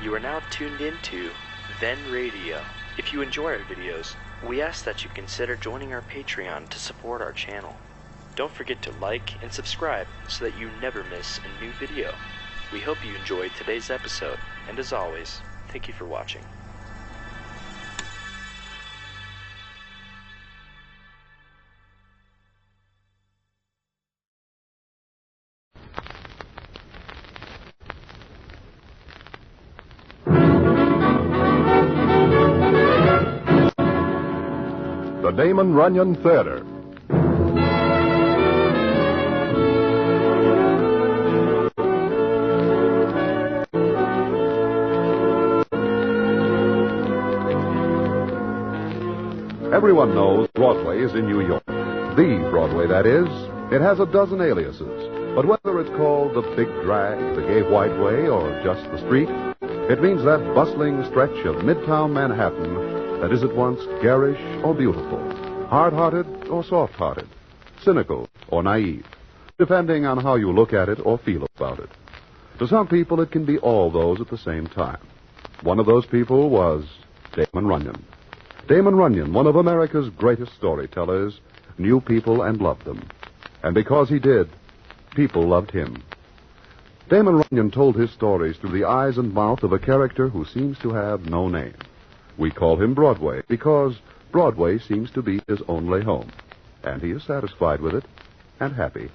You are now tuned into Then Radio. If you enjoy our videos, we ask that you consider joining our Patreon to support our channel. Don't forget to like and subscribe so that you never miss a new video. We hope you enjoyed today's episode, and as always, thank you for watching. The Damon Runyon Theatre. Everyone knows Broadway is in New York. The Broadway, that is. It has a dozen aliases. But whether it's called the Big Drag, the Gay White Way, or just the Street, it means that bustling stretch of midtown Manhattan that is at once garish or beautiful, hard-hearted or soft-hearted, cynical or naive, depending on how you look at it or feel about it. To some people, it can be all those at the same time. One of those people was Damon Runyon. Damon Runyon, one of America's greatest storytellers, knew people and loved them. And because he did, people loved him. Damon Runyon told his stories through the eyes and mouth of a character who seems to have no name. We call him Broadway because Broadway seems to be his only home. And he is satisfied with it and happy.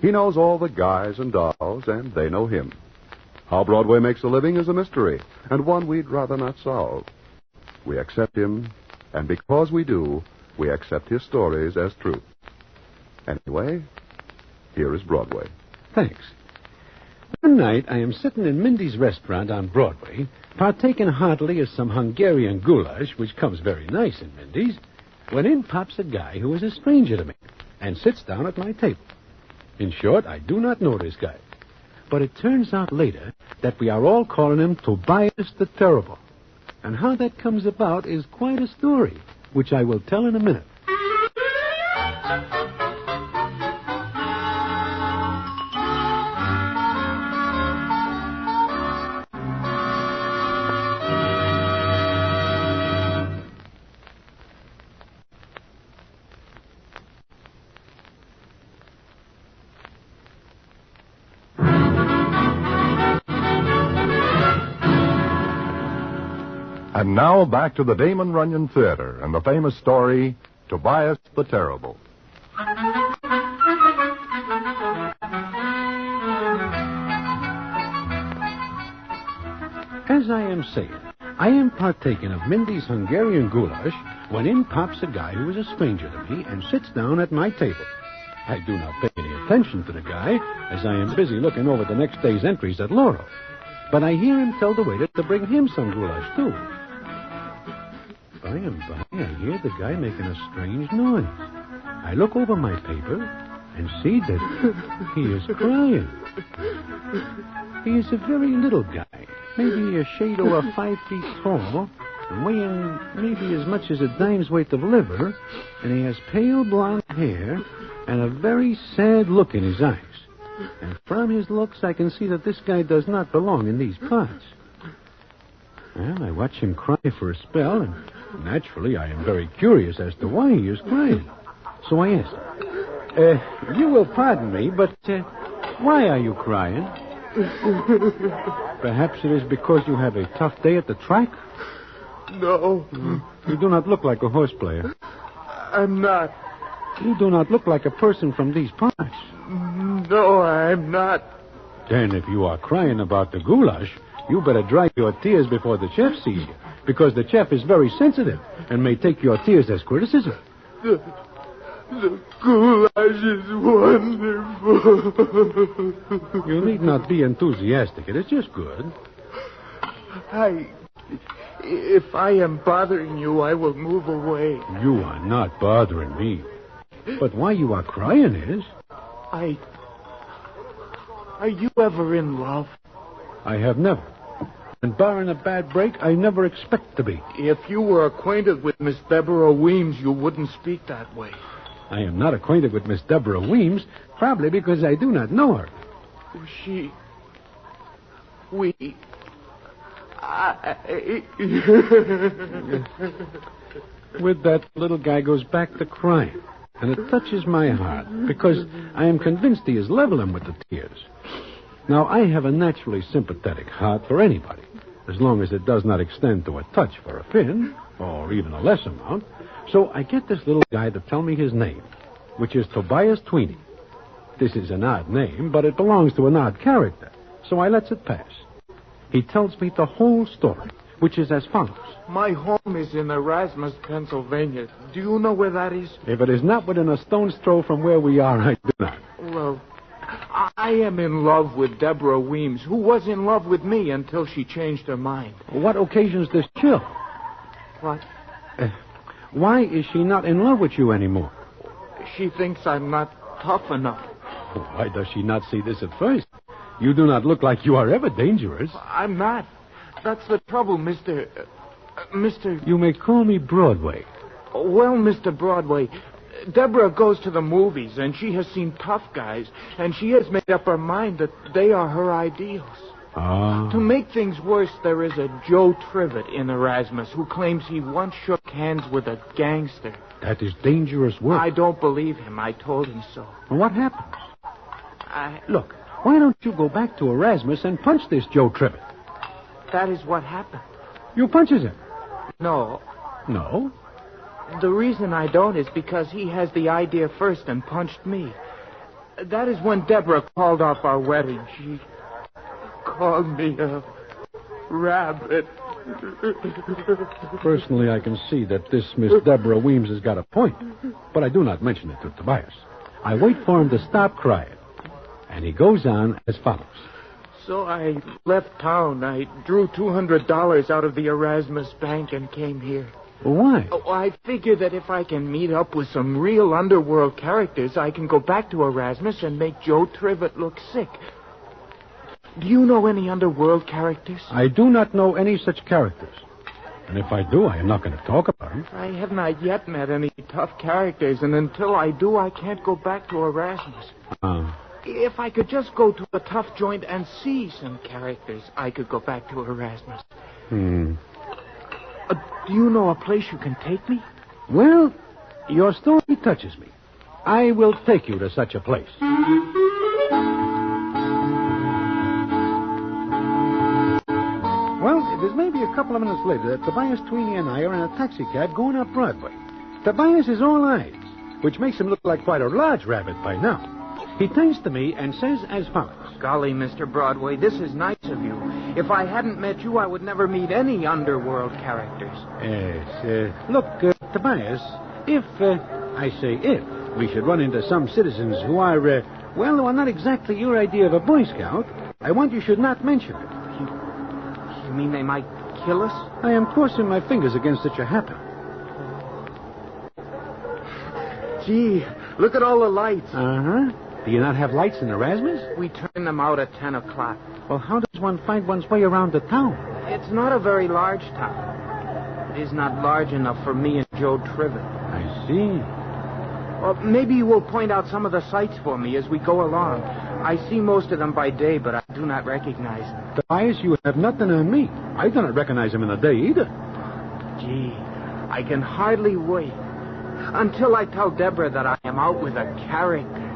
He knows all the guys and dolls, and they know him. How Broadway makes a living is a mystery, and one we'd rather not solve. We accept him, and because we do, we accept his stories as truth. Anyway, here is Broadway. Thanks. One night, I am sitting in Mindy's restaurant on Broadway, partaking heartily of some Hungarian goulash, which comes very nice in Mindy's, when in pops a guy who is a stranger to me and sits down at my table. In short, I do not know this guy. But it turns out later that we are all calling him Tobias the Terrible. And how that comes about is quite a story, which I will tell in a minute. And now back to the Damon Runyon Theatre and the famous story, Tobias the Terrible. As I am saying, I am partaking of Mindy's Hungarian goulash when in pops a guy who is a stranger to me and sits down at my table. I do not pay any attention to the guy, as I am busy looking over the next day's entries at Laurel. But I hear him tell the waiter to bring him some goulash, too. By and by, I hear the guy making a strange noise. I look over my paper and see that he is crying. He is a very little guy, maybe a shade over 5 feet tall, and weighing maybe as much as a dime's worth of liver, and he has pale blonde hair and a very sad look in his eyes. And from his looks, I can see that this guy does not belong in these parts. Well, I watch him cry for a spell, and naturally, I am very curious as to why he is crying. So I asked, you will pardon me, but why are you crying? Perhaps it is because you have a tough day at the track? No. You do not look like a horse player. I'm not. You do not look like a person from these parts. No, I'm not. Then if you are crying about the goulash, you better dry your tears before the chef sees you, because the chef is very sensitive and may take your tears as criticism. The goulash is wonderful. You need not be enthusiastic. It is just good. If I am bothering you, I will move away. You are not bothering me. But why you are crying is... Are you ever in love? I have never. And barring a bad break, I never expect to be. If you were acquainted with Miss Deborah Weems, you wouldn't speak that way. I am not acquainted with Miss Deborah Weems, probably because I do not know her. With that, little guy goes back to crying. And it touches my heart, because I am convinced he is leveling with the tears. Now, I have a naturally sympathetic heart for anybody, as long as it does not extend to a touch for a pin, or even a less amount. So I get this little guy to tell me his name, which is Tobias Tweeny. This is an odd name, but it belongs to an odd character, so I lets it pass. He tells me the whole story, which is as follows. My home is in Erasmus, Pennsylvania. Do you know where that is? If it is not within a stone's throw from where we are, I do not. Well, I am in love with Deborah Weems, who was in love with me until she changed her mind. What occasions this chill? What? Why is she not in love with you anymore? She thinks I'm not tough enough. Why does she not see this at first? You do not look like you are ever dangerous. I'm not. That's the trouble, Mr. You may call me Broadway. Well, Mr. Broadway, Deborah goes to the movies, and she has seen tough guys, and she has made up her mind that they are her ideals. Ah. To make things worse, there is a Joe Trivett in Erasmus who claims he once shook hands with a gangster. That is dangerous work. I don't believe him. I told him so. Well, what happened? Look, why don't you go back to Erasmus and punch this Joe Trivett? That is what happened. You punches him? No. No? The reason I don't is because he has the idea first and punched me. That is when Deborah called off our wedding. She called me a rabbit. Personally, I can see that this Miss Deborah Weems has got a point, but I do not mention it to Tobias. I wait for him to stop crying, and he goes on as follows. So I left town. I drew $200 out of the Erasmus bank and came here. Why? Oh, I figure that if I can meet up with some real underworld characters, I can go back to Erasmus and make Joe Trivett look sick. Do you know any underworld characters? I do not know any such characters. And if I do, I am not going to talk about them. I have not yet met any tough characters, and until I do, I can't go back to Erasmus. If I could just go to a tough joint and see some characters, I could go back to Erasmus. Do you know a place you can take me? Well, your story touches me. I will take you to such a place. Well, it is maybe a couple of minutes later that Tobias Tweeny and I are in a taxicab going up Broadway. Tobias is all eyes, which makes him look like quite a large rabbit by now. He turns to me and says as follows. Golly, Mr. Broadway, this is nice of you. If I hadn't met you, I would never meet any underworld characters. Yes. Look, Tobias, if we should run into some citizens who are, who are not exactly your idea of a Boy Scout, I want you should not mention it. You mean they might kill us? I am crossing my fingers against such a happen. Gee, look at all the lights. Uh-huh. Do you not have lights in Erasmus? We turn them out at 10 o'clock. Well, how does one find one's way around the town? It's not a very large town. It is not large enough for me and Joe Trivett. I see. Well, maybe you will point out some of the sights for me as we go along. I see most of them by day, but I do not recognize them. Tobias, you have nothing on me. I do not recognize him in the day either. Gee, I can hardly wait until I tell Deborah that I am out with a character.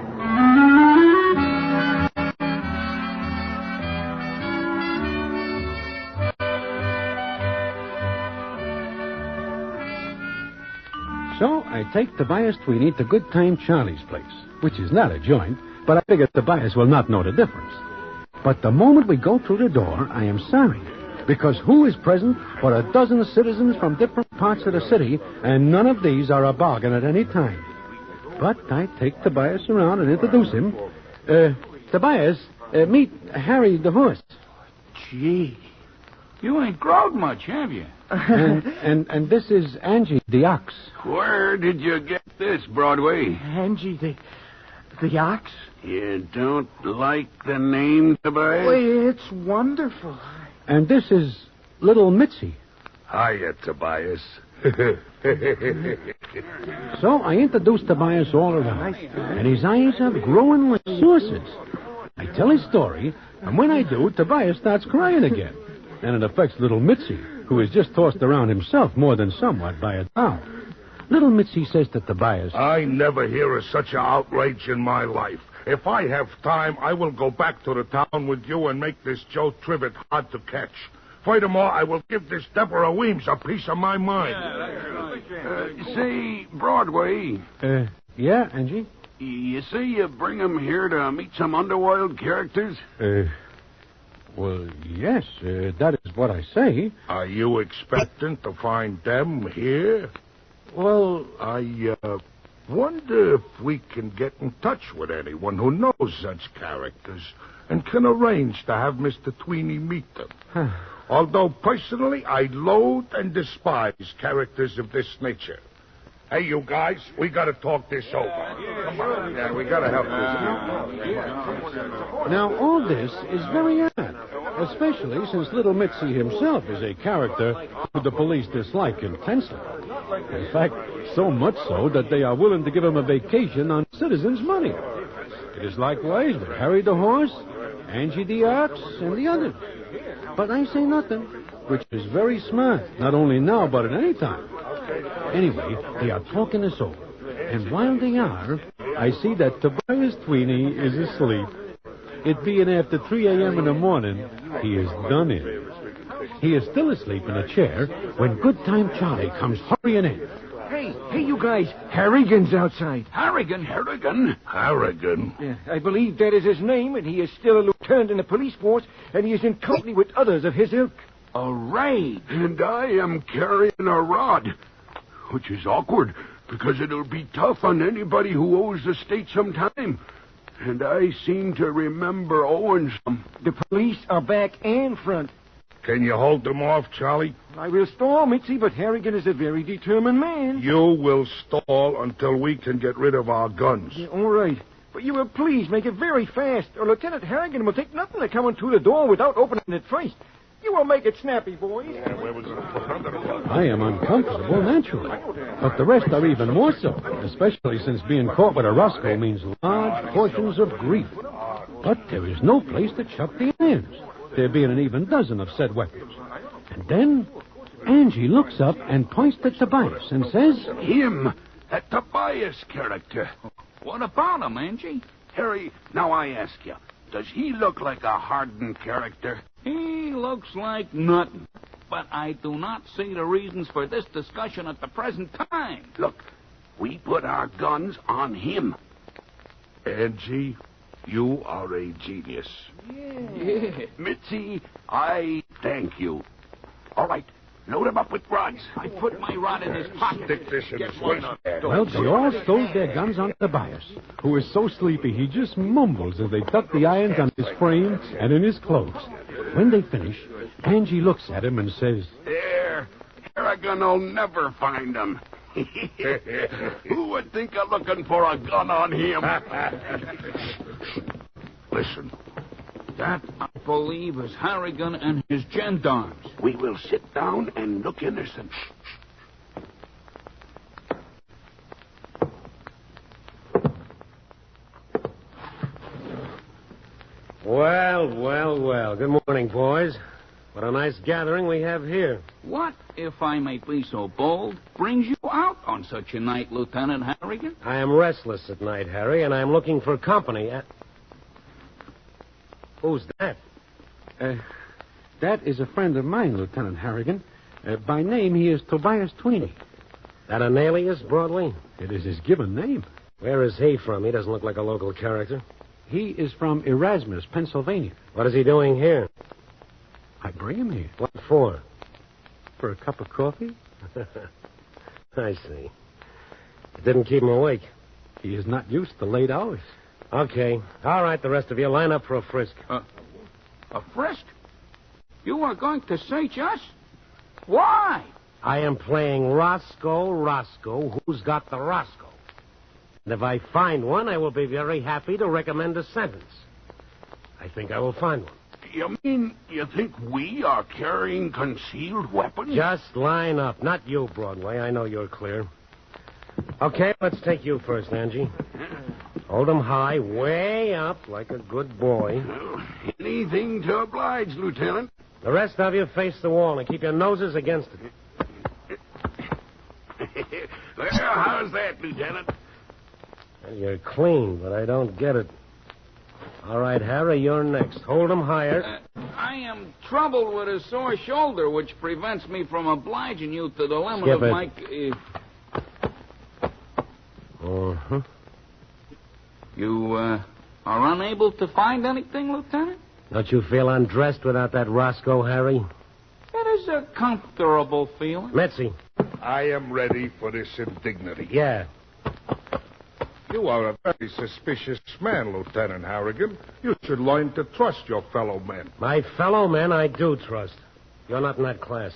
So I take Tobias Tweeny to Good Time Charlie's place, which is not a joint, but I figure Tobias will not know the difference. But the moment we go through the door, I am sorry, because who is present but a dozen citizens from different parts of the city, and none of these are a bargain at any time. But I take Tobias around and introduce him. Tobias, meet Harry the horse. Gee. You ain't growed much, have you? and this is Angie the ox. Where did you get this, Broadway? Angie the ox? You don't like the name, Tobias? Well, it's wonderful. And this is little Mitzi. Hiya, Tobias. So I introduce Tobias all around, and his eyes are growing like saucers. I tell his story, and when I do, Tobias starts crying again. And it affects little Mitzi, who is just tossed around himself more than somewhat by a doll. Little Mitzi says to Tobias, I never hear of such an outrage in my life. If I have time, I will go back to the town with you and make this Joe Trivett hard to catch. Furthermore, I will give this Deborah Weems a piece of my mind. Say, Broadway. Yeah, Angie? You say you bring him here to meet some underworld characters? Well, yes, that is what I say. Are you expecting to find them here? Well, I wonder if we can get in touch with anyone who knows such characters and can arrange to have Mr. Tweeny meet them. Although, personally, I loathe and despise characters of this nature. Hey, you guys, we got to talk this over. Come on. Yeah, we got to help this. Now, all this is very odd, especially since little Mitzi himself is a character who the police dislike intensely. In fact, so much so that they are willing to give him a vacation on citizens' money. It is likewise with Harry the Horse, Angie the Ox, and the others. But I say nothing, which is very smart, not only now, but at any time. Anyway, they are talking this over. And while they are, I see that Tobias Tweeny is asleep. It being after 3 a.m. in the morning, he is done in. He is still asleep in a chair when Good Time Charlie comes hurrying in. Hey, you guys. Harrigan's outside. Harrigan? Harrigan? Yeah, I believe that is his name, and he is still a lieutenant in the police force, and he is in company with others of his ilk. A raid. And I am carrying a rod, which is awkward, because it'll be tough on anybody who owes the state some time. And I seem to remember owing some. The police are back and front. Can you hold them off, Charlie? I will stall, Mitzi, but Harrigan is a very determined man. You will stall until we can get rid of our guns. Yeah, all right. But you will please make it very fast, or Lieutenant Harrigan will take nothing to come through the door without opening it first. You will make it snappy, boys. Yeah, where was it? I am uncomfortable, naturally. But the rest are even more so, especially since being caught with a Roscoe means large portions of grief. But there is no place to chuck the irons, there being an even dozen of said weapons. And then Angie looks up and points to Tobias and says, Him, that Tobias character. What about him, Angie? Harry, now I ask you, does he look like a hardened character? He looks like nothing. But I do not see the reasons for this discussion at the present time. Look, we put our guns on him. Angie, you are a genius. Yeah. Mitzi, I thank you. All right, load him up with rods. I put my rod in his pocket. Stick this in his waist. well, they all stowed their guns on Tobias, who is so sleepy he just mumbles as they tuck the irons on his frame and in his clothes. When they finish, Angie looks at him and says, There, Harrigan will never find him. Who would think of looking for a gun on him? Listen. That, I believe, is Harrigan and his gendarmes. We will sit down and look innocent. Well. Good morning, boys. What a nice gathering we have here. What, if I may be so bold, brings you out on such a night, Lieutenant Harrigan? I am restless at night, Harry, and I am looking for company. Who's that? That is a friend of mine, Lieutenant Harrigan. By name, he is Tobias Tweeny. That an alias, Broadway? It is his given name. Where is he from? He doesn't look like a local character. He is from Erasmus, Pennsylvania. What is he doing here? I bring him here. What for? For a cup of coffee? I see. It didn't keep him awake. He is not used to late hours. Okay. All right, the rest of you, line up for a frisk. A frisk? You are going to search us? Why? I am playing Roscoe, who's got the Roscoe. And if I find one, I will be very happy to recommend a sentence. I think I will find one. You mean you think we are carrying concealed weapons? Just line up. Not you, Broadway. I know you're clear. Okay, let's take you first, Angie. Hold 'em high, way up, like a good boy. Anything to oblige, Lieutenant. The rest of you face the wall and keep your noses against it. Well, how's that, Lieutenant? Well, you're clean, but I don't get it. All right, Harry, you're next. Hold him higher. I am troubled with a sore shoulder, which prevents me from obliging you to the limit Skip of it. my... Uh-huh. You, are unable to find anything, Lieutenant? Don't you feel undressed without that Roscoe, Harry? It is a comfortable feeling. Mitzi. I am ready for this indignity. Yeah. You are a very suspicious man, Lieutenant Harrigan. You should learn to trust your fellow men. My fellow men I do trust. You're not in that class.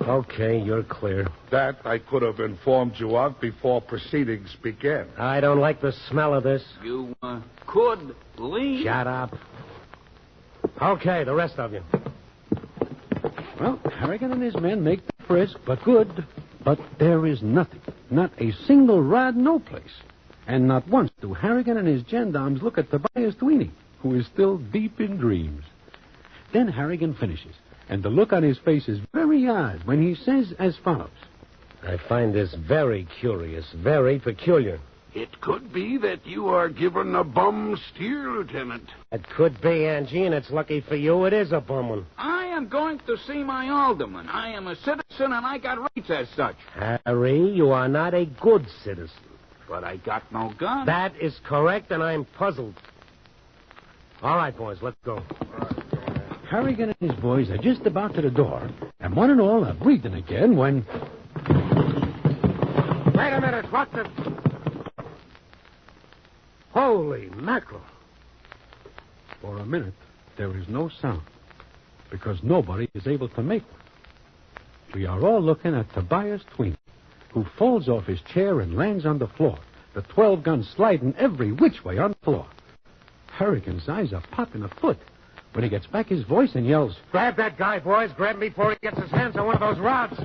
Okay, you're clear. That I could have informed you of before proceedings began. I don't like the smell of this. You, could leave. Shut up. Okay, the rest of you. Well, Harrigan and his men make the frisk, but good. But there is nothing. Not a single rod, no place. And not once do Harrigan and his gendarmes look at Tobias Tweeny, who is still deep in dreams. Then Harrigan finishes, and the look on his face is very odd when he says as follows. I find this very curious, very peculiar. It could be that you are given a bum steer, Lieutenant. It could be, Angie, and it's lucky for you it is a bum one. I am going to see my alderman. I am a citizen, and I got rights as such. Harry, you are not a good citizen. But I got no gun. That is correct, and I'm puzzled. All right, boys, let's go. Harrigan and his boys are just about to the door, and one and all are breathing again when... Wait a minute, what's the... Holy mackerel. For a minute, there is no sound, because nobody is able to make one. We are all looking at Tobias Tweeny, who falls off his chair and lands on the floor, the 12-gun sliding every which way on the floor. Harrigan's eyes are popping a foot. When he gets back his voice and yells, Grab that guy, boys. Grab him before he gets his hands on one of those rods.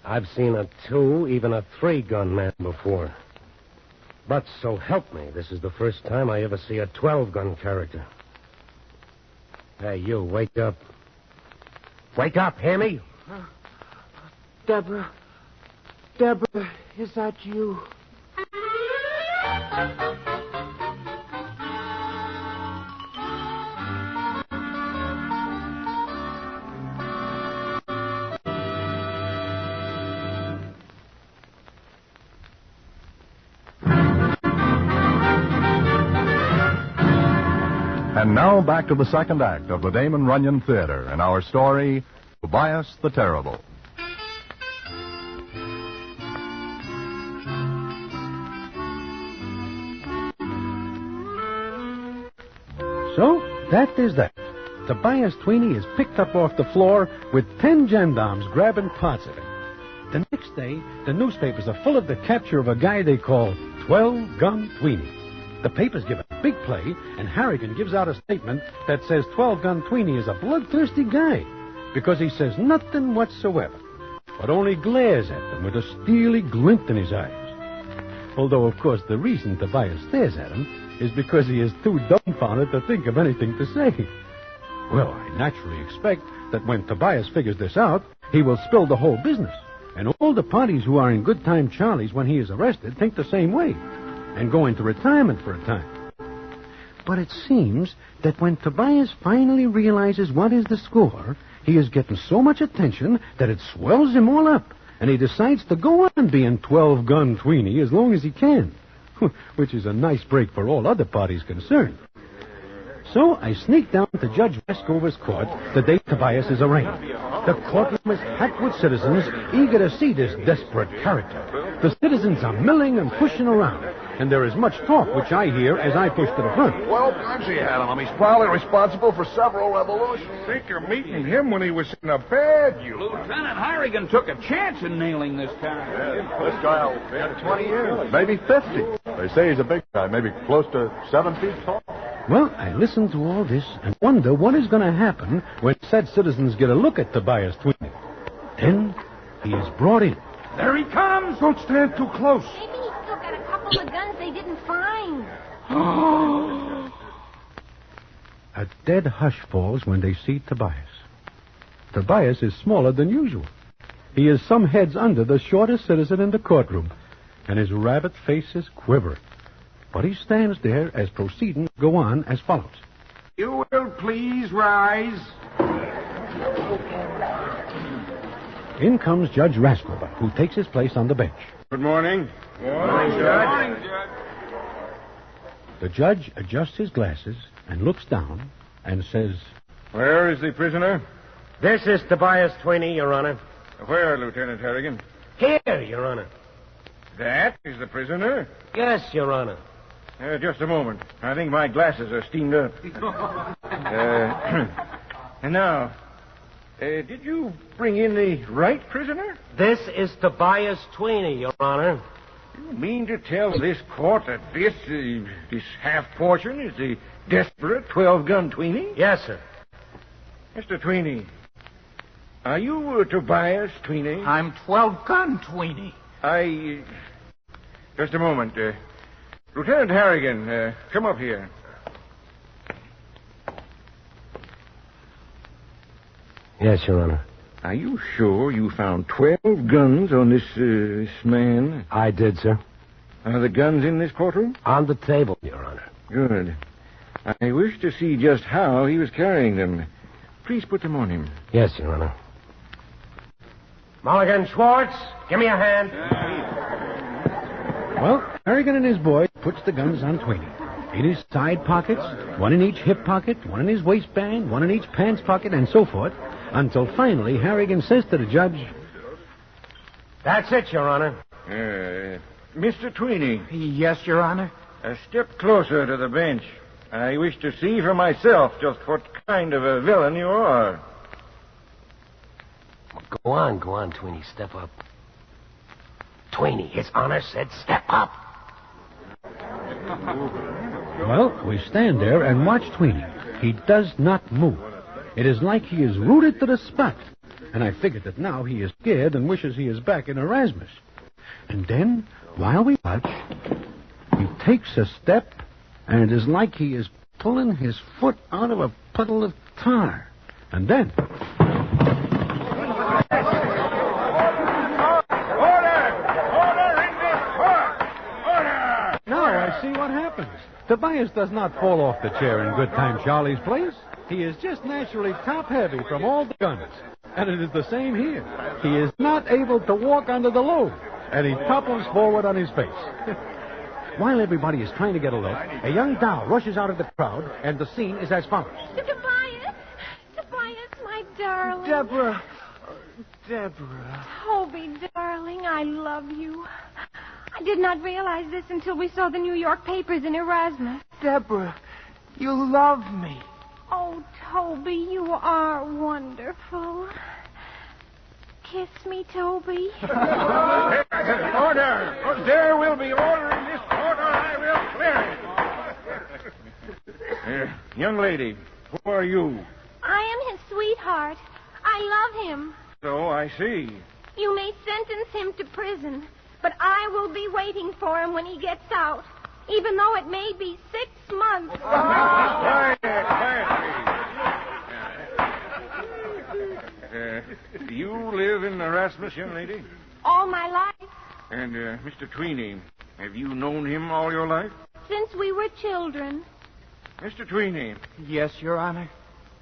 I've seen a 2, even a 3-gun man before. But so help me, this is the first time I ever see a 12-gun character. Hey, you, wake up. Wake up, hear me? Deborah, is that you? And now back to the second act of the Damon Runyon Theatre and our story, Tobias the Terrible. So, that is that. Tobias Tweeny is picked up off the floor with 10 gendarmes grabbing parts of him. The next day, the newspapers are full of the capture of a guy they call 12-Gun Tweeny. The papers give a big play, and Harrigan gives out a statement that says 12-Gun Tweeny is a bloodthirsty guy because he says nothing whatsoever, but only glares at them with a steely glint in his eyes. Although, of course, the reason Tobias stares at him is because he is too dumbfounded to think of anything to say. Well, I naturally expect that when Tobias figures this out, he will spill the whole business, and all the parties who are in Good Time Charlie's when he is arrested think the same way, and go into retirement for a time. But it seems that when Tobias finally realizes what is the score, he is getting so much attention that it swells him all up, and he decides to go on being 12-Gun Tweeny as long as he can, which is a nice break for all other parties concerned. So I sneak down to Judge Westover's court the day Tobias is arraigned. The courtroom is packed with citizens eager to see this desperate character. The citizens are milling and pushing around, and there is much talk which I hear as I push to the front. 12 guns he had on him. He's probably responsible for several revolutions. Think you're meeting him when he was in a bed, you... Lieutenant Harrigan took a chance in nailing this character. This guy will be in 20 years. Maybe 50. They say he's a big guy, maybe close to 7 feet tall. Well, I listen to all this and wonder what is going to happen when said citizens get a look at Tobias Tweeny. Then he is brought in. There he comes! Don't stand too close. Maybe he's still got a couple of guns they didn't find. A dead hush falls when they see Tobias. Tobias is smaller than usual. He is some heads under the shortest citizen in the courtroom, and his rabbit face is quivering. But he stands there as proceedings go on as follows. You will please rise. In comes Judge Rascalba, who takes his place on the bench. Good morning. Morning, Judge. The judge adjusts his glasses and looks down and says, Where is the prisoner? This is Tobias Tweeney, Your Honor. Where, Lieutenant Harrigan? Here, Your Honor. That is the prisoner? Yes, Your Honor. Just a moment. I think my glasses are steamed up. And now, did you bring in the right prisoner? This is Tobias Tweeney, Your Honor. You mean to tell this court that this half portion is the desperate 12-gun Tweeney? Yes, sir. Mr. Tweeney, are you Tobias Tweeney? I'm 12-gun Tweeney. Just a moment. Lieutenant Harrigan, come up here. Yes, Your Honor. Are you sure you found 12 guns on this man? I did, sir. Are the guns in this courtroom? On the table, Your Honor. Good. I wish to see just how he was carrying them. Please put them on him. Yes, Your Honor. Mulligan, Schwartz, give me a hand. Well, Harrigan and his boy puts the guns on Tweeney. In his side pockets, one in each hip pocket, one in his waistband, one in each pants pocket, and so forth, until finally Harrigan says to the judge, That's it, Your Honor. Mr. Tweeney. Yes, Your Honor. Step closer to the bench. I wish to see for myself just what kind of a villain you are. Go on, Tweeney. Step up. Tweeney, His Honor said step up. Well, we stand there and watch Tweeney. He does not move. It is like he is rooted to the spot. And I figured that now he is scared and wishes he is back in Erasmus. And then, while we watch, he takes a step, and it is like he is pulling his foot out of a puddle of tar. And then... See what happens. Tobias does not fall off the chair in Good Time Charlie's place. He is just naturally top-heavy from all the guns. And it is the same here. He is not able to walk under the load, and he topples forward on his face. While everybody is trying to get a look, a young doll rushes out of the crowd, and the scene is as follows. Tobias! Tobias, my darling. Deborah. Toby, darling, I love you. I did not realize this until we saw the New York papers in Erasmus. Deborah, you love me. Oh, Toby, you are wonderful. Kiss me, Toby. Order! There will be order in this court, or I will clear it. Young lady, who are you? I am his sweetheart. I love him. So I see. You may sentence him to prison, but I will be waiting for him when he gets out, even though it may be 6 months. Quiet, do you live in Erasmus, young lady? All my life. And Mr. Tweeney, have you known him all your life? Since we were children. Mr. Tweeney. Yes, Your Honor.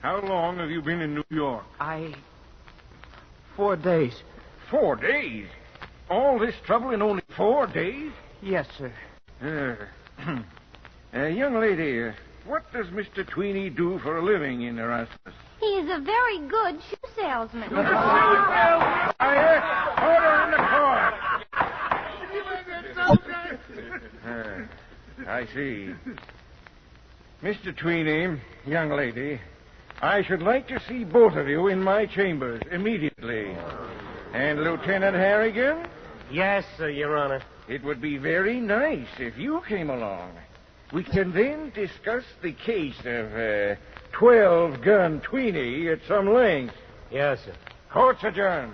How long have you been in New York? 4 days. 4 days? All this trouble in only 4 days? Yes, sir. Young lady, what does Mr. Tweeney do for a living in Erasmus? He is a very good shoe salesman. Quiet! Order in the court! I see. Mr. Tweeney, young lady, I should like to see both of you in my chambers immediately. And Lieutenant Harrigan? Yes, sir, Your Honor. It would be very nice if you came along. We can then discuss the case of 12-gun Tweeney at some length. Yes, sir. Court's adjourned.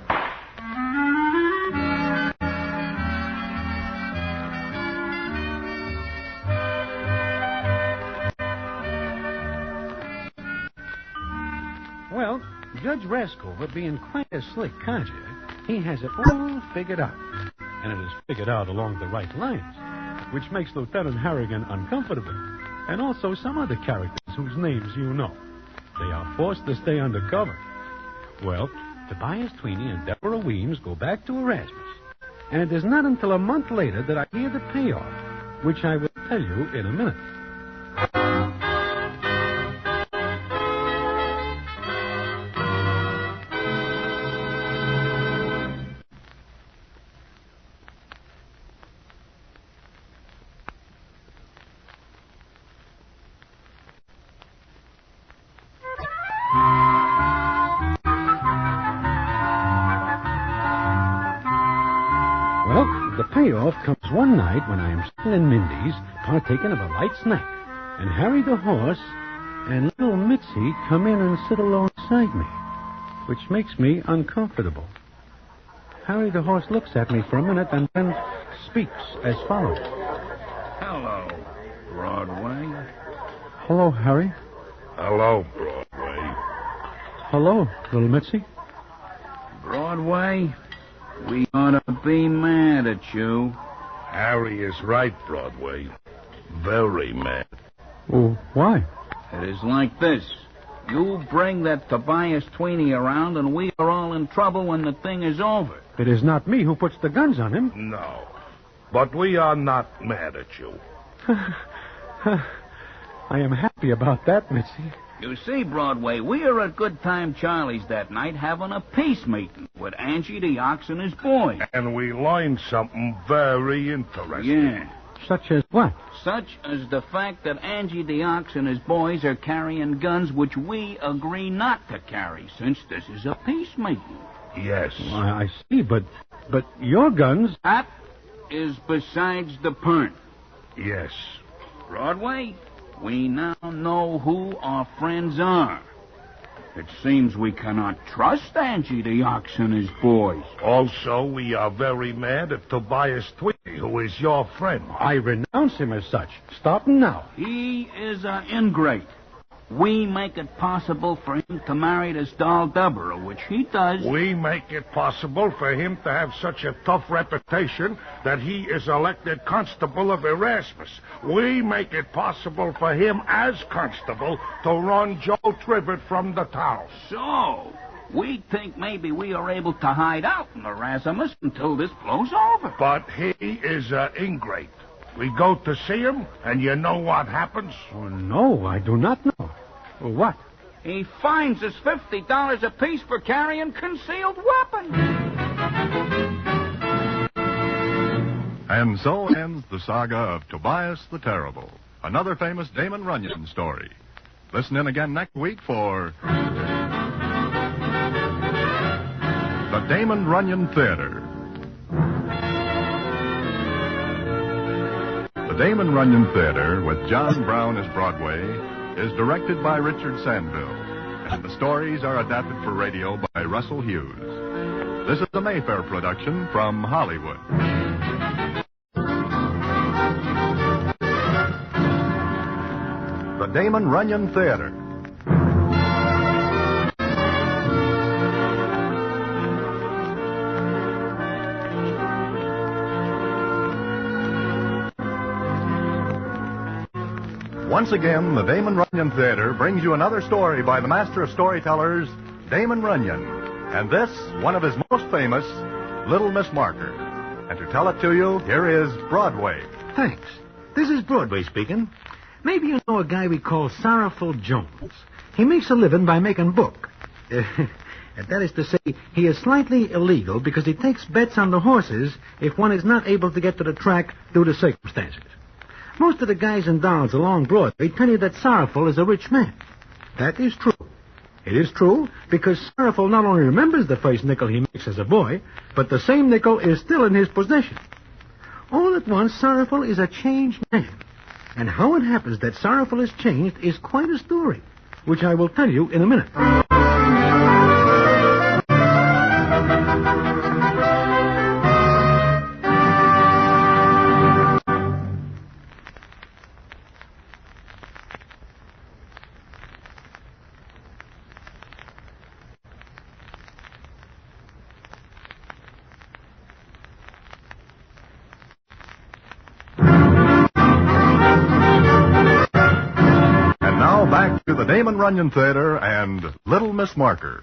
Well, Judge Raskover, being quite a slick codger, he has it all figured out. And it is figured out along the right lines, which makes Lieutenant Harrigan uncomfortable, and also some other characters whose names you know. They are forced to stay undercover. Well, Tobias Tweeny and Deborah Weems go back to Erasmus, and it is not until a month later that I hear the payoff, which I will tell you in a minute. The payoff comes one night when I am sitting in Mindy's, partaking of a light snack, and Harry the horse and little Mitzi come in and sit alongside me, which makes me uncomfortable. Harry the horse looks at me for a minute and then speaks as follows. Hello, Broadway. Hello, Harry. Hello, Broadway. Hello, little Mitzi. Broadway, we ought to be mad at you. Harry is right, Broadway. Very mad. Oh, why? It is like this. You bring that Tobias Tweeny around, and we are all in trouble when the thing is over. It is not me who puts the guns on him. No. But we are not mad at you. I am happy about that, Mitzi. You see, Broadway, we are at Good Time Charlie's that night having a peace meeting with Angie the Ox and his boys. And we learned something very interesting. Yeah. Such as what? Such as the fact that Angie the Ox and his boys are carrying guns which we agree not to carry, since this is a peace meeting. Yes. Well, I see, but your guns... That is besides the point. Yes. Broadway, we now know who our friends are. It seems we cannot trust Angie the Ox and his boys. Also, we are very mad at Tobias Tweeny, who is your friend. I renounce him as such. Stop him now. He is an ingrate. We make it possible for him to marry this doll Deborah, which he does. We make it possible for him to have such a tough reputation that he is elected constable of Erasmus. We make it possible for him as constable to run Joe Tribbett from the town. So, we think maybe we are able to hide out in Erasmus until this blows over. But he is an ingrate. We go to see him, and you know what happens? Oh, no, I do not know. What? He fines us $50 apiece for carrying concealed weapons. And so ends the saga of Tobias the Terrible, another famous Damon Runyon story. Listen in again next week for the Damon Runyon Theatre. The Damon Runyon Theatre, with John Brown as Broadway, is directed by Richard Sandville, and the stories are adapted for radio by Russell Hughes. This is a Mayfair production from Hollywood. The Damon Runyon Theatre. Once again, the Damon Runyon Theatre brings you another story by the master of storytellers, Damon Runyon. And this, one of his most famous, Little Miss Marker. And to tell it to you, here is Broadway. Thanks. This is Broadway speaking. Maybe you know a guy we call Sorrowful Jones. He makes a living by making book. That is to say, he is slightly illegal because he takes bets on the horses if one is not able to get to the track due to circumstances. Most of the guys and dolls along Broadway tell you that Sorrowful is a rich man. That is true. It is true because Sorrowful not only remembers the first nickel he makes as a boy, but the same nickel is still in his possession. All at once, Sorrowful is a changed man. And how it happens that Sorrowful is changed is quite a story, which I will tell you in a minute. Damon Runyon Theatre and Little Miss Marker.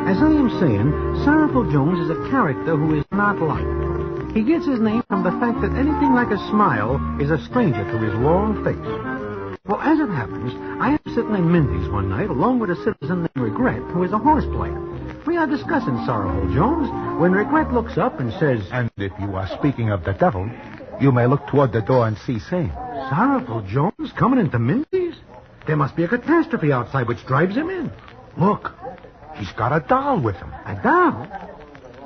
As I am saying, Sorrowful Jones is a character who is not liked. He gets his name from the fact that anything like a smile is a stranger to his long face. Well, as it happens, I am sitting in Mindy's one night along with a citizen named Regret, who is a horse player. We are discussing Sorrowful Jones when Regret looks up and says, And if you are speaking of the devil, you may look toward the door and see same. Sorrowful Jones coming into Mindy's? There must be a catastrophe outside which drives him in. Look, he's got a doll with him. A doll?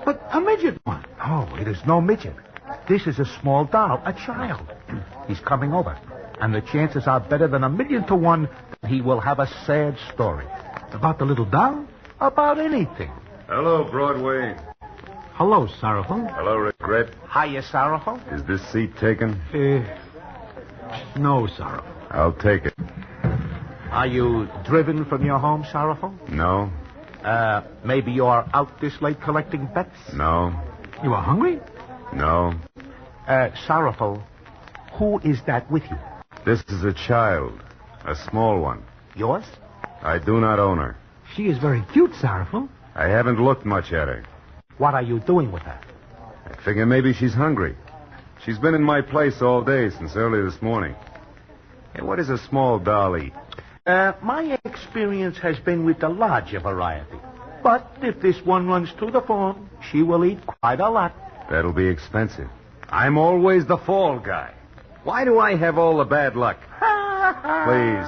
But a midget one. No, it is no midget. This is a small doll, a child. He's coming over, and the chances are better than 1,000,000 to 1 that he will have a sad story. About the little doll? About anything. Hello, Broadway. Hello, Sorrowful. Hello, Regret. Hiya, Sorrowful. Is this seat taken? No, Sorrowful. I'll take it. Are you driven from your home, Sorrowful? No. Maybe you're out this late collecting bets? No. You are hungry? No. Sorrowful, who is that with you? This is a child. A small one. Yours? I do not own her. She is very cute, Sorrowful. I haven't looked much at her. What are you doing with her? I figure maybe she's hungry. She's been in my place all day since early this morning. Hey, what does a small doll eat? My experience has been with the larger variety. But if this one runs to the phone, she will eat quite a lot. That'll be expensive. I'm always the fall guy. Why do I have all the bad luck?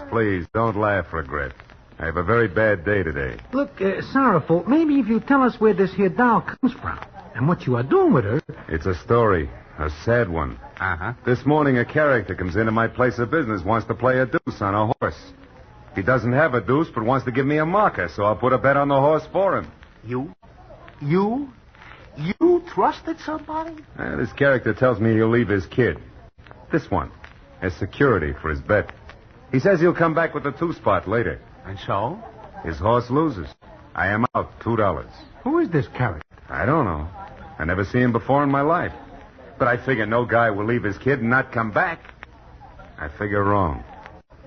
Please, don't laugh, Regret. I have a very bad day today. Look, Sorrowful, maybe if you tell us where this here doll comes from and what you are doing with her... It's a story. A sad one. Uh-huh. This morning, a character comes into my place of business, wants to play a deuce on a horse. He doesn't have a deuce, but wants to give me a marker, so I'll put a bet on the horse for him. You trusted somebody? This character tells me he'll leave his kid. This one. As security for his bet. He says he'll come back with the 2-spot later. And so? His horse loses. I am out $2. Who is this character? I don't know. I never seen him before in my life. But I figure no guy will leave his kid and not come back. I figure wrong.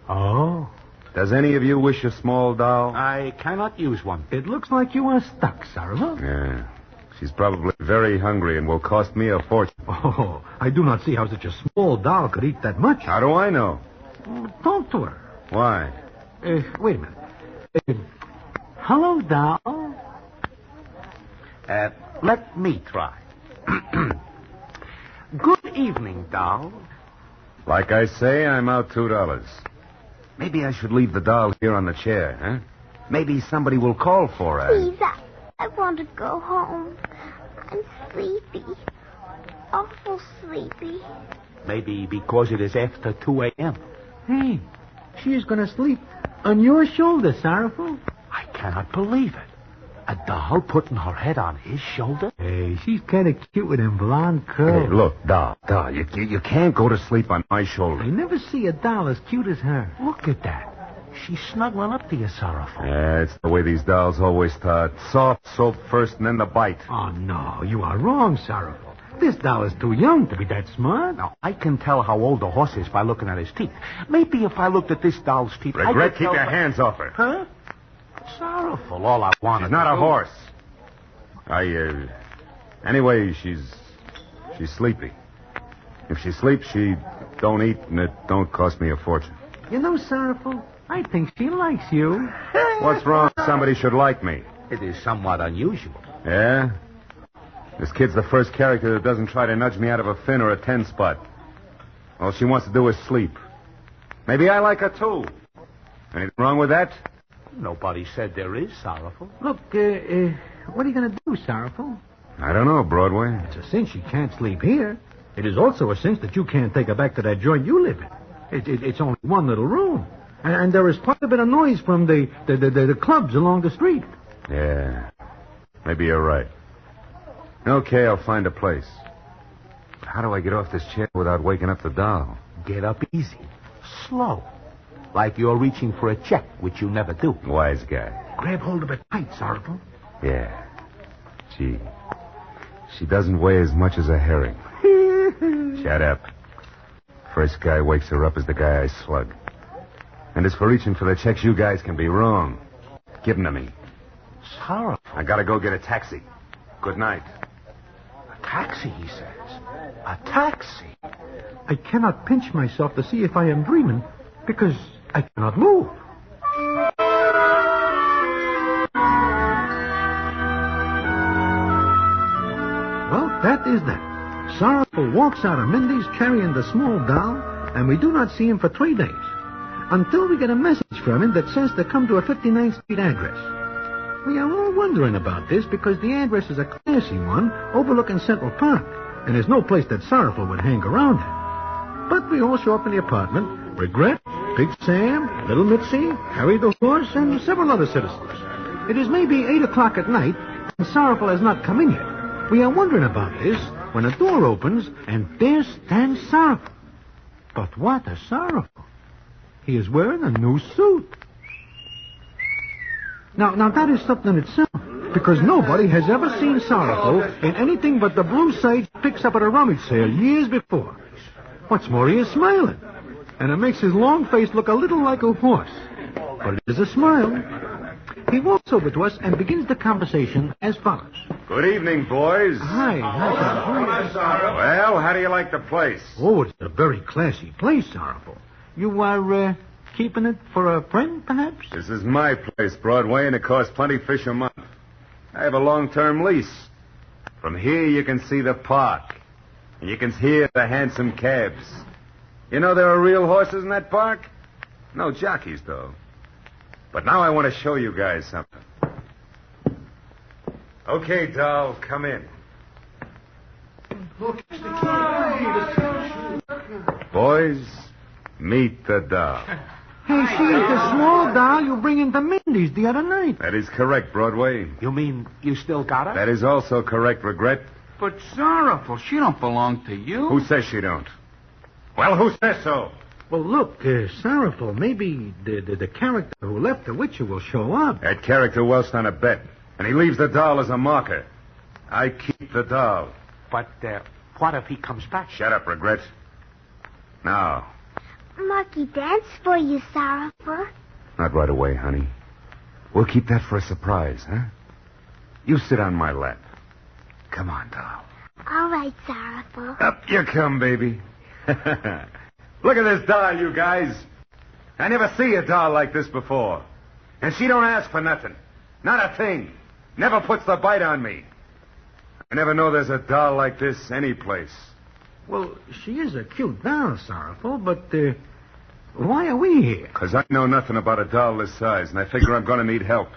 Oh. Does any of you wish a small doll? I cannot use one. It looks like you are stuck, Sorrowful. Yeah. She's probably very hungry and will cost me a fortune. Oh, I do not see how such a small doll could eat that much. How do I know? Talk to her. Why? Wait a minute. Hello, doll. Let me try. Good evening, doll. Like I say, I'm out $2. Maybe I should leave the doll here on the chair, huh? Maybe somebody will call for her. Please, I want to go home. I'm sleepy. Awful sleepy. Maybe because it is after 2 a.m. Hey, she is going to sleep on your shoulder, Sorrowful. I cannot believe it. A doll putting her head on his shoulder? Hey, she's kind of cute with them blonde curls. Hey, look, doll, you can't go to sleep on my shoulder. I never see a doll as cute as her. Look at that. She's snuggling up to you, Sorrowful. Yeah, it's the way these dolls always taught. Soft soap first and then the bite. Oh, no, you are wrong, Sorrowful. This doll is too young to be that smart. Now, I can tell how old a horse is by looking at his teeth. Maybe if I looked at this doll's teeth... Regret, keep your hands off her. Huh? Sorrowful, all I want. She's not a horse. Anyway, she's sleepy. If she sleeps, she don't eat, and it don't cost me a fortune. You know, Sorrowful, I think she likes you. What's wrong? Somebody should like me. It is somewhat unusual. Yeah? This kid's the first character that doesn't try to nudge me out of a fin or a 10-spot. All she wants to do is sleep. Maybe I like her, too. Anything wrong with that? Nobody said there is, Sorrowful. Look, what are you going to do, Sorrowful? I don't know, Broadway. It's a cinch you can't sleep here. It is also a cinch that you can't take her back to that joint you live in. It's only one little room. And there is quite a bit of noise from the clubs along the street. Yeah. Maybe you're right. Okay, I'll find a place. How do I get off this chair without waking up the doll? Get up easy. Slow. Like you're reaching for a check, which you never do. Wise guy. Grab hold of it tight, Sorrowful. Yeah. She doesn't weigh as much as a herring. Shut up. First guy wakes her up is the guy I slug. And as for reaching for the checks, you guys can be wrong. Give them to me. Sorrowful. I gotta go get a taxi. Good night. A taxi, he says. A taxi. I cannot pinch myself to see if I am dreaming because I cannot move. Well, that is that. Sorrowful walks out of Mindy's carrying the small doll, and we do not see him for 3 days. Until we get a message from him that says to come to a 59th Street address. We are all wondering about this because the address is a classy one overlooking Central Park, and there's no place that Sorrowful would hang around at. But we all show up in the apartment, Regret, Big Sam, Little Mitzi, Harry the Horse, and several other citizens. It is maybe 8 o'clock at night, and Sorrowful has not come in yet. We are wondering about this when a door opens, and there stands Sorrowful. But what a Sorrowful. He is wearing a new suit. Now that is something itself, because nobody has ever seen Sorrowful in anything but the blue sage picks up at a rummage sale years before. What's more, he is smiling, and it makes his long face look a little like a horse. But it is a smile. He walks over to us and begins the conversation as follows. Good evening, boys. Hi. Well, how do you like the place? Oh, it's a very classy place, Sorrowful. You are, keeping it for a friend, perhaps? This is my place, Broadway, and it costs plenty fish a month. I have a long-term lease. From here, you can see the park. And you can hear the handsome cabs. You know there are real horses in that park? No jockeys, though. But now I want to show you guys something. Okay, doll, come in. Look, it's the kid. Boys, meet the doll. Hey, she is the small doll you bring into Mindy's the other night. That is correct, Broadway. You mean you still got her? That is also correct, Regret. But Sorrowful, she don't belong to you. Who says she don't? Well, who says so? Well, look, Sorrowful, maybe the character who left the witcher will show up. That character welched on a bet, and he leaves the doll as a marker. I keep the doll. But what if he comes back? Shut up, Regret. Now. Marky dance for you, Sorrowful. Not right away, honey. We'll keep that for a surprise, huh? You sit on my lap. Come on, doll. All right, Sorrowful. Up you come, baby. Look at this doll, you guys. I never see a doll like this before. And she don't ask for nothing. Not a thing. Never puts the bite on me. I never know there's a doll like this any place. Well, she is a cute doll, Sorrowful, but why are we here? Because I know nothing about a doll this size, and I figure I'm going to need help.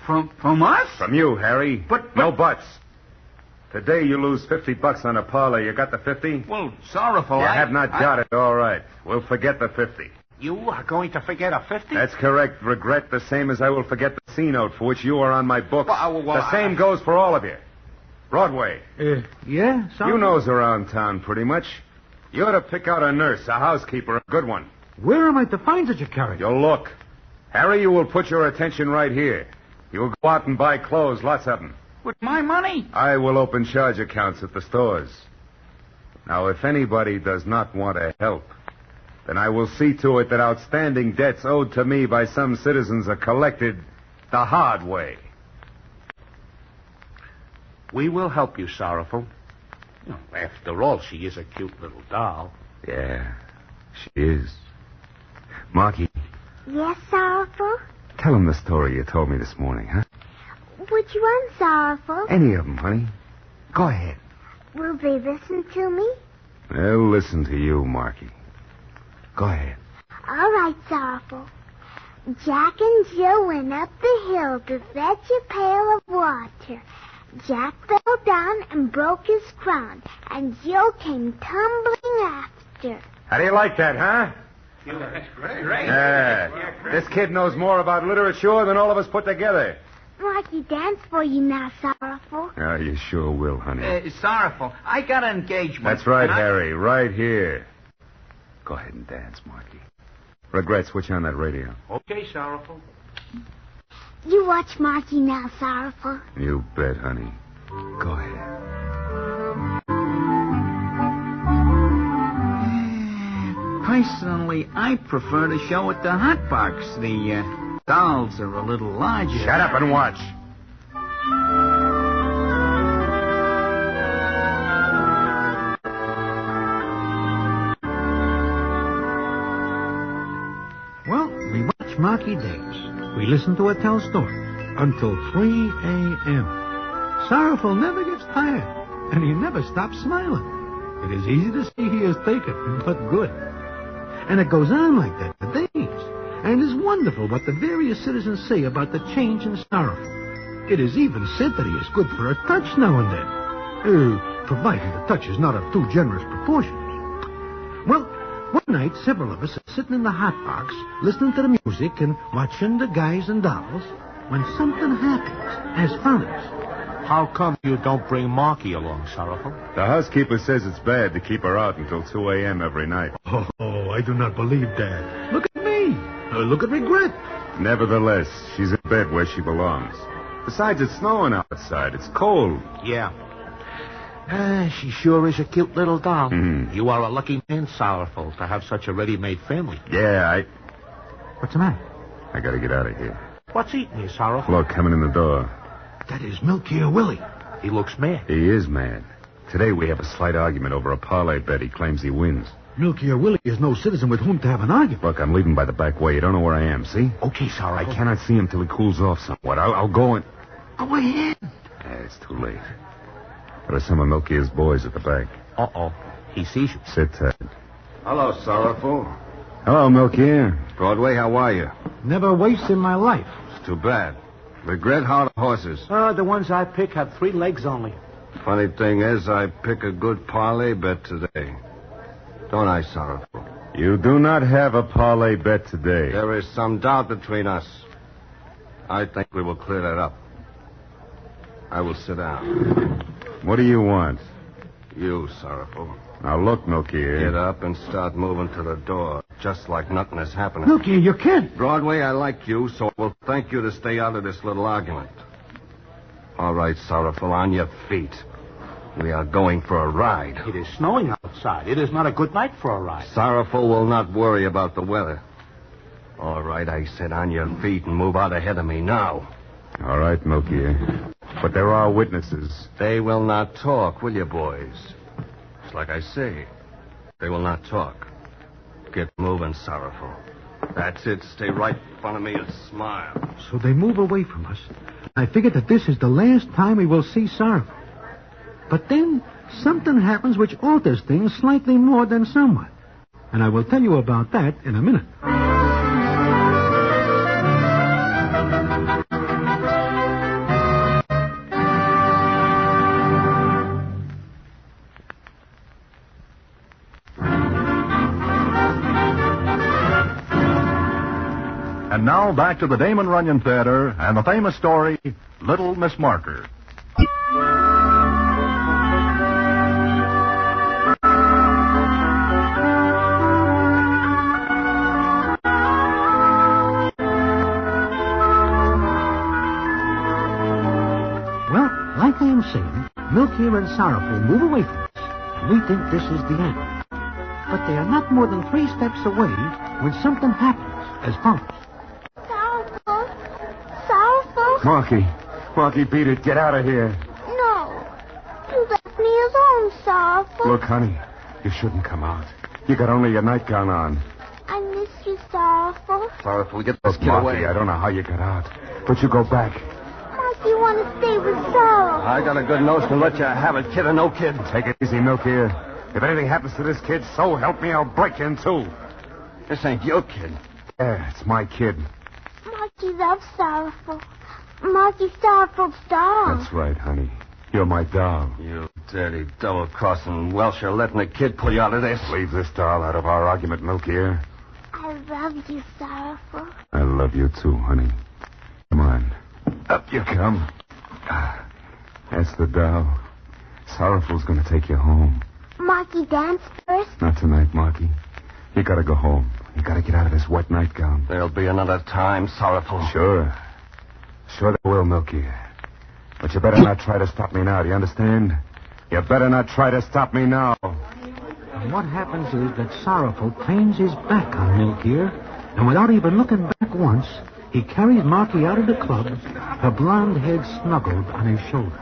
From us? From you, Harry. But... No buts. Today you lose $50 on a parlor. You got the 50? Well, Sorrowful, You have not got it. All right. We'll forget the 50. You are going to forget a 50? That's correct. Regret the same as I will forget the C note for which you are on my books. The same goes for all of you. Broadway. Yeah? Sorrowful? You knows around town pretty much. You ought to pick out a nurse, a housekeeper, a good one. Where am I to find such a character? You'll look. Harry, you will put your attention right here. You will go out and buy clothes, lots of them. With my money? I will open charge accounts at the stores. Now, if anybody does not want to help, then I will see to it that outstanding debts owed to me by some citizens are collected the hard way. We will help you, Sorrowful. After all, she is a cute little doll. Yeah, she is. Marky. Yes, Sorrowful? Tell him the story you told me this morning, huh? Which one, Sorrowful? Any of them, honey. Go ahead. Will they listen to me? They'll listen to you, Marky. Go ahead. All right, Sorrowful. Jack and Jill went up the hill to fetch a pail of water. Jack fell down and broke his crown, and Jill came tumbling after. How do you like that, huh? That's great. Yeah. This kid knows more about literature than all of us put together. Marky dance for you now, Sorrowful. Yeah, you sure will, honey. Sorrowful, I got an engagement. That's right, Harry. Right here. Go ahead and dance, Marky. Regret, switch on that radio. Okay, Sorrowful. You watch Marky now, Sorrowful. You bet, honey. Go ahead. Personally, I prefer to show at the hot box. The dolls are a little larger. Shut up and watch. Well, we watch Marky dance. We listen to her tell stories until 3 a.m. Sorrowful never gets tired, and he never stops smiling. It is easy to see he is taken, but good. And it goes on like that for days. And it is wonderful what the various citizens say about the change in Sorrowful. It is even said that he is good for a touch now and then. Provided the touch is not of too generous proportions. Well, one night, several of us are sitting in the hot box, listening to the music and watching the guys and dolls, when something happens, as follows. How come you don't bring Marky along, Sorrowful? The housekeeper says it's bad to keep her out until 2 a.m. every night. Oh, I do not believe that. Look at me. Look at regret. Nevertheless, she's in bed where she belongs. Besides, it's snowing outside. It's cold. Yeah. She sure is a cute little doll. Mhm. You are a lucky man, Sorrowful, to have such a ready-made family. Yeah, What's the matter? I gotta get out of here. What's eating you, Sorrowful? Look, coming in the door. That is Milky or Willie. He looks mad. He is mad. Today we have a slight argument over a parlay bet he claims he wins. Milky or Willie is no citizen with whom to have an argument. Look, I'm leaving by the back way. You don't know where I am, see? Okay, I Sorrowful. cannot see him till he cools off somewhat. I'll go and... Go ahead. It's too late. There are some of Milky's boys at the back. Uh-oh. He sees you. Sit tight. Hello, Sorrowful. Hello, Milky. Broadway, how are you? Never waste in my life. It's too bad. Regret how the horses. The ones I pick have 3 legs only. Funny thing is, I pick a good parlay bet today. Don't I, Sorrowful? You do not have a parlay bet today. There is some doubt between us. I think we will clear that up. I will sit down. What do you want? You, Sorrowful. Now, look, Milky. Get up and start moving to the door, just like nothing is happening. Milky, you can't. Broadway, I like you, so I will thank you to stay out of this little argument. All right, Sorrowful, on your feet. We are going for a ride. It is snowing outside. It is not a good night for a ride. Sorrowful will not worry about the weather. All right, I said on your feet and move out ahead of me now. All right, Milky. But there are witnesses. They will not talk, will you, boys? It's like I say. They will not talk. Get moving, Sorrowful. That's it. Stay right in front of me and smile. So they move away from us. I figured that this is the last time we will see Sorrowful. But then something happens which alters things slightly more than somewhat. And I will tell you about that in a minute. And now back to the Damon Runyon Theater and the famous story, Little Miss Marker. Well, like I am saying, Milky and Sorrowful move away from us. We think this is the end. But they are not more than 3 steps away when something happens as follows. Sorrowful? Marky, beat it. Get out of here. No. You left me alone, Sorrowful. Look, honey, you shouldn't come out. You got only your nightgown on. I miss you, Sorrowful. Sorrowful, get this kid Marky, away. I don't know how you got out. But you go back. Marky, you want to stay with Sorrowful. I got a good notion to let you have it, kid or no kid. Take it easy, Milky. If anything happens to this kid, so help me, I'll break you in 2. This ain't your kid. Yeah, it's my kid. Marky loves Sorrowful. Marky's Sorrowful's doll. That's right, honey. You're my doll. You dirty, double-crossing Welsher, letting a kid pull you out of this. Leave this doll out of our argument, Milky. I love you, Sorrowful. I love you too, honey. Come on. Up you come. That's the doll. Sorrowful's going to take you home. Marky dance first. Not tonight, Marky. You got to go home. You got to get out of this wet nightgown. There'll be another time, Sorrowful. Sure there will, Milky. But you better not try to stop me now, do you understand? You better not try to stop me now. And what happens is that Sorrowful turns his back on Milk here, and without even looking back once, he carries Marky out of the club, her blonde head snuggled on his shoulder.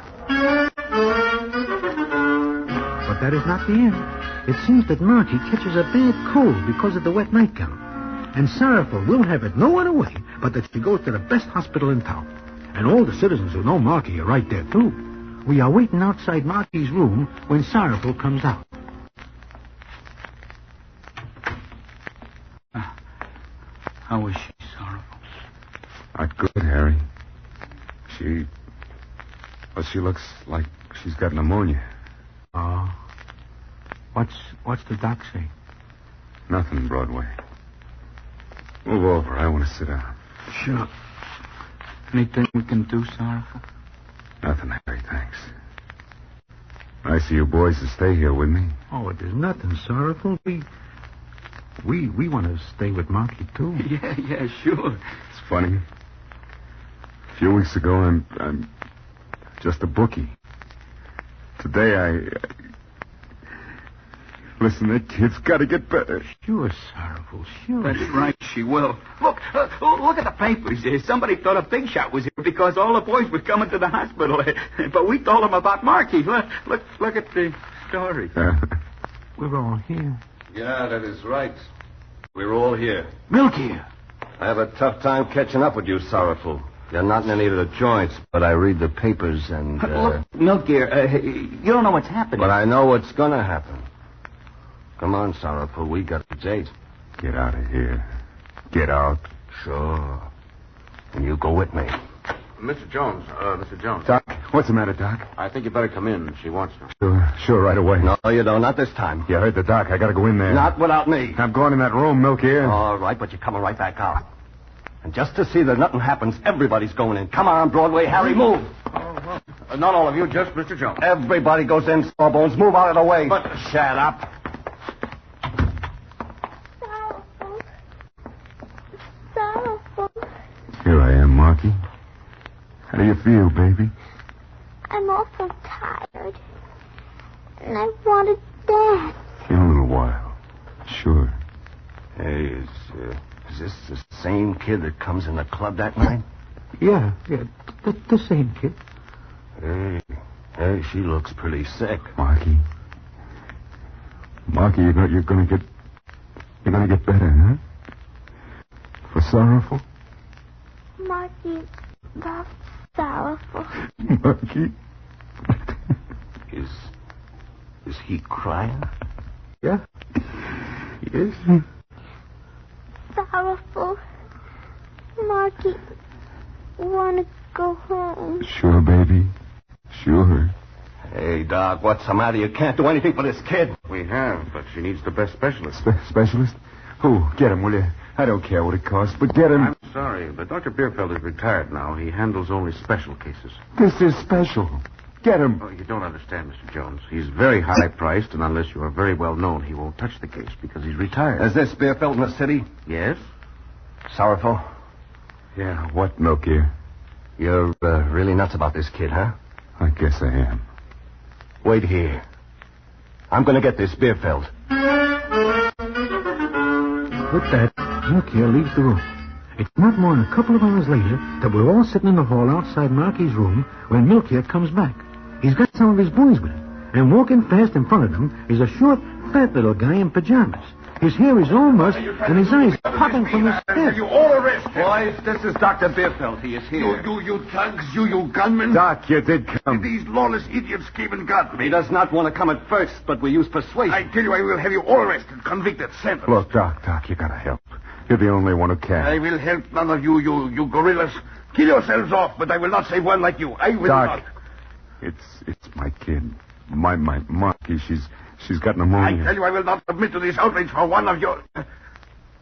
But that is not the end. It seems that Marky catches a bad cold because of the wet nightgown. And Sorrowful will have it no other way but that she goes to the best hospital in town. And all the citizens who know Marky are right there, too. We are waiting outside Marky's room when Sorrowful comes out. How is she, Sorrowful? Not good, Harry. She looks like she's got pneumonia. Oh. What's the doc say? Nothing, Broadway. Move over. I want to sit down. Sure. Anything we can do, Sorrowful? Nothing, Harry, thanks. Nice of you boys to stay here with me. Oh, there's nothing, Sorrowful. We want to stay with Marky, too. Yeah, sure. It's funny. A few weeks ago, I'm just a bookie. Today, Listen, that kid's got to get better. Sure, Sorrowful, sure. That's right, she will. Look at the papers. Somebody thought a big shot was here because all the boys were coming to the hospital. But we told them about Marky. Look at the story. We're all here. Yeah, that is right. We're all here. Milk here. I have a tough time catching up with you, Sorrowful. You're not in any of the joints, but I read the papers and... Look, Milk here, you don't know what's happening. But I know what's going to happen. Come on, Sorrowful, we got a date. Get out of here. Get out. Sure. And you go with me. Mr. Jones. Doc, what's the matter, Doc? I think you better come in. She wants you. Sure, right away. No, you don't. Not this time. You heard the doc. I gotta go in there. Not without me. I'm going in that room, Milk here. All right, but you're coming right back out. And just to see that nothing happens, everybody's going in. Come on, Broadway, Harry, move. Not all of you, just Mr. Jones. Everybody goes in, Sawbones. Move out of the way. But shut up. Sorrowful. Here I am, Marky. How do you feel, baby? I'm awful tired. And I want to dance. In a little while. Sure. Hey, is this the same kid that comes in the club that night? Yeah, the same kid. Hey, she looks pretty sick. Marky, you're gonna get better, huh? For Sorrowful? Marky loves Sorrowful. Marky. Is he crying? Yeah, he is. Sorrowful. Marky, want to go home. Sure, baby. Sure. Hey, Doc, what's the matter? You can't do anything for this kid. We have, but she needs the best specialist. Specialist? Who? Get him, will you? I don't care what it costs, but get him. I'm sorry, but Dr. Bierfeld is retired now. He handles only special cases. This is special. Get him. Oh, you don't understand, Mr. Jones. He's very high-priced, and unless you are very well known, he won't touch the case because he's retired. Is this Bierfeld in the city? Yes? Sorrowful? Yeah, what, Milk here? You're really nuts about this kid, huh? I guess I am. Wait here. I'm going to get this Bierfeld. With that, Milk here leaves the room. It's not more than a couple of hours later that we're all sitting in the hall outside Marky's room when Milk here comes back. He's got some of his boys with him, and walking fast in front of them is a short, fat little guy in pajamas. His hair is all mussed, and his eyes popping from his head. You all arrested. Boys, this is Dr. Bierfeld. He is here. You thugs, you gunmen. Doc, you did come. These lawless idiots came and got me. He does not want to come at first, but we use persuasion. I tell you, I will have you all arrested, convicted, sentenced. Look, Doc, you gotta help. You're the only one who can. I will help none of you gorillas. Kill yourselves off, but I will not save one like you. I will Doc, not. It's my kid. My Marky, she's got pneumonia. I tell you, I will not submit to this outrage for one of your...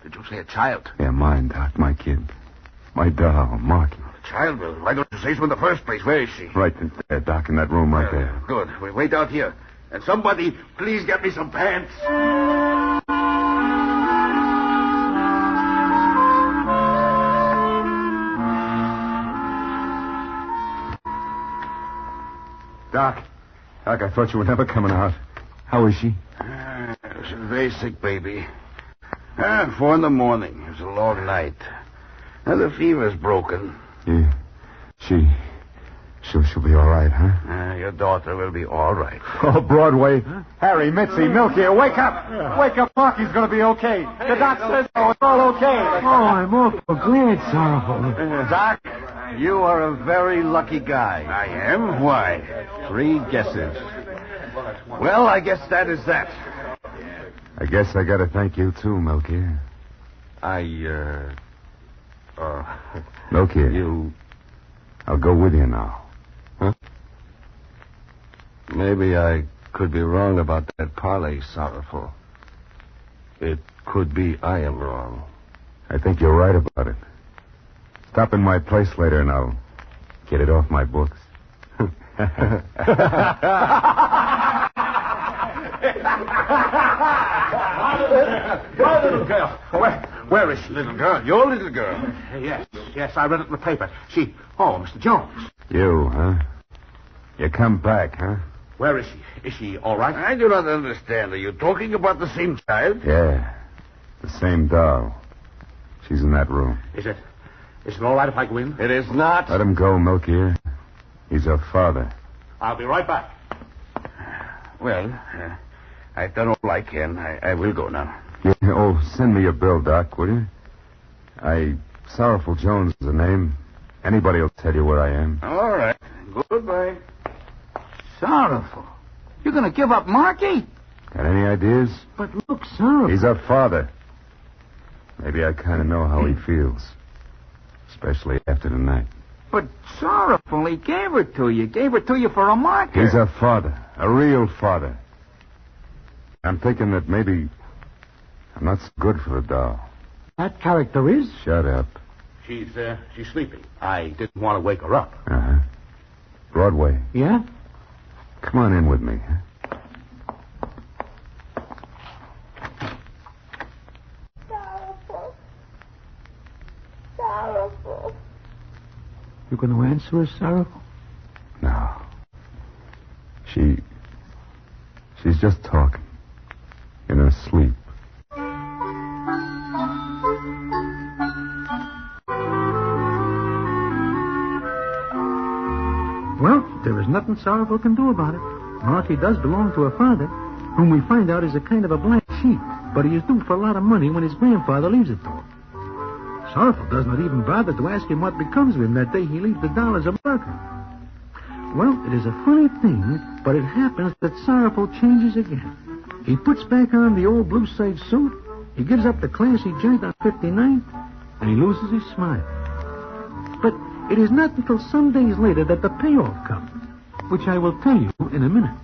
Did you say a child? Yeah, mine, Doc, my kid. My doll, Marky. Child? Well, why don't you say so in the first place? Where is she? Right there, Doc, in that room right there. Good. We'll wait out here. And somebody, please get me some pants. Doc, I thought you were never coming out. How is she? She's very sick, baby. 4 in the morning. It was a long night. Now the fever's broken. Yeah. She'll be all right, huh? Your daughter will be all right. Oh, Broadway. Huh? Harry, Mitzi, Milky, wake up. Yeah. Wake up, Marky's going to be okay. The doc says so. It's all okay. Oh, I'm awful glad, Sorrowful. Doc, you are a very lucky guy. I am? Why? 3 guesses. Well, I guess that is that. I guess I got to thank you, too, Milky. Milky. I'll go with you now. Huh? Maybe I could be wrong about that parlay, Sorrowful. It could be I am wrong. I think you're right about it. Stop in my place later and I'll get it off my books. My little girl. Where is she? Little girl? Your little girl? Yes, I read it in the paper. Mr. Jones. You, huh? You come back, huh? Where is she? Is she all right? I do not understand. Are you talking about the same child? Yeah, the same doll. She's in that room. Is it all right if I go in? It is not. Let him go, Milky. He's her father. I'll be right back. Well, I've done all I can. I will go now. Yeah, send me your bill, Doc, will you? Sorrowful Jones is the name. Anybody will tell you where I am. All right. Goodbye. Sorrowful. You're going to give up Marky? Got any ideas? But look, Sorrowful. He's her father. Maybe I kind of know how he feels. Especially after tonight. But Sorrowful, he gave her to you. Gave her to you for a marker. He's her father. A real father. I'm thinking that maybe I'm not so good for the doll. That character is? Shut up. She's sleeping. I didn't want to wake her up. Uh-huh. Broadway. Yeah? Come on in with me. Sorrowful. You going to answer her, Sorrowful? No. She's just talking. In her sleep. Well, there is nothing Sorrowful can do about it. Marky does belong to her father, whom we find out is a kind of a black sheep, but he is due for a lot of money when his grandfather leaves it to him. Sorrowful does not even bother to ask him what becomes of him that day he leaves the doll as a worker. Well, it is a funny thing, but it happens that Sorrowful changes again. He puts back on the old blue suede suit, he gives up the classy joint on 59th, and he loses his smile. But it is not until some days later that the payoff comes, which I will tell you in a minute.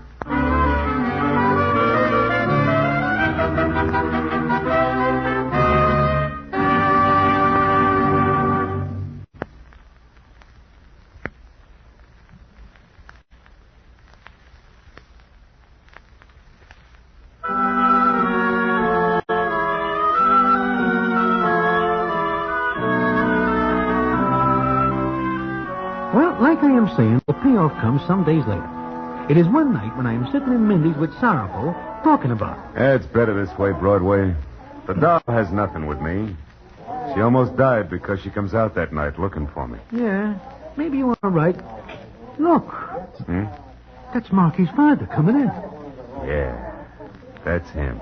Like I am saying, the payoff comes some days later. It is one night when I am sitting in Mindy's with Sorrowful, talking about it. It's better this way, Broadway. The doll has nothing with me. She almost died because she comes out that night looking for me. Yeah, maybe you are right. Look. That's Marky's father coming in. Yeah, that's him.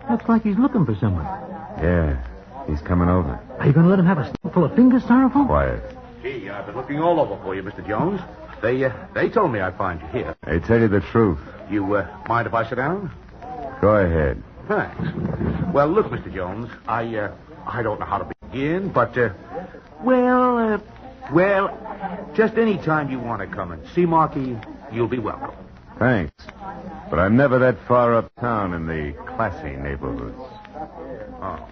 Looks like he's looking for someone. Yeah, he's coming over. Are you going to let him have a stick full of fingers, Sorrowful? Quiet. Gee, I've been looking all over for you, Mr. Jones. They told me I'd find you here. They tell you the truth. You mind if I sit down? Go ahead. Thanks. Well, look, Mr. Jones, I don't know how to begin, but just any time you want to come and see Marky, you'll be welcome. Thanks. But I'm never that far uptown in the classy neighborhoods. Oh.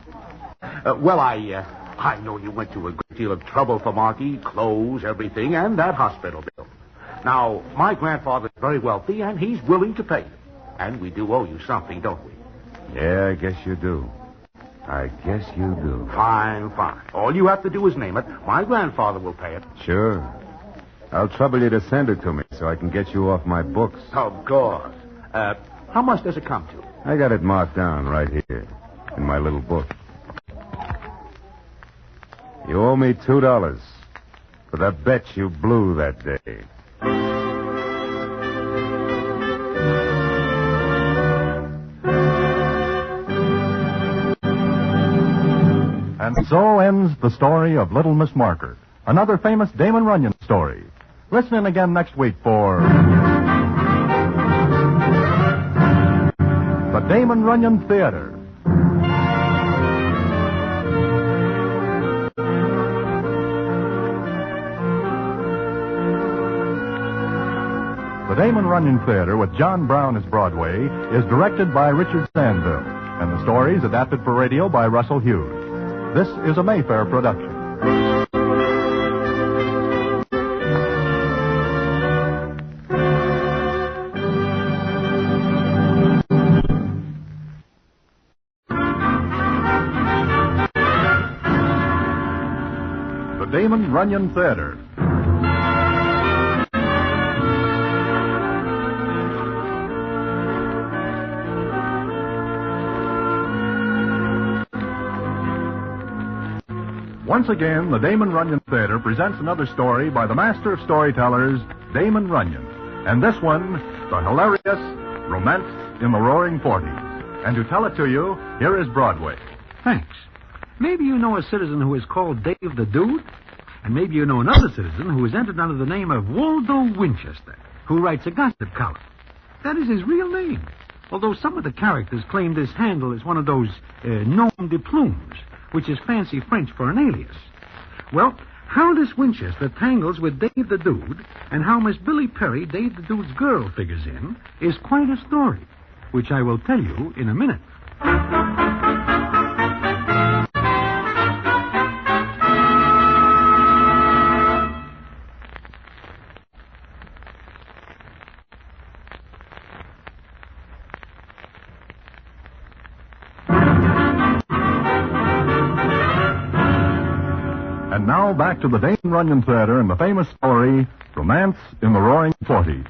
I know you went to a great deal of trouble for Marky, clothes, everything, and that hospital bill. Now, my grandfather's very wealthy, and he's willing to pay you. And we do owe you something, don't we? Yeah, I guess you do. Fine. All you have to do is name it. My grandfather will pay it. Sure. I'll trouble you to send it to me so I can get you off my books. Of course. How much does it come to? I got it marked down right here in my little book. You owe me $2 for the bet you blew that day. And so ends the story of Little Miss Marker, another famous Damon Runyon story. Listen in again next week for the Damon Runyon Theatre. The Damon Runyon Theatre with John Brown as Broadway is directed by Richard Sandville, and the story is adapted for radio by Russell Hughes. This is a Mayfair production. The Damon Runyon Theatre. Once again, the Damon Runyon Theatre presents another story by the master of storytellers, Damon Runyon. And this one, the hilarious Romance in the Roaring Forties. And to tell it to you, here is Broadway. Thanks. Maybe you know a citizen who is called Dave the Dude, and maybe you know another citizen who is entered under the name of Waldo Winchester, who writes a gossip column. That is his real name, although some of the characters claim this handle is one of those nom de plumes, which is fancy French for an alias. Well, how this Winchester tangles with Dave the Dude, and how Miss Billy Perry, Dave the Dude's girl, figures in, is quite a story, which I will tell you in a minute. And now back to the Damon Runyon Theatre and the famous story, Romance in the Roaring Forties.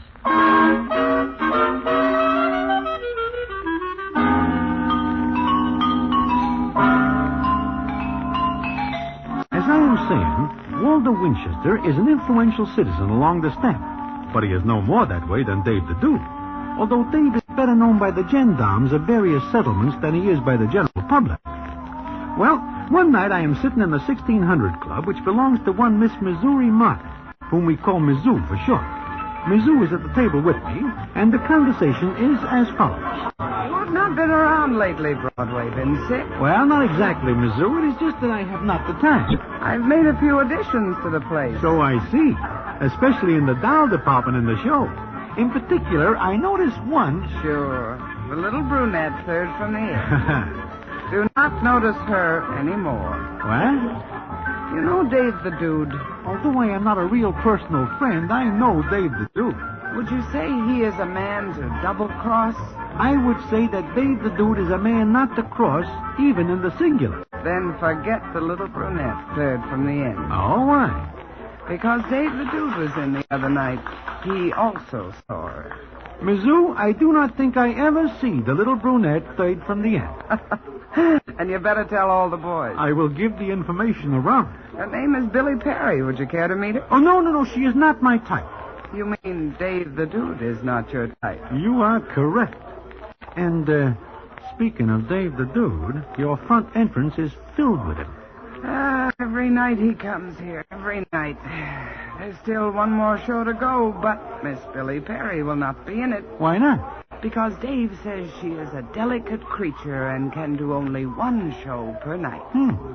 As I was saying, Waldo Winchester is an influential citizen along the steppe, but he is no more that way than Dave the Dude, although Dave is better known by the gendarmes of various settlements than he is by the general public. Well, one night I am sitting in the 1600 Club, which belongs to one Miss Missouri Martin, whom we call Mizzou for short. Mizzou is at the table with me, and the conversation is as follows. You've not been around lately, Broadway. Been sick? Well, not exactly, Mizzou. It is just that I have not the time. I've made a few additions to the place. So I see, especially in the doll department in the show. In particular, I noticed one... Sure. The little brunette, third from the end. Do not notice her anymore. What? You know Dave the Dude. Although I am not a real personal friend, I know Dave the Dude. Would you say he is a man to double-cross? I would say that Dave the Dude is a man not to cross, even in the singular. Then forget the little brunette, third from the end. Oh, why? Because Dave the Dude was in the other night. He also saw her. Mizzou, I do not think I ever see the little brunette third from the end. And you better tell all the boys. I will give the information around. Her name is Billy Perry. Would you care to meet her? Oh, no, she is not my type. You mean Dave the Dude is not your type? You are correct. And, speaking of Dave the Dude, your front entrance is filled with him. Every night he comes here. Every night. There's still one more show to go, but Miss Billy Perry will not be in it. Why not? Because Dave says she is a delicate creature and can do only one show per night.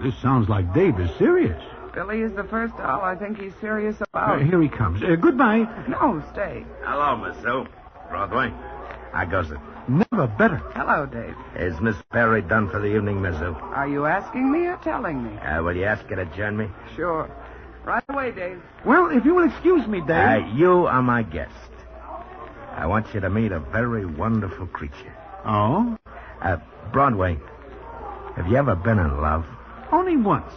This sounds like Dave is serious. Billy is the first doll I think he's serious about. Here he comes. Goodbye. No, stay. Hello, Miss Sue. Broadway. How goes it? Never better. Hello, Dave. Is Miss Perry done for the evening, Miss Sue? Are you asking me or telling me? Will you ask her to join me? Sure. Right away, Dave. Well, if you will excuse me, Dave. You are my guest. I want you to meet a very wonderful creature. Oh? Broadway, have you ever been in love? Only once.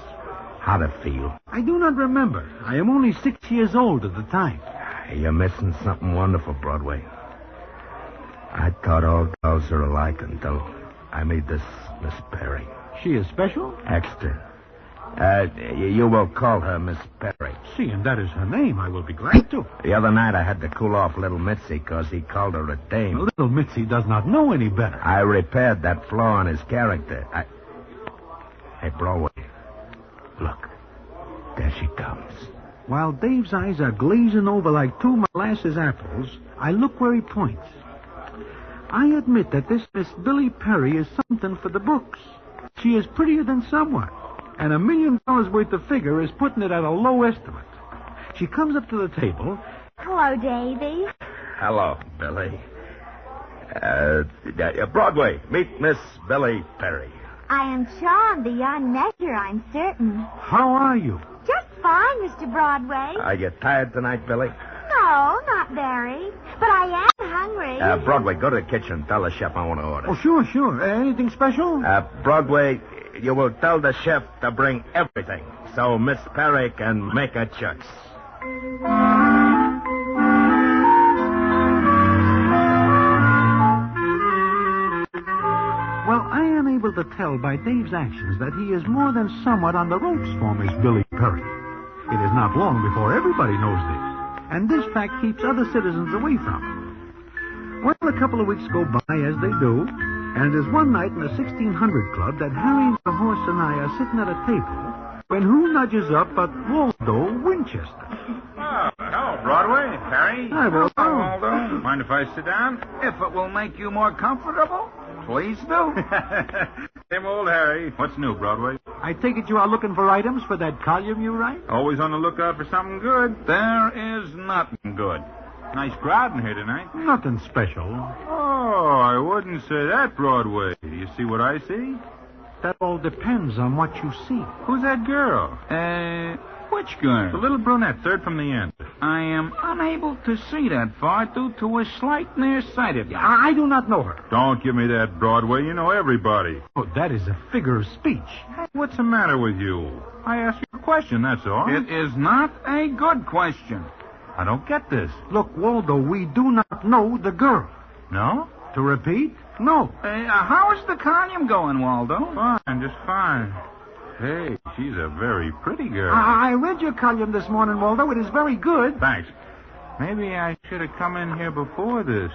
How'd it feel? I do not remember. I am only 6 years old at the time. You're missing something wonderful, Broadway. I thought all girls are alike until I meet this Miss Perry. She is special? Extra. You will call her Miss Perry. Seeing that is her name, I will be glad to. The other night I had to cool off little Mitzi because he called her a dame. Little Mitzi does not know any better. I repaired that flaw in his character. Hey, Broadway. Look. There she comes. While Dave's eyes are glazing over like two molasses apples, I look where he points. I admit that this Miss Billy Perry is something for the books. She is prettier than someone, and $1 million worth of figure is putting it at a low estimate. She comes up to the table. Hello, Davy. Hello, Billy. Broadway, meet Miss Billy Perry. I am charmed beyond measure, I'm certain. How are you? Just fine, Mr. Broadway. Are you tired tonight, Billy? No, not very. But I am hungry. Broadway, go to the kitchen. Tell the chef I want to order. Oh, sure. Anything special? Broadway, you will tell the chef to bring everything so Miss Perry can make a choice. Well, I am able to tell by Dave's actions that he is more than somewhat on the ropes for Miss Billy Perry. It is not long before everybody knows this, and this fact keeps other citizens away from him. Well, a couple of weeks go by as they do, and it is one night in the 1600 Club that Harry the horse and I are sitting at a table when who nudges up but Waldo Winchester. Oh, hello, Broadway. Harry. Hi, Waldo. Waldo. Mind if I sit down? If it will make you more comfortable, please do. Same old Harry. What's new, Broadway? I take it you are looking for items for that column you write? Always on the lookout for something good. There is nothing good. Nice crowd in here tonight. Nothing special. Oh, I wouldn't say that, Broadway. Do you see what I see? That all depends on what you see. Who's that girl? Which girl? The little brunette, third from the end. I am unable to see that far due to a slight nearsightedness. I do not know her. Don't give me that, Broadway. You know everybody. Oh, that is a figure of speech. Hey, what's the matter with you? I asked you a question, that's all. It is not a good question. I don't get this. Look, Waldo, we do not know the girl. No? To repeat, no. How is the column going, Waldo? Fine, just fine. Hey, she's a very pretty girl. I read your column this morning, Waldo. It is very good. Thanks. Maybe I should have come in here before this.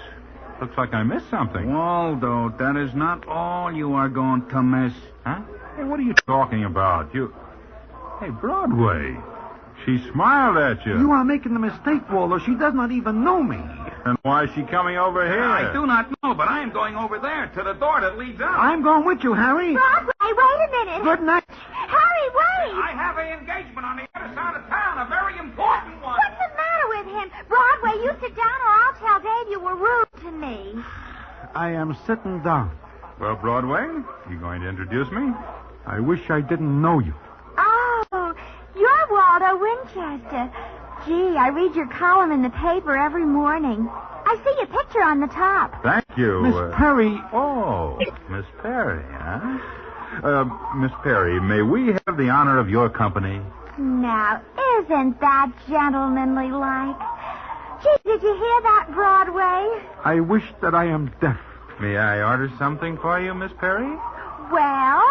Looks like I missed something. Waldo, that is not all you are going to miss. Huh? Hey, what are you talking about? Hey, Broadway. She smiled at you. You are making a mistake, Waldo. She does not even know me. And why is she coming over here? I do not know, but I am going over there to the door that leads out. I'm going with you, Harry. Broadway, wait a minute. Good night. Harry, wait. I have an engagement on the other side of town, a very important one. What's the matter with him? Broadway, you sit down or I'll tell Dave you were rude to me. I am sitting down. Well, Broadway, you going to introduce me? I wish I didn't know you. Oh, you're Waldo Winchester. Gee, I read your column in the paper every morning. I see your picture on the top. Thank you. Miss Perry. Oh, Miss Perry, huh? Miss Perry, may we have the honor of your company? Now, isn't that gentlemanly like? Gee, did you hear that, Broadway? I wish that I am deaf. May I order something for you, Miss Perry? Well,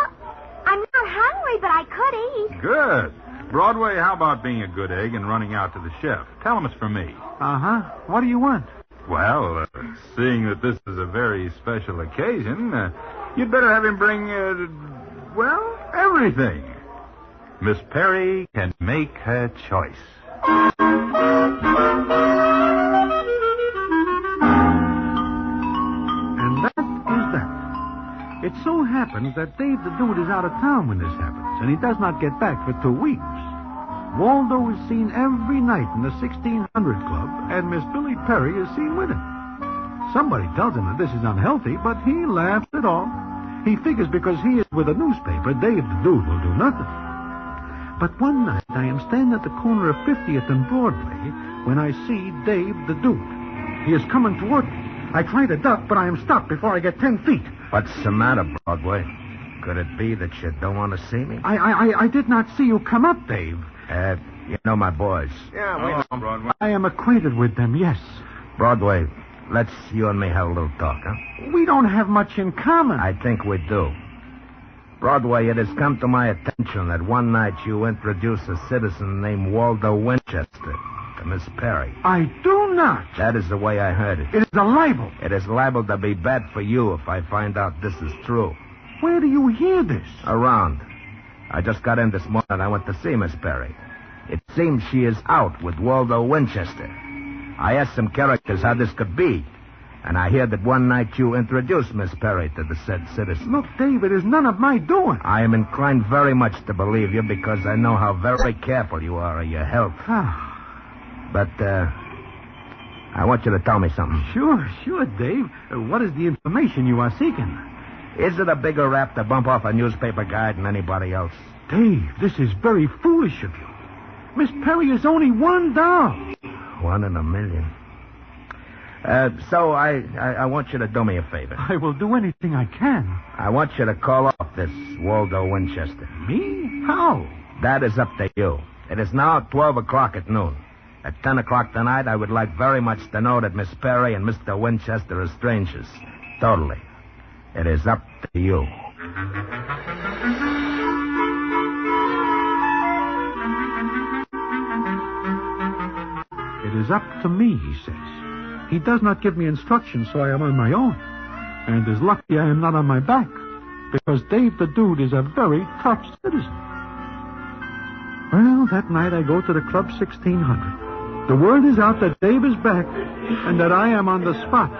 I'm not hungry, but I could eat. Good. Broadway, how about being a good egg and running out to the chef? Tell him it's for me. Uh-huh. What do you want? Well, seeing that this is a very special occasion, you'd better have him bring, everything. Miss Perry can make her choice. And that is that. It so happens that Dave the Dude is out of town when this happens, and he does not get back for 2 weeks. Waldo is seen every night in the 1600 Club, and Miss Billy Perry is seen with him. Somebody tells him that this is unhealthy, but he laughs it off. He figures because he is with a newspaper, Dave the Dude will do nothing. But one night I am standing at the corner of 50th and Broadway when I see Dave the Dude. He is coming toward me. I try to duck, but I am stopped before I get 10 feet. What's the matter, Broadway? Could it be that you don't want to see me? I did not see you come up, Dave. You know my boys. Yeah, we know, Broadway. I am acquainted with them, yes. Broadway, let's you and me have a little talk, huh? We don't have much in common. I think we do. Broadway, it has come to my attention that one night you introduced a citizen named Waldo Winchester to Miss Perry. I do not. That is the way I heard it. It is a libel. It is liable to be bad for you if I find out this is true. Where do you hear this? Around. I just got in this morning and I went to see Miss Perry. It seems she is out with Waldo Winchester. I asked some characters how this could be. And I hear that one night you introduced Miss Perry to the said citizen. Look, Dave, it is none of my doing. I am inclined very much to believe you because I know how very careful you are of your health. But, I want you to tell me something. Sure, Dave. What is the information you are seeking? Is it a bigger rap to bump off a newspaper guy than anybody else? Dave, this is very foolish of you. Miss Perry is only one doll. 1 in a million. So I want you to do me a favor. I will do anything I can. I want you to call off this Waldo Winchester. Me? How? That is up to you. It is now 12 o'clock at noon. At 10 o'clock tonight, I would like very much to know that Miss Perry and Mr. Winchester are strangers. Totally. It is up to you. It is up to me, he says. He does not give me instructions, so I am on my own. And it is lucky I am not on my back, because Dave the Dude is a very tough citizen. Well, that night I go to the Club 1600. The word is out that Dave is back, and that I am on the spot.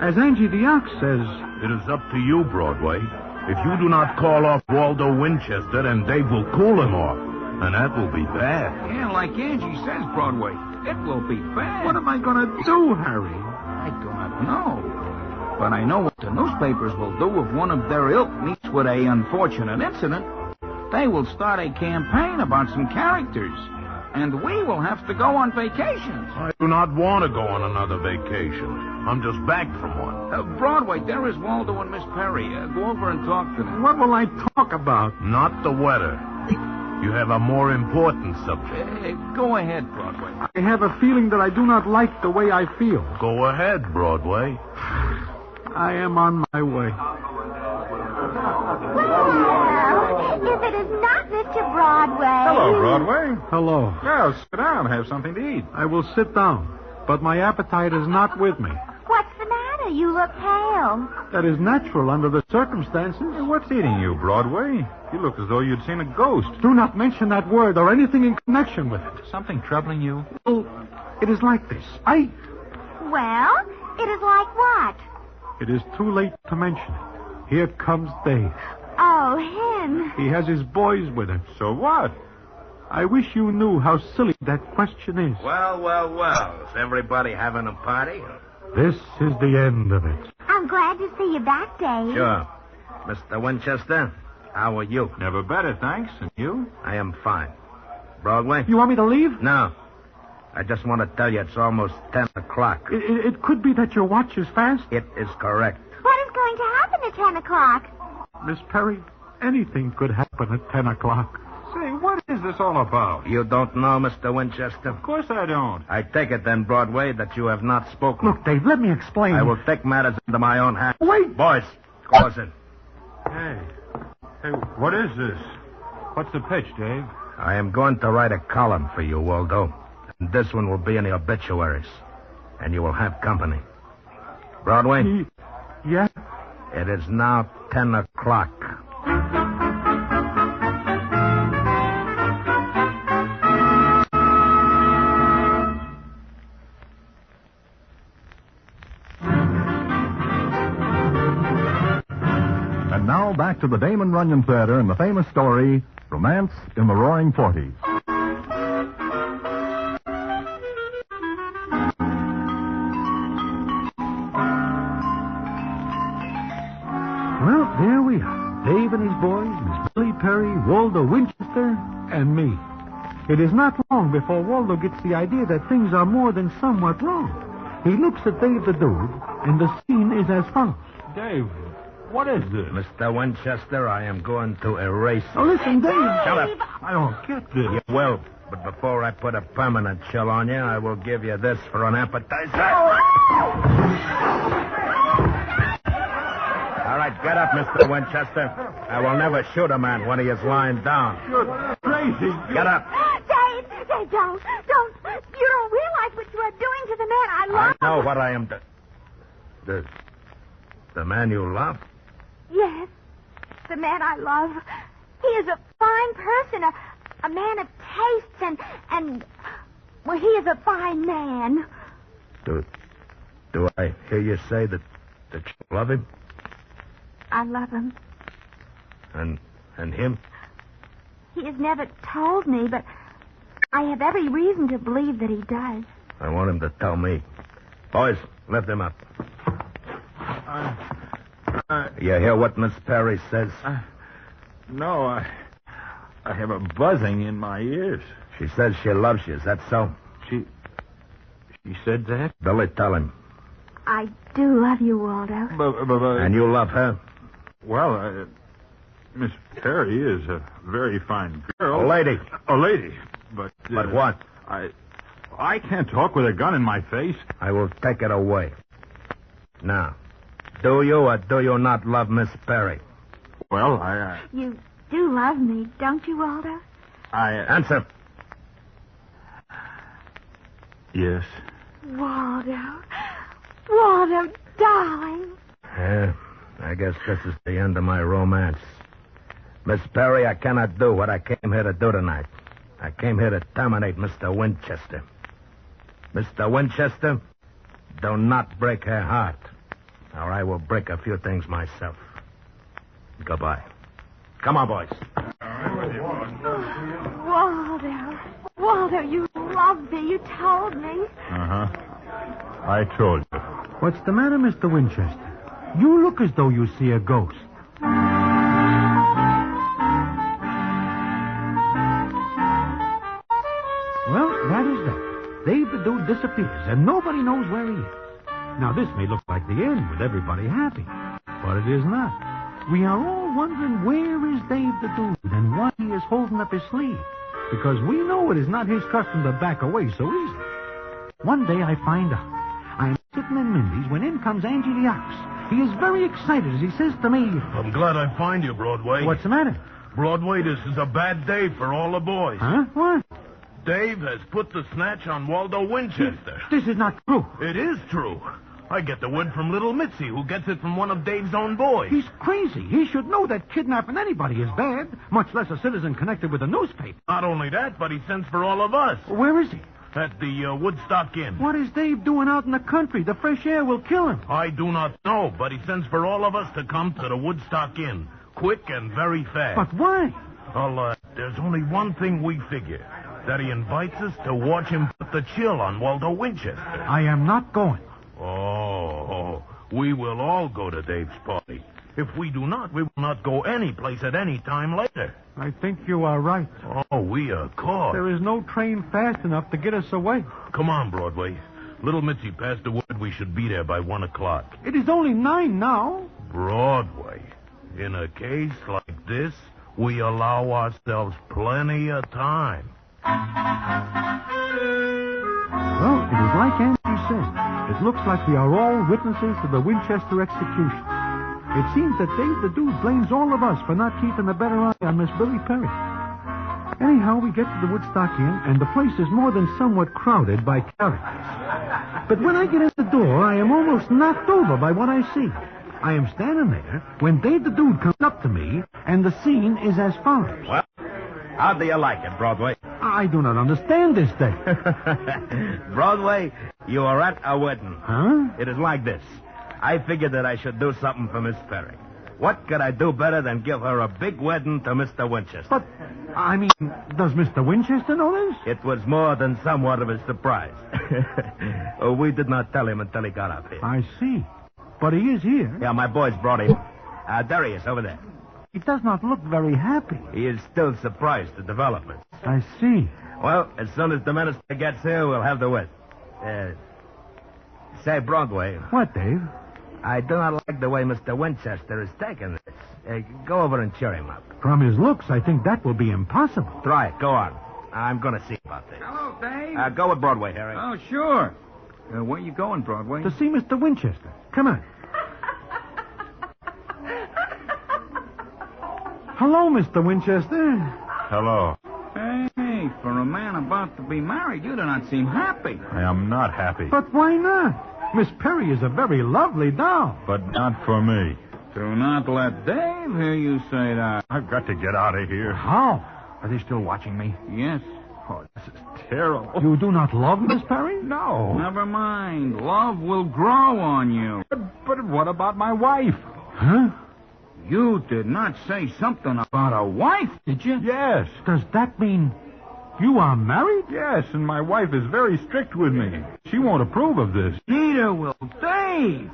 As Angie the Ox says... It is up to you, Broadway. If you do not call off Waldo Winchester, then Dave will cool him off. And that will be bad. Yeah, like Angie says, Broadway. It will be bad. What am I going to do, Harry? I do not know. But I know what the newspapers will do if one of their ilk meets with a unfortunate incident. They will start a campaign about some characters. And we will have to go on vacations. I do not want to go on another vacation. I'm just back from one. Broadway, there is Waldo and Miss Perry. Go over and talk to them. What will I talk about? Not the weather. You have a more important subject. Go ahead, Broadway. I have a feeling that I do not like the way I feel. Go ahead, Broadway. I am on my way. Well, if it is not Mr. Broadway... Hello, Broadway. Hello. Well, sit down. Have something to eat. I will sit down, but my appetite is not with me. What's the matter? You look pale. That is natural under the circumstances. What's eating you, Broadway? You look as though you'd seen a ghost. Do not mention that word or anything in connection with it. Something troubling you? Well, it is like this. Well, it is like what? It is too late to mention it. Here comes Dave. Oh, him. He has his boys with him. So what? I wish you knew how silly that question is. Well. Is everybody having a party? This is the end of it. I'm glad to see you back, Dave. Sure. Mr. Winchester, how are you? Never better, thanks. And you? I am fine. Broadway? You want me to leave? No. I just want to tell you it's almost 10 o'clock. It could be that your watch is fast. It is correct. What is going to happen at 10 o'clock? Miss Perry, anything could happen at 10 o'clock. Say, what is this all about? You don't know, Mr. Winchester? Of course I don't. I take it then, Broadway, that you have not spoken. Look, Dave, let me explain. I will take matters into my own hands. Wait! Boys, close it. Hey, what is this? What's the pitch, Dave? I am going to write a column for you, Waldo. And this one will be in the obituaries. And you will have company. Broadway? Yeah? It is now 10 o'clock. And now back to the Damon Runyon Theatre and the famous story, Romance in the Roaring Forties. Well, there we are. Dave and his boys, Miss Billy Perry, Waldo Winchester, and me. It is not long before Waldo gets the idea that things are more than somewhat wrong. He looks at Dave the Dude, and the scene is as follows. Dave, what is this? Mr. Winchester, I am going to erase you. Oh, listen, Dave. Shut up. I don't get this. You will, but before I put a permanent chill on you, I will give you this for an appetizer. Oh! All right, get up, Mr. Winchester. I will never shoot a man when he is lying down. You're crazy. Get up. Dave, don't. You don't realize what you are doing to the man I love. I know what I am doing. The man you love? Yes, the man I love. He is a fine person, a man of tastes, and well, he is a fine man. Do I hear you say that you love him? I love him. And him? He has never told me, but I have every reason to believe that he does. I want him to tell me. Boys, lift him up. You hear what Miss Perry says? No, I have a buzzing in my ears. She says she loves you. Is that so? She said that? Billy, tell him. I do love you, Waldo. But And you love her? Well, Miss Perry is a very fine girl. A lady. A lady. But what? I can't talk with a gun in my face. I will take it away. Now, do you or do you not love Miss Perry? Well, You do love me, don't you, Waldo? Answer. Yes. Waldo, darling. Yeah, I guess this is the end of my romance. Miss Perry, I cannot do what I came here to do tonight. I came here to terminate Mr. Winchester. Mr. Winchester, do not break her heart, or I will break a few things myself. Goodbye. Come on, boys. Waldo, you love me. You told me. Uh-huh. I told you. What's the matter, Mr. Winchester? You look as though you see a ghost. Well, that is that. Dave the Dude disappears, and nobody knows where he is. Now, this may look like the end with everybody happy, but it is not. We are all wondering where is Dave the Dude and why he is holding up his sleeve, because we know it is not his custom to back away so easily. One day I find out. I am sitting in Mindy's when in comes Angie the Ox. He is very excited as he says to me, I'm glad I find you, Broadway. What's the matter? Broadway, this is a bad day for all the boys. Huh? What? Dave has put the snatch on Waldo Winchester. This is not true. It is true. I get the word from little Mitzi, who gets it from one of Dave's own boys. He's crazy. He should know that kidnapping anybody is bad, much less a citizen connected with a newspaper. Not only that, but he sends for all of us. Where is he? At the Woodstock Inn. What is Dave doing out in the country? The fresh air will kill him. I do not know, but he sends for all of us to come to the Woodstock Inn. Quick and very fast. But why? Well, there's only one thing we figure. That he invites us to watch him put the chill on Waldo Winchester. I am not going. Oh, we will all go to Dave's party. If we do not, we will not go any place at any time later. I think you are right. Oh, we are caught. There is no train fast enough to get us away. Come on, Broadway. Little Mitzi passed the word we should be there by 1 o'clock. It is only 9 now. Broadway. In a case like this, we allow ourselves plenty of time. Well, it is like Andrew said. It looks like we are all witnesses to the Winchester execution. It seems that Dave the Dude blames all of us for not keeping a better eye on Miss Billy Perry. Anyhow, we get to the Woodstock Inn, and the place is more than somewhat crowded by characters. But when I get in the door, I am almost knocked over by what I see. I am standing there when Dave the Dude comes up to me, and the scene is as follows. Well, how do you like it, Broadway? I do not understand this thing. Broadway, you are at a wedding. Huh? It is like this. I figured that I should do something for Miss Perry. What could I do better than give her a big wedding to Mr. Winchester? But, I mean, does Mr. Winchester know this? It was more than somewhat of a surprise. We did not tell him until he got up here. I see. But he is here. Yeah, my boys brought him. There he is, over there. He does not look very happy. He is still surprised at developments. I see. Well, as soon as the minister gets here, we'll have the wedding. Say, Broadway. What, Dave? I do not like the way Mr. Winchester is taking this. Go over and cheer him up. From his looks, I think that will be impossible. Try it. Go on. I'm going to see about this. Hello, Dave. Go with Broadway, Harry. Oh, sure. Where you going, Broadway? To see Mr. Winchester. Come on. Hello, Mr. Winchester. Hello. Hey, for a man about to be married, you do not seem happy. I am not happy. But why not? Miss Perry is a very lovely doll. But not for me. Do not let Dave hear you say that. I've got to get out of here. How? Are they still watching me? Yes. Oh, this is terrible. You do not love Miss Perry? No. Never mind. Love will grow on you. But what about my wife? Huh? You did not say something about a wife, did you? Yes. Does that mean you are married? Yes, and my wife is very strict with me. She won't approve of this. Neither will Dave.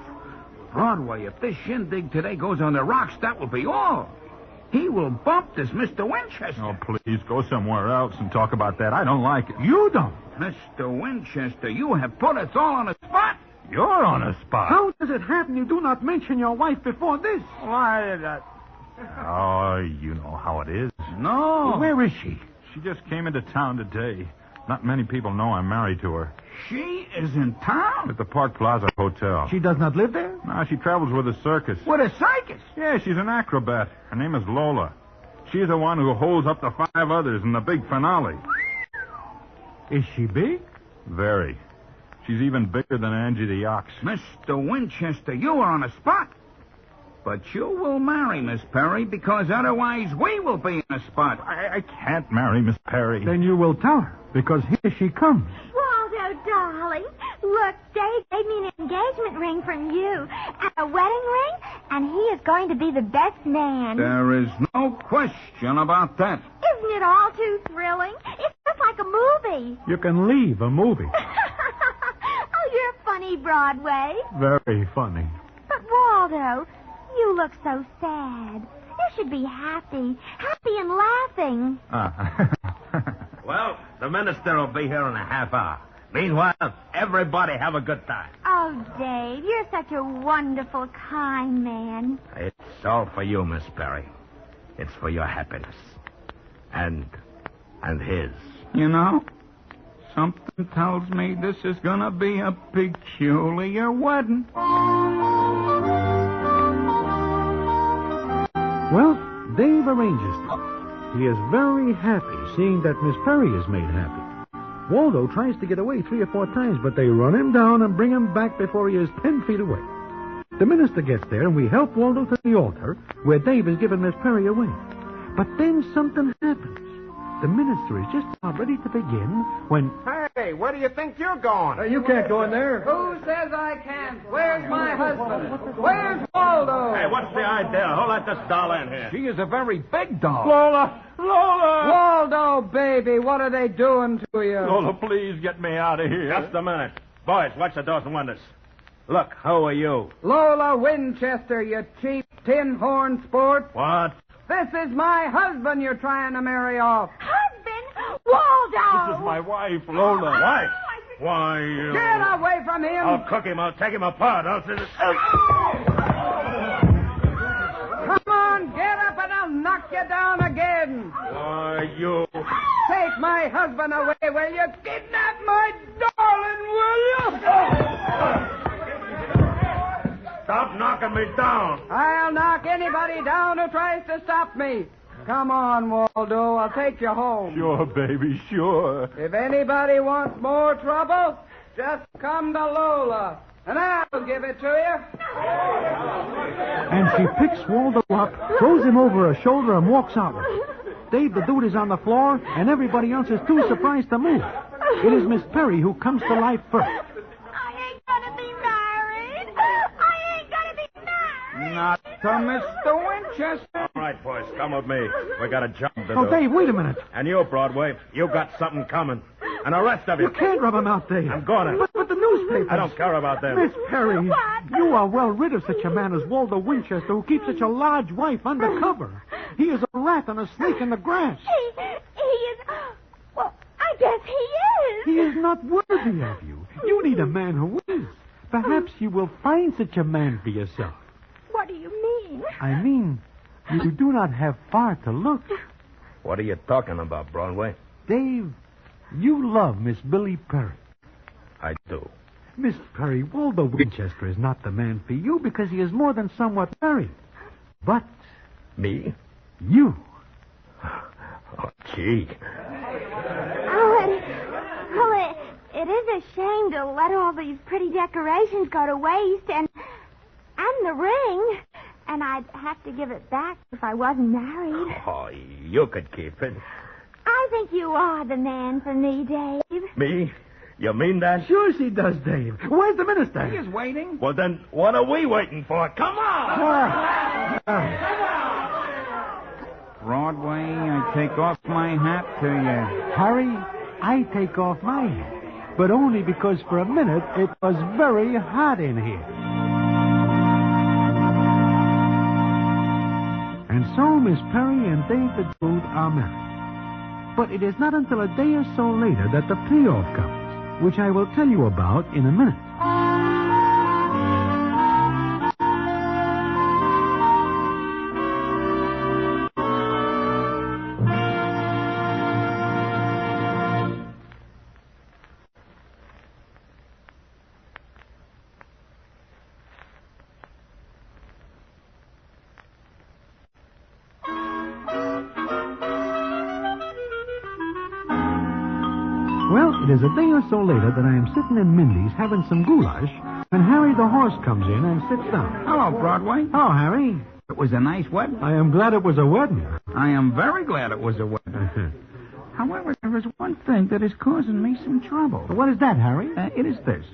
Broadway, if this shindig today goes on the rocks, that will be all. He will bump this Mr. Winchester. Oh, please, go somewhere else and talk about that. I don't like it. You don't. Mr. Winchester, you have put us all on the spot. You're on a spot. How does it happen you do not mention your wife before this? Why, Oh, you know how it is. No. Where is she? She just came into town today. Not many people know I'm married to her. She is in town? At the Park Plaza Hotel. She does not live there? No, she travels with a circus. With a circus? Yeah, she's an acrobat. Her name is Lola. She's the one who holds up the 5 others in the big finale. Is she big? Very. She's even bigger than Angie the Ox. Mr. Winchester, you are on a spot. But you will marry Miss Perry because otherwise we will be in a spot. I can't marry Miss Perry. Then you will tell her, because here she comes. Waldo, darling, look, Dave gave me an engagement ring from you and a wedding ring, and he is going to be the best man. There is no question about that. Isn't it all too thrilling? It's just like a movie. You can leave a movie. Oh, you're funny, Broadway. Very funny. But, Waldo, you look so sad. You should be happy and laughing. Well, the minister will be here in a half hour. Meanwhile, everybody have a good time. Oh, Dave, you're such a wonderful, kind man. It's all for you, Miss Perry. It's for your happiness. And his. You know, something tells me this is going to be a peculiar wedding. Well, Dave arranges it. He is very happy seeing that Miss Perry is made happy. Waldo tries to get away 3 or 4 times, but they run him down and bring him back before he is 10 feet away. The minister gets there, and we help Waldo to the altar, where Dave has given Miss Perry away. But then something happens. The minister is just about ready to begin when... Hey, where do you think you're going? You can't go in there. Who says I can't? Where's my husband? Where's Waldo? Hey, what's the idea? Who let this doll in here? She is a very big doll. Lola! Waldo, baby, what are they doing to you? Lola, please get me out of here. Just a minute. Boys, watch the doors and windows. Look, who are you? Lola Winchester, you cheap tin-horn sport. What? This is my husband you're trying to marry off. Husband? Waldo! This is my wife, Lola. Wife? Why, you... Get away from him! I'll cook him. I'll take him apart. Come on, get up and I'll knock you down again. Why, you... Take my husband away, will you? Kidnap my darling, will you? Stop knocking me down. I'll knock anybody down who tries to stop me. Come on, Waldo. I'll take you home. Sure, baby, sure. If anybody wants more trouble, just come to Lola, and I'll give it to you. And she picks Waldo up, throws him over her shoulder, and walks out with him. Dave the dude is on the floor, and everybody else is too surprised to move. It is Miss Perry who comes to life first. Not to Mr. Winchester. All right, boys, come with me. We got a job to do. Oh, Dave, wait a minute. And you, Broadway, you got something coming. And the rest of you. You can't rub him out, Dave. I'm going to. But the newspapers. I don't care about them. Miss Perry, you are well rid of such a man as Waldo Winchester, who keeps such a large wife undercover. He is a rat and a snake in the grass. He is... Well, I guess he is. He is not worthy of you. You need a man who is. Perhaps you will find such a man for yourself. What do you mean? I mean, you do not have far to look. What are you talking about, Broadway? Dave, you love Miss Billy Perry. I do. Miss Perry, Waldo Winchester is not the man for you because he is more than somewhat married. But... Me? You. Oh, gee. It is a shame to let all these pretty decorations go to waste, and the ring. And I'd have to give it back if I wasn't married. Oh, you could keep it. I think you are the man for me, Dave. Me? You mean that? Sure she does, Dave. Where's the minister? He is waiting. Well, then, what are we waiting for? Come on! Broadway, I take off my hat to you. Harry, I take off my hat. But only because for a minute it was very hot in here. And so Miss Perry and Dave the Dude are married. But it is not until a day or so later that the payoff comes, which I will tell you about in a minute. Well, it is a day or so later that I am sitting in Mindy's having some goulash when Harry the horse comes in and sits down. Hello, Broadway. Oh, Harry. It was a nice wedding. I am glad it was a wedding. I am very glad it was a wedding. However, there is one thing that is causing me some trouble. What is that, Harry? It is this.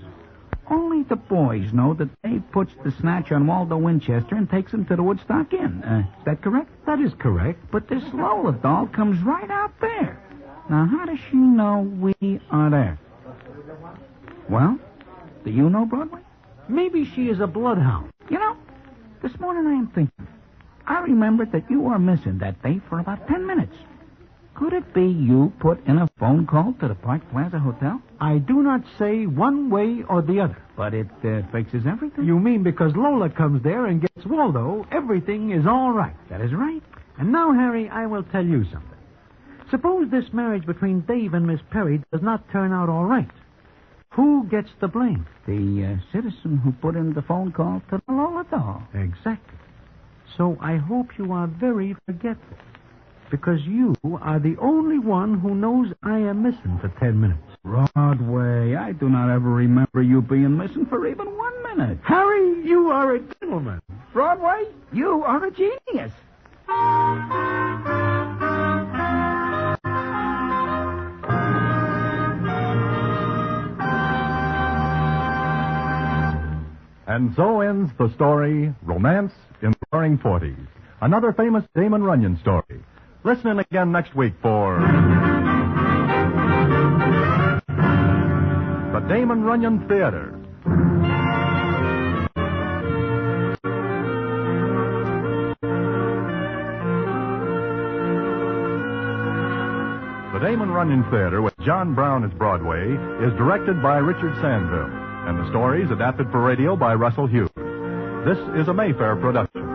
Only the boys know that Dave puts the snatch on Waldo Winchester and takes him to the Woodstock Inn. Is that correct? That is correct. But this Lola doll comes right out there. Now, how does she know we are there? Well, do you know, Broadway? Maybe she is a bloodhound. You know, this morning I am thinking. I remembered that you were missing that day for about 10 minutes. Could it be you put in a phone call to the Park Plaza Hotel? I do not say one way or the other. But it fixes everything. You mean because Lola comes there and gets Waldo, everything is all right. That is right. And now, Harry, I will tell you something. Suppose this marriage between Dave and Miss Perry does not turn out all right. Who gets the blame? The citizen who put in the phone call to the Lola doll. Exactly. So I hope you are very forgetful, because you are the only one who knows I am missing for 10 minutes. Broadway, I do not ever remember you being missing for even 1 minute. Harry, you are a gentleman. Broadway, you are a genius. And so ends the story, Romance in the Roaring Forties. Another famous Damon Runyon story. Listen in again next week for the Damon Runyon Theatre. The Damon Runyon Theatre with John Brown as Broadway is directed by Richard Sandville, and the story is adapted for radio by Russell Hughes. This is a Mayfair production.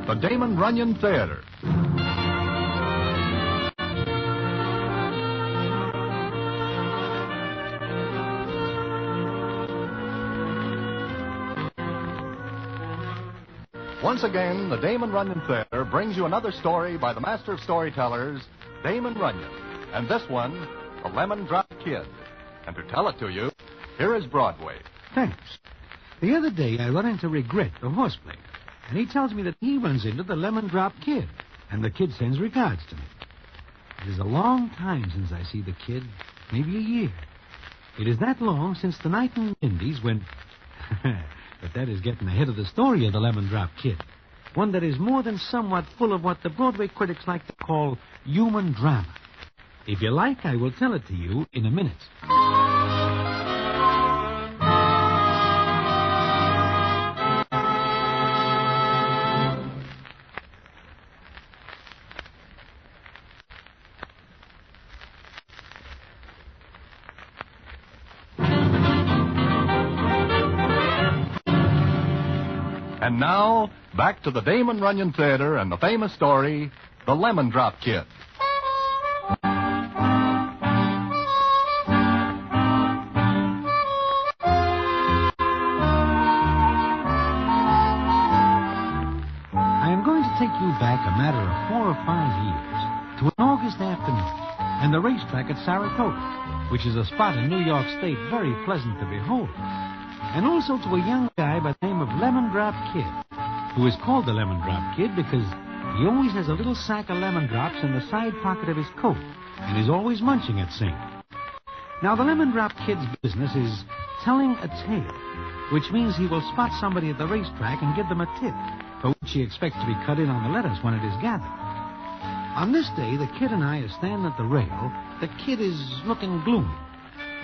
The Damon Runyon Theatre. Once again, the Damon Runyon Theatre brings you another story by the master of storytellers, Damon Runyon. And this one, The Lemon Drop Kid. And to tell it to you, here is Broadway. Thanks. The other day, I run into Regret, the horse player, and he tells me that he runs into the Lemon Drop Kid, and the kid sends regards to me. It is a long time since I see the kid, maybe a year. It is that long since the night in Mindy's when... But that is getting ahead of the story of the Lemon Drop Kid. One that is more than somewhat full of what the Broadway critics like to call human drama. If you like, I will tell it to you in a minute. And now, back to the Damon Runyon Theater and the famous story, The Lemon Drop Kid. I am going to take you back a matter of 4 or 5 years to an August afternoon and the racetrack at Saratoga, which is a spot in New York State very pleasant to behold. And also to a young guy by the name of Lemon Drop Kid, who is called the Lemon Drop Kid because he always has a little sack of lemon drops in the side pocket of his coat and is always munching at same. Now, the Lemon Drop Kid's business is telling a tale, which means he will spot somebody at the racetrack and give them a tip, for which he expects to be cut in on the letters when it is gathered. On this day, the Kid and I are standing at the rail. The Kid is looking gloomy.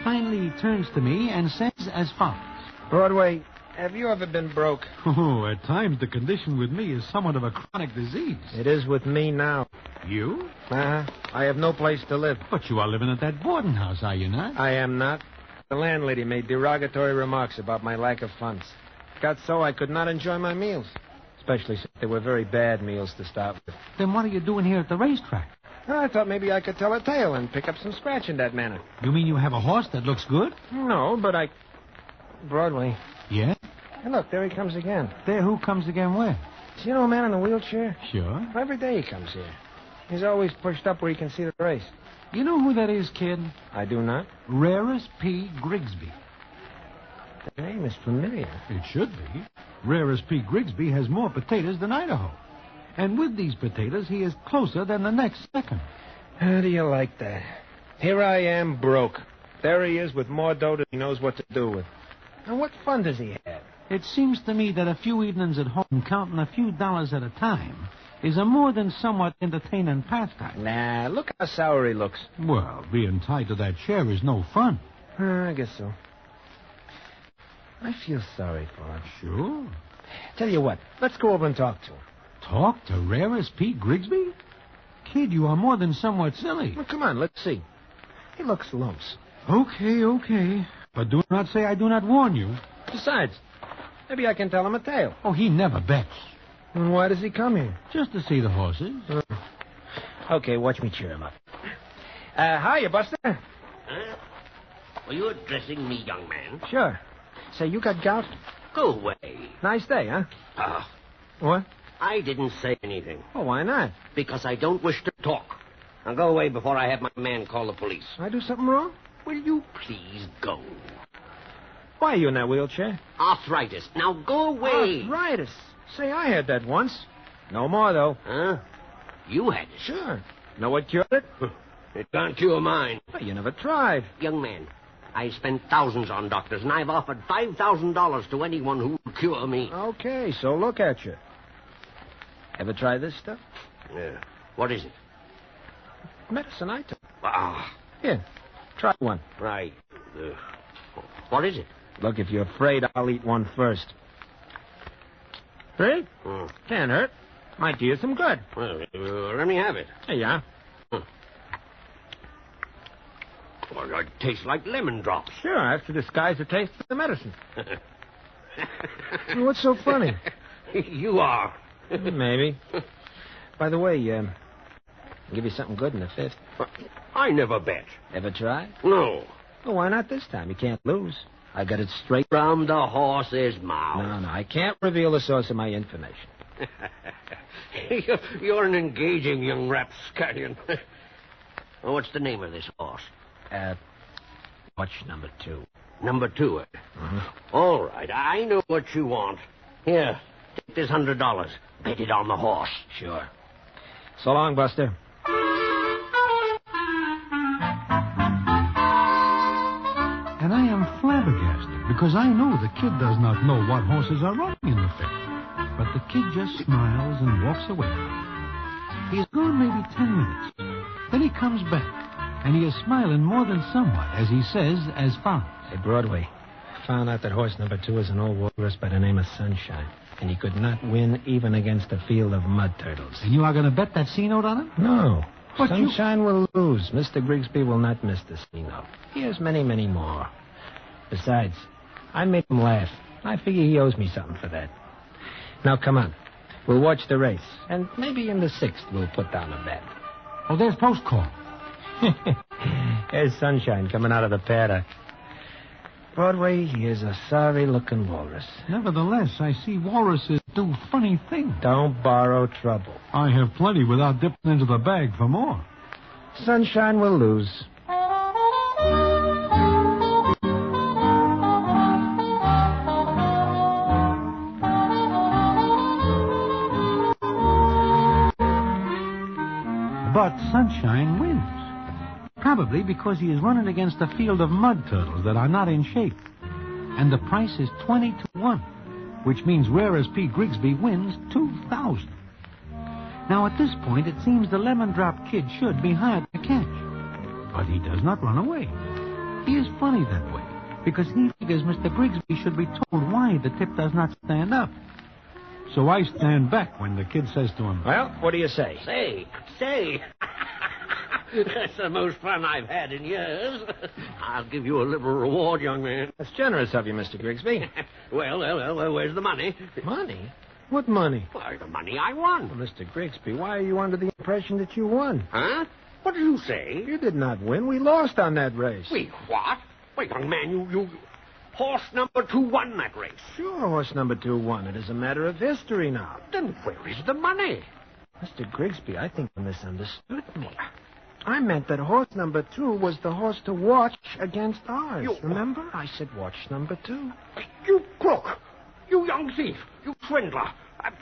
Finally, he turns to me and says as follows. Broadway, have you ever been broke? Oh, at times the condition with me is somewhat of a chronic disease. It is with me now. You? I have no place to live. But you are living at that boarding house, are you not? I am not. The landlady made derogatory remarks about my lack of funds. Got so I could not enjoy my meals, especially since they were very bad meals to start with. Then what are you doing here at the racetrack? I thought maybe I could tell a tale and pick up some scratch in that manner. You mean you have a horse that looks good? No, but I... Broadway. Yeah? Hey, look, there he comes again. There, who comes again where? Do you know a man in a wheelchair? Sure. Every day he comes here. He's always pushed up where he can see the race. You know who that is, Kid? I do not. Rarest P. Grigsby. The name is familiar. It should be. Rarest P. Grigsby has more potatoes than Idaho. And with these potatoes, he is closer than the next second. How do you like that? Here I am, broke. There he is with more dough than he knows what to do with. And what fun does he have? It seems to me that a few evenings at home counting a few dollars at a time is a more than somewhat entertaining pastime. Nah, look how sour he looks. Well, being tied to that chair is no fun. I guess so. I feel sorry for him. Sure. Tell you what, let's go over and talk to him. Talk to Rarest Pete Grigsby? Kid, you are more than somewhat silly. Well, come on, let's see. He looks lumps. Okay. But do not say I do not warn you. Besides, maybe I can tell him a tale. Oh, he never bets. And why does he come here? Just to see the horses. Okay, watch me cheer him up. Hiya, Buster. Huh? Were you addressing me, young man? Sure. Say, you got gout? Go away. Nice day, huh? What? I didn't say anything. Oh, why not? Because I don't wish to talk. Now go away before I have my man call the police. I do something wrong? Will you please go? Why are you in that wheelchair? Arthritis. Now go away. Arthritis? Say, I had that once. No more, though. Huh? You had it? Sure. Know what cured it? It can't cure mine. Well, you never tried. Young man, I spent thousands on doctors, and I've offered $5,000 to anyone who will cure me. Okay, so look at you. Ever try this stuff? Yeah. What is it? Medicine I took. Ah. Here, try one. Right. What is it? Look, if you're afraid, I'll eat one first. Afraid? Can't hurt. Might do you some good. Well, let me have it. Here you are. Well, it tastes like lemon drops. Sure, that's to disguise the taste of the medicine. What's so funny? You are. Maybe. By the way, I'll give you something good in the fifth. I never bet. Ever try? No. Well, why not this time? You can't lose. I got it straight from the horse's mouth. No, I can't reveal the source of my information. You're an engaging young rapscallion. Oh, what's the name of this horse? Butch number 2. Number 2, All right, I know what you want. Here, take this $100. Bet it on the horse. Sure. So long, Buster. And I am flabbergasted because I know the kid does not know what horses are running in the fifth. But the kid just smiles and walks away. He has gone maybe 10 minutes. Then he comes back, and he is smiling more than somewhat as he says as follows. Hey, Broadway, found out that horse number 2 is an old walrus by the name of Sunshine. And he could not win even against a field of mud turtles. And you are going to bet that C-note on him? No. But Sunshine will lose. Mr. Grigsby will not miss the C-note. He has many, many more. Besides, I made him laugh. I figure he owes me something for that. Now, come on. We'll watch the race. And maybe in the 6th we'll put down a bet. Oh, there's post call. There's sunshine coming out of the paddock. Broadway is a sorry-looking walrus. Nevertheless, I see walruses do funny things. Don't borrow trouble. I have plenty without dipping into the bag for more. Sunshine will lose. But Sunshine wins. Probably because he is running against a field of mud turtles that are not in shape. And the price is 20-1, which means whereas P. Grigsby wins 2,000. Now, at this point, it seems the Lemon Drop Kid should be hard to catch. But he does not run away. He is funny that way, because he figures Mr. Grigsby should be told why the tip does not stand up. So I stand back when the kid says to him, "Well, what do you say?" Say. That's the most fun I've had in years. I'll give you a little reward, young man. That's generous of you, Mr. Grigsby. Well, where's the money? Money? What money? Why, the money I won. Well, Mr. Grigsby, why are you under the impression that you won? Huh? What did you say? You did not win. We lost on that race. Wait, what? Wait, young man, you... Horse number 2 won that race. Sure, horse number 2 won. It is a matter of history now. Then where is the money? Mr. Grigsby, I think you misunderstood me. I meant that horse number 2 was the horse to watch against ours. Remember? I said watch number 2. You crook! You young thief! You swindler!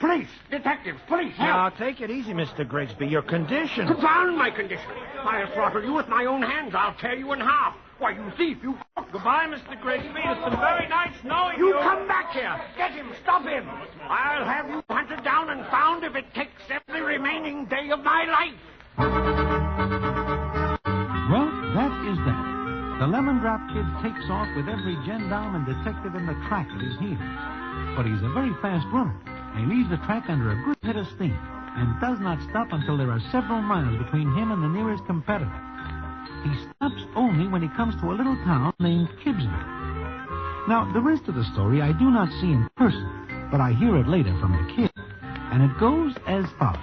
Police! Detectives! Police! Help! Now, take it easy, Mr. Grigsby. Your condition. Confound my condition! I'll throttle you with my own hands. I'll tear you in half. Why, you thief! You crook! Goodbye, Mr. Grigsby. It's been very nice knowing you. You come back here! Get him! Stop him! I'll have you hunted down and found if it takes every remaining day of my life! Well, that is that. The Lemon Drop Kid takes off with every gendarme and detective in the track at his heels. But he's a very fast runner, and he leaves the track under a good hit of steam, and does not stop until there are several miles between him and the nearest competitor. He stops only when he comes to a little town named Kibbsville. Now, the rest of the story I do not see in person, but I hear it later from the kid, and it goes as follows.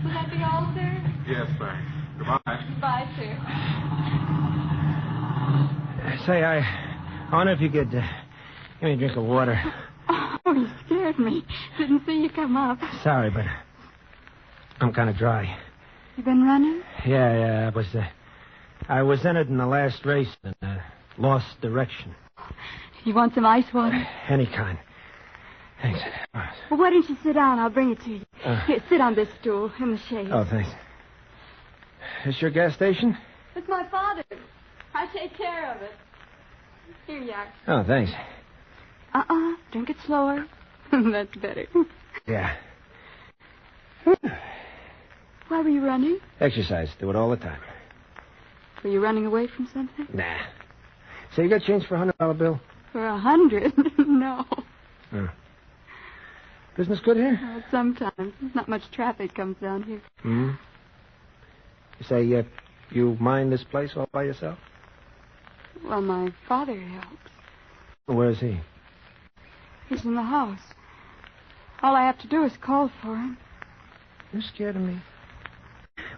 Will that be all, sir? Yes, thanks. Goodbye. Goodbye, sir. Say, I wonder if you could give me a drink of water. Oh, you scared me. Didn't see you come up. Sorry, but I'm kind of dry. You been running? Yeah, I was in it in the last race and lost direction. You want some ice water? Any kind. Thanks. Well, why don't you sit down? I'll bring it to you. Here, sit on this stool in the shade. Oh, thanks. This your gas station? It's my father's. I take care of it. Here you are. Oh, thanks. Drink it slower. That's better. Yeah. Why were you running? Exercise. Do it all the time. Were you running away from something? Nah. Say, you got change for a $100 bill? For 100? No. Business good here? Well, sometimes. Not much traffic comes down here. Hmm? You say, you mind this place all by yourself? Well, my father helps. Where is he? He's in the house. All I have to do is call for him. You scared of me?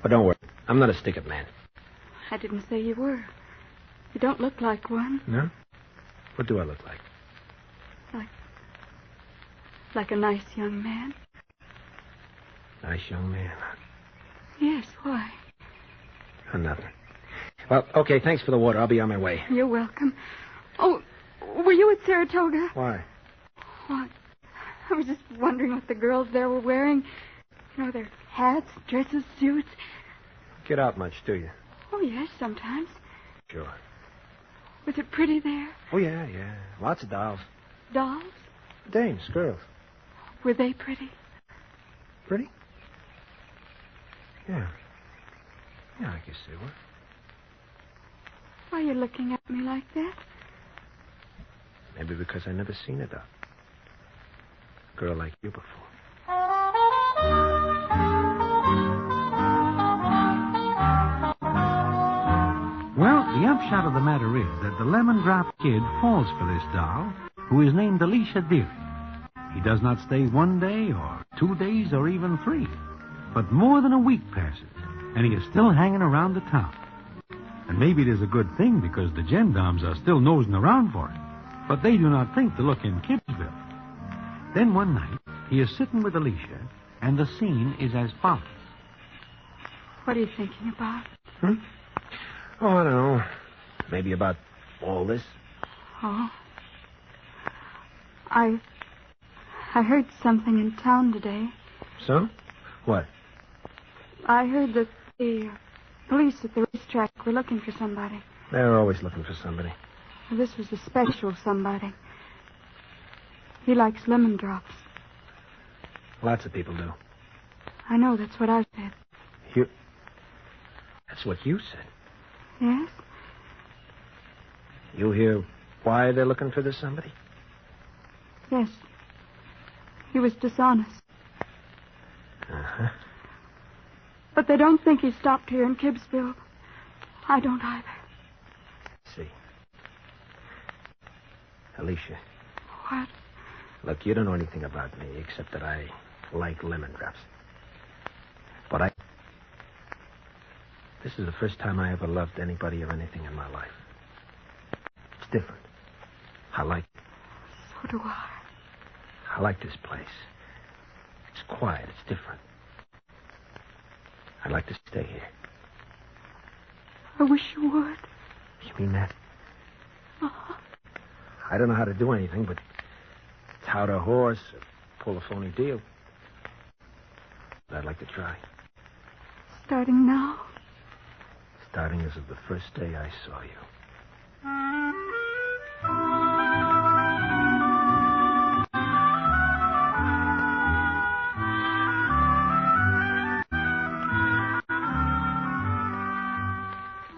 Well, don't worry. I'm not a stick-up man. I didn't say you were. You don't look like one. No? What do I look like? Like a nice young man. Nice young man. Yes, why? Oh, nothing. Well, okay, thanks for the water. I'll be on my way. You're welcome. Oh, were you at Saratoga? Why? What? I was just wondering what the girls there were wearing. You know, their hats, dresses, suits. Get out much, do you? Oh, yes, sometimes. Sure. Was it pretty there? Oh, yeah. Lots of dolls. Dolls? Dames, girls. Were they pretty? Pretty? Yeah. Yeah, I guess they were. Why are you looking at me like that? Maybe because I never seen a girl like you before. Well, the upshot of the matter is that the Lemon Drop Kid falls for this doll, who is named Alicia Deary. He does not stay 1 day or 2 days or even 3, but more than a week passes, and he is still hanging around the town. And maybe it is a good thing because the gendarmes are still nosing around for him, but they do not think to look in Kibbsville. Then one night, he is sitting with Alicia, and the scene is as follows. What are you thinking about? Oh, I don't know. Maybe about all this. Oh. I heard something in town today. So? What? I heard that the police at the racetrack were looking for somebody. They're always looking for somebody. Well, this was a special somebody. He likes lemon drops. Lots of people do. I know, that's what I said. That's what you said. Yes? You hear why they're looking for this somebody? Yes. He was dishonest. Uh-huh. But they don't think he stopped here in Kibbsville. I don't either. See. Alicia. What? Look, you don't know anything about me except that I like lemon drops. But this is the first time I ever loved anybody or anything in my life. It's different. I like it. So do I. I like this place. It's quiet. It's different. I'd like to stay here. I wish you would. You mean that? Uh-huh. I don't know how to do anything but tout a horse or pull a phony deal. But I'd like to try. Starting now? Starting as of the first day I saw you.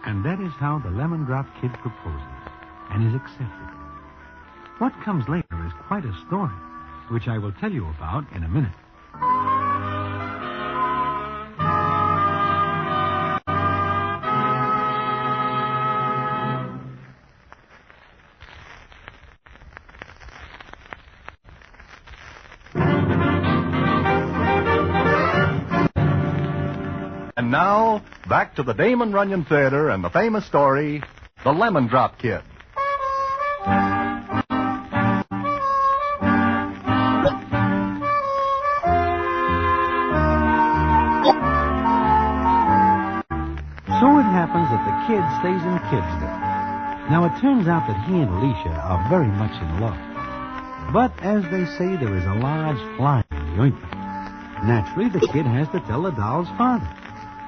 And that is how the Lemon Drop Kid proposes and is accepted. What comes later is quite a story, which I will tell you about in a minute. And now, back to the Damon Runyon Theater and the famous story, The Lemon Drop Kid. So it happens that the kid stays in Kibbsville. Now, it turns out that he and Alicia are very much in love. But, as they say, there is a large fly in the ointment. Naturally, the kid has to tell the doll's father.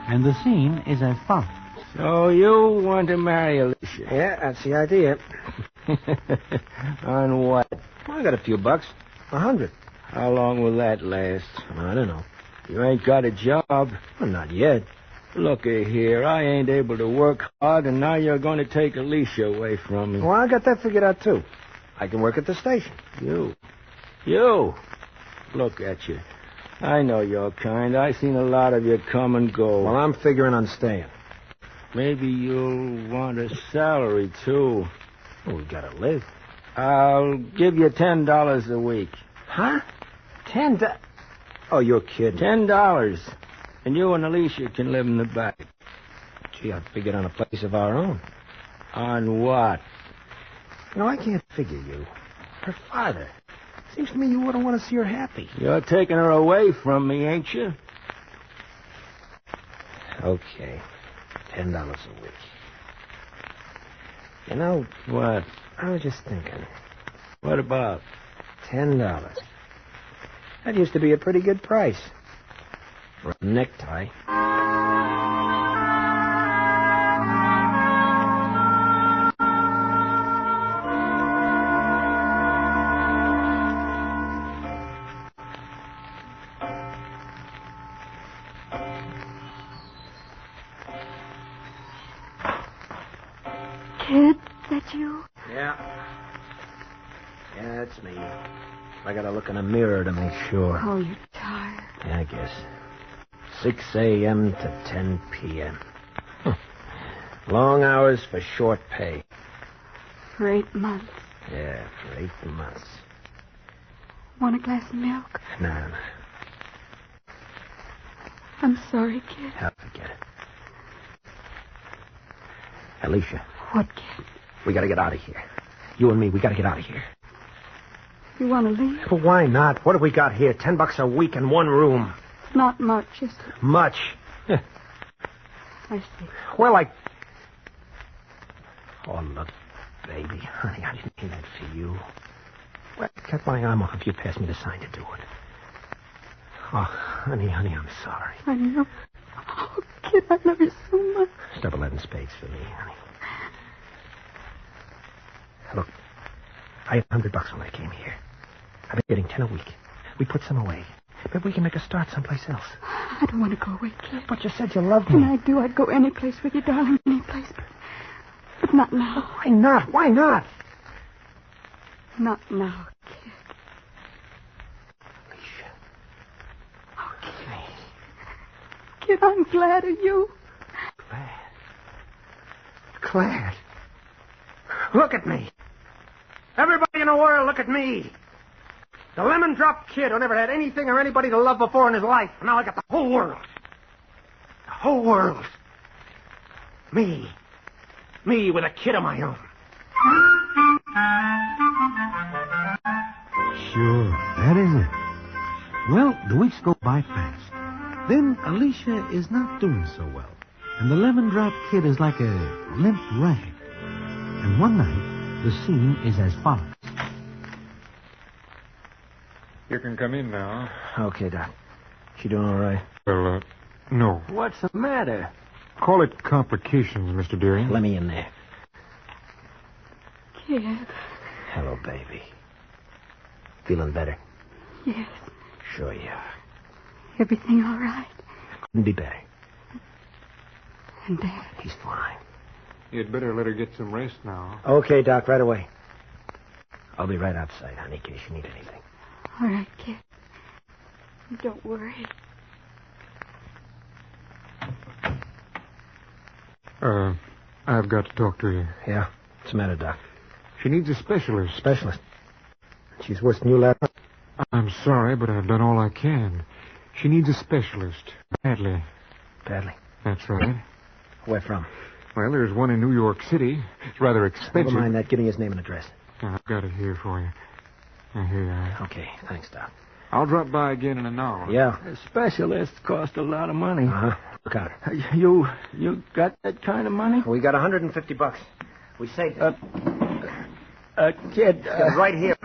And the scene is as follows. So you want to marry Alicia? Yeah, that's the idea. On what? Well, I got a few bucks. 100. How long will that last? I don't know. You ain't got a job. Well, not yet. Looky here, I ain't able to work hard, and now you're going to take Alicia away from me. Well, I got that figured out, too. I can work at the station. You. Look at you. I know your kind. I seen a lot of you come and go. Well, I'm figuring on staying. Maybe you'll want a salary, too. Well, we gotta live. I'll give you $10 a week. Huh? $10? Oh, you're kidding. $10. And you and Alicia can live in the back. Gee, I figured on a place of our own. On what? No, I can't figure you. Her father. Seems to me you wouldn't want to see her happy. You're taking her away from me, ain't you? Okay. $10 a week. You know what? I was just thinking. What about $10? That used to be a pretty good price. For a necktie. Kid, that you? Yeah. Yeah, it's me. I gotta look in a mirror to make sure. Oh, you're tired. Yeah, I guess. 6 a.m. to 10 p.m. Long hours for short pay. For 8 months. Yeah, for 8 months. Want a glass of milk? No. I'm sorry, kid. I'll forget it. Alicia. What, kid? We gotta get out of here. You and me, we gotta get out of here. You want to leave? Well, why not? What have we got here? $10 a week in one room. Not much, is it? Much. I see. Well, Oh, look, baby. Honey, I didn't mean that for you. Well, I cut my arm off if you passed me the sign to do it. Oh, honey, I'm sorry. I know. Oh, kid, I love you so much. Stop 11 spades for me, honey. Look, I had $100 when I came here. I've been getting 10 a week. We put some away. Maybe we can make a start someplace else. I don't want to go away, kid. But you said you loved me. When I do, I'd go any place with you, darling, any place. But not now. Why not? Why not? Not now, kid. Alicia. Oh, kid. Kid, I'm glad of you. Glad? Look at me. Everybody in the world, look at me. The lemon drop kid who never had anything or anybody to love before in his life. And now I got the whole world. The whole world. Me. Me with a kid of my own. Sure, that is it. Well, the weeks go by fast. Then Alicia is not doing so well. And the lemon drop kid is like a limp rag. And one night, the scene is as follows. You can come in now. Okay, Doc. She doing all right? Well, no. What's the matter? Call it complications, Mr. Deering. Let me in there. Kid. Hello, baby. Feeling better? Yes. Sure you are. Everything all right? Couldn't be better. And Dad? He's fine. You'd better let her get some rest now. Okay, Doc, right away. I'll be right outside, honey, in case you need anything. All right, kid. Don't worry. I've got to talk to you. Yeah? What's the matter, Doc? She needs a specialist. Specialist? She's worse than you last night? I'm sorry, but I've done all I can. She needs a specialist. Badly. Badly? That's right. Where from? Well, there's one in New York City. It's rather expensive. Never mind that. Give me his name and address. I've got it here for you. Here you are. Okay, thanks, Doc. I'll drop by again in an hour. Yeah. Specialists cost a lot of money. Uh-huh. Look out. You got that kind of money? We got $150. We saved it. Kid. It was right here.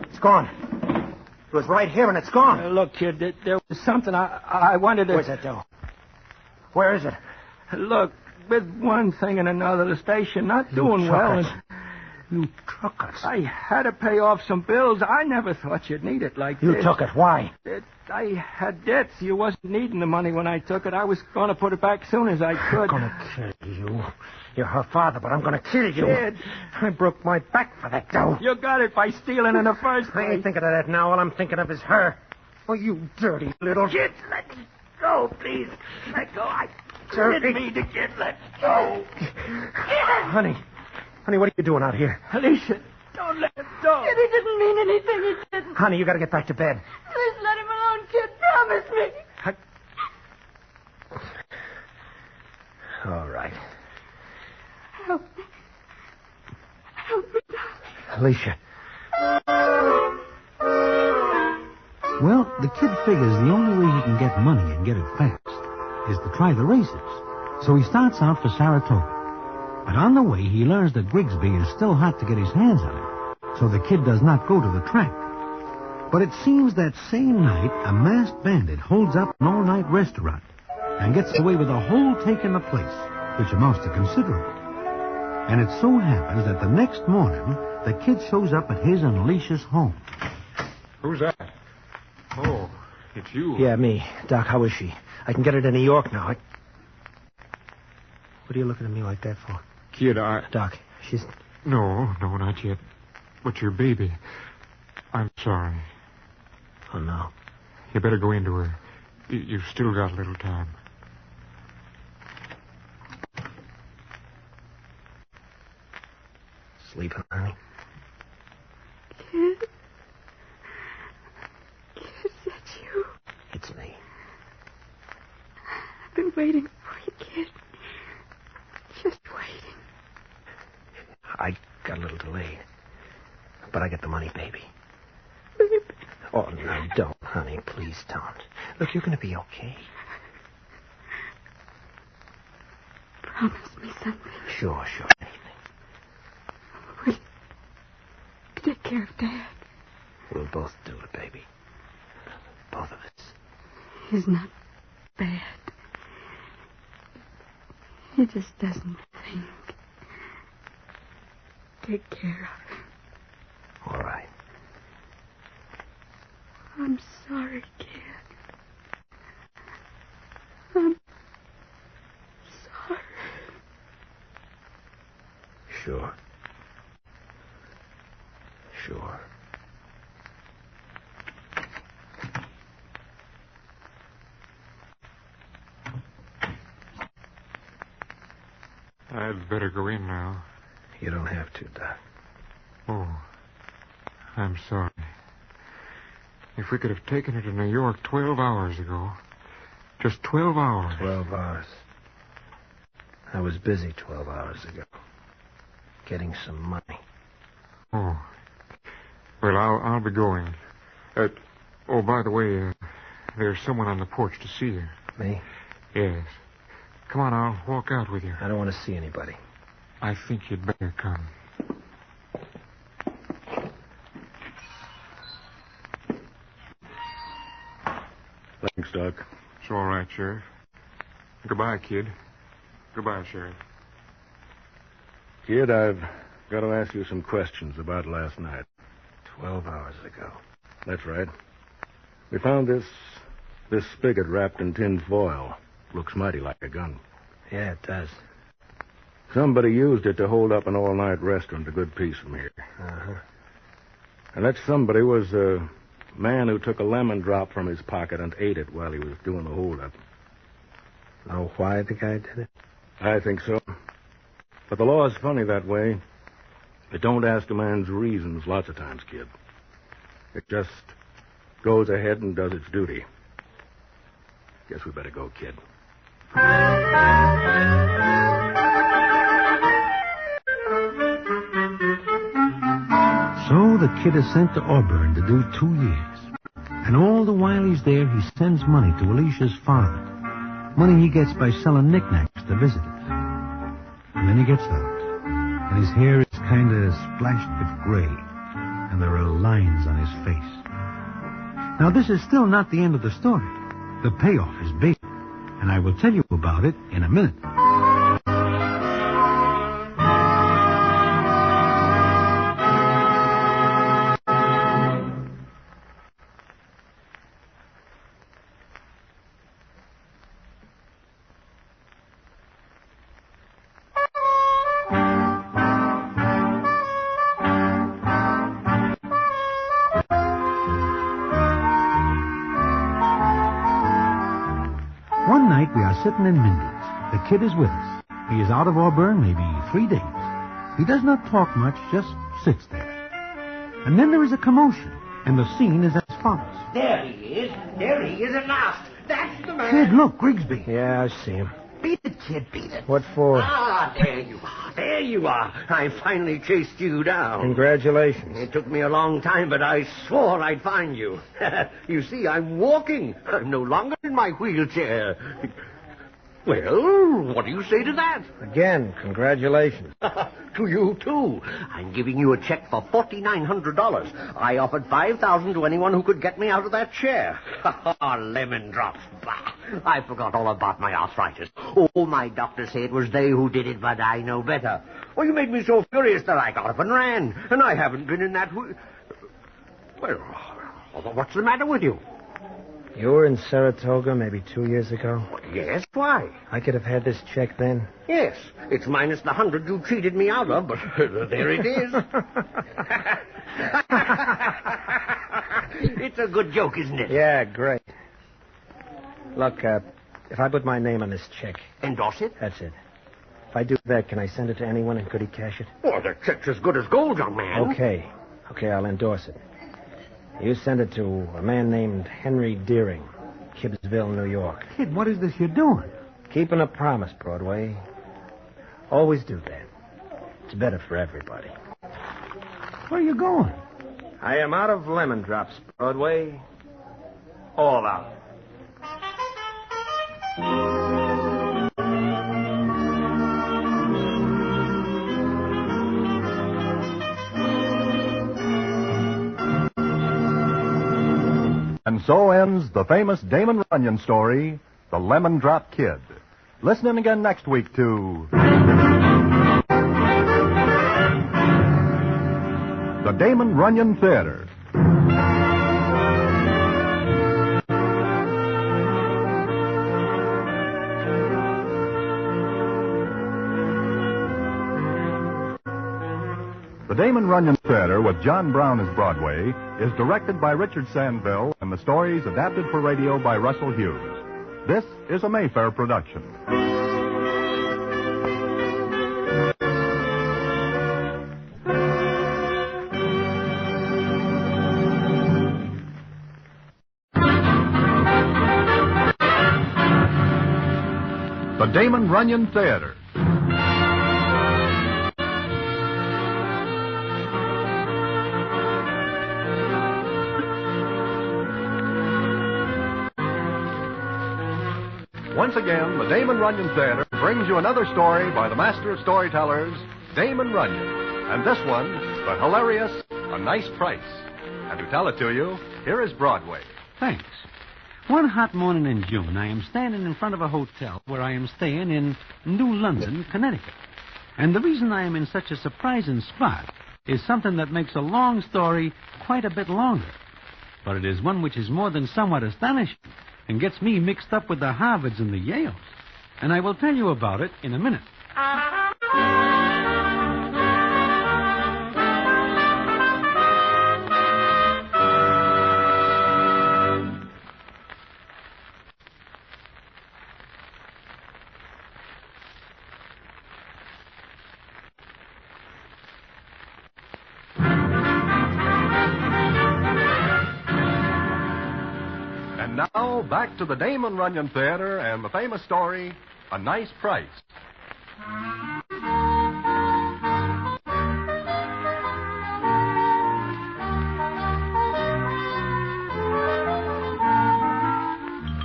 It's gone. It was right here and it's gone. Look, kid, there was something I wanted to... Where's that dough? Where is it? Look, with one thing and another, the station not doing well. And you took it. I had to pay off some bills. I never thought you'd need it like this. You took it. Why? I had debts. You wasn't needing the money when I took it. I was going to put it back as soon as I could. I'm going to kill you. You're her father, but I'm going to kill you. Kid. I broke my back for that dough. You got it by stealing in the first place. I ain't thinking of that now. All I'm thinking of is her. Oh, you dirty little... Kid, let go, please. Let go. I didn't mean to, kid. Let go. Honey, what are you doing out here? Alicia, don't let him go. Kid, he didn't mean anything. He didn't. Honey, you got to get back to bed. Please let him alone, kid. Promise me. All right. Help me. Help me, Alicia. Well, the kid figures the only way he can get money and get it fast is to try the races. So he starts out for Saratoga. But on the way, he learns that Grigsby is still hot to get his hands on him. So the kid does not go to the track. But it seems that same night, a masked bandit holds up an all-night restaurant and gets away with a whole take in the place, which amounts to considerable. And it so happens that the next morning, the kid shows up at his and Alicia's home. Who's that? Oh, it's you. Yeah, me. Doc, how is she? I can get her to New York now. What are you looking at me like that for? Kid, Doc, she's... No, not yet. But your baby. I'm sorry. Oh, no. You better go into her. You've still got a little time. sleeping, honey? Kid? Kid, is that you? It's me. I've been waiting for you, kid. Just waiting. I got a little delayed. But I got the money, baby. Baby. Oh, no, don't, honey. Please don't. Look, you're going to be okay. Promise me something. Sure. Anything. Will you take care of Dad? We'll both do it, baby. Both of us. He's not bad. He just doesn't think. Take care of him. All right. I'm sorry, kid. I'm sorry. Sure. I'd better go in now. You don't have to, Doc. Oh, I'm sorry. If we could have taken her to New York 12 hours ago. Just 12 hours. 12 hours. I was busy 12 hours ago. Getting some money. Oh. Well, I'll be going. Oh, by the way, there's someone on the porch to see you. Me? Yes. Come on, I'll walk out with you. I don't want to see anybody. I think you'd better come. Thanks, Doc. It's all right, Sheriff. Goodbye, kid. Goodbye, Sheriff. Kid, I've got to ask you some questions about last night. 12 hours ago. That's right. We found this spigot wrapped in tin foil. Looks mighty like a gun. Yeah, it does. Somebody used it to hold up an all-night restaurant a good piece from here. Uh-huh. And that somebody was a man who took a lemon drop from his pocket and ate it while he was doing the hold-up. Know why the guy did it? I think so. But the law is funny that way. It don't ask a man's reasons lots of times, kid. It just goes ahead and does its duty. Guess we better go, kid. So the kid is sent to Auburn to do 2 years. And all the while he's there, he sends money to Alicia's father. Money he gets by selling knickknacks to visitors. And then he gets out. And his hair is kind of splashed with gray. And there are lines on his face. Now, this is still not the end of the story. The payoff is big. And I will tell you about it in a minute. One night we are sitting in Mindy's. The kid is with us. He is out of Auburn maybe 3 days. He does not talk much, just sits there. And then there is a commotion, and the scene is as follows. There he is. There he is at last. That's the man. Kid, look, Grigsby. Yeah, I see him. Beat it, kid, beat it. What for? Ah, there you are. There you are. I finally chased you down. Congratulations. It took me a long time, but I swore I'd find you. You see, I'm walking. I'm no longer in my wheelchair. Well, what do you say to that? Again, congratulations. To you, too. I'm giving you a check for $4,900. I offered $5,000 to anyone who could get me out of that chair. Lemon drops. Bah. I forgot all about my arthritis. Oh, my doctor said it was they who did it, but I know better. Well, you made me so furious that I got up and ran, and I haven't been in that... Well, what's the matter with you? You were in Saratoga maybe 2 years ago? Yes, why? I could have had this check then? Yes, it's minus the 100 you cheated me out of, but there it is. It's a good joke, isn't it? Yeah, great. Look, if I put my name on this check... Endorse it? That's it. I do that, can I send it to anyone, and could he cash it? Oh, the check's as good as gold, young man. Okay, I'll endorse it. You send it to a man named Henry Deering, Gibbsville, New York. Kid, what is this you're doing? Keeping a promise, Broadway. Always do that. It's better for everybody. Where are you going? I am out of lemon drops, Broadway. All out. And so ends the famous Damon Runyon story, The Lemon Drop Kid. Listen in again next week to the Damon Runyon Theatre. The Damon Runyon Theatre, with John Brown as Broadway, is directed by Richard Sandville, and the stories adapted for radio by Russell Hughes. This is a Mayfair production. The Damon Runyon Theatre. Once again, the Damon Runyon Theatre brings you another story by the master of storytellers, Damon Runyon. And this one, the hilarious A Nice Price. And to tell it to you, here is Broadway. Thanks. One hot morning in June, I am standing in front of a hotel where I am staying in New London, Connecticut. And the reason I am in such a surprising spot is something that makes a long story quite a bit longer. But it is one which is more than somewhat astonishing and gets me mixed up with the Harvards and the Yales. And I will tell you about it in a minute. Now, back to the Damon Runyon Theatre and the famous story, A Nice Price.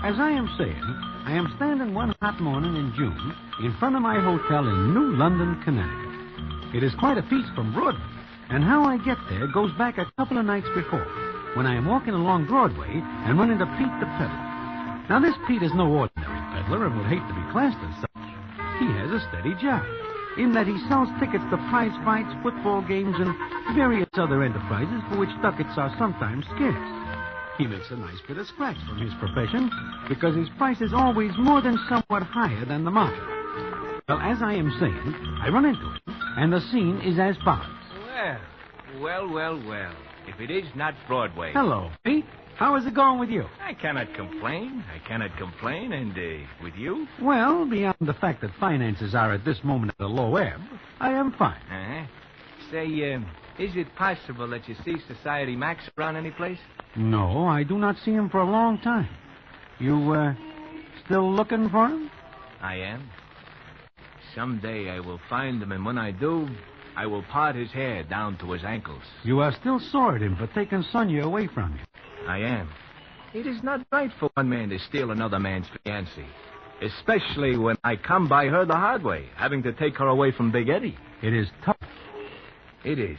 As I am saying, I am standing one hot morning in June in front of my hotel in New London, Connecticut. It is quite a piece from Broadway, and how I get there goes back a couple of nights before, when I am walking along Broadway and run into Pete the Peddler. Now, this Pete is no ordinary peddler and would hate to be classed as such. He has a steady job, in that he sells tickets to prize fights, football games, and various other enterprises for which ducats are sometimes scarce. He makes a nice bit of scratch from his profession, because his price is always more than somewhat higher than the market. Well, as I am saying, I run into him, and the scene is as follows. Well. If it is not Broadway. Hello, Pete. How is it going with you? I cannot complain. And with you? Well, beyond the fact that finances are at this moment at a low ebb, I am fine. Uh-huh. Say, is it possible that you see Society Max around any place? No, I do not see him for a long time. You, still looking for him? I am. Someday I will find him, and when I do, I will part his hair down to his ankles. You are still sore at him for taking Sonia away from you. I am. It is not right for one man to steal another man's fiancée, especially when I come by her the hard way, having to take her away from Big Eddie. It is tough. It is.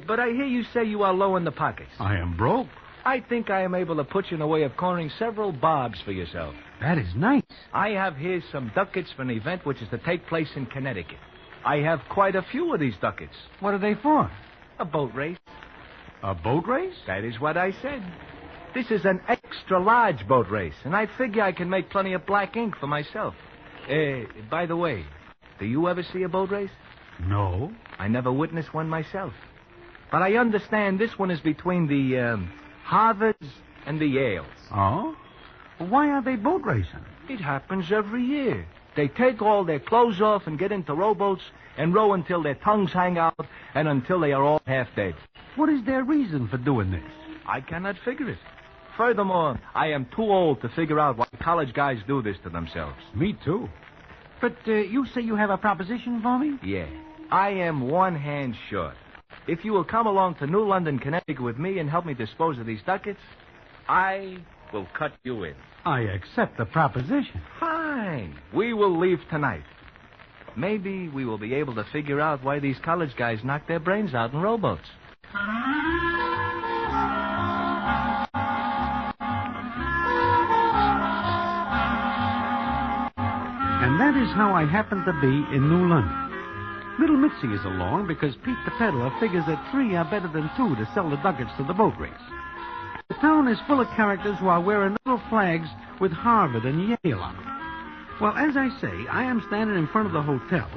But I hear you say you are low in the pockets. I am broke. I think I am able to put you in a way of cornering several bobs for yourself. That is nice. I have here some ducats for an event which is to take place in Connecticut. I have quite a few of these ducats. What are they for? A boat race. A boat race? That is what I said. This is an extra-large boat race, and I figure I can make plenty of black ink for myself. By the way, do you ever see a boat race? No. I never witnessed one myself. But I understand this one is between the Harvards and the Yales. Oh? Why are they boat racing? It happens every year. They take all their clothes off and get into rowboats and row until their tongues hang out and until they are all half dead. What is their reason for doing this? I cannot figure it. Furthermore, I am too old to figure out why college guys do this to themselves. Me too. But you say you have a proposition for me? Yeah. I am one hand short. If you will come along to New London, Connecticut with me and help me dispose of these ducats, I will cut you in. I accept the proposition. Fine. We will leave tonight. Maybe we will be able to figure out why these college guys knock their brains out in rowboats. And that is how I happen to be in New London. Little Mitzi is along because Pete the peddler figures that 3 are better than 2 to sell the ducats to the boat race. The town is full of characters who are wearing little flags with Harvard and Yale on them. Well, as I say, I am standing in front of the hotel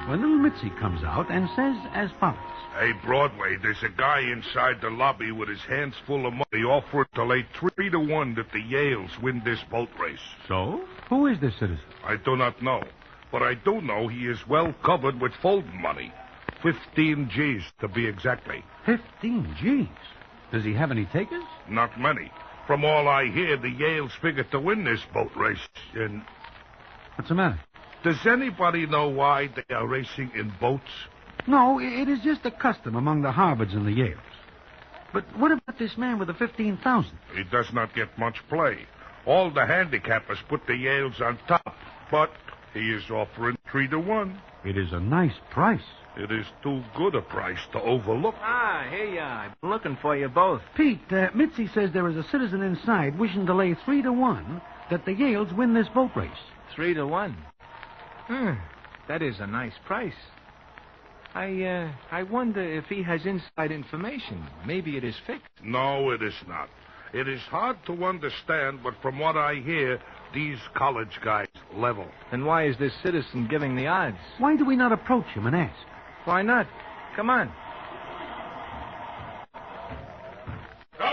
when little Mitzi comes out and says as follows. Hey, Broadway, there's a guy inside the lobby with his hands full of money offering to lay 3-1 that the Yales win this boat race. So? Who is this citizen? I do not know. But I do know he is well covered with folding money. 15 G's, to be exactly. 15 G's? Does he have any takers? Not many. From all I hear, the Yales figure to win this boat race. And what's the matter? Does anybody know why they are racing in boats? No, it is just a custom among the Harvards and the Yales. But what about this man with the 15,000? He does not get much play. All the handicappers put the Yales on top, but he is offering 3-1. It is a nice price. It is too good a price to overlook. Ah, here you are. I'm looking for you both. Pete, Mitzi says there is a citizen inside wishing to lay 3-1 that the Yales win this boat race. 3-1? That is a nice price. I wonder if he has inside information. Maybe it is fixed. No, it is not. It is hard to understand, but from what I hear, these college guys level. Then why is this citizen giving the odds? Why do we not approach him and ask? Why not? Come on. Come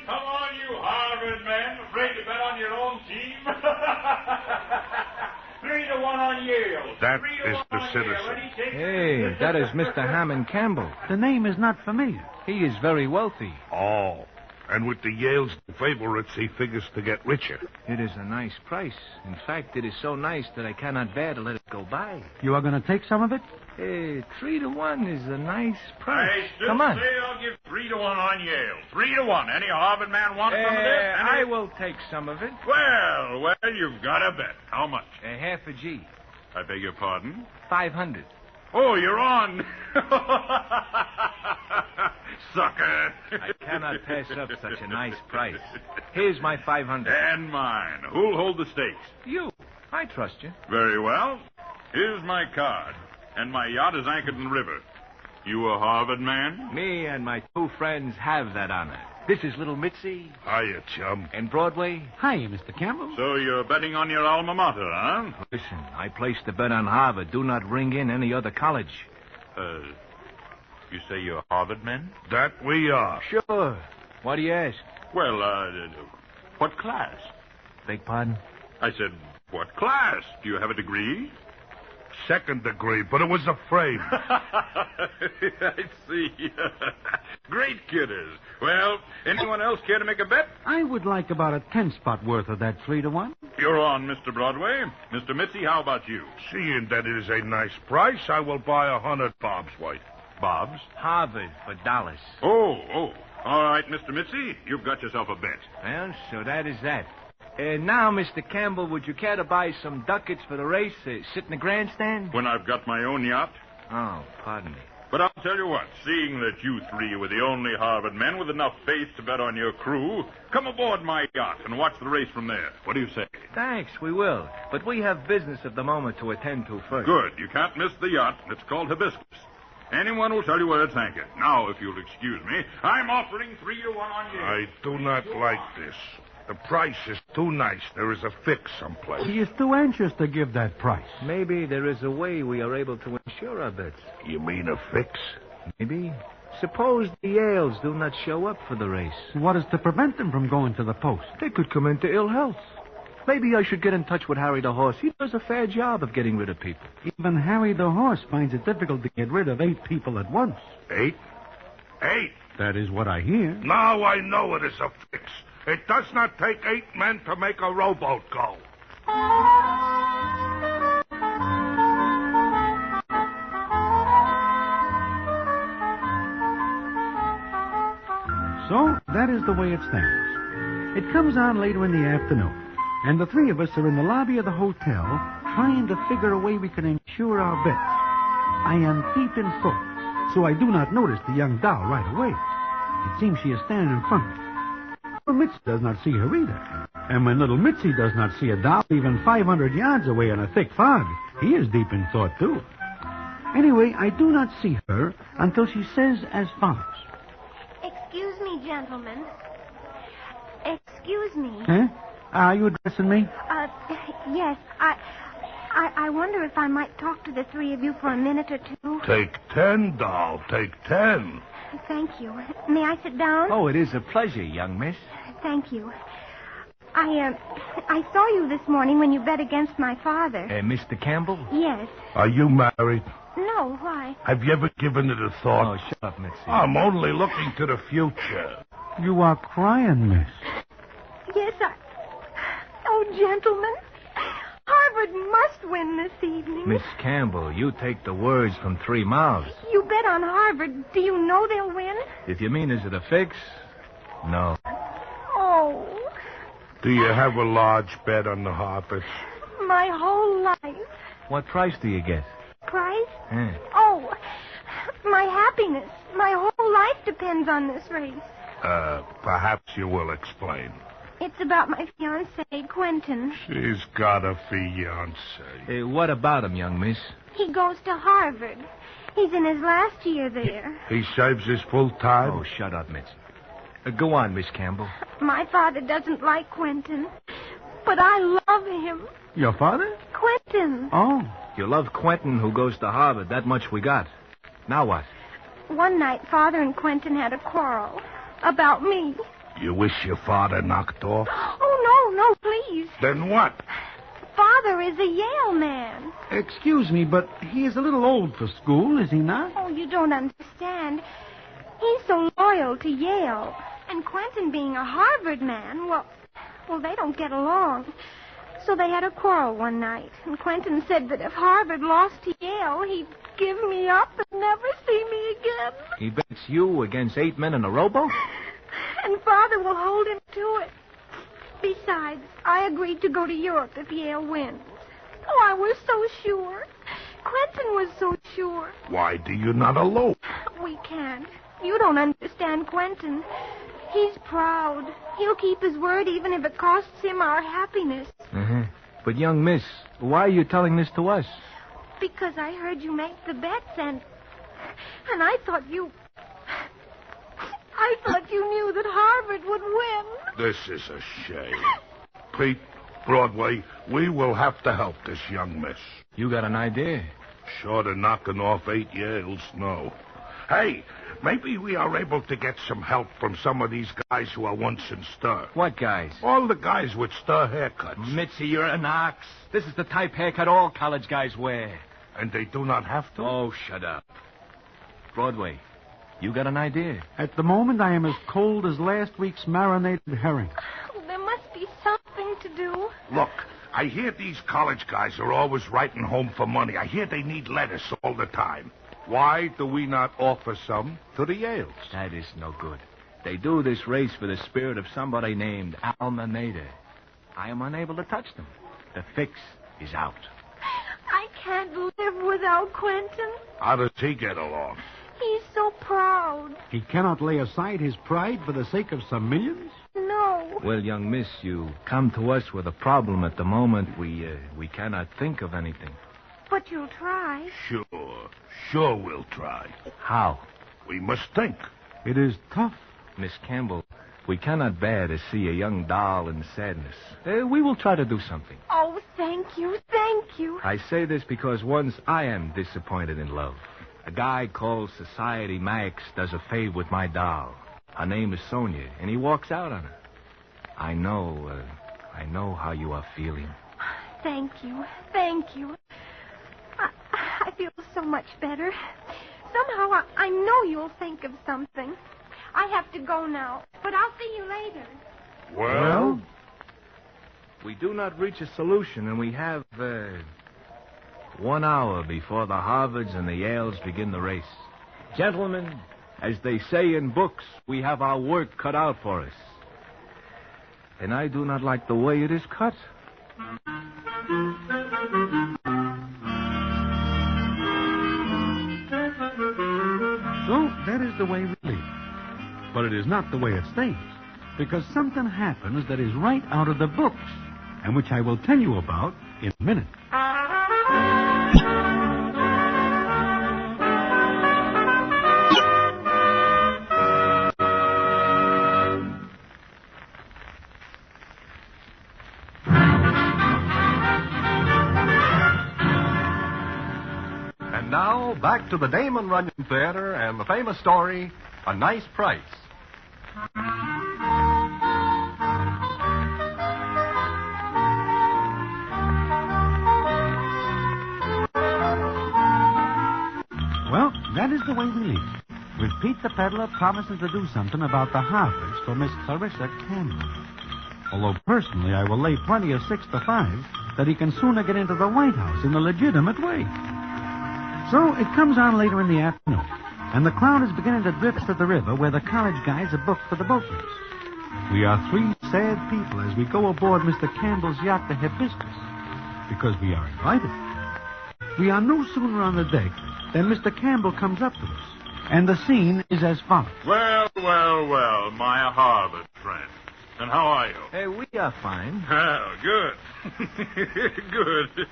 on, you Harvard men. Afraid to bet on your own team? 3-1 on Yale. That is the citizen. Hey, that is Mr. Hammond Campbell. The name is not familiar. He is very wealthy. Oh. And with the Yale's favorites, he figures to get richer. It is a nice price. In fact, it is so nice that I cannot bear to let it go by. You are going to take some of it? 3-1 is a nice price. I still Come on. say I'll give 3-1 on Yale. 3-1. Any Harvard man want some of this? I will take some of it. Well, you've got a bet. How much? Half a G. I beg your pardon? 500. Oh, you're on. Sucker. I cannot pass up such a nice price. Here's my 500. And mine. Who'll hold the stakes? You. I trust you. Very well. Here's my card. And my yacht is anchored in the river. You a Harvard man? Me and my 2 friends have that honor. This is little Mitzi. Hiya, chum. And Broadway. Hi, Mr. Campbell. So you're betting on your alma mater, huh? Listen, I placed the bet on Harvard. Do not ring in any other college. You say you're Harvard men? That we are. Sure. Why do you ask? Well, what class? Beg pardon? I said, what class? Do you have a degree? 2nd degree, but it was a frame. I see. Great kidders. Well, anyone else care to make a bet? I would like about a 10-spot worth of that 3-1. You're on, Mr. Broadway. Mr. Mitzi, how about you? Seeing that it is a nice price, I will buy 100 bobs worth. Bobs? Harvard for dollars. Oh. All right, Mr. Mitzi, you've got yourself a bet. Well, so that is that. Now, Mr. Campbell, would you care to buy some ducats for the race? Sit in the grandstand? When I've got my own yacht? Oh, pardon me. But I'll tell you what, seeing that you 3 were the only Harvard men with enough faith to bet on your crew, come aboard my yacht and watch the race from there. What do you say? Thanks, we will. But we have business of the moment to attend to first. Good. You can't miss the yacht. It's called Hibiscus. Anyone will tell you where it's anchored. Now, if you'll excuse me, I'm offering 3-1 on you. I do not like this. The price is too nice. There is a fix someplace. He is too anxious to give that price. Maybe there is a way we are able to insure our bets. You mean a fix? Maybe. Suppose the Yales do not show up for the race. What is to prevent them from going to the post? They could come into ill health. Maybe I should get in touch with Harry the Horse. He does a fair job of getting rid of people. Even Harry the Horse finds it difficult to get rid of 8 people at once. 8? 8? That is what I hear. Now I know it is a fix. It does not take 8 men to make a rowboat go. So, that is the way it stands. It comes on later in the afternoon, and the 3 of us are in the lobby of the hotel trying to figure a way we can insure our bets. I am deep in thought, so I do not notice the young doll right away. It seems she is standing in front of me. Little Mitzi does not see her either. And when little Mitzi does not see a doll even 500 yards away in a thick fog, he is deep in thought, too. Anyway, I do not see her until she says as follows. Excuse me, gentlemen. Excuse me. Huh? Are you addressing me? Yes. I wonder if I might talk to the 3 of you for a minute or 2. Take 10, doll. Take 10. Thank you. May I sit down? Oh, it is a pleasure, young miss. Thank you. I saw you this morning when you bet against my father. Mr. Campbell? Yes. Are you married? No, why? Have you ever given it a thought? Oh, shut up, Mitzi. I'm only looking to the future. You are crying, miss. Yes, Oh, gentlemen. Harvard must win this evening. Miss Campbell, you take the words from 3 mouths. You bet on Harvard. Do you know they'll win? If you mean, is it a fix? No. Oh. Do you have a large bet on the Harpists? My whole life. What price do you get? Price? Hmm. Oh, my happiness. My whole life depends on this race. Perhaps you will explain. It's about my fiancé, Quentin. She's got a fiancé. What about him, young miss? He goes to Harvard. He's in his last year there. He serves his full time? Oh, shut up, Mitzi. Go on, Miss Campbell. My father doesn't like Quentin, but I love him. Your father? Quentin. Oh. You love Quentin, who goes to Harvard. That much we got. Now what? One night, Father and Quentin had a quarrel about me. You wish your father knocked off? Oh, no, please. Then what? Father is a Yale man. Excuse me, but he is a little old for school, is he not? Oh, you don't understand. He's so loyal to Yale. And Quentin being a Harvard man, well, they don't get along. So they had a quarrel one night. And Quentin said that if Harvard lost to Yale, he'd give me up and never see me again. He bets you against 8 men in a rowboat? And Father will hold him to it. Besides, I agreed to go to Europe if Yale wins. Oh, I was so sure. Quentin was so sure. Why do you not elope? We can't. You don't understand Quentin. He's proud. He'll keep his word even if it costs him our happiness. Uh-huh. But, young miss, why are you telling this to us? Because I heard you make the bets and I thought you knew that Harvard would win. This is a shame. Pete, Broadway, we will have to help this young miss. You got an idea? Short of knocking off 8 Yales, no. Hey, maybe we are able to get some help from some of these guys who are once in stir. What guys? All the guys with stir haircuts. Mitzi, you're an ox. This is the type haircut all college guys wear. And they do not have to? Oh, shut up. Broadway, you got an idea? At the moment, I am as cold as last week's marinated herring. There must be something to do. Look, I hear these college guys are always writing home for money. I hear they need lettuce all the time. Why do we not offer some to the Yales? That is no good. They do this race for the spirit of somebody named Alma Mater. I am unable to touch them. The fix is out. I can't live without Quentin. How does he get along? He's so proud. He cannot lay aside his pride for the sake of some millions? No. Well, young miss, you come to us with a problem at the moment. We cannot think of anything. But you'll try. Sure we'll try. How? We must think. It is tough. Miss Campbell, we cannot bear to see a young doll in sadness. We will try to do something. Oh, thank you. I say this because once I am disappointed in love. A guy called Society Max does a fave with my doll. Her name is Sonia, and he walks out on her. I know I know how you are feeling. Thank you. Thank you. I feel so much better. Somehow I know you'll think of something. I have to go now, but I'll see you later. Well? We do not reach a solution, and we have 1 hour before the Harvards and the Yales begin the race. Gentlemen, as they say in books, we have our work cut out for us. And I do not like the way it is cut. So that is the way we leave. But it is not the way it stays, because something happens that is right out of the books, and which I will tell you about in a minute. And now, back to the Damon Runyon Theater and the famous story, A Nice Price. Well, that is the way we leave it, with Pete the peddler promising to do something about the Harvards for Miss Clarissa Campbell. Although personally I will lay plenty of 6 to 5 that he can sooner get into the White House in a legitimate way. So it comes on later in the afternoon, and the crowd is beginning to drift to the river where the college guys are booked for the boat race. We are 3 sad people as we go aboard Mr. Campbell's yacht, the Hibiscus, because we are invited. We are no sooner on the deck than Mr. Campbell comes up to us, and the scene is as follows. Well, my Harvard friend. And how are you? Hey, we are fine. Oh, good. Good.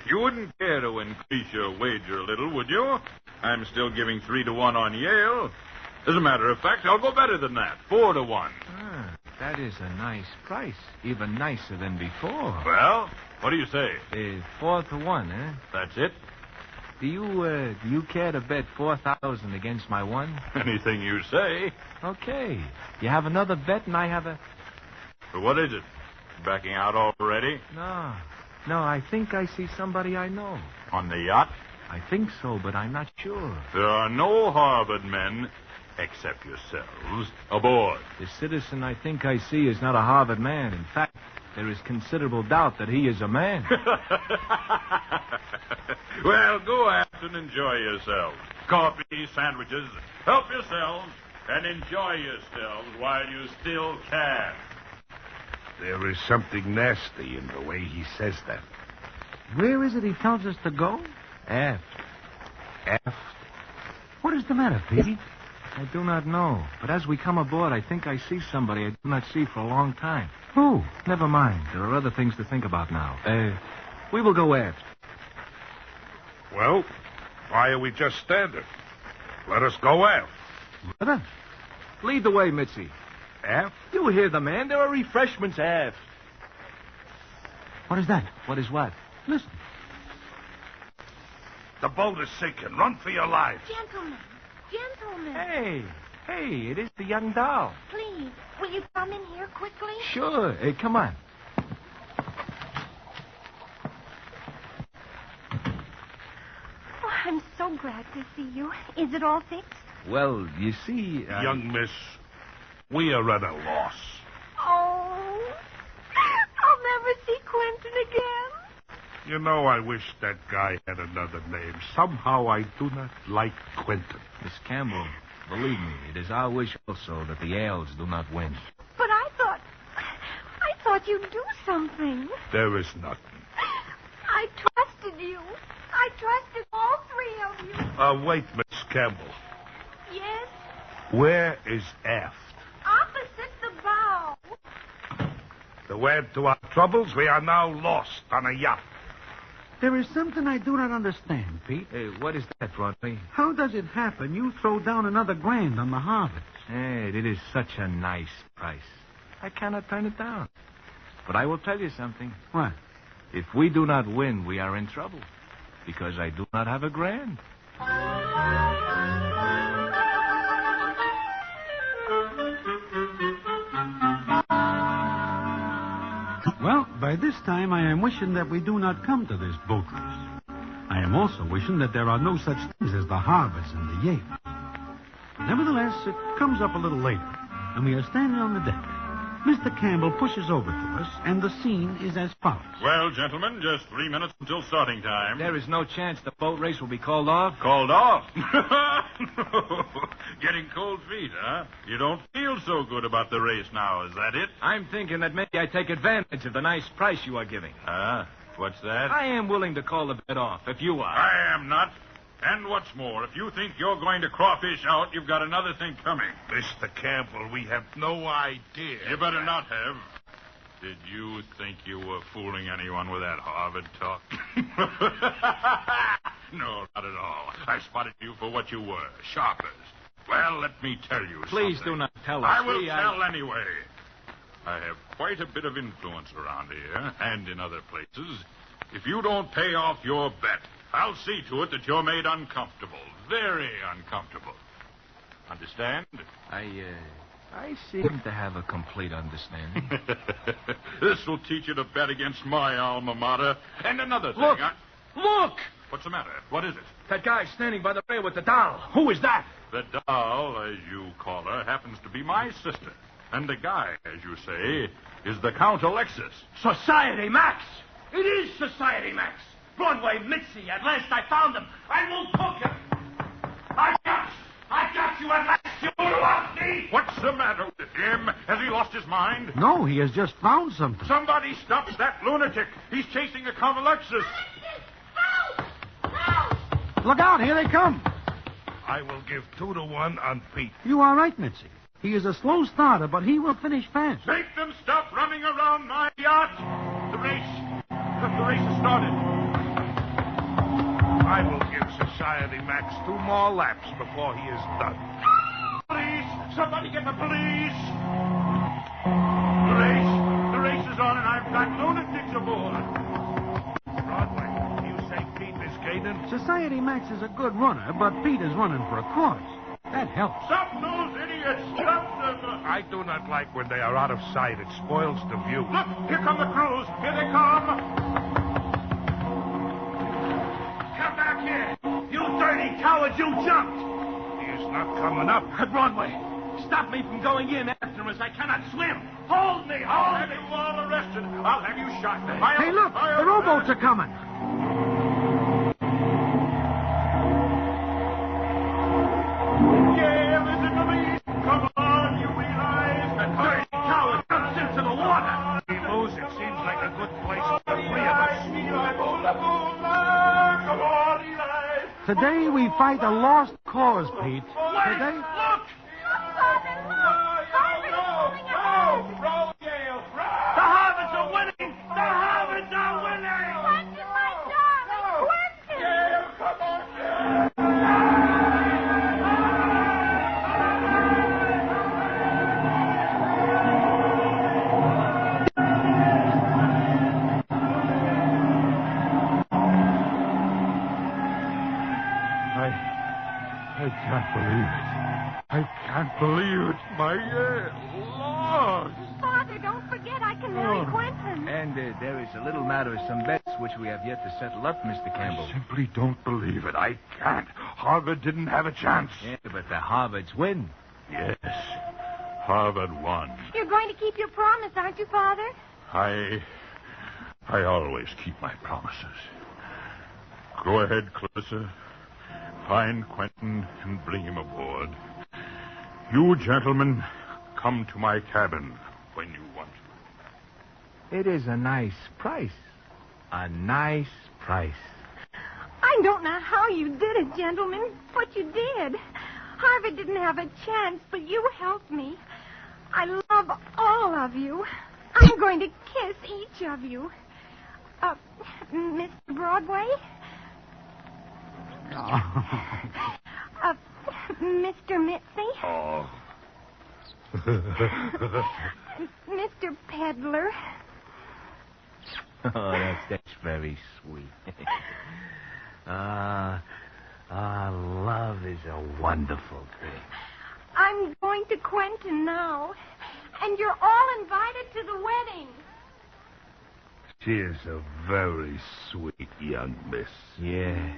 You wouldn't care to increase your wager a little, would you? I'm still giving 3 to 1 on Yale. As a matter of fact, I'll go better than that. 4 to 1. That is a nice price. Even nicer than before. Well, what do you say? 4 to 1, eh? That's it. Do you care to bet 4,000 against my 1? Anything you say. Okay. You have another bet and I have a... What is it? Backing out already? No, I think I see somebody I know. On the yacht? I think so, but I'm not sure. There are no Harvard men, except yourselves, aboard. The citizen I think I see is not a Harvard man. In fact, there is considerable doubt that he is a man. Well, go aft and enjoy yourselves. Coffee, sandwiches. Help yourselves and enjoy yourselves while you still can. There is something nasty in the way he says that. Where is it he tells us to go? Aft. Aft? What is the matter, Petey? I do not know. But as we come aboard, I think I see somebody I do not see for a long time. Who? Never mind. There are other things to think about now. We will go aft. Well, why are we just standing? Let us go aft. Brother? Lead the way, Mitzi. Aft? You hear the man. There are refreshments aft. What is that? What is what? Listen. The boat is sinking. Run for your lives. Gentlemen. Hey, it is the young doll. Please, will you come in here quickly? Sure. Hey, come on. Oh, I'm so glad to see you. Is it all fixed? Well, you see... Young miss, we are at a loss. Oh, I'll never see Quentin again. You know, I wish that guy had another name. Somehow I do not like Quentin. Miss Campbell, believe me, it is our wish also that the Yales do not win. But I thought you'd do something. There is nothing. I trusted you. I trusted all 3 of you. Wait, Miss Campbell. Yes? Where is aft? Opposite the bow. To add to our troubles, we are now lost on a yacht. There is something I do not understand, Pete. What is that, Rodney? How does it happen you throw down another $1,000 on the Harvards? It is such a nice price. I cannot turn it down. But I will tell you something. What? If we do not win, we are in trouble. Because I do not have $1,000. Well, by this time I am wishing that we do not come to this boat race. I am also wishing that there are no such things as the Harvards and the Yale. Nevertheless, it comes up a little later, and we are standing on the deck. Mr. Campbell pushes over to us, and the scene is as follows. Well, gentlemen, just 3 minutes until starting time. There is no chance the boat race will be called off? Called off? Getting cold feet, huh? You don't feel so good about the race now, is that it? I'm thinking that maybe I take advantage of the nice price you are giving. What's that? I am willing to call the bet off, if you are. I am not. And what's more, if you think you're going to crawfish out, you've got another thing coming. Mr. Campbell, we have no idea. You better not have. Did you think you were fooling anyone with that Harvard talk? No, not at all. I spotted you for what you were, sharpers. Well, let me tell you Please something. do not tell us. I will tell anyway. I have quite a bit of influence around here and in other places. If you don't pay off your bet, I'll see to it that you're made uncomfortable. Very uncomfortable. Understand? I seem to have a complete understanding. This will teach you to bet against my alma mater. And another thing. Look! Look! What's the matter? What is it? That guy standing by the rail with the doll. Who is that? The doll, as you call her, happens to be my sister. And the guy, as you say, is the Count Alexis. Society Max! It is Society Max! Broadway Mitzi, at last I found him. I will poke him. I got you at last. You lost me. What's the matter with him? Has he lost his mind? No, he has just found something. Somebody stop that lunatic. He's chasing a Count Alexis. Look out, here they come. I will give 2 to 1 on Pete. You are right, Mitzi. He is a slow starter, but he will finish fast. Make them stop running around my yacht. The race has started. I will give Society Max 2 more laps before he is done. Police! Somebody get the police! The race is on, and I've got lunatics aboard. Broadway, you say Pete is gaining? Society Max is a good runner, but Pete is running for a cause. That helps. Stop those idiots! Stop them! I do not like when they are out of sight. It spoils the view. Look, here come the crews. Here they come. Come back here. You dirty cowards, you jumped. He is not coming up. Broadway, stop me from going in after him as I cannot swim. Hold me, I'll have you all arrested. I'll have you shot. Hey, look, the rowboats are coming. Yale is in the lead. Come on, you realize that dirty coward jumps into the water. He moves. It seems like a good place for the 3 of us. Come on, Eli. Today we fight a lost cause, Pete. Today. Look! Roll, Yale. The Harvards are winning! The Harvards are winning! Quentin, my darling! Quentin! Yale, come on, Yale. I can't believe it. I can't believe it. My lost. Father, don't forget I can marry Quentin. And there is a little matter of some bets which we have yet to settle up, Mr. Campbell. I simply don't believe it. I can't. Harvard didn't have a chance. Yeah, but the Harvards win. Yes, Harvard won. You're going to keep your promise, aren't you, Father? I always keep my promises. Go ahead, Clarissa. Find Quentin and bring him aboard. You gentlemen, come to my cabin when you want to. It is a nice price. A nice price. I don't know how you did it, gentlemen, but you did. Harvard didn't have a chance, but you helped me. I love all of you. I'm going to kiss each of you. Mr. Broadway? Mr. Mitzi? Oh. Mr. Peddler? Oh, that's very sweet. Love is a wonderful thing. I'm going to Quentin now, and you're all invited to the wedding. She is a very sweet young miss. Yeah.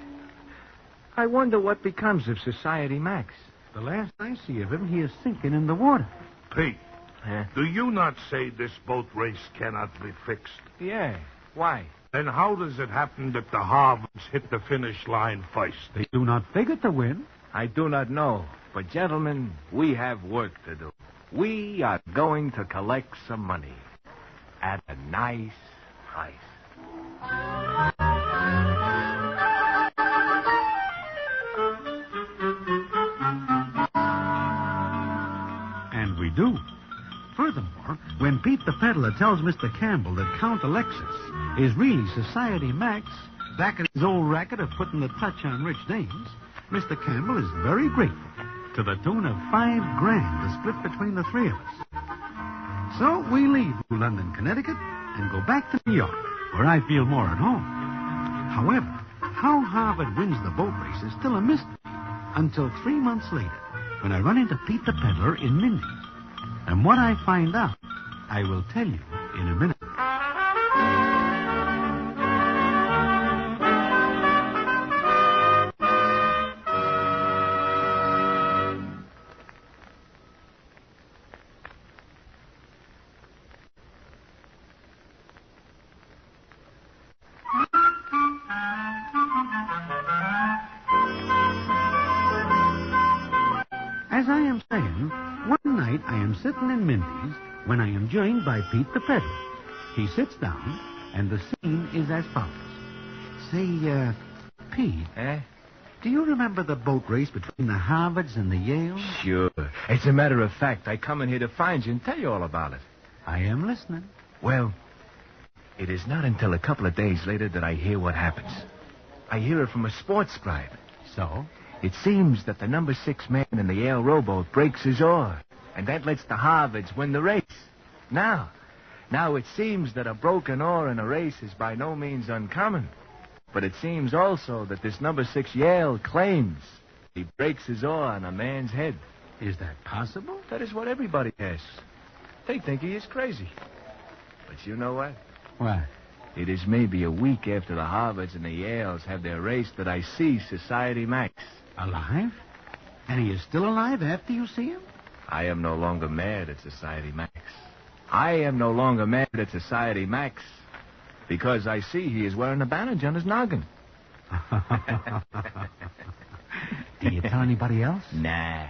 I wonder what becomes of Society Max. The last I see of him, he is sinking in the water. Pete, do you not say this boat race cannot be fixed? Yeah. Why? Then how does it happen that the Harvards hit the finish line first? They do not figure to win. I do not know. But, gentlemen, we have work to do. We are going to collect some money at a nice price. And we do. Furthermore, when Pete the peddler tells Mr. Campbell that Count Alexis is really Society Max, back at his old racket of putting the touch on rich dames, Mr. Campbell is very grateful, to the tune of $5,000 to split between the three of us. So we leave New London, Connecticut, and go back to New York, where I feel more at home. However, how Harvard wins the boat race is still a mystery, until 3 months later, when I run into Pete the peddler in Mindy's. And what I find out, I will tell you in a minute. As I am saying, one night I am sitting in Mindy's when I am joined by Pete the peddler. He sits down, and the scene is as follows. Say, Pete. Do you remember the boat race between the Harvards and the Yales? Sure. As a matter of fact, I come in here to find you and tell you all about it. I am listening. Well, it is not until a couple of days later that I hear what happens. I hear it from a sports scribe. So? It seems that the number 6 man in the Yale rowboat breaks his oar, and that lets the Harvards win the race. Now it seems that a broken oar in a race is by no means uncommon. But it seems also that this number 6 Yale claims he breaks his oar on a man's head. Is that possible? That is what everybody asks. They think he is crazy. But you know what? What? It is maybe a week after the Harvards and the Yales have their race that I see Society Max. Alive? And he is still alive after you see him? I am no longer mad at Society Max. I am no longer mad at Society Max because I see he is wearing a bandage on his noggin. Do you tell anybody else? Nah.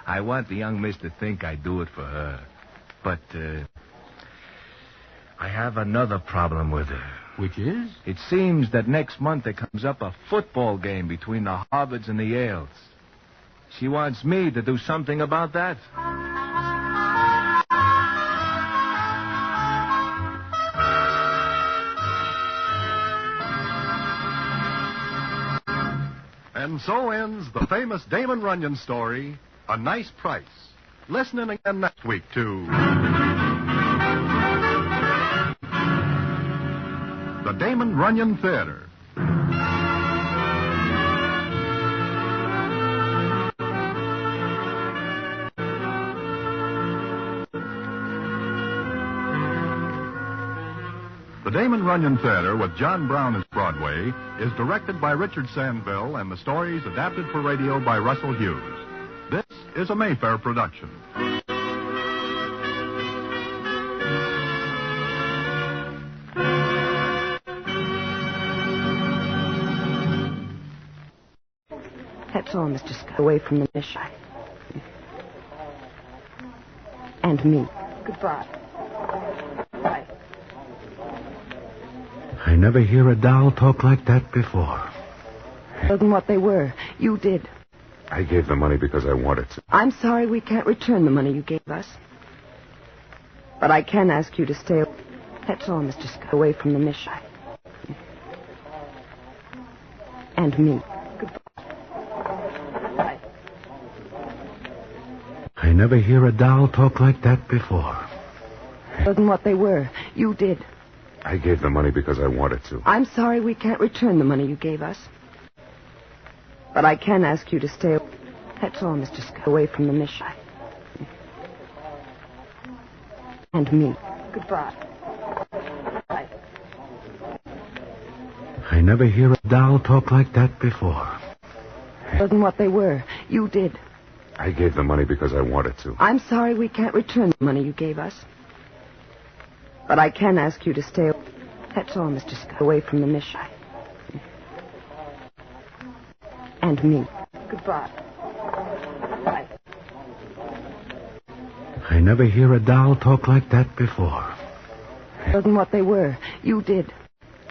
I want the young miss to think I do it for her. But, I have another problem with her. Which is? It seems that next month there comes up a football game between the Harvards and the Yales. She wants me to do something about that. And so ends the famous Damon Runyon story, A Nice Price. Listen in again next week to the Damon Runyon Theatre. The Damon Runyon Theatre, with John Brown as Broadway, is directed by Richard Sandville and the stories adapted for radio by Russell Hughes. This is a Mayfair production. That's all, Mr. Scott. Away from the mission. And me. Goodbye. Bye. I never hear a doll talk like that before. More than what they were. You did. I gave the money because I wanted to. I'm sorry we can't return the money you gave us. But I can ask you to stay. That's all, Mr. Scott. Away from the mission. And me. I never hear a doll talk like that before. More than what they were. You did. I gave the money because I wanted to. I'm sorry we can't return the money you gave us. But I can ask you to stay. That's all, Mr. Scott. Away from the mission. And me. Goodbye. Bye. I never hear a doll talk like that before. Wasn't what they were. You did. I gave the money because I wanted to. I'm sorry we can't return the money you gave us. But I can ask you to stay. That's all, Mr. Scott, away from the mission. And me. Goodbye. Bye. I never hear a doll talk like that before. Wasn't what they were. You did.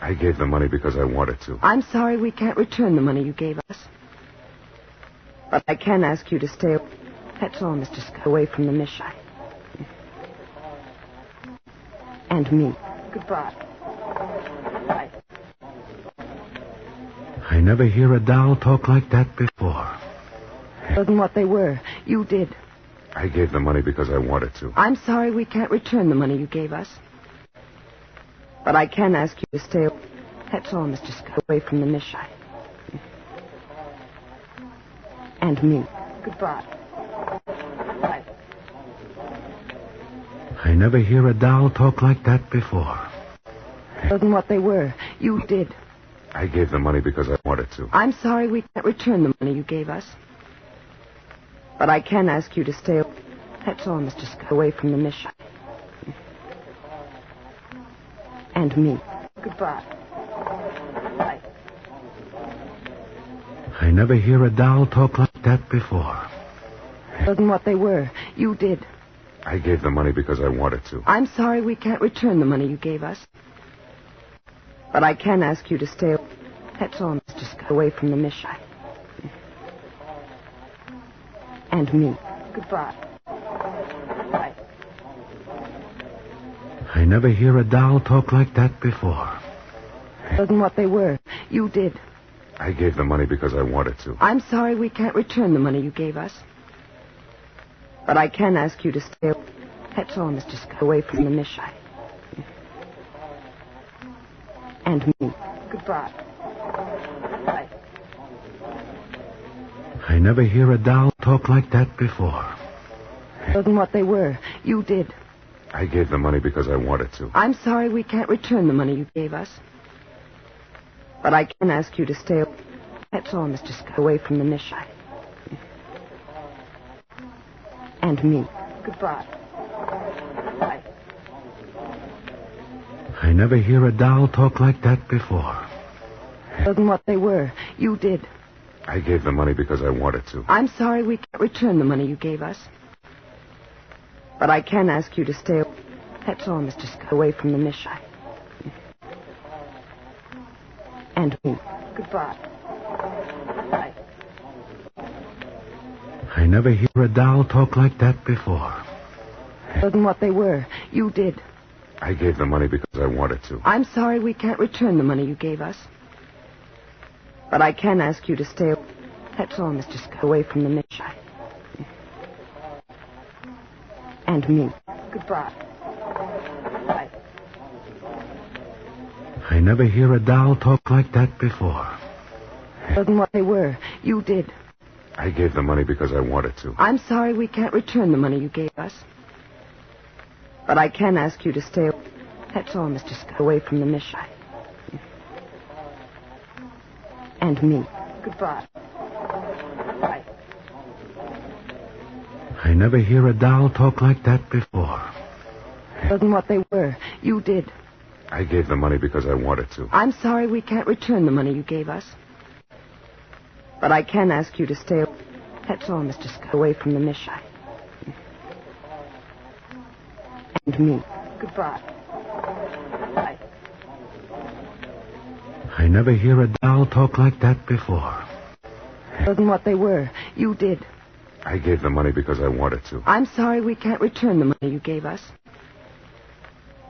I gave the money because I wanted to. I'm sorry we can't return the money you gave us. But I can ask you to stay. That's all, Mr. Scott, away from the mission. And me. Goodbye. Bye. I never hear a doll talk like that before. Wasn't what they were. You did. I gave the money because I wanted to. I'm sorry we can't return the money you gave us. But I can ask you to stay. That's all, Mr. Scott, away from the mission. And me. Goodbye. Bye. I never hear a doll talk like that before. Wasn't what they were. You did. I gave the money because I wanted to. I'm sorry we can't return the money you gave us. But I can ask you to stay. That's all, Mr. Scott, away from the mission. And me. Goodbye. Bye. I never hear a doll talk like that before. Wasn't what they were. You did. I gave the money because I wanted to. I'm sorry we can't return the money you gave us. But I can ask you to stay. That's all, Mr. Scott, away from the mission. And me. Goodbye. Bye. I never hear a doll talk like that before. Wasn't what they were. You did. I gave the money because I wanted to. I'm sorry we can't return the money you gave us. But I can ask you to stay. That's all, Mr. Scott, away from the mission. And me. Goodbye. Bye. I never hear a doll talk like that before. Wasn't what they were. You did. I gave the money because I wanted to. I'm sorry we can't return the money you gave us. But I can ask you to stay. That's all, Mr. Scott, away from the mission. And me. Goodbye. Bye. I never hear a doll talk like that before. Wasn't what they were. You did. I gave the money because I wanted to. I'm sorry we can't return the money you gave us. But I can ask you to stay. That's all, Mr. Scott, away from the mission. And me. Goodbye. Bye. I never hear a doll talk like that before. Wasn't what they were. You did. I gave the money because I wanted to. I'm sorry we can't return the money you gave us. But I can ask you to stay. That's all, Mr. Scott, away from the mission. And me. Goodbye. Bye. I never hear a doll talk like that before. Wasn't what they were. You did. I gave the money because I wanted to. I'm sorry we can't return the money you gave us. But I can ask you to stay. That's all, Mr. Scott, away from the mission. And me. Goodbye. Bye. I never hear a doll talk like that before. Wasn't what they were. You did. I gave the money because I wanted to. I'm sorry we can't return the money you gave us. But I can ask you to stay. That's all, Mr. Scott, away from the mission. And me. Goodbye. Bye. I never hear a doll talk like that before. Wasn't what they were. You did. I gave the money because I wanted to. I'm sorry we can't return the money you gave us.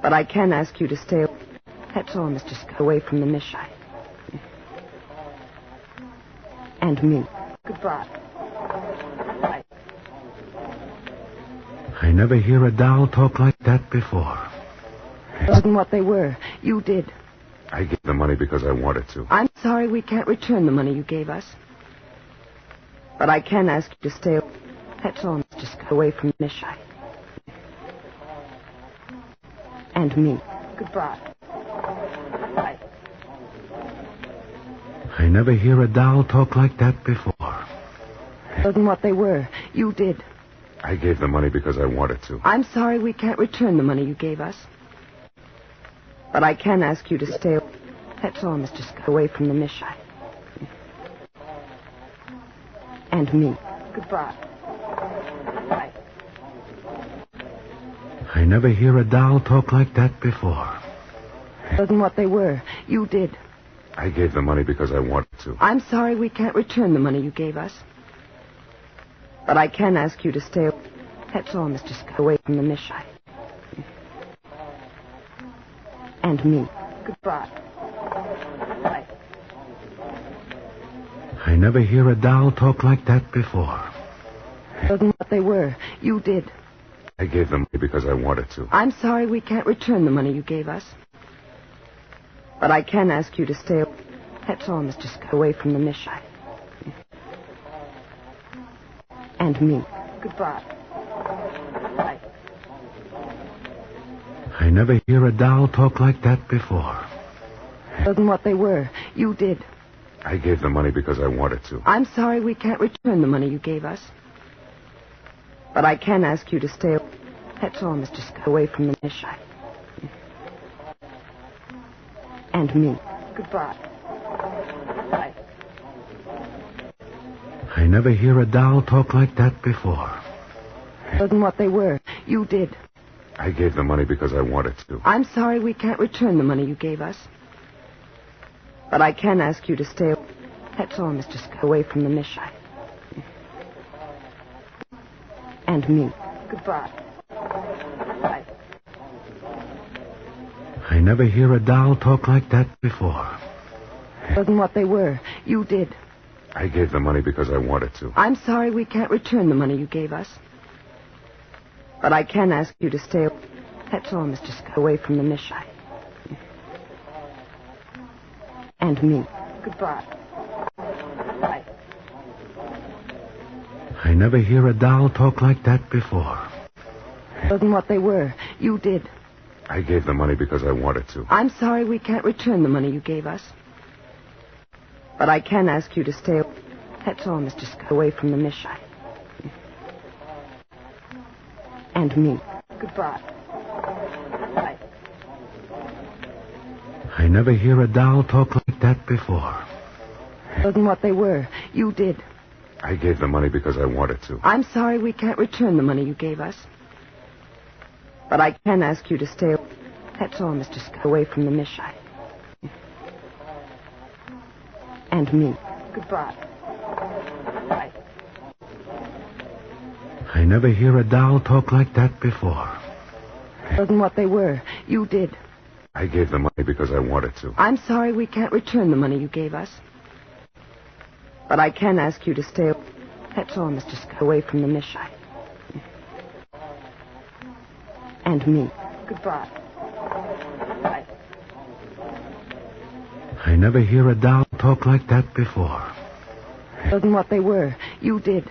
But I can ask you to stay. That's all, Mr. Scott, away from the mission. And me. Goodbye. Bye. I never hear a doll talk like that before. Wasn't what they were. You did. I gave the money because I wanted to. I'm sorry we can't return the money you gave us. But I can ask you to stay. That's all, Mr. Scott, away from the mission. And me. Goodbye. Bye. I never hear a doll talk like that before. Wasn't what they were. You did. I gave the money because I wanted to. I'm sorry we can't return the money you gave us. But I can ask you to stay. That's all, Mr. Scott. Away from the mission. And me. Goodbye. Bye. I never hear a doll talk like that before. Wasn't what they were. You did. I gave the money because I wanted to. I'm sorry we can't return the money you gave us. But I can ask you to stay. That's all, Mr. Scott. Away from the mission. And me. Goodbye. Bye. I never hear a doll talk like that before. Wasn't what they were. You did. I gave the money because I wanted to. I'm sorry we can't return the money you gave us. But I can ask you to stay. That's all, Mr. Scott. Away from the mission. And me. Goodbye. Bye. I never hear a doll talk like that before. Wasn't what they were. You did. I gave the money because I wanted to. I'm sorry we can't return the money you gave us. But I can ask you to stay. That's all, Mr. Scott. Away from the mission. And me. Goodbye. Bye. I never hear a doll talk like that before. Wasn't what they were. You did. I gave the money because I wanted to. I'm sorry we can't return the money you gave us. But I can ask you to stay. That's all, Mr. Scott. Away from the mission. And me. Goodbye. Bye. I never hear a doll talk like that before. Wasn't what they were. You did. I gave the money because I wanted to. I'm sorry we can't return the money you gave us. But I can ask you to stay. That's all, Mr. Scott. Away from the mission. And me. Goodbye. Bye. I never hear a doll talk like that before. Wasn't what they were. You did. I gave the money because I wanted to. I'm sorry we can't return the money you gave us. But I can ask you to stay. That's all, Mr. Scott. Away from the mission. And me. Goodbye. Bye. I never hear a doll talk like that before. Wasn't what they were. You did. I gave the money because I wanted to. I'm sorry we can't return the money you gave us. But I can ask you to stay. That's all, Mr. Scott. Away from the mission. And me. Goodbye. Bye. I never hear a doll talk like that before. Wasn't what they were. You did. I gave the money because I wanted to. I'm sorry we can't return the money you gave us. But I can ask you to stay. That's all, Mr. Scott. Away from the mission. And me. Goodbye. Bye. I never hear a doll talk like that before. Wasn't what they were. You did.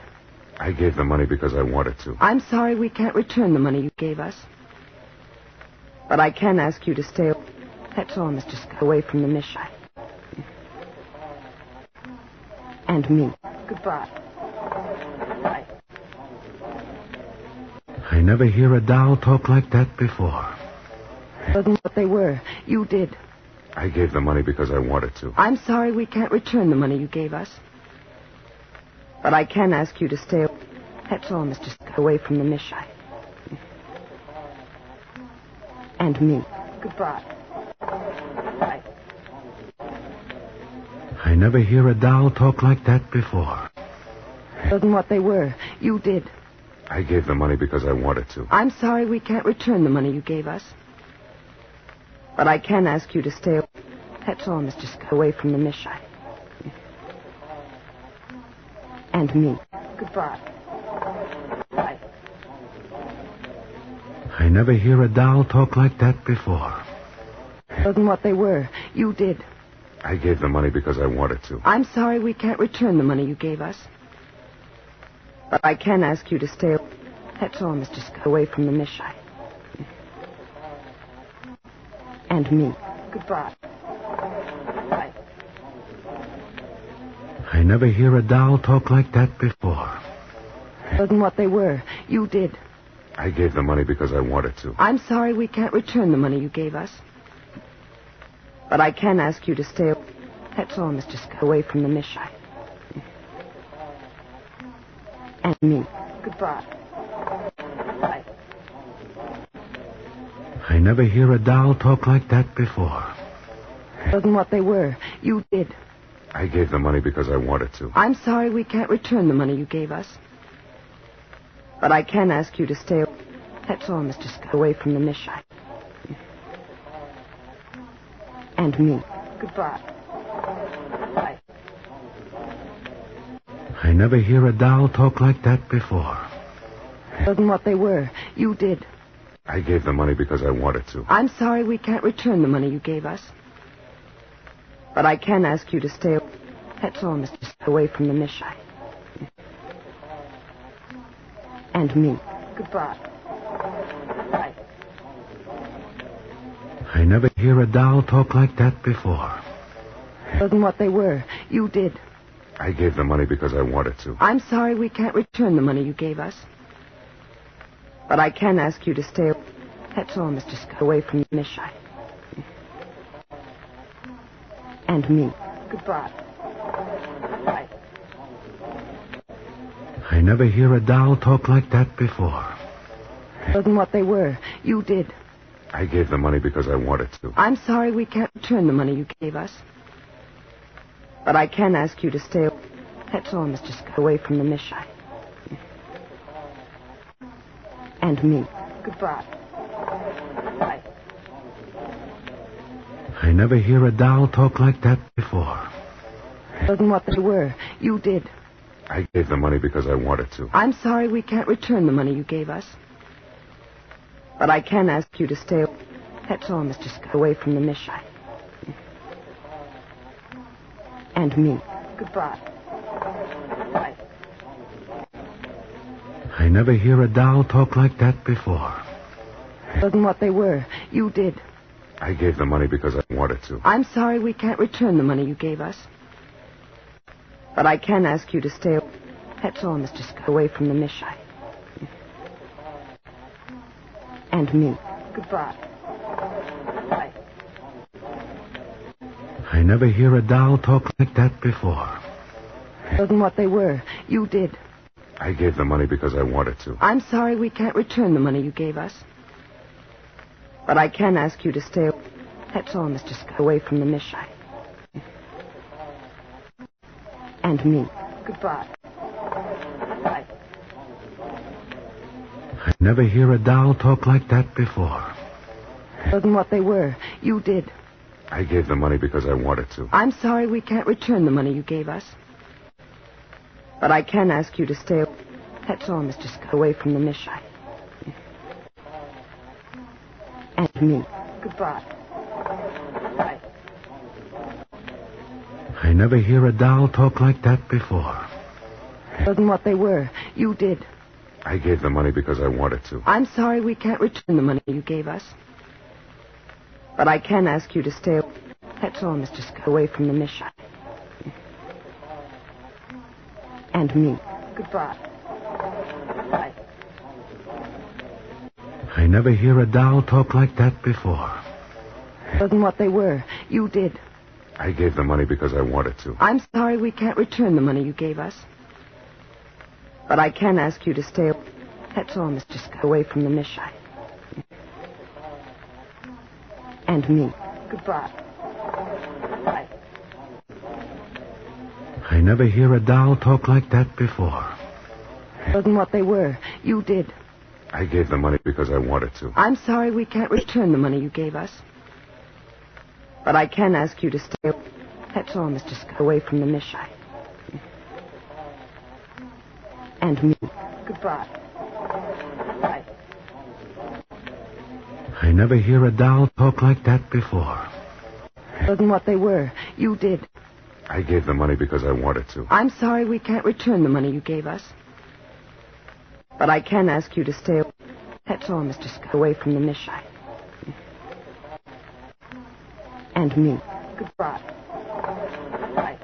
I gave the money because I wanted to. I'm sorry we can't return the money you gave us. But I can ask you to stay. That's all, Mr. Scott. Away from the mission. And me. Goodbye. Bye. I never hear a doll talk like that before. Wasn't what they were. You did. I gave the money because I wanted to. I'm sorry we can't return the money you gave us. But I can ask you to stay. That's all, Mr. Scott. Away from the mission. And me. Goodbye. Bye. I never hear a doll talk like that before. Wasn't what they were. You did. I gave the money because I wanted to. I'm sorry we can't return the money you gave us. But I can ask you to stay. That's all, Mr. Scott. Away from the mission. And me. Goodbye. Bye. I never hear a doll talk like that before. Wasn't what they were. You did. I gave the money because I wanted to. I'm sorry we can't return the money you gave us. But I can ask you to stay. That's all, Mr. Scott. Away from the mission. And me. Goodbye. Bye. I never hear a doll talk like that before. Wasn't what they were. You did. I gave the money because I wanted to. I'm sorry we can't return the money you gave us. But I can ask you to stay. That's all, Mr. Scott. Away from the mission. And me. Goodbye. Bye. I never hear a doll talk like that before. Wasn't what they were. You did. I gave the money because I wanted to. I'm sorry we can't return the money you gave us. But I can ask you to stay. That's all, Mr. Scott. Away from the mission. And me. Goodbye. Bye. I never hear a doll talk like that before. Wasn't what they were. You did. I gave the money because I wanted to. I'm sorry we can't return the money you gave us. But I can ask you to stay. That's all, Mr. Scott. Away from the mission. And me. Goodbye. Bye. I never hear a doll talk like that before. Wasn't what they were. You did. I gave the money because I wanted to. I'm sorry we can't return the money you gave us. But I can ask you to stay. That's all, Mr. Scott. Away from the mission. And me. Goodbye. Bye. I never hear a doll talk like that before. Wasn't what they were. You did. I gave the money because I wanted to. I'm sorry we can't return the money you gave us. But I can ask you to stay. That's all, Mr. Scott. Away from the mission. And me. Goodbye. Bye. I never hear a doll talk like that before. Wasn't what they were. You did. I gave the money because I wanted to. I'm sorry we can't return the money you gave us. But I can ask you to stay. That's all, Mr. Scott. Away from the mission. And me. Goodbye. Bye. I never hear a doll talk like that before. Wasn't what they were. You did. I gave the money because I wanted to. I'm sorry we can't return the money you gave us. But I can ask you to stay. That's all, Mr. Scott. Away from the mission. And me. Goodbye. Bye. I never hear a doll talk like that before. Wasn't what they were. You did. I gave the money because I wanted to. I'm sorry we can't return the money you gave us. But I can ask you to stay. That's all, Mr. Scott. Away from the mission. And me. Goodbye. Bye. I never hear a doll talk like that before. Wasn't what they were. You did. I gave the money because I wanted to. I'm sorry we can't return the money you gave us. But I can ask you to stay. That's all, Mr. Scott. Away from the mission. And me. Goodbye. Bye. I never hear a doll talk like that before. Wasn't what they were. You did. I gave the money because I wanted to. I'm sorry we can't return the money you gave us. But I can ask you to stay. That's all, Mr. Scott. Away from the mission. And me. Goodbye. Bye. I never hear a doll talk like that before. Wasn't what they were. You did. I gave the money because I wanted to. I'm sorry we can't return the money you gave us. But I can ask you to stay. That's all, Mr. Scott. Away from the mission. And me. Goodbye. Bye. I never hear a doll talk like that before. Wasn't what they were. You did. I gave the money because I wanted to. I'm sorry we can't return the money you gave us. But I can ask you to stay. That's all, Mr. Scott. Away from the mission. And me. Goodbye. Bye. I never hear a doll talk like that before. Wasn't what they were. You did. I gave the money because I wanted to. I'm sorry we can't return the money you gave us. But I can ask you to stay. That's all, Mr. Scott. Away from the mission. And me. Goodbye. Bye.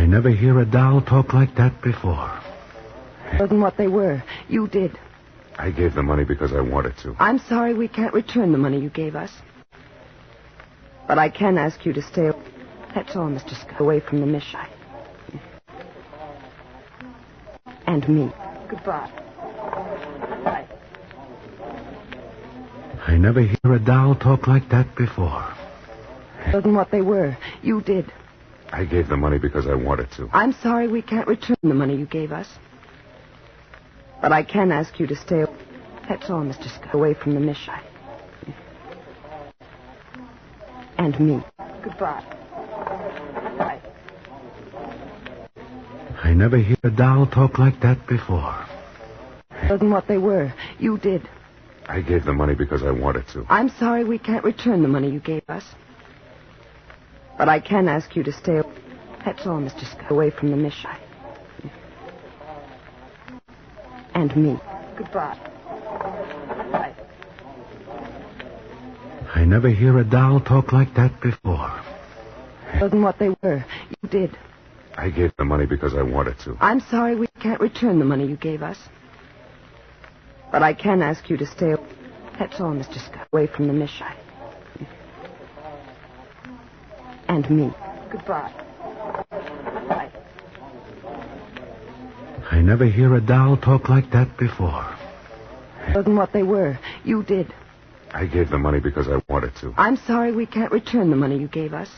I never hear a doll talk like that before. More than what they were. You did. I gave the money because I wanted to. I'm sorry we can't return the money you gave us. But I can ask you to stay. That's all, Mr. Scott. Away from the Mishai. And me. Goodbye. Bye. I never hear a doll talk like that before. More than what they were. You did. I gave the money because I wanted to. I'm sorry we can't return the money you gave us. But I can ask you to stay. That's all, Mr. Scott. Away from the Mishai. And me. Goodbye. Bye. I never hear a doll talk like that before. More than what they were. You did. I gave the money because I wanted to. I'm sorry we can't return the money you gave us. But I can ask you to stay. That's all, Mr. Scott. Away from the Mishai. And me. Goodbye. Bye. I never hear a doll talk like that before. More than what they were. You did. I gave the money because I wanted to. I'm sorry we can't return the money you gave us. But I can ask you to stay. That's all, Mr. Scott. Away from the Mishai. And me. Goodbye. Bye. I never hear a doll talk like that before. More than what they were. You did. I gave the money because I wanted to. I'm sorry we can't return the money you gave us.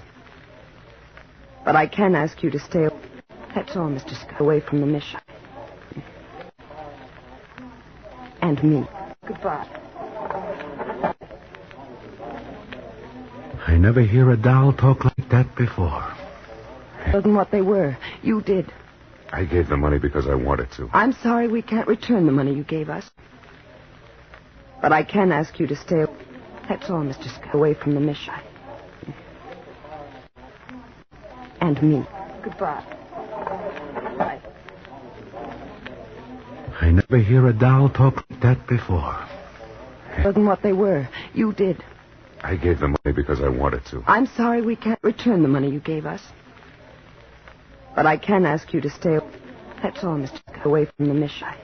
But I can ask you to stay. That's all, Mr. Scott. Away from the Mishai. And me. Goodbye. I never hear a doll talk like that before. More than what they were. You did. I gave the money because I wanted to. I'm sorry we can't return the money you gave us. But I can ask you to stay. That's all, Mr. Scott. Away from the Mishai. And me. Goodbye. Bye. I never hear a doll talk like that before. More than what they were. You did. I gave the money because I wanted to. I'm sorry we can't return the money you gave us. But I can ask you to stay. That's all, Mr. Scott. Away from the Mishai.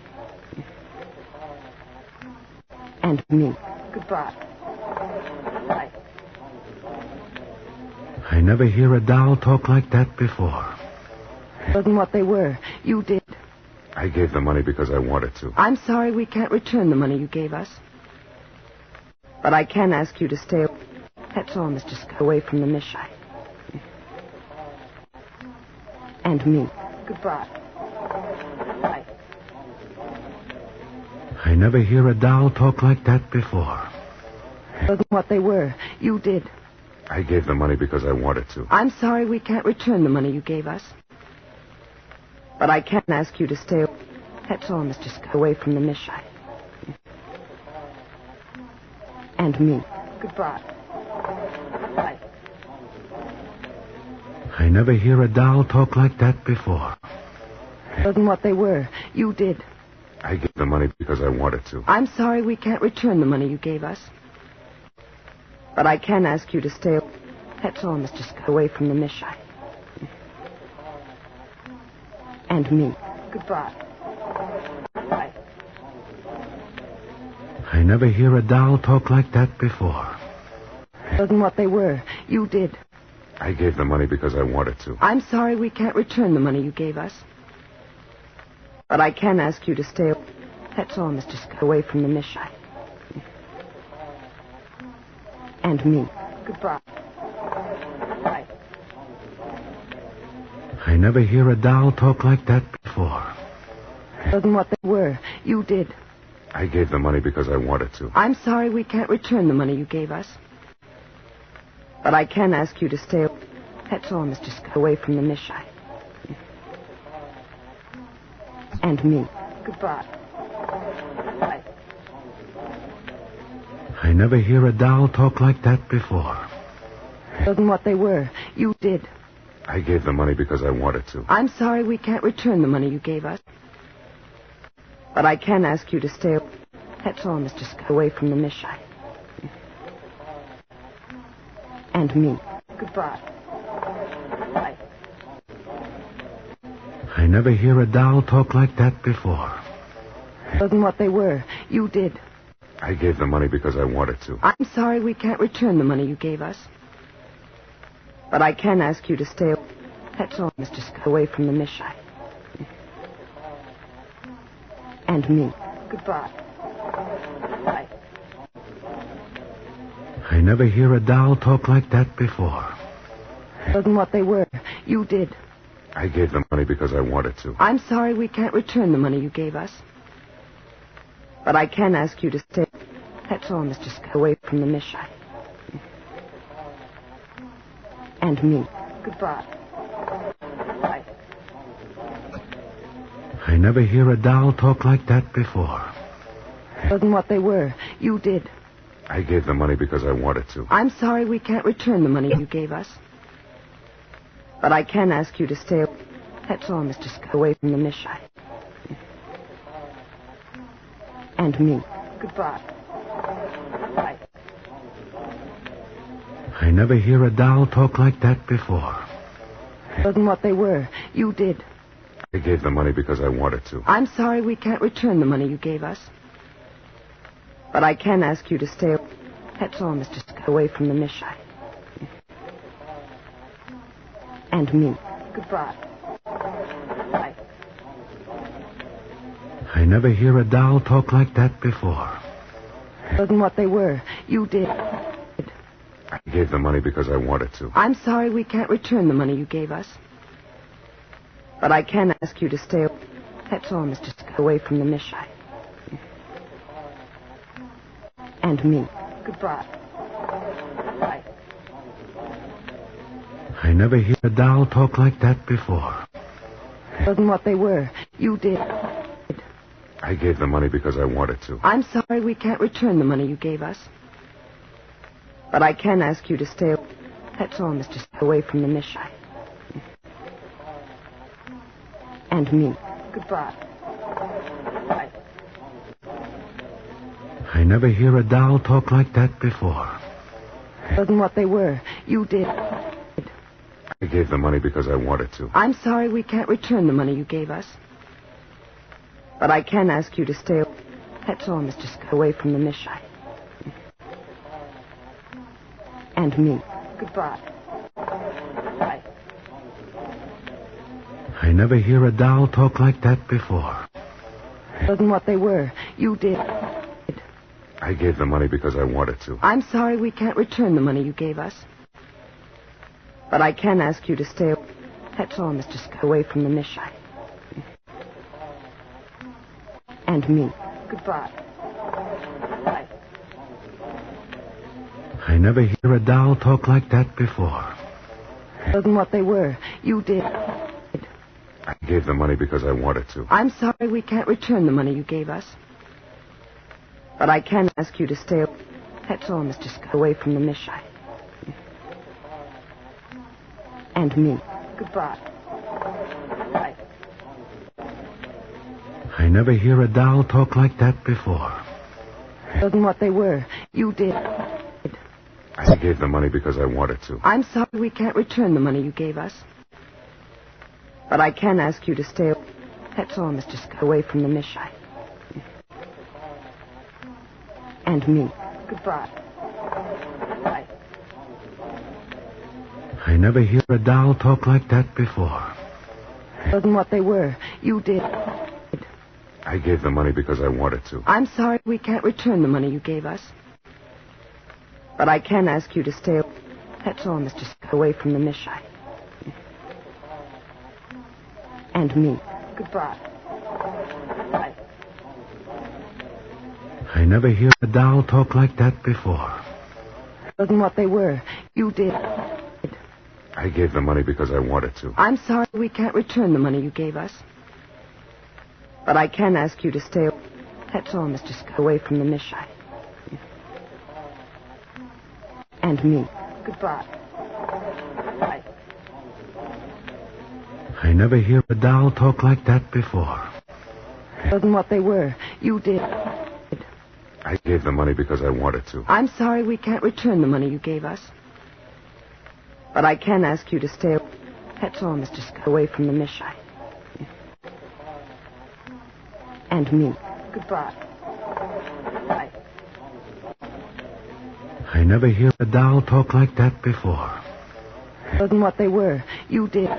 And me. Goodbye. Bye. I never hear a doll talk like that before. More than what they were. You did. I gave the money because I wanted to. I'm sorry we can't return the money you gave us. But I can ask you to stay. That's all, Mr. Scott. Away from the Mishai. And me. Goodbye. Bye. I never hear a doll talk like that before. More than what they were. You did. I gave the money because I wanted to. I'm sorry we can't return the money you gave us. But I can ask you to stay. That's all, Mr. Scott. Away from the Mishai. And me. Goodbye. Bye. I never hear a doll talk like that before. More than what they were. You did. I gave the money because I wanted to. I'm sorry we can't return the money you gave us. But I can ask you to stay. That's all, Mr. Scott. Away from the Mishai. And me. Goodbye. Bye. I never hear a doll talk like that before. More than what they were. You did. I gave the money because I wanted to. I'm sorry we can't return the money you gave us. But I can ask you to stay. That's all, Mr. Scott. Away from the Mishai. And me. Goodbye. Bye. I never hear a doll talk like that before. More than what they were. You did. I gave the money because I wanted to. I'm sorry we can't return the money you gave us. But I can ask you to stay. That's all, Mr. Scott. Away from the Mishai. And me. Goodbye. Bye. I never hear a doll talk like that before. More than what they were. You did. I gave the money because I wanted to. I'm sorry we can't return the money you gave us. But I can ask you to stay. That's all, Mr. Scott. Away from the Mishai. And me. Goodbye. Bye. I never hear a doll talk like that before. Wasn't what they were. You did. I gave the money because I wanted to. I'm sorry we can't return the money you gave us. But I can ask you to stay. That's all, Mr. Scott, away from the Mishai. And me. Goodbye. Bye. I never hear a doll talk like that before. Wasn't what they were. You did. I gave the money because I wanted to. I'm sorry we can't return the money you gave us. But I can ask you to stay. That's all, Mr. Scott, away from the Mishai. And me. Goodbye. Bye. I never hear a doll talk like that before. Wasn't what they were. You did. I gave the money because I wanted to. I'm sorry we can't return the money you gave us. But I can ask you to stay. That's all, Mr. Scott, away from the Mishai. And me. Goodbye. Bye. I never hear a doll talk like that before. Wasn't what they were. You did. I gave the money because I wanted to. I'm sorry we can't return the money you gave us. But I can ask you to stay. That's all, Mr. Scott, away from the Mishai. And me. Goodbye. Bye. I never hear a doll talk like that before. Wasn't what they were. You did. I gave the money because I wanted to. I'm sorry we can't return the money you gave us. But I can ask you to stay. That's all, Mr. Scott, away from the Mishai. And me. Goodbye. Bye. I never hear a doll talk like that before. Wasn't what they were. You did. I gave the money because I wanted to. I'm sorry we can't return the money you gave us. But I can ask you to stay. That's all, Mr. Scott, away from the Mishai. And me. Goodbye. Bye. I never hear a doll talk like that before. Wasn't what they were. You did. I gave the money because I wanted to. I'm sorry we can't return the money you gave us. But I can ask you to stay. That's all, Mr. Scott, away from the Mishai. And me. Goodbye. Bye. I never hear a doll talk like that before. Wasn't what they were. You did. I gave the money because I wanted to. I'm sorry we can't return the money you gave us. But I can ask you to stay. That's all, Mr. Scott, away from the Mishai. And me. Goodbye. Bye. I never hear a doll talk like that before. Wasn't what they were. You did. I gave the money because I wanted to. I'm sorry we can't return the money you gave us. But I can ask you to stay. That's all, Mr. Scott, away from the Mishai. And me. Goodbye. Bye. I never hear a doll talk like that before. Wasn't what they were. You did. I gave the money because I wanted to. I'm sorry we can't return the money you gave us. But I can ask you to stay. That's all, Mr. Scott, away from the Mishai. And me. Goodbye. Bye. I never hear a doll talk like that before. Wasn't what they were. You did. I gave the money because I wanted to. I'm sorry we can't return the money you gave us. But I can ask you to stay. That's all, Mr. Scott, away from the Mishai. And me. Goodbye. Bye. I never hear a doll talk like that before. Wasn't what they were. You did. I gave the money because I wanted to. I'm sorry we can't return the money you gave us. But I can ask you to stay. That's all, Mr. Scott, away from the Mishai. And me. Goodbye. Bye. I never hear a doll talk like that before. Wasn't what they were. You did. I gave the money because I wanted to. I'm sorry we can't return the money you gave us. But I can ask you to stay. That's all, Mr. Scott, away from the Mishai. And me. Goodbye. Bye. I never hear a doll talk like that before. Wasn't what they were. You did.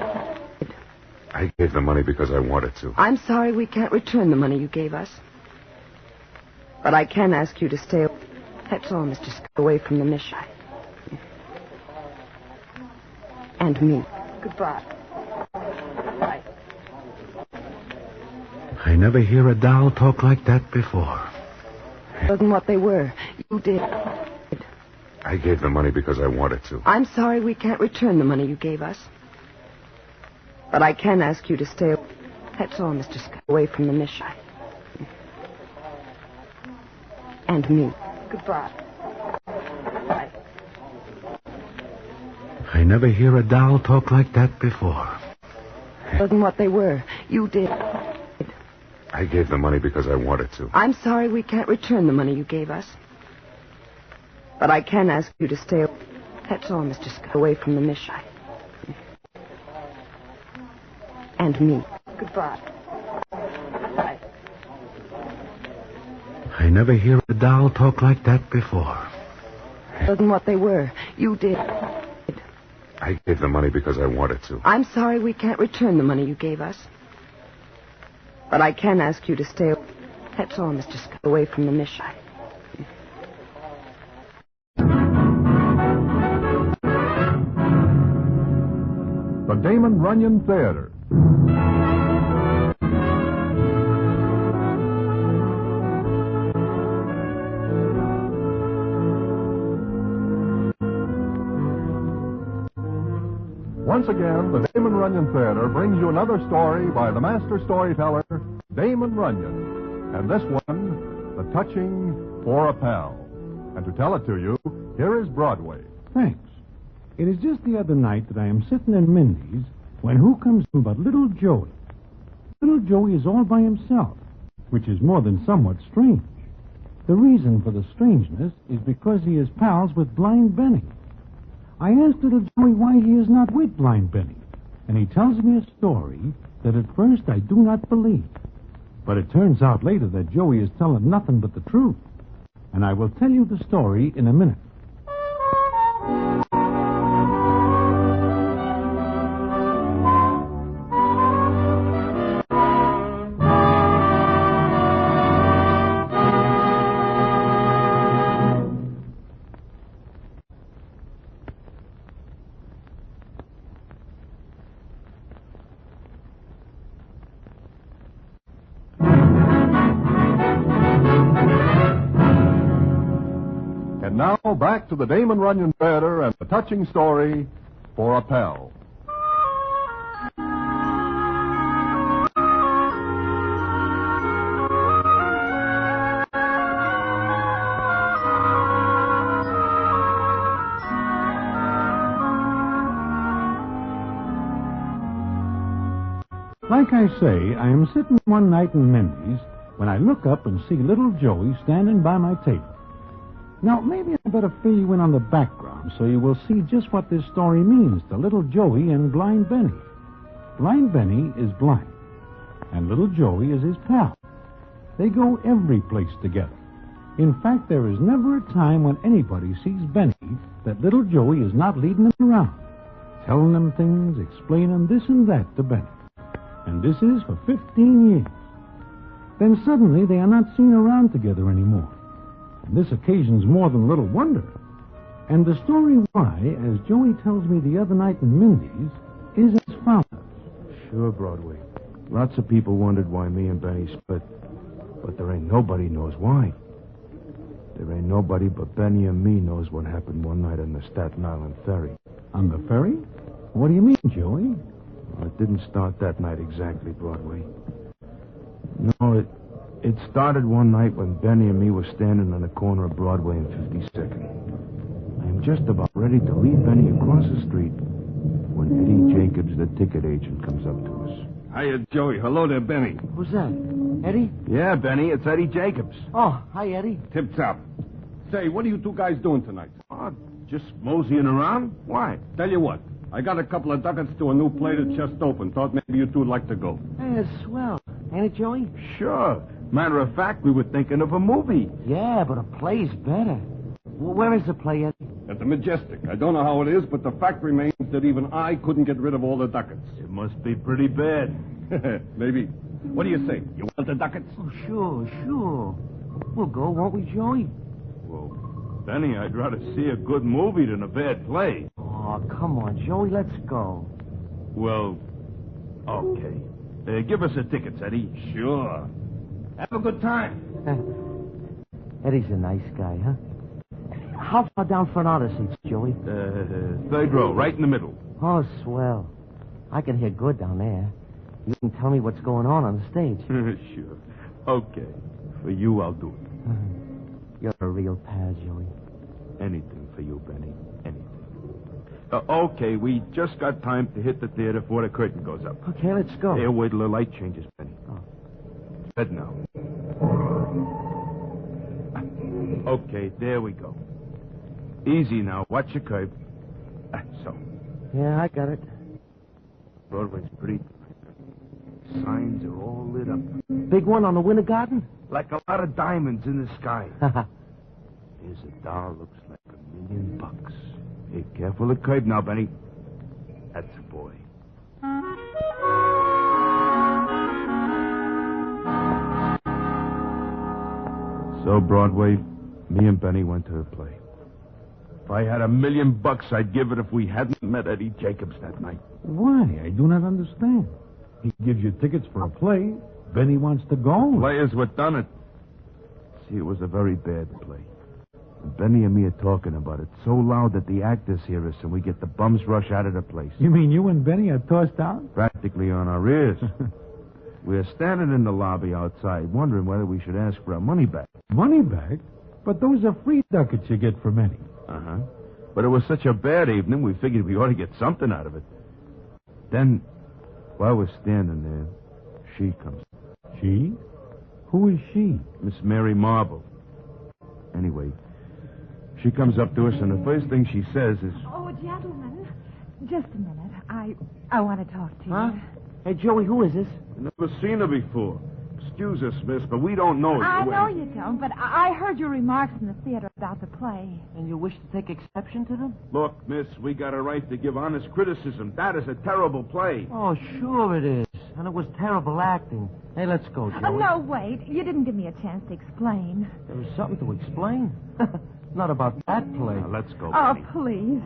I gave the money because I wanted to. I'm sorry we can't return the money you gave us. But I can ask you to stay. That's all, Mr. Scott, away from the mission. And me. Goodbye. Bye. I never hear a doll talk like that before. Wasn't what they were. You did. I gave the money because I wanted to. I'm sorry we can't return the money you gave us. But I can ask you to stay. That's all, Mr. Scott, away from the mission. And me. Goodbye. Bye. I never hear a doll talk like that before. Wasn't what they were. You did. I gave the money because I wanted to. I'm sorry we can't return the money you gave us. But I can ask you to stay. That's all, Mr. Scott, away from the mission. And me. Goodbye. Bye. I never hear a doll talk like that before. Wasn't what they were. You did. I gave the money because I wanted to. I'm sorry we can't return the money you gave us. But I can ask you to stay. That's all, Mr. Scott, away from the mission. The Damon Runyon Theatre. Once again, the Damon Runyon Theatre brings you another story by the master storyteller, Damon Runyon. And this one, The Touching for a Pal. And to tell it to you, here is Broadway. Thanks. It is just the other night that I am sitting in Mindy's when who comes in but little Joey. Little Joey is all by himself, which is more than somewhat strange. The reason for the strangeness is because he is pals with Blind Benny. I asked little Joey why he is not with Blind Benny, and he tells me a story that at first I do not believe. But it turns out later that Joey is telling nothing but the truth, and I will tell you the story in a minute. And now back to the Damon Runyon Theatre and the touching story, For a Pal. Like I say, I am sitting one night in Mindy's when I look up and see little Joey standing by my table. Now, maybe I better fill you in on the background so you will see just what this story means to little Joey and Blind Benny. Blind Benny is blind, and little Joey is his pal. They go every place together. In fact, there is never a time when anybody sees Benny that little Joey is not leading him around, telling him things, explaining this and that to Benny. And this is for 15 years. Then suddenly they are not seen around together anymore. And this occasions more than a little wonder. And the story why, as Joey tells me the other night in Mindy's, is as follows. Sure, Broadway. Lots of people wondered why me and Benny split. But there ain't nobody knows why. There ain't nobody but Benny and me knows what happened one night on the Staten Island ferry. On the ferry? What do you mean, Joey? Well, it didn't start that night exactly, Broadway. No, it started one night when Benny and me were standing on the corner of Broadway and 52nd. I am just about ready to lead Benny across the street when Eddie Jacobs, the ticket agent, comes up to us. Hiya, Joey. Hello there, Benny. Who's that? Eddie? Yeah, Benny, it's Eddie Jacobs. Oh, hi, Eddie. Tip-top. Say, what are you two guys doing tonight? Oh, just moseying around. Why? Tell you what, I got a couple of ducats to a new play that just opened. Thought maybe you two would like to go. Hey, it's swell. Ain't it, Joey? Sure. Matter of fact, we were thinking of a movie. Yeah, but a play's better. Well, where is the play, Eddie? At the Majestic. I don't know how it is, but the fact remains that even I couldn't get rid of all the ducats. It must be pretty bad. Maybe. What do you say? You want the ducats? Oh, sure. We'll go, won't we, Joey? Well, Benny, I'd rather see a good movie than a bad play. Oh, come on, Joey, let's go. Well, okay. Give us the tickets, Eddie. Sure. Have a good time. Eddie's a nice guy, huh? How far down front are the seats, Joey? Third row, right in the middle. Oh, swell. I can hear good down there. You can tell me what's going on the stage. Sure. Okay. For you, I'll do it. You're a real pal, Joey. Anything for you, Benny. Anything. Okay, we just got time to hit the theater before the curtain goes up. Okay, let's go. Here, wait till the light changes, Benny. Head now. Okay, there we go. Easy now. Watch your curve. So. Yeah, I got it. Broadway's pretty. Signs are all lit up. Big one on the Winter Garden? Like a lot of diamonds in the sky. Here's a doll looks like $1,000,000. Hey, careful of the curve now, Benny. That's a boy. So, Broadway, me and Benny went to the play. If I had $1,000,000, I'd give it if we hadn't met Eddie Jacobs that night. Why? I do not understand. He gives you tickets for a play. Benny wants to go. Players were done it. See, it was a very bad play. And Benny and me are talking about it so loud that the actors hear us and we get the bums rush out of the place. You mean you and Benny are tossed out? Practically on our ears. We're standing in the lobby outside wondering whether we should ask for our money back. Money back? But those are free ducats you get from Eddie. Uh-huh. But it was such a bad evening, we figured we ought to get something out of it. Then, while we're standing there, she comes. She? Who is she? Miss Mary Marble. Anyway, she comes up to us, and the first thing she says is... Oh, gentlemen, just a minute. I want to talk to you. Huh? Hey, Joey, who is this? I've never seen her before. Excuse us, miss, but we don't know you. I know you don't, but I heard your remarks in the theater about the play. And you wish to take exception to them? Look, miss, we got a right to give honest criticism. That is a terrible play. Oh, sure it is. And it was terrible acting. Hey, let's go, Joey. No, wait. You didn't give me a chance to explain. There was something to explain. Not about that play. Now, let's go, Oh, Benny. please.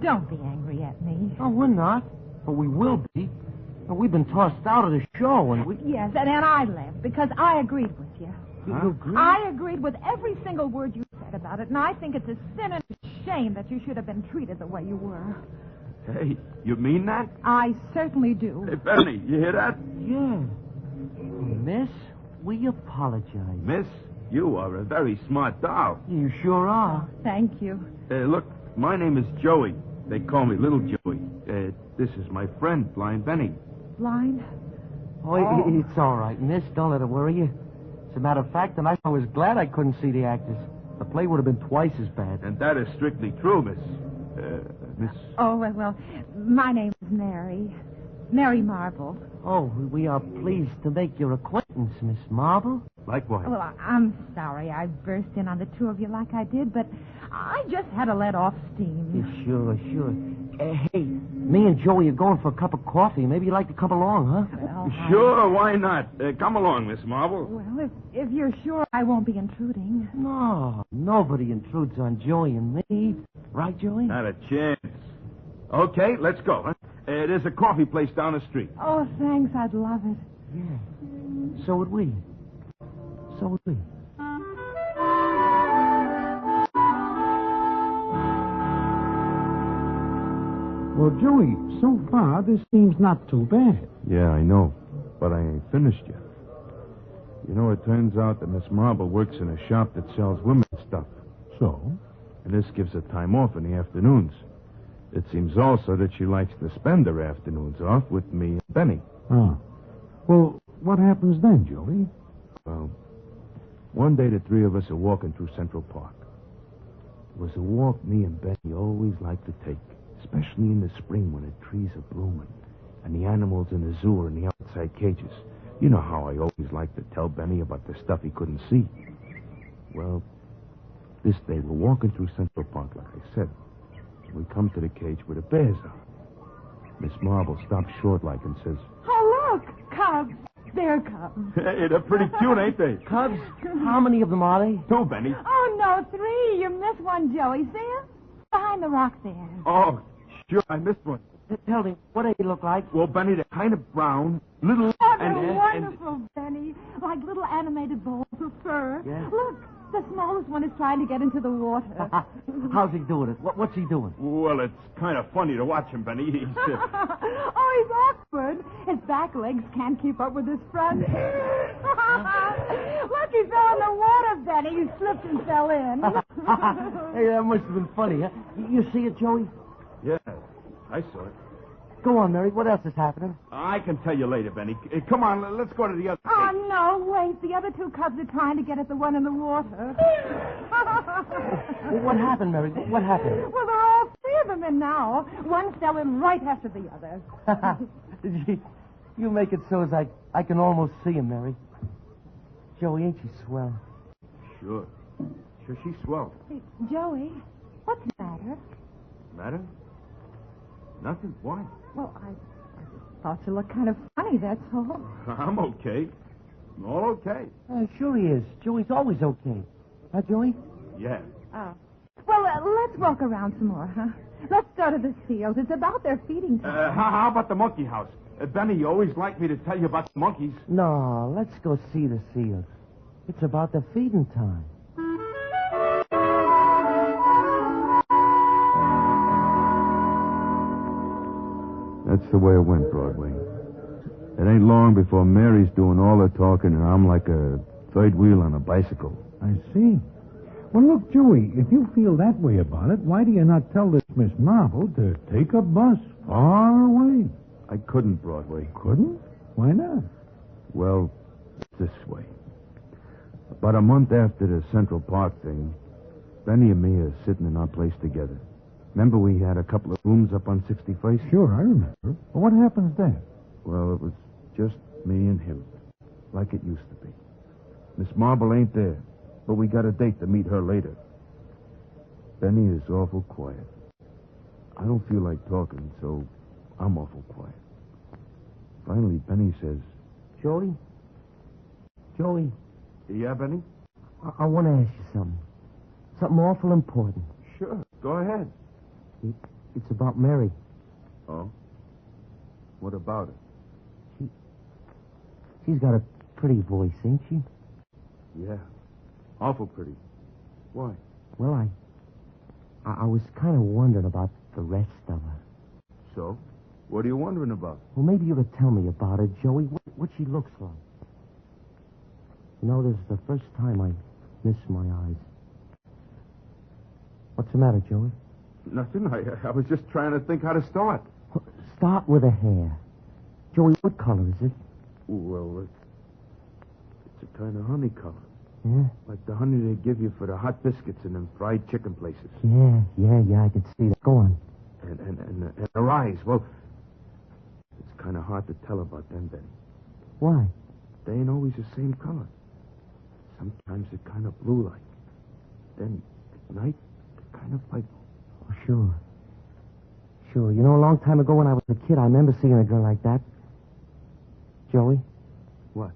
Don't be angry at me. Oh, we're not. But we will be. And we've been tossed out of the show, and we... Yes, and I left because I agreed with you. You agree? I agreed with every single word you said about it, and I think it's a sin and a shame that you should have been treated the way you were. Hey, you mean that? I certainly do. Hey, Benny, you hear that? Yeah. Miss, we apologize. Miss, you are a very smart doll. You sure are. Thank you. Look, my name is Joey. They call me Little Joey. This is my friend, Blind Benny. Blind? Oh, it's all right, miss. Don't let it worry you. As a matter of fact, tonight I was glad I couldn't see the actors. The play would have been twice as bad. And that is strictly true, miss. Miss... Oh, well, my name is Mary. Mary Marble. Oh, we are pleased to make your acquaintance, Miss Marble. Likewise. Well, I'm sorry I burst in on the two of you like I did, but I just had to let off steam. Yeah, sure. Hey, me and Joey are going for a cup of coffee. Maybe you'd like to come along, huh? Well, sure, why not? Come along, Miss Marble. Well, if you're sure I won't be intruding. No, nobody intrudes on Joey and me. Right, Joey? Not a chance. Okay, let's go. Huh? There's a coffee place down the street. Oh, thanks. I'd love it. Yeah. So would we. Well, Joey, so far, this seems not too bad. Yeah, I know. But I ain't finished yet. You know, it turns out that Miss Marble works in a shop that sells women's stuff. So? And this gives her time off in the afternoons. It seems also that she likes to spend her afternoons off with me and Benny. Oh. Well, what happens then, Joey? Well, one day the three of us are walking through Central Park. It was a walk me and Benny always liked to take, especially in the spring when the trees are blooming and the animals in the zoo are in the outside cages. You know how I always liked to tell Benny about the stuff he couldn't see. Well, this day we're walking through Central Park, like I said. We come to the cage where the bears are. Miss Marble stops short like and says, Oh, look, cubs. They're cubs. Hey, they're pretty cute, ain't they? Cubs? How many of them are they? 2, Benny. Oh, no, 3. You missed one, Joey. See him? Behind the rock there. Oh, sure, I missed one. Tell me, what do they look like? Well, Benny, they're kind of brown, little... Oh, they're wonderful, Benny. Like little animated balls of fur. Yeah? Look, the smallest one is trying to get into the water. How's he doing it? What's he doing? Well, it's kind of funny to watch him, Benny. He's... Oh, he's awkward. His back legs can't keep up with his front. Look, he fell in the water, Benny. He slipped and fell in. Hey, that must have been funny, huh? You see it, Joey? Yeah, I saw it. Go on, Mary. What else is happening? I can tell you later, Benny. Come on, let's go to the other... Oh, no, wait. The other 2 cubs are trying to get at the one in the water. What happened, Mary? What happened? Well, there are all 3 of them in now. One fell in right after the other. You make it so as I can almost see him, Mary. Joey, ain't she swell? Sure, she's swell. Hey, Joey, what's the matter? Matter? Nothing. Why? Well, I just thought you looked kind of funny, that's all. I'm okay. All okay. Sure he is. Joey's always okay. Huh, Joey? Yeah. Oh. Well, let's walk around some more, huh? Let's go to the seals. It's about their feeding time. How about the monkey house? Benny, you always like me to tell you about the monkeys. No, let's go see the seals. It's about the feeding time. That's the way it went, Broadway. It ain't long before Mary's doing all the talking and I'm like a third wheel on a bicycle. I see. Well, look, Joey, if you feel that way about it, why do you not tell this Miss Marble to take a bus far away? I couldn't, Broadway. Couldn't? Why not? Well, this way. About a month after the Central Park thing, Benny and me are sitting in our place together. Remember we had a couple of rooms up on 61st? Sure, I remember. Well, what happens then? Well, it was just me and him, like it used to be. Miss Marble ain't there, but we got a date to meet her later. Benny is awful quiet. I don't feel like talking, so I'm awful quiet. Finally, Benny says, Joey? Joey? Yeah, Benny? I want to ask you something. Something awful important. Sure, go ahead. It's about Mary. Oh? What about her? She's got a pretty voice, ain't she? Yeah, awful pretty. Why? Well, I was kind of wondering about the rest of her. So? What are you wondering about? Well, maybe you could tell me about her, Joey, what she looks like. You know, this is the first time I miss my eyes. What's the matter, Joey? Nothing. I was just trying to think how to start. Start with the hair. Joey, what color is it? Well, it's a kind of honey color. Yeah? Like the honey they give you for the hot biscuits in them fried chicken places. Yeah, I can see that. Go on. And her eyes, well, it's kind of hard to tell about them, Benny. Why? They ain't always the same color. Sometimes they're kind of blue-like. Then at night, they're kind of like... Oh, sure. Sure. You know, a long time ago when I was a kid, I remember seeing a girl like that. Joey? What?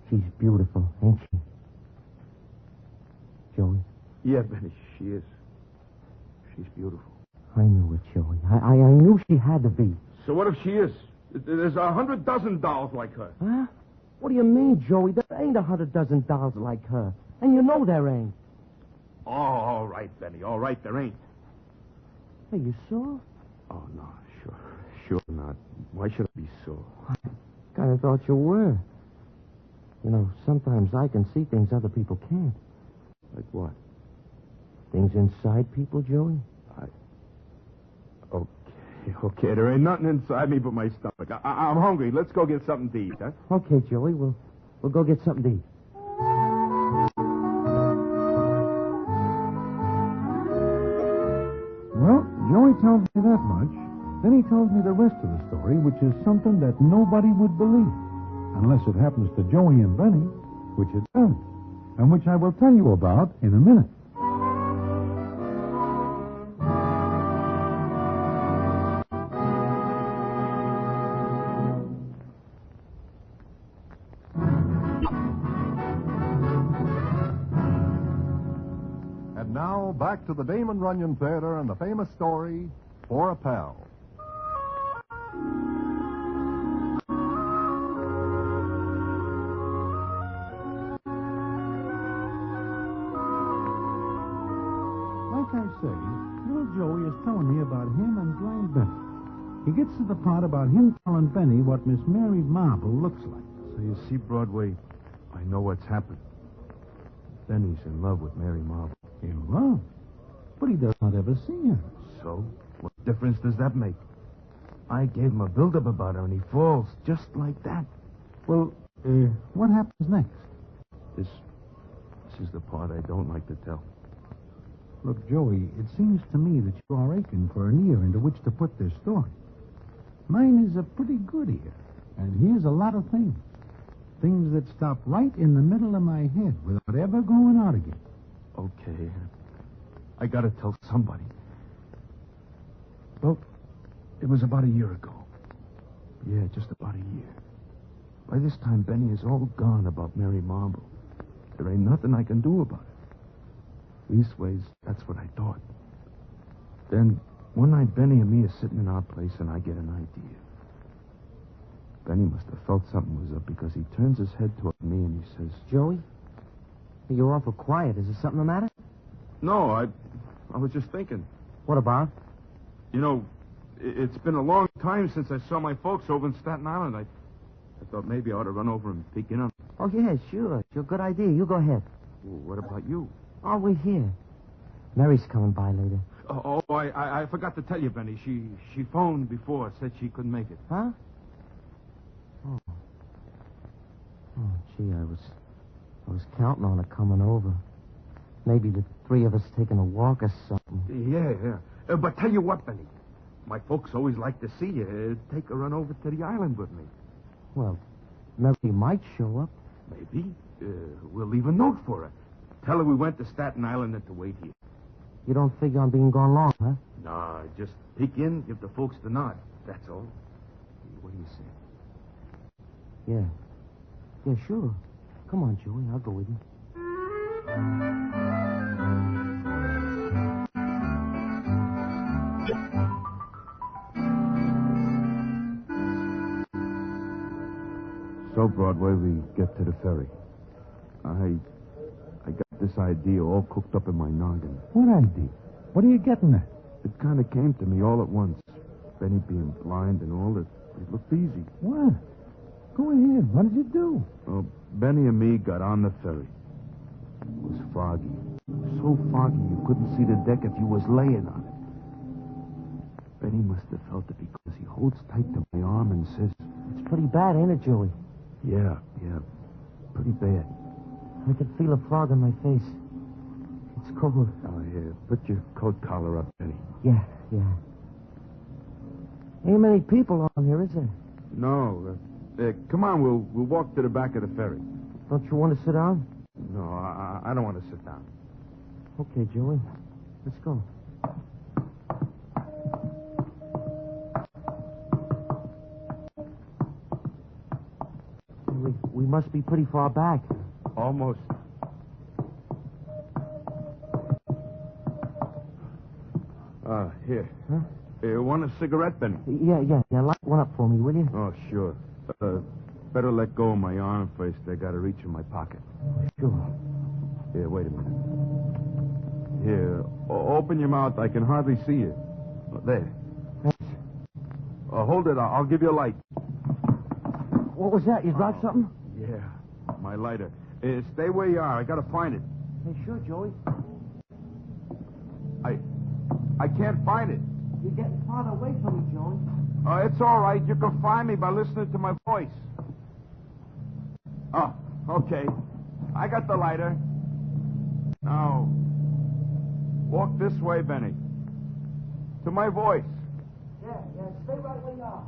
She's beautiful, ain't she? Joey? Yeah, Benny, she is. She's beautiful. I knew it, Joey. I knew she had to be. So what if she is? There's 100 dozen dolls like her. Huh? What do you mean, Joey? There ain't 100 dozen dolls like her. And you know there ain't. Oh, all right, Benny. All right, there ain't. Hey, you sure? Oh, no, sure not. Why should I be sore? I kind of thought you were. You know, sometimes I can see things other people can't. Like what? Things inside people, Joey? Okay, there ain't nothing inside me but my stomach. I'm hungry. Let's go get something to eat, huh? Okay, Joey, we'll go get something to eat. Well, Joey tells me that much. Then he tells me the rest of the story, which is something that nobody would believe, unless it happens to Joey and Benny, which it does, and which I will tell you about in a minute. And now, back to the Damon Runyon Theater and the famous story, For a Pal. Like I say, little Joey is telling me about him and blind Benny. He gets to the part about him telling Benny what Miss Mary Marble looks like. So you see, Broadway, I know what's happened. Benny's in love with Mary Marble. In love? But he does not ever see her. So, what difference does that make? I gave him a build-up about her, and he falls just like that. Well, what happens next? This is the part I don't like to tell. Look, Joey, it seems to me that you are aching for an ear into which to put this story. Mine is a pretty good ear, and here's a lot of things. Things that stop right in the middle of my head without ever going out again. Okay. I gotta tell somebody. Well, it was about a year ago. Yeah, just about a year. By this time, Benny is all gone about Mary Marble. There ain't nothing I can do about it. Leastways, that's what I thought. Then, one night, Benny and me are sitting in our place, and I get an idea. Benny must have felt something was up because he turns his head toward me and he says, Joey? You're awful quiet. Is there something the matter? No, I was just thinking. What about? You know, it's been a long time since I saw my folks over in Staten Island. I thought maybe I ought to run over and peek in on them. Oh, yeah, sure. It's a good idea. You go ahead. Well, what about you? Oh, we're here. Mary's coming by later. I forgot to tell you, Benny. She phoned before, said she couldn't make it. Huh? Oh, gee, I was counting on her coming over. Maybe the three of us taking a walk or something. Yeah. But tell you what, Benny. My folks always like to see you. Take a run over to the island with me. Well, Mary might show up. Maybe. We'll leave a note for her. Tell her we went to Staten Island and to wait here. You don't figure on being gone long, huh? Nah, just peek in, give the folks the nod. That's all. What do you say? Yeah, sure. Come on, Joey. I'll go with you. So, Broadway, we get to the ferry. I got this idea all cooked up in my noggin. What idea? What are you getting at? It kind of came to me all at once. Benny being blind and all, it looked easy. What? Go ahead. What did you do? Well, Benny and me got on the ferry. It was foggy. So foggy you couldn't see the deck if you was laying on it. Benny must have felt it because he holds tight to my arm and says... It's pretty bad, ain't it, Joey? Yeah. Pretty bad. I can feel a frog on my face. It's cold. Oh, here. Put your coat collar up, Benny. Yeah. Ain't many people on here, is there? No. Come on, we'll walk to the back of the ferry. Don't you want to sit down? No, I don't want to sit down. Okay, Joey. Let's go. We must be pretty far back. Almost. Here. Huh? You want a cigarette, Benny? Yeah. Light one up for me, will you? Oh, sure. Better let go of my arm first. I got to reach in my pocket. Sure. Here, wait a minute. Here, open your mouth. I can hardly see you. There. Thanks. Hold it. I'll give you a light. What was that? You dropped something? Yeah, my lighter. Stay where you are. I got to find it. Hey, sure, Joey. I can't find it. You're getting farther away from me, Joey. It's all right. You can find me by listening to my voice. Oh, okay. I got the lighter. Now, walk this way, Benny. To my voice. Yeah. Yeah, stay right where you are.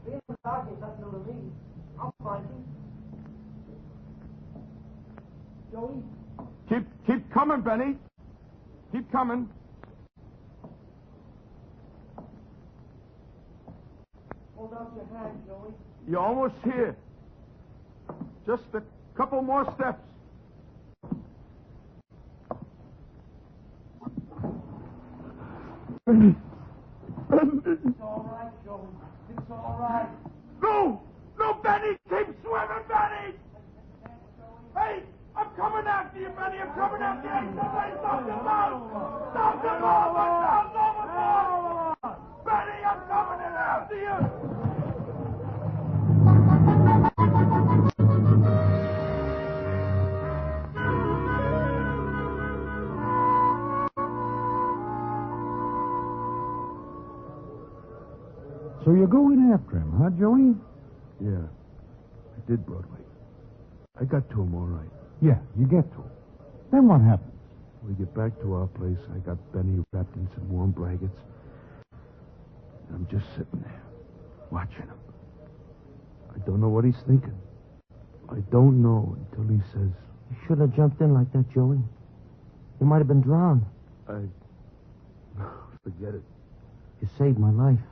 Being in the dark ain't nothing new to me. I'll find you. Joey? Keep coming, Benny. Keep coming. Hold out your hand, Joey. You're almost here. Just a couple more steps. It's all right, Joey. It's all right. No! No, Benny! Keep swimming, Benny! Hey! I'm coming after you, Benny! I'm coming after you! Somebody stop the boat! Stop the boat! Stop overboard! Benny, I'm coming in after you! So you're going after him, huh, Joey? Yeah, I did, Broadway. I got to him all right. Yeah, you get to him. Then what happens? We get back to our place. I got Benny wrapped in some warm blankets. I'm just sitting there, watching him. I don't know what he's thinking. I don't know until he says... You shouldn't have jumped in like that, Joey. You might have been drowned. Forget it. You saved my life.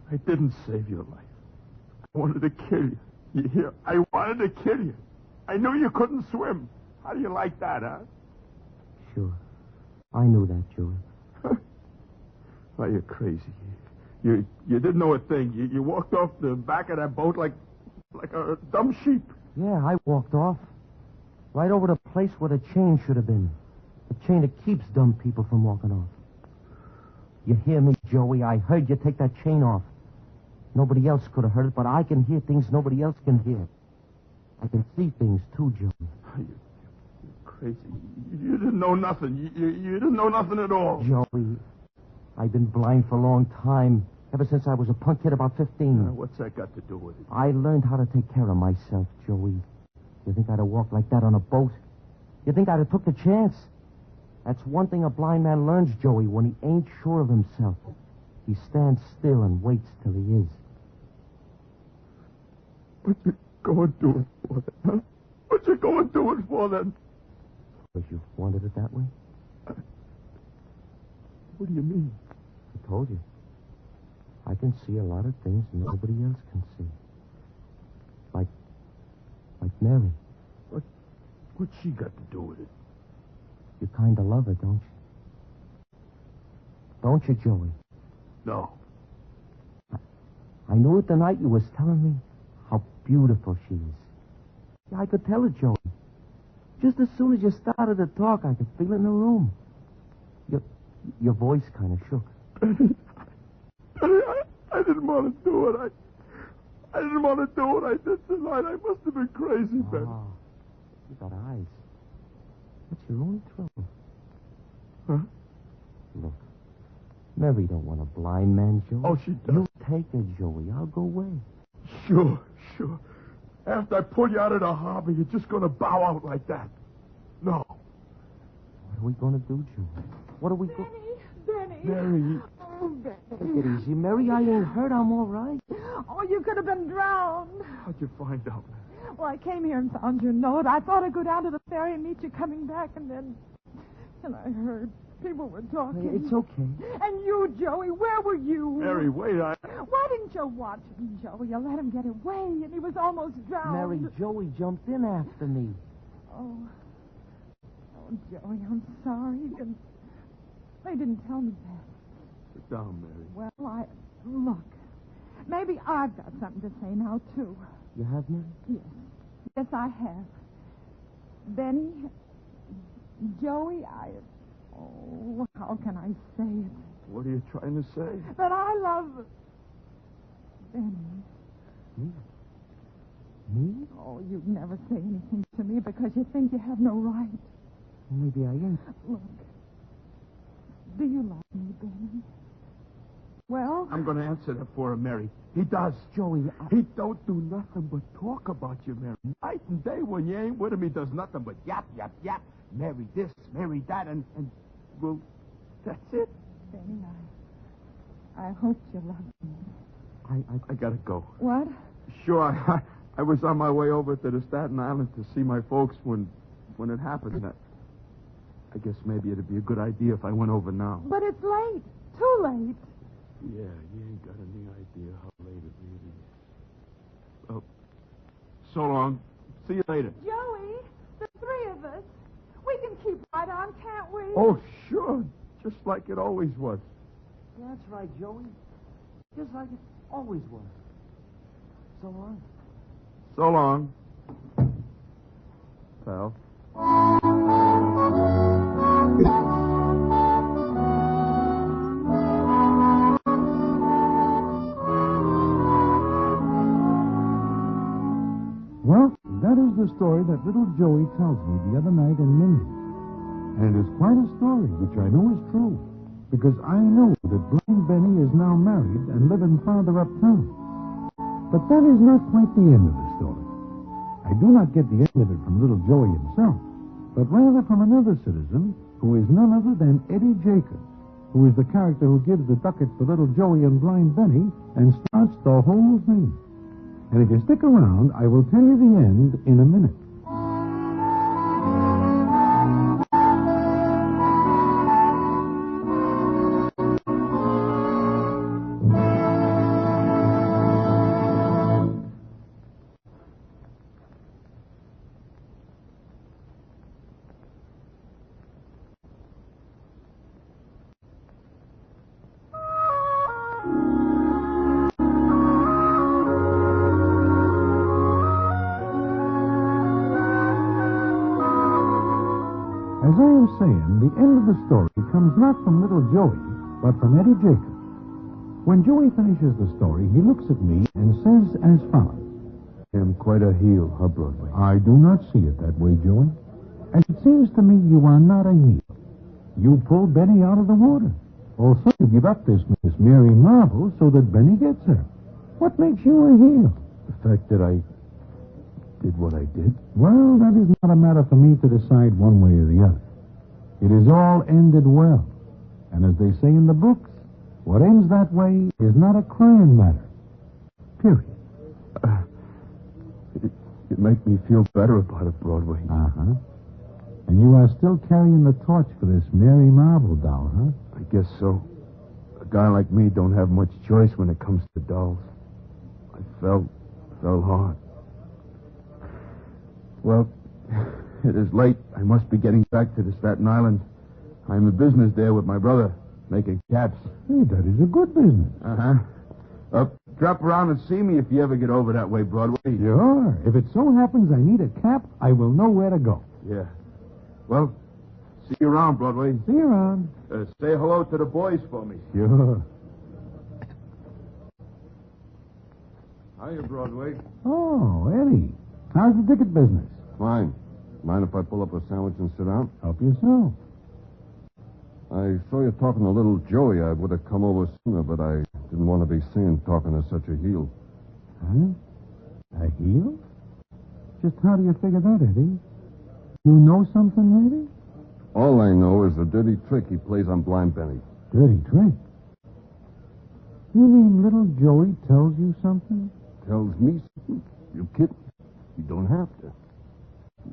I didn't save your life. I wanted to kill you. You hear? I wanted to kill you. I knew you couldn't swim. How do you like that, huh? Sure. I knew that, Joey. Why, you're crazy. You didn't know a thing. You walked off the back of that boat like a dumb sheep. Yeah, I walked off. Right over the place where the chain should have been. The chain that keeps dumb people from walking off. You hear me, Joey? I heard you take that chain off. Nobody else could have heard it, but I can hear things nobody else can hear. I can see things, too, Joey. You're crazy. You didn't know nothing. You didn't know nothing at all. Joey, I've been blind for a long time. Ever since I was a punk kid about 15. What's that got to do with it? I learned how to take care of myself, Joey. You think I'd have walked like that on a boat? You think I'd have took the chance? That's one thing a blind man learns, Joey, when he ain't sure of himself. He stands still and waits till he is. What you going to do it for, then, huh? What you going to do it for, then? Because you wanted it that way? What do you mean? I told you. I can see a lot of things nobody else can see. Like Mary. What's she got to do with it? You kind of love her, don't you? Don't you, Joey? No. I knew it the night you was telling me how beautiful she is. Yeah, I could tell it, Joey. Just as soon as you started to talk, I could feel it in the room. Your voice kind of shook. I didn't want to do it. I didn't want to do what I did tonight. I must have been crazy, Ben. Oh, you got eyes. What's your only trouble? Huh? Look, Mary don't want a blind man, Joey. Oh, she does. You take her, Joey. I'll go away. Sure. After I pull you out of the harbor, you're just going to bow out like that. No. What are we going to do, Joey? What are we going... Benny. Mary. Oh, Benny. Take it easy, Mary. I ain't hurt. I'm all right. Oh, you could have been drowned. How'd you find out? Well, I came here and found your note. I thought I'd go down to the ferry and meet you coming back, and I heard people were talking. It's okay. And you, Joey, where were you? Mary, wait, Why didn't you watch him, Joey? You let him get away, and he was almost drowned. Mary, Joey jumped in after me. Oh, Joey, I'm sorry. They didn't tell me that. Sit down, Mary. Well, look. Maybe I've got something to say now, too. You have, Mary? Yes. Yes, I have. Benny, Joey, oh, how can I say it? What are you trying to say? That I love Benny. Me? Me? Oh, you'd never say anything to me because you think you have no right. Maybe I ain't. Look, do you love me, Benny? Well? I'm going to answer that for him, Mary. He does. Joey, He don't do nothing but talk about you, Mary. Night and day when you ain't with him, he does nothing but yap, yap, yap. Mary this, Mary that, and well, that's it. Benny, I hoped you loved me. I gotta go. What? Sure, I was on my way over to the Staten Island to see my folks when it happened. I guess maybe it'd be a good idea if I went over now. But it's late. Too late. Yeah, you ain't got any idea how late it really is. Oh, so long. See you later. Joey, the three of us. We can keep right on, can't we? Oh, sure. Just like it always was. That's right, Joey. Just like it always was. So long. So long, pal. Well, that is the story that little Joey tells me the other night in Mindy. And it is quite a story, which I know is true, because I know that Blind Benny is now married and living farther uptown. But that is not quite the end of the story. I do not get the end of it from little Joey himself, but rather from another citizen who is none other than Eddie Jacobs, who is the character who gives the ducats to little Joey and Blind Benny and starts the whole thing. And if you stick around, I will tell you the end in a minute. As I am saying, the end of the story comes not from little Joey, but from Eddie Jacobs. When Joey finishes the story, he looks at me and says as follows. I am quite a heel, huh, Broadway? I do not see it that way, Joey. And it seems to me you are not a heel. You pulled Benny out of the water. Also, you give up this Miss Mary Marble so that Benny gets her. What makes you a heel? The fact that I did what I did? Well, that is not a matter for me to decide one way or the other. It is all ended well. And as they say in the books, what ends that way is not a crying matter. Period. It makes me feel better about it, Broadway. Uh-huh. And you are still carrying the torch for this Mary Marble doll, huh? I guess so. A guy like me don't have much choice when it comes to dolls. I fell hard. Well, it is late. I must be getting back to the Staten Island. I'm in business there with my brother, making caps. Hey, that is a good business. Uh-huh. Drop around and see me if you ever get over that way, Broadway. Sure. If it so happens I need a cap, I will know where to go. Yeah. Well, see you around, Broadway. See you around. Say hello to the boys for me. Sure. Hiya, Broadway. Oh, Eddie. How's the ticket business? Fine. Mind if I pull up a sandwich and sit down? Help yourself. I saw you talking to little Joey. I would have come over sooner, but I didn't want to be seen talking to such a heel. Huh? A heel? Just how do you figure that, Eddie? You know something, maybe? All I know is the dirty trick he plays on Blind Benny. Dirty trick? You mean little Joey tells you something? Tells me something? You kidding? You don't have to.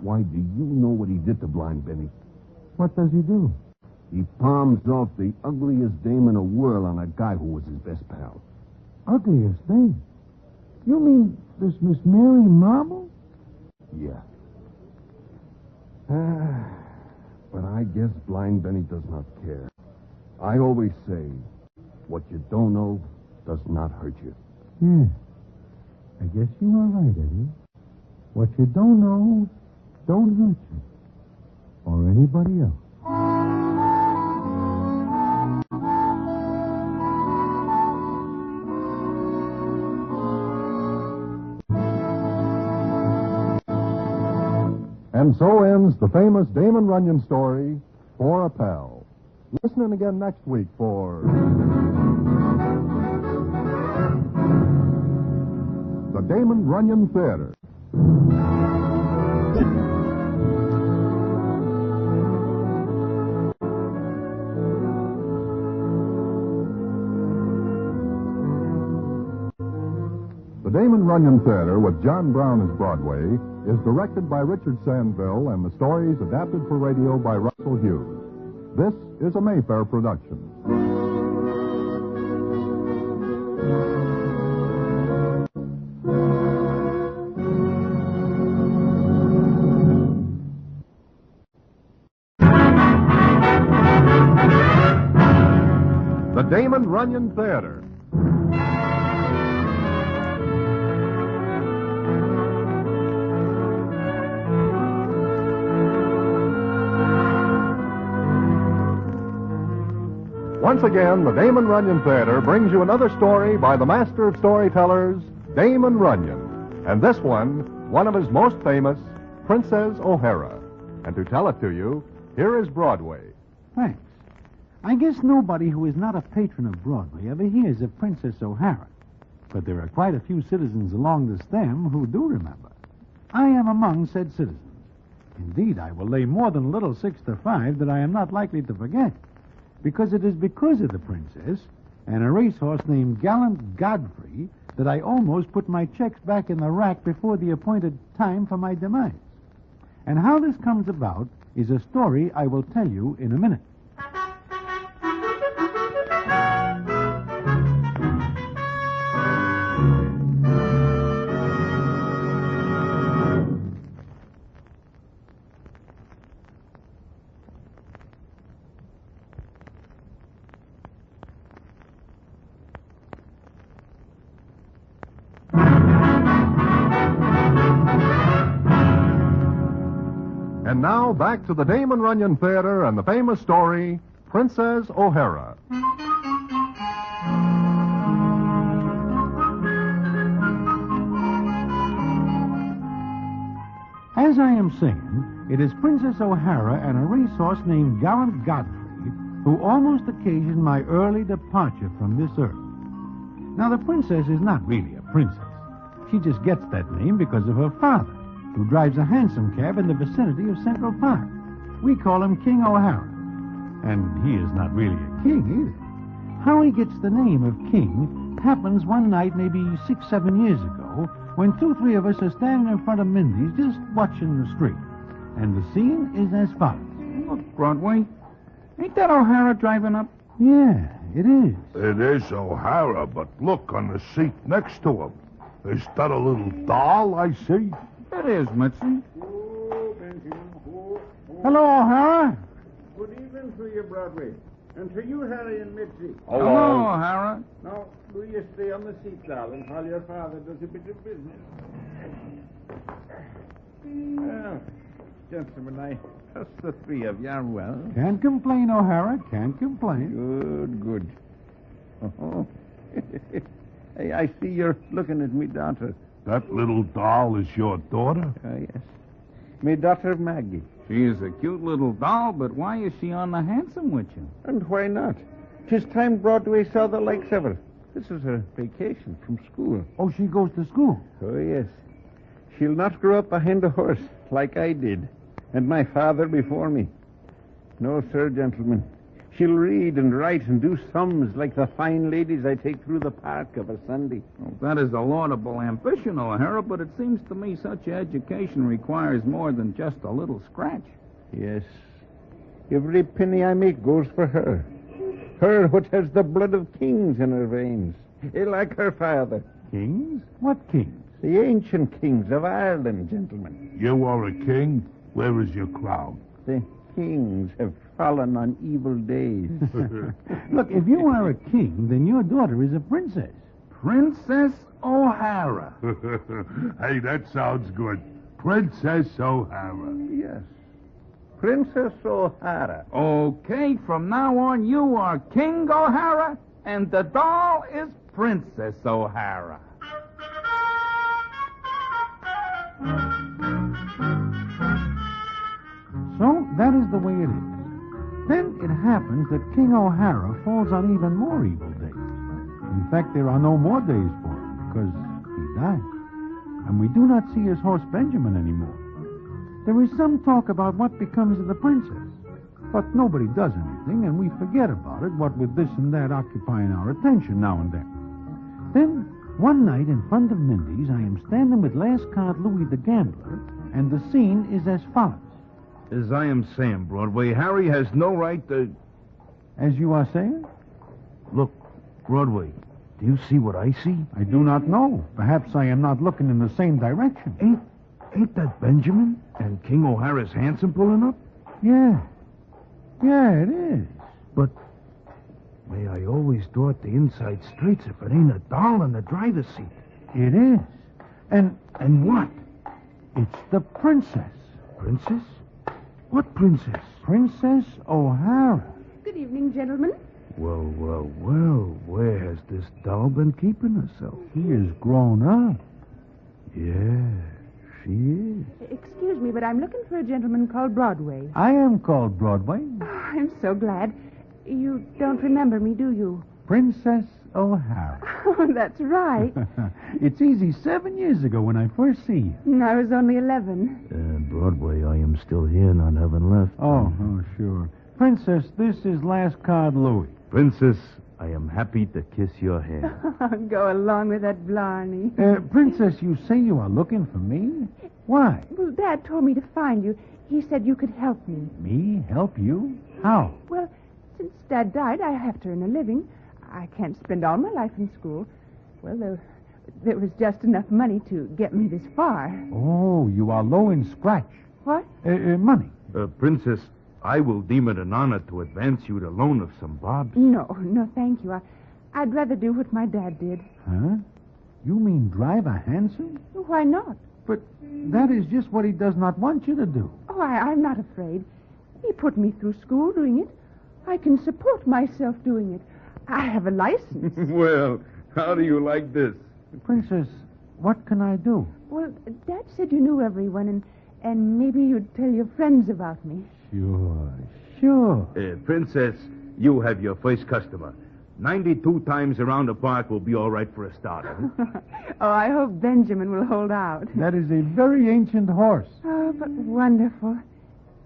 Why, do you know what he did to Blind Benny? What does he do? He palms off the ugliest dame in the world on a guy who was his best pal. Ugliest thing? You mean this Miss Mary Marble? Yeah. But I guess Blind Benny does not care. I always say, what you don't know does not hurt you. Yeah. I guess you are right, Eddie. What you don't know don't hurt you. Or anybody else. And so ends the famous Damon Runyon story, For a Pal. Listen in again next week for the Damon Runyon Theatre. Damon Runyon Theatre with John Brown as Broadway is directed by Richard Sandville, and the story is adapted for radio by Russell Hughes. This is a Mayfair production. The Damon Runyon Theatre. Once again, the Damon Runyon Theatre brings you another story by the master of storytellers, Damon Runyon. And this one of his most famous, Princess O'Hara. And to tell it to you, here is Broadway. Thanks. I guess nobody who is not a patron of Broadway ever hears of Princess O'Hara. But there are quite a few citizens along the stem who do remember. I am among said citizens. Indeed, I will lay more than a little 6 to 5 that I am not likely to forget. Because it is because of the princess and a racehorse named Gallant Godfrey that I almost put my checks back in the rack before the appointed time for my demise. And how this comes about is a story I will tell you in a minute. And now, back to the Damon Runyon Theatre and the famous story, Princess O'Hara. As I am saying, it is Princess O'Hara and a racehorse named Gallant Godfrey who almost occasioned my early departure from this earth. Now, the princess is not really a princess. She just gets that name because of her father, who drives a hansom cab in the vicinity of Central Park. We call him King O'Hara. And he is not really a king either. How he gets the name of king happens one night maybe 6, 7 years ago when 2, 3 of us are standing in front of Mindy's just watching the street. And the scene is as follows. Look, Broadway. Ain't that O'Hara driving up? Yeah, it is. It is O'Hara, but look on the seat next to him. Is that a little doll I see? It is, Mitzi. Hello, O'Hara. Good evening to you, Broadway. And to you, Harry and Mitzi. Hello, O'Hara. Now, do you stay on the seat, darling, while your father does a bit of business? Well, gentlemen, I trust the 3 of you are well. Can't complain, O'Hara. Can't complain. Good. Oh. Hey, I see you're looking at me daughter. That little doll is your daughter? Yes. Me daughter Maggie. She is a cute little doll, but why is she on the hansom with you? And why not? 'Tis time Broadway saw the likes of her. This is her vacation from school. Oh, she goes to school? Oh, yes. She'll not grow up behind a horse like I did, and my father before me. No, sir, gentlemen. She'll read and write and do sums like the fine ladies I take through the park of a Sunday. Well, that is a laudable ambition, O'Hara, but it seems to me such education requires more than just a little scratch. Yes. Every penny I make goes for her. Her what has the blood of kings in her veins. Like her father. Kings? What kings? The ancient kings of Ireland, gentlemen. You are a king? Where is your crown? The kings have fallen on evil days. Look, if you are a king, then your daughter is a princess. Princess O'Hara. Hey, that sounds good. Princess O'Hara. Yes. Princess O'Hara. Okay, from now on you are King O'Hara, and the doll is Princess O'Hara. So, that is the way it is. Then it happens that King O'Hara falls on even more evil days. In fact, there are no more days for him, because he died. And we do not see his horse Benjamin anymore. There is some talk about what becomes of the princess. But nobody does anything, and we forget about it, what with this and that occupying our attention now and then. Then One night in front of Mindy's, I am standing with Last Card Louie the gambler, and the scene is as follows. As I am saying, Broadway, Harry has no right to... As you are saying? Look, Broadway, do you see what I see? I do not know. Perhaps I am not looking in the same direction. Ain't that Benjamin and King O'Hara's hansom pulling up? Yeah. Yeah, it is. But may I always thought the inside streets if it ain't a doll in the driver's seat. It is. And what? It's the princess. Princess? What princess? Princess O'Hara. Good evening, gentlemen. Well, where has this doll been keeping herself? She is grown up. Yeah, she is. Excuse me, but I'm looking for a gentleman called Broadway. I am called Broadway. Oh, I'm so glad. You don't remember me, do you? Princess O'Hara. Oh, that's right. It's easy 7 years ago when I first see you. I was only 11. Broadway, I am still here, not having left. Oh, sure. Princess, this is Last Card Louie. Princess, I am happy to kiss your hand. Go along with that Blarney. Princess, you say you are looking for me? Why? Well, Dad told me to find you. He said you could help me. Me? Help you? How? Well, since Dad died, I have to earn a living. I can't spend all my life in school. Well, there was just enough money to get me this far. Oh, you are low in scratch. What? Money. Princess, I will deem it an honor to advance you the loan of some bobs. No, thank you. I'd rather do what my dad did. Huh? You mean drive a hansom? Why not? But that is just what he does not want you to do. Oh, I'm not afraid. He put me through school doing it. I can support myself doing it. I have a license. Well, how do you like this? Princess, what can I do? Well, Dad said you knew everyone, and maybe you'd tell your friends about me. Sure. Princess, you have your first customer. 92 times around the park will be all right for a starter. Oh, I hope Benjamin will hold out. That is a very ancient horse. Oh, but wonderful.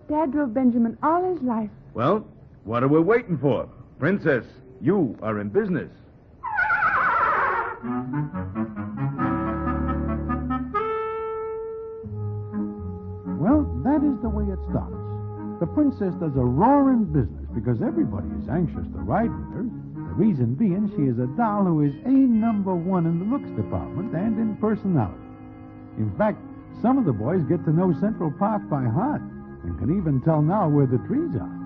Dad drove Benjamin all his life. Well, what are we waiting for? Princess, you are in business. Well, that is the way it starts. The princess does a roaring business because everybody is anxious to ride with her. The reason being she is a doll who is #1 in the looks department and in personality. In fact, some of the boys get to know Central Park by heart and can even tell now where the trees are.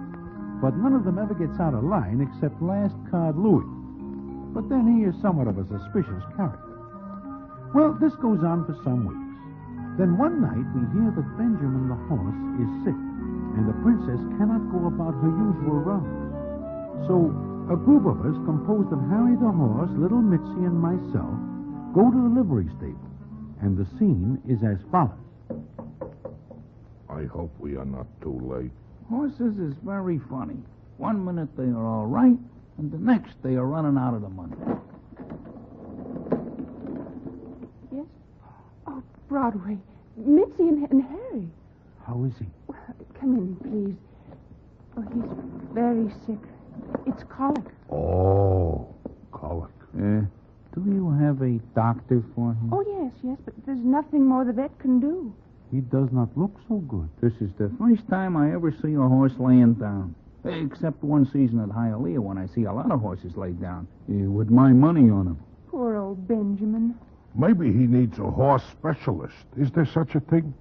But none of them ever gets out of line except Last Card Louie. But then he is somewhat of a suspicious character. Well, this goes on for some weeks. Then one night we hear that Benjamin the horse is sick, and the princess cannot go about her usual rounds. So a group of us, composed of Harry the horse, little Mitzi, and myself, go to the livery stable. And the scene is as follows. I hope we are not too late. Horses is very funny. 1 minute they are all right, and the next they are running out of the money. Yes? Oh, Broadway. Mitzi and Harry. How is he? Well, come in, please. Oh, he's very sick. It's colic. Oh, colic. Do you have a doctor for him? Oh, yes, but there's nothing more the vet can do. He does not look so good. This is the first time I ever see a horse laying down. Except one season at Hialeah when I see a lot of horses laid down. With my money on them. Poor old Benjamin. Maybe he needs a horse specialist. Is there such a thing?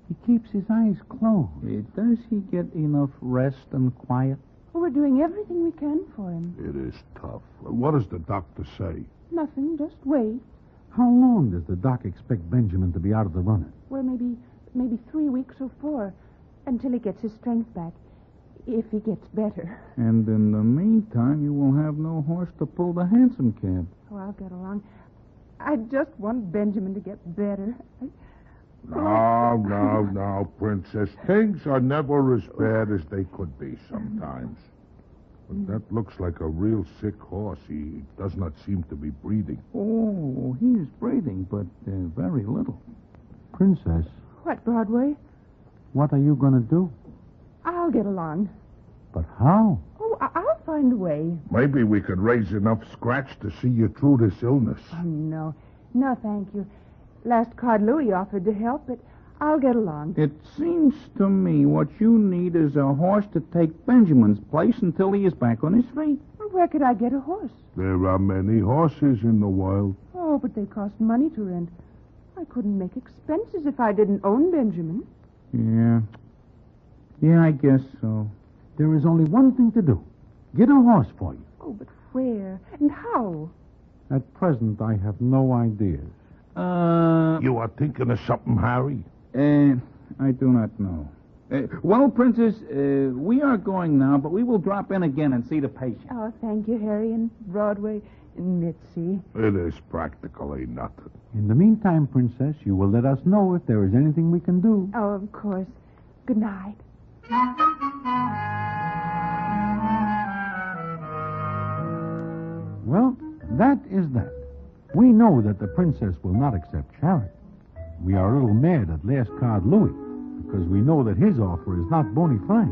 He keeps his eyes closed. Does he get enough rest and quiet? Well, we're doing everything we can for him. It is tough. What does the doctor say? Nothing, just wait. How long does the doc expect Benjamin to be out of the running? Well, maybe 3 weeks or 4, until he gets his strength back, if he gets better. And in the meantime, you will have no horse to pull the hansom cab. Oh, I'll get along. I just want Benjamin to get better. Now, Princess. Things are never as bad as they could be sometimes. But that looks like a real sick horse. He does not seem to be breathing. Oh, he is breathing, but very little. Princess. What, Broadway? What are you going to do? I'll get along. But how? Oh, I'll find a way. Maybe we could raise enough scratch to see you through this illness. Oh, no. No, thank you. Last card Louis offered to help, but I'll get along. It seems to me what you need is a horse to take Benjamin's place until he is back on his feet. Where could I get a horse? There are many horses in the wild. Oh, but they cost money to rent. I couldn't make expenses if I didn't own Benjamin. Yeah. Yeah, I guess so. There is only one thing to do. Get a horse for you. Oh, but where and how? At present, I have no ideas. You are thinking of something, Harry? I do not know. Well, Princess, we are going now, but we will drop in again and see the patient. Oh, thank you, Harry, and Broadway, and Mitzi. It is practically nothing. In the meantime, Princess, you will let us know if there is anything we can do. Oh, of course. Good night. Well, that is that. We know that the princess will not accept charity. We are a little mad at last card Louis, because we know that his offer is not bona fide.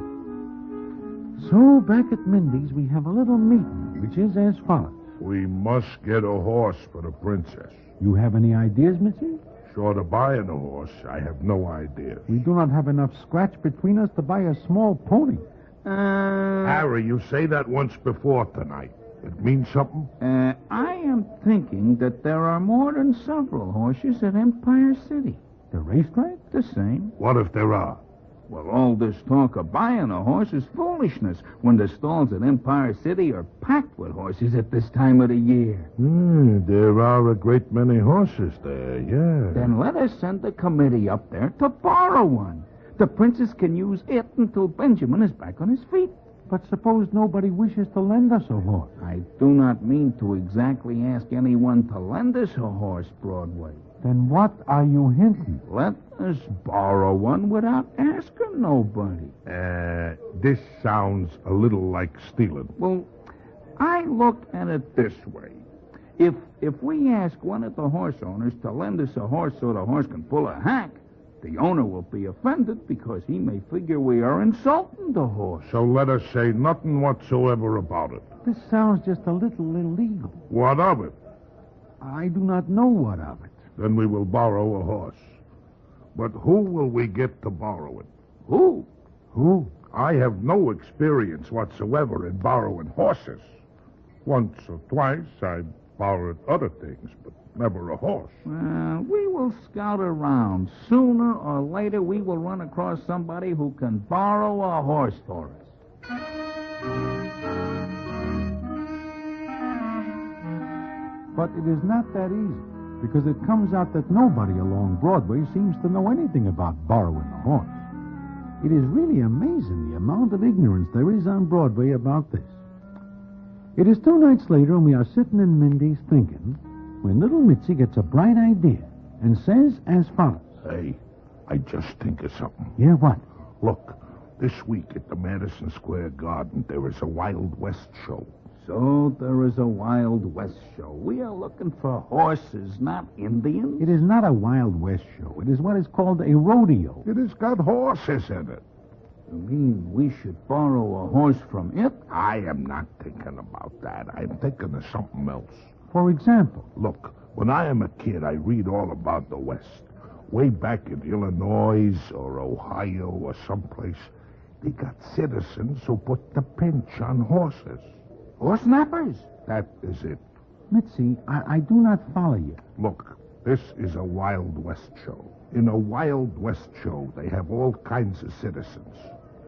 So, back at Mindy's, we have a little meeting, which is as follows. We must get a horse for the princess. You have any ideas, Mitzi? Short of buying a horse, I have no idea. We do not have enough scratch between us to buy a small pony. Harry, you say that once before tonight. It means something? I am thinking that there are more than several horses at Empire City. The racetrack? The same. What if there are? Well, all this talk of buying a horse is foolishness when the stalls at Empire City are packed with horses at this time of the year. There are a great many horses there, yeah. Then let us send a committee up there to borrow one. The princess can use it until Benjamin is back on his feet. But suppose nobody wishes to lend us a horse. I do not mean to exactly ask anyone to lend us a horse, Broadway. Then what are you hinting? Let us borrow one without asking nobody. This sounds a little like stealing. Well, I look at it this way. If we ask one of the horse owners to lend us a horse so the horse can pull a hack, the owner will be offended because he may figure we are insulting the horse. So let us say nothing whatsoever about it. This sounds just a little illegal. What of it? I do not know what of it. Then we will borrow a horse. But who will we get to borrow it? Who? Who? I have no experience whatsoever in borrowing horses. Once or twice I borrowed other things, but never a horse. We will scout around. Sooner or later, we will run across somebody who can borrow a horse for us. But it is not that easy, because it comes out that nobody along Broadway seems to know anything about borrowing a horse. It is really amazing the amount of ignorance there is on Broadway about this. It is 2 nights later, and we are sitting in Mindy's thinking, when little Mitzi gets a bright idea and says as follows. Hey, I just think of something. Yeah, what? Look, this week at the Madison Square Garden, there is a Wild West show. So there is a Wild West show. We are looking for horses, not Indians. It is not a Wild West show. It is what is called a rodeo. It has got horses in it. You mean we should borrow a horse from it? I am not thinking about that. I'm thinking of something else. For example? Look, when I am a kid, I read all about the West. Way back in Illinois or Ohio or someplace, they got citizens who put the pinch on horses. Horse snappers? That is it. Mitzi, I do not follow you. Look, this is a Wild West show. In a Wild West show, they have all kinds of citizens.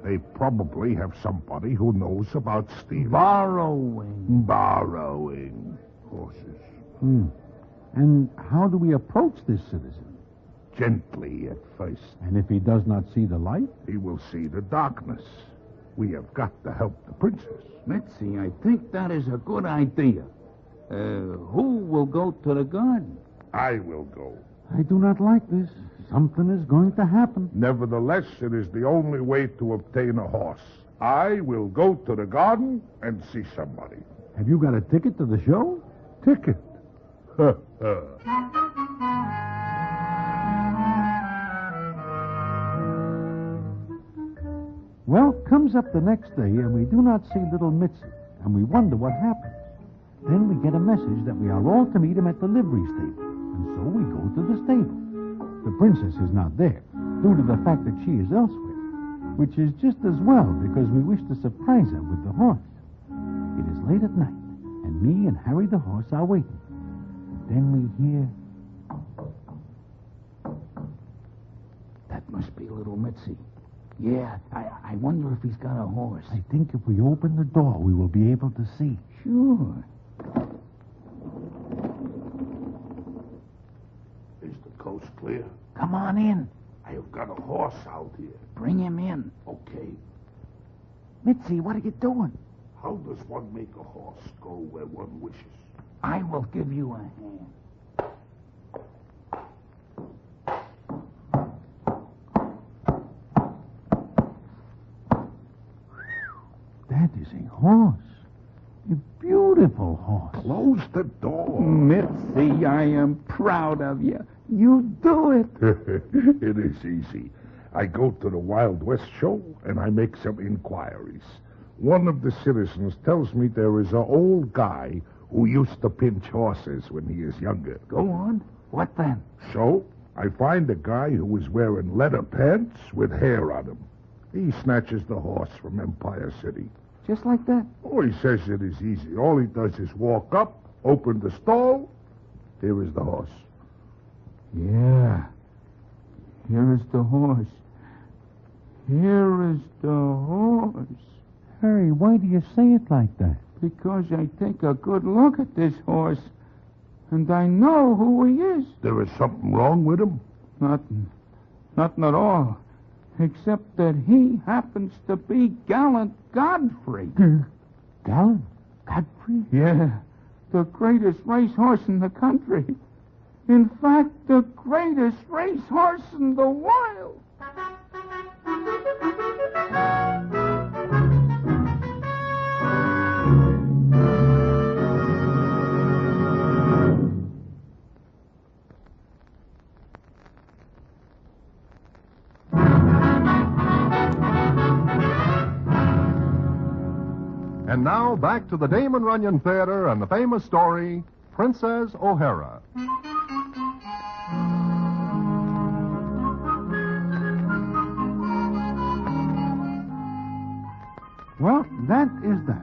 They probably have somebody who knows about stealing. Borrowing horses. And how do we approach this citizen? Gently at first. And if he does not see the light? He will see the darkness. We have got to help the princess. Mitzi, I think that is a good idea. Who will go to the garden? I will go. I do not like this. Something is going to happen. Nevertheless, it is the only way to obtain a horse. I will go to the garden and see somebody. Have you got a ticket to the show? Ticket? Well, comes up the next day, and we do not see little Mitzi, and we wonder what happened. Then we get a message that we are all to meet him at the livery stable, and so we go to the stable. The princess is not there, due to the fact that she is elsewhere, which is just as well because we wish to surprise her with the horse. It is late at night, and me and Harry the horse are waiting. Then we hear... That must be little Mitzi. Yeah, I wonder if he's got a horse. I think if we open the door, we will be able to see. Sure. Is the coast clear? Come on in. I have got a horse out here. Bring him in. Okay. Mitzi, what are you doing? How does one make a horse go where one wishes? I will give you a hand. That is a horse. A beautiful horse. Close the door. Mitzi, I am proud of you. You do it. It is easy. I go to the Wild West show and I make some inquiries. One of the citizens tells me there is an old guy who used to pinch horses when he is younger. Go on. What then? So, I find a guy who was wearing leather pants with hair on him. He snatches the horse from Empire City. Just like that? Oh, he says it is easy. All he does is walk up, open the stall. Here is the horse. Yeah. Here is the horse. Here is the horse. Harry, why do you say it like that? Because I take a good look at this horse, and I know who he is. There is something wrong with him? Nothing. Nothing at all. Except that he happens to be Gallant Godfrey. Gallant Godfrey? Yeah. The greatest racehorse in the country. In fact, the greatest racehorse in the world. And now, back to the Damon Runyon Theater and the famous story, Princess O'Hara. Well, that is that.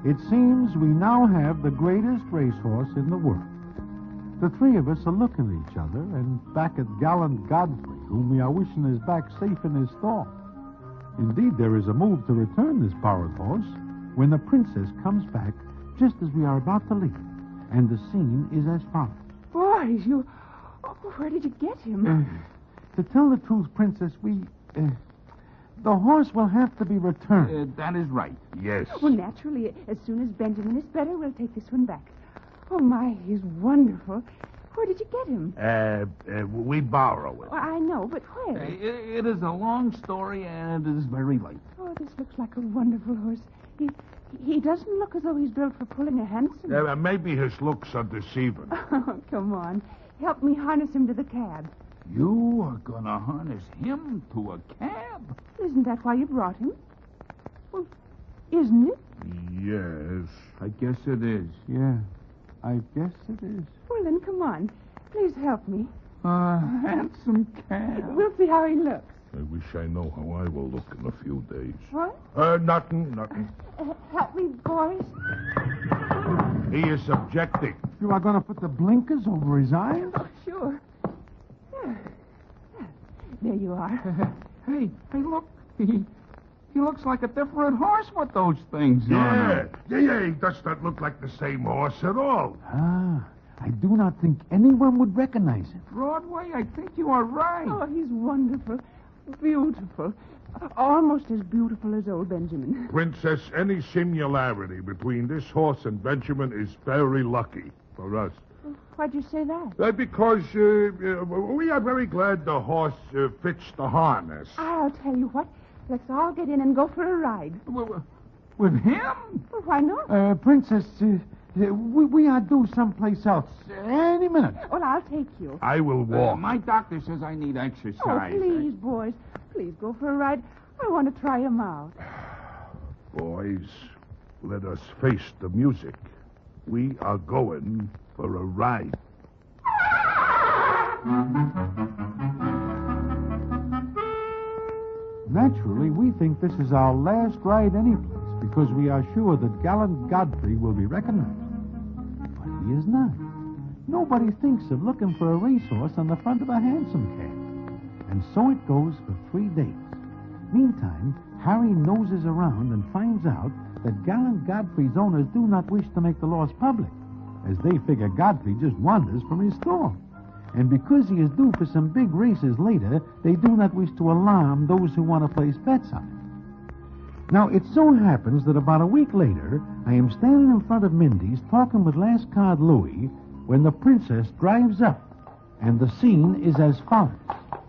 It seems we now have the greatest racehorse in the world. The three of us are looking at each other and back at Gallant Godfrey, whom we are wishing is back safe in his stall. Indeed, there is a move to return this borrowed horse when the princess comes back just as we are about to leave. And the scene is as follows. Boys, you... Oh, where did you get him? To tell the truth, Princess, the horse will have to be returned. That is right. Yes. Well, naturally, as soon as Benjamin is better, we'll take this one back. Oh, my, he's wonderful. Where did you get him? We borrow it. Oh, I know, but where? It is a long story, and it is very late. Oh, this looks like a wonderful horse. He doesn't look as though he's built for pulling a hansom. Maybe his looks are deceiving. Oh, come on. Help me harness him to the cab. You are going to harness him to a cab? Isn't that why you brought him? Well, isn't it? Yes. I guess it is. Yeah, I guess it is. Well, then, come on. Please help me. A handsome cab. We'll see how he looks. I wish I know how I will look in a few days. What? Nothing. Help me, boys. He is objecting. You are going to put the blinkers over his eyes? Oh, sure. There you are. Hey, look. He looks like a different horse with those things on. Yeah. He does not look like the same horse at all. I do not think anyone would recognize him. Broadway, I think you are right. Oh, he's wonderful. Beautiful. Almost as beautiful as old Benjamin. Princess, any similarity between this horse and Benjamin is very lucky for us. Why'd you say that? Because we are very glad the horse fits the harness. I'll tell you what. Let's all get in and go for a ride. With him? Well, why not? Princess, we are due someplace else any minute. Well, I'll take you. I will walk. My doctor says I need exercise. Oh, please, boys. Please go for a ride. I want to try 'em out. Boys, let us face the music. We are going for a ride. Naturally, we think this is our last ride anyplace because we are sure that gallant Godfrey will be recognized. But he is not. Nobody thinks of looking for a racehorse on the front of a hansom cab. And so it goes for 3 days. Meantime, Harry noses around and finds out that gallant Godfrey's owners do not wish to make the loss public, as they figure Godfrey just wanders from his store. And because he is due for some big races later, they do not wish to alarm those who want to place bets on it. Now, it so happens that about a week later, I am standing in front of Mindy's talking with Last Card Louie when the princess drives up, and the scene is as follows.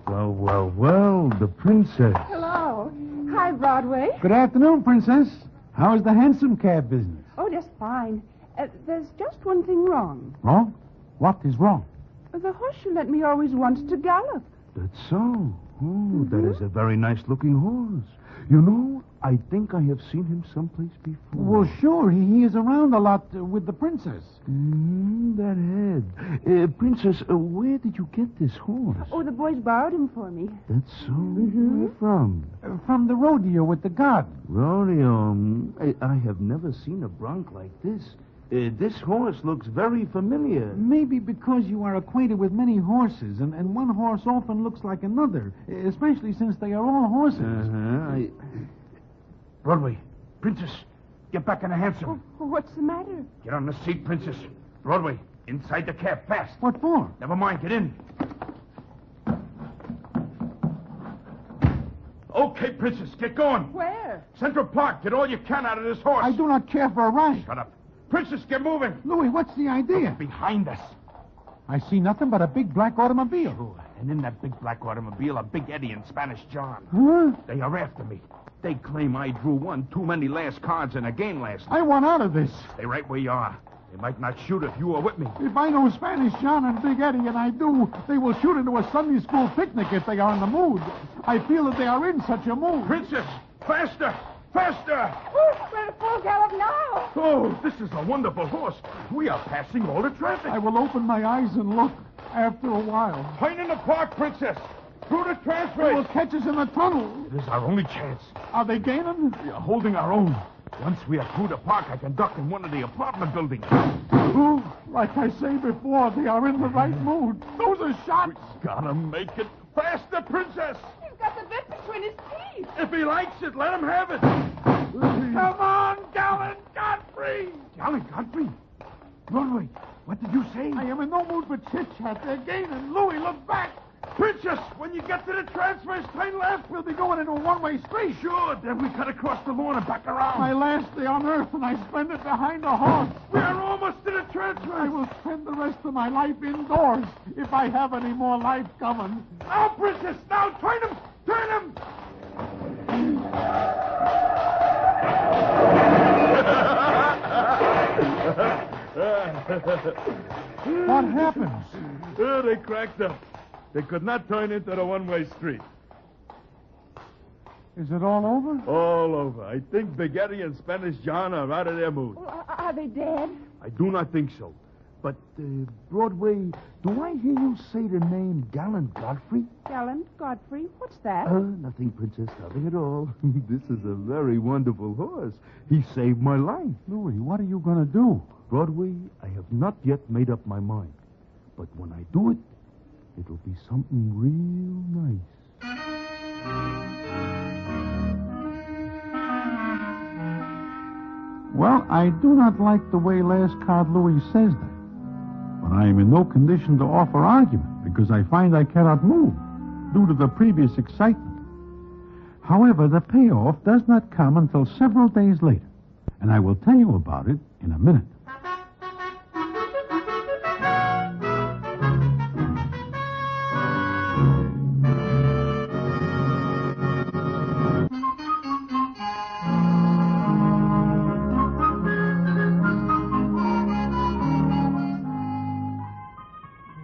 Well, the princess. Hello. Hi, Broadway. Good afternoon, Princess. How's the hansom cab business? Oh, just fine. There's just one thing wrong. Wrong? What is wrong? The horse you let me always wants to gallop. That's so. Oh, that is a very nice-looking horse. You know, I think I have seen him someplace before. Well, sure. He is around a lot with the princess. That head. Princess, where did you get this horse? Oh, the boys borrowed him for me. That's so. Where from? From the rodeo with the garden. Rodeo? I have never seen a bronc like this. This horse looks very familiar. Maybe because you are acquainted with many horses, and one horse often looks like another, especially since they are all horses. Broadway, Princess, get back in the hansom. Oh, what's the matter? Get on the seat, Princess. Broadway, inside the cab, fast. What for? Never mind, get in. Okay, Princess, get going. Where? Central Park, get all you can out of this horse. I do not care for a ride. Shut up. Princess, get moving. Louis, what's the idea? Look behind us. I see nothing but a big black automobile. And in that big black automobile, a big Eddie and Spanish John. Huh? They are after me. They claim I drew one too many last cards in a game last night. I want out of this. Stay right where you are. They might not shoot if you were with me. If I know Spanish John and Big Eddie, and I do, they will shoot into a Sunday school picnic if they are in the mood. I feel that they are in such a mood. Princess, faster! Faster! We're at full gallop now. Oh, this is a wonderful horse. We are passing all the traffic. I will open my eyes and look after a while. Turn in the park, Princess. Through the They transfer. will catch us in the tunnel. It is our only chance. Are they gaining? We are holding our own. Once we are through the park, I can duck in one of the apartment buildings. Oh, like I say before, they are in the right mood. Those are shots. We gotta make it faster, Princess. He's got the bit between his teeth. If he likes it, let him have it. Come on, Gallant Godfrey! Gallant Godfrey? Broadway, what did you say? I am in no mood for chit-chat. They're gaining. Louis, look back. Princess, when you get to the transfers, turn left. We'll be going into a one-way street. Sure, then we cut across the lawn and back around. My last day on earth, and I spend it behind a horse. We are almost to the transfers. I will spend the rest of my life indoors if I have any more life coming. Now, Princess, now, turn him! Turn him! What happens? Oh, they cracked up. They could not turn into the one-way street. Is it all over? All over. I think Big Eddie and Spanish John are out of their mood. Are they dead? I do not think so. But, Broadway, do I hear you say the name Gallant Godfrey? Gallant Godfrey? What's that? Nothing, Princess. Nothing at all. This is a very wonderful horse. He saved my life. Louis, what are you going to do? Broadway, I have not yet made up my mind. But when I do it, it'll be something real nice. Well, I do not like the way Last Card Louis says that. But I am in no condition to offer argument because I find I cannot move due to the previous excitement. However, the payoff does not come until several days later, and I will tell you about it in a minute.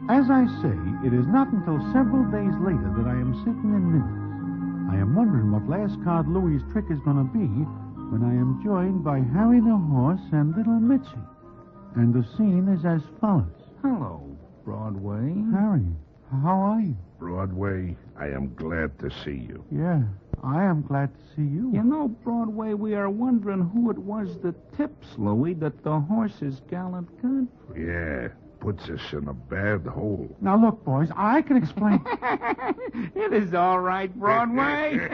As I say, it is not until several days later that I am sitting in Mindy's. I am wondering what last card Louie's trick is going to be when I am joined by Harry the horse and little Mitzi. And the scene is as follows. Hello, Broadway. Harry, how are you? Broadway, I am glad to see you. Yeah, I am glad to see you. You know, Broadway, we are wondering who it was that tips Louie that the horse is gallant Godfrey. Yeah, puts us in a bad hole. Now, look, boys, I can explain. It is all right, Broadway.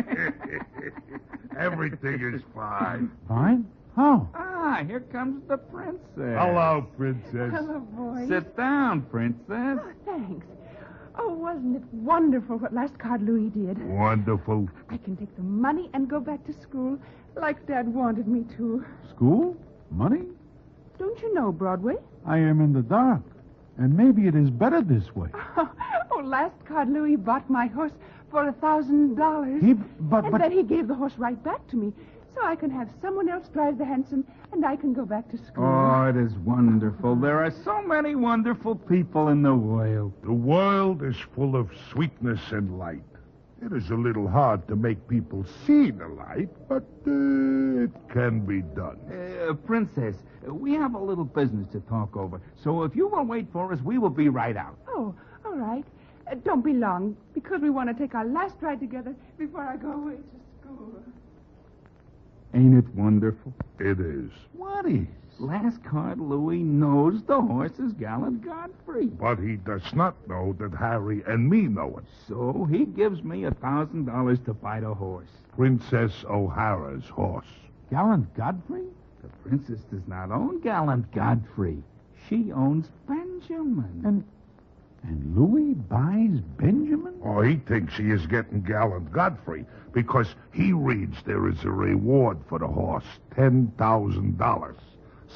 Everything is fine. Fine? How? Ah, here comes the princess. Hello, princess. Hello, boys. Sit down, princess. Oh, thanks. Oh, wasn't it wonderful what last card Louis did? Wonderful. I can take the money and go back to school like Dad wanted me to. School? Money? Don't you know, Broadway? I am in the dark. And maybe it is better this way. Oh, last card Louis bought my horse for $1,000. But then he gave the horse right back to me, so I can have someone else drive the hansom, and I can go back to school. Oh, it is wonderful. There are so many wonderful people in the world. The world is full of sweetness and light. It is a little hard to make people see the light, but it can be done. Princess, we have a little business to talk over, so if you will wait for us, we will be right out. Oh, all right. Don't be long, because we want to take our last ride together before I go away to school. Ain't it wonderful? It is. What is? Last card Louis knows the horse is gallant Godfrey. But he does not know that Harry and me know it. So he gives me $1,000 to buy the horse. Princess O'Hara's horse. Gallant Godfrey? The princess does not own gallant Godfrey. She owns Benjamin. And Louis buys Benjamin? Oh, he thinks he is getting gallant Godfrey because he reads there is a reward for the horse, $10,000.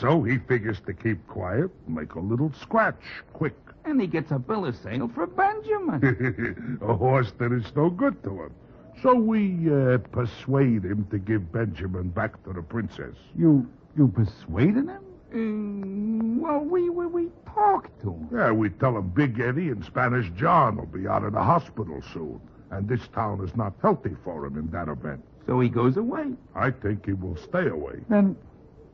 So he figures to keep quiet, make a little scratch, quick. And he gets a bill of sale for Benjamin. A horse that is no good to him. So we persuade him to give Benjamin back to the princess. You persuaded him? Well, we talked to him. Yeah, we tell him Big Eddie and Spanish John will be out of the hospital soon. And this town is not healthy for him in that event. So he goes away. I think he will stay away.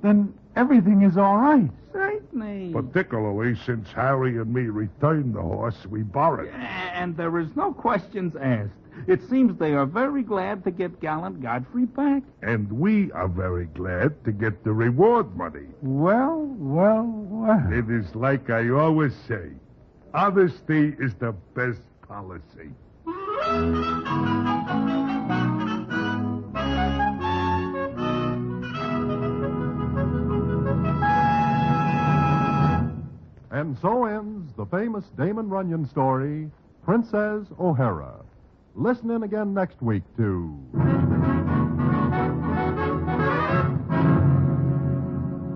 Then everything is all right. Certainly. Particularly since Harry and me returned the horse we borrowed. And there is no questions asked. It seems they are very glad to get gallant Godfrey back. And we are very glad to get the reward money. Well. It is like I always say, honesty is the best policy. And so ends the famous Damon Runyon story, Princess O'Hara. Listen in again next week to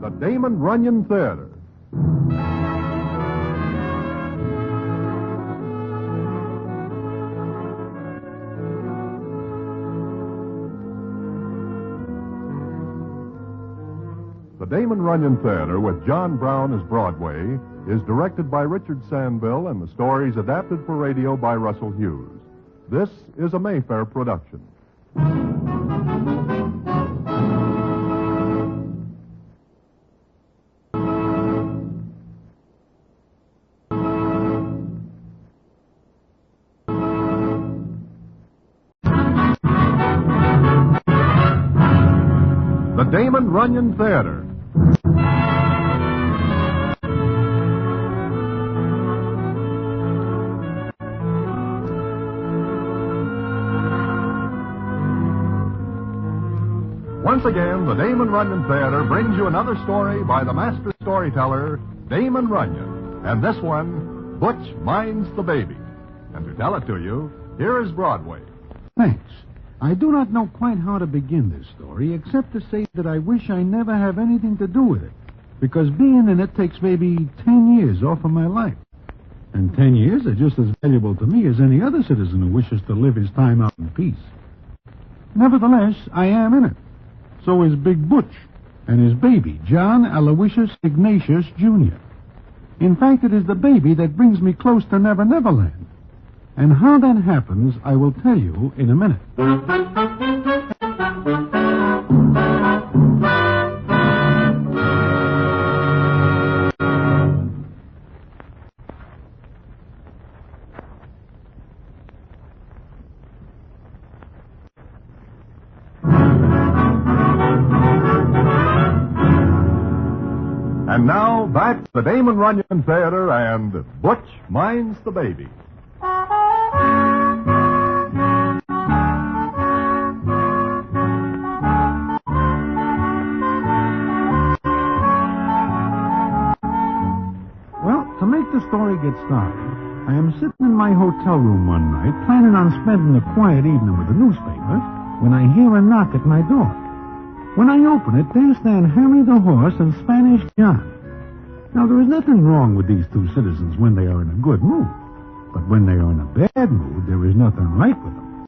the Damon Runyon Theatre. The Damon Runyon Theatre with John Brown as Broadway is directed by Richard Sandville and the stories adapted for radio by Russell Hughes. This is a Mayfair production. The Damon Runyon Theatre. Once again, the Damon Runyon Theater brings you another story by the master storyteller, Damon Runyon. And this one, Butch Minds the Baby. And to tell it to you, here is Broadway. Thanks. I do not know quite how to begin this story, except to say that I wish I never have anything to do with it. Because being in it takes maybe 10 years off of my life. And 10 years are just as valuable to me as any other citizen who wishes to live his time out in peace. Nevertheless, I am in it. So is Big Butch and his baby, John Aloysius Ignatius, Jr. In fact, it is the baby that brings me close to Never Never Land. And how that happens, I will tell you in a minute. And now, back to the Damon Runyon Theater and Butch Minds the Baby. Well, to make the story get started, I am sitting in my hotel room one night, planning on spending a quiet evening with the newspaper, when I hear a knock at my door. When I open it, there stand Harry the Horse and Spanish John. Now, there is nothing wrong with these two citizens when they are in a good mood. But when they are in a bad mood, there is nothing right with them.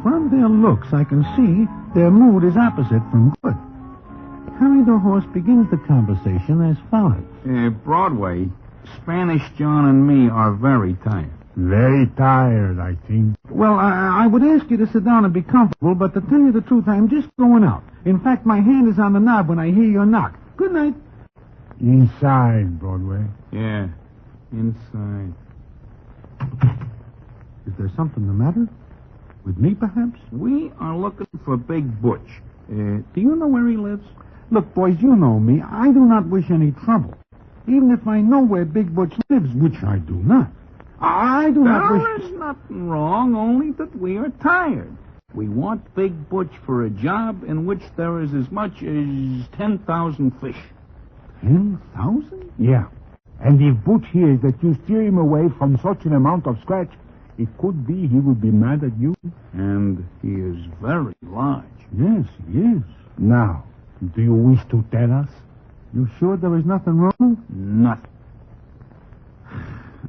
From their looks, I can see their mood is opposite from good. Harry the Horse begins the conversation as follows. Broadway, Spanish John and me are very tired. Very tired, I think. Well, I would ask you to sit down and be comfortable, but to tell you the truth, I'm just going out. In fact, my hand is on the knob when I hear your knock. Good night. Inside, Broadway. Yeah, inside. Is there something the matter? With me, perhaps? We are looking for Big Butch. Do you know where he lives? Look, boys, you know me. I do not wish any trouble. Even if I know where Big Butch lives, which I do not. I do not wish... There is nothing wrong, only that we are tired. We want Big Butch for a job in which there is as much as 10,000 fish. 10,000? Yeah. And if Butch hears that you steer him away from such an amount of scratch, it could be he will be mad at you. And he is very large. Yes, he is. Now, do you wish to tell us? You sure there is nothing wrong? Nothing.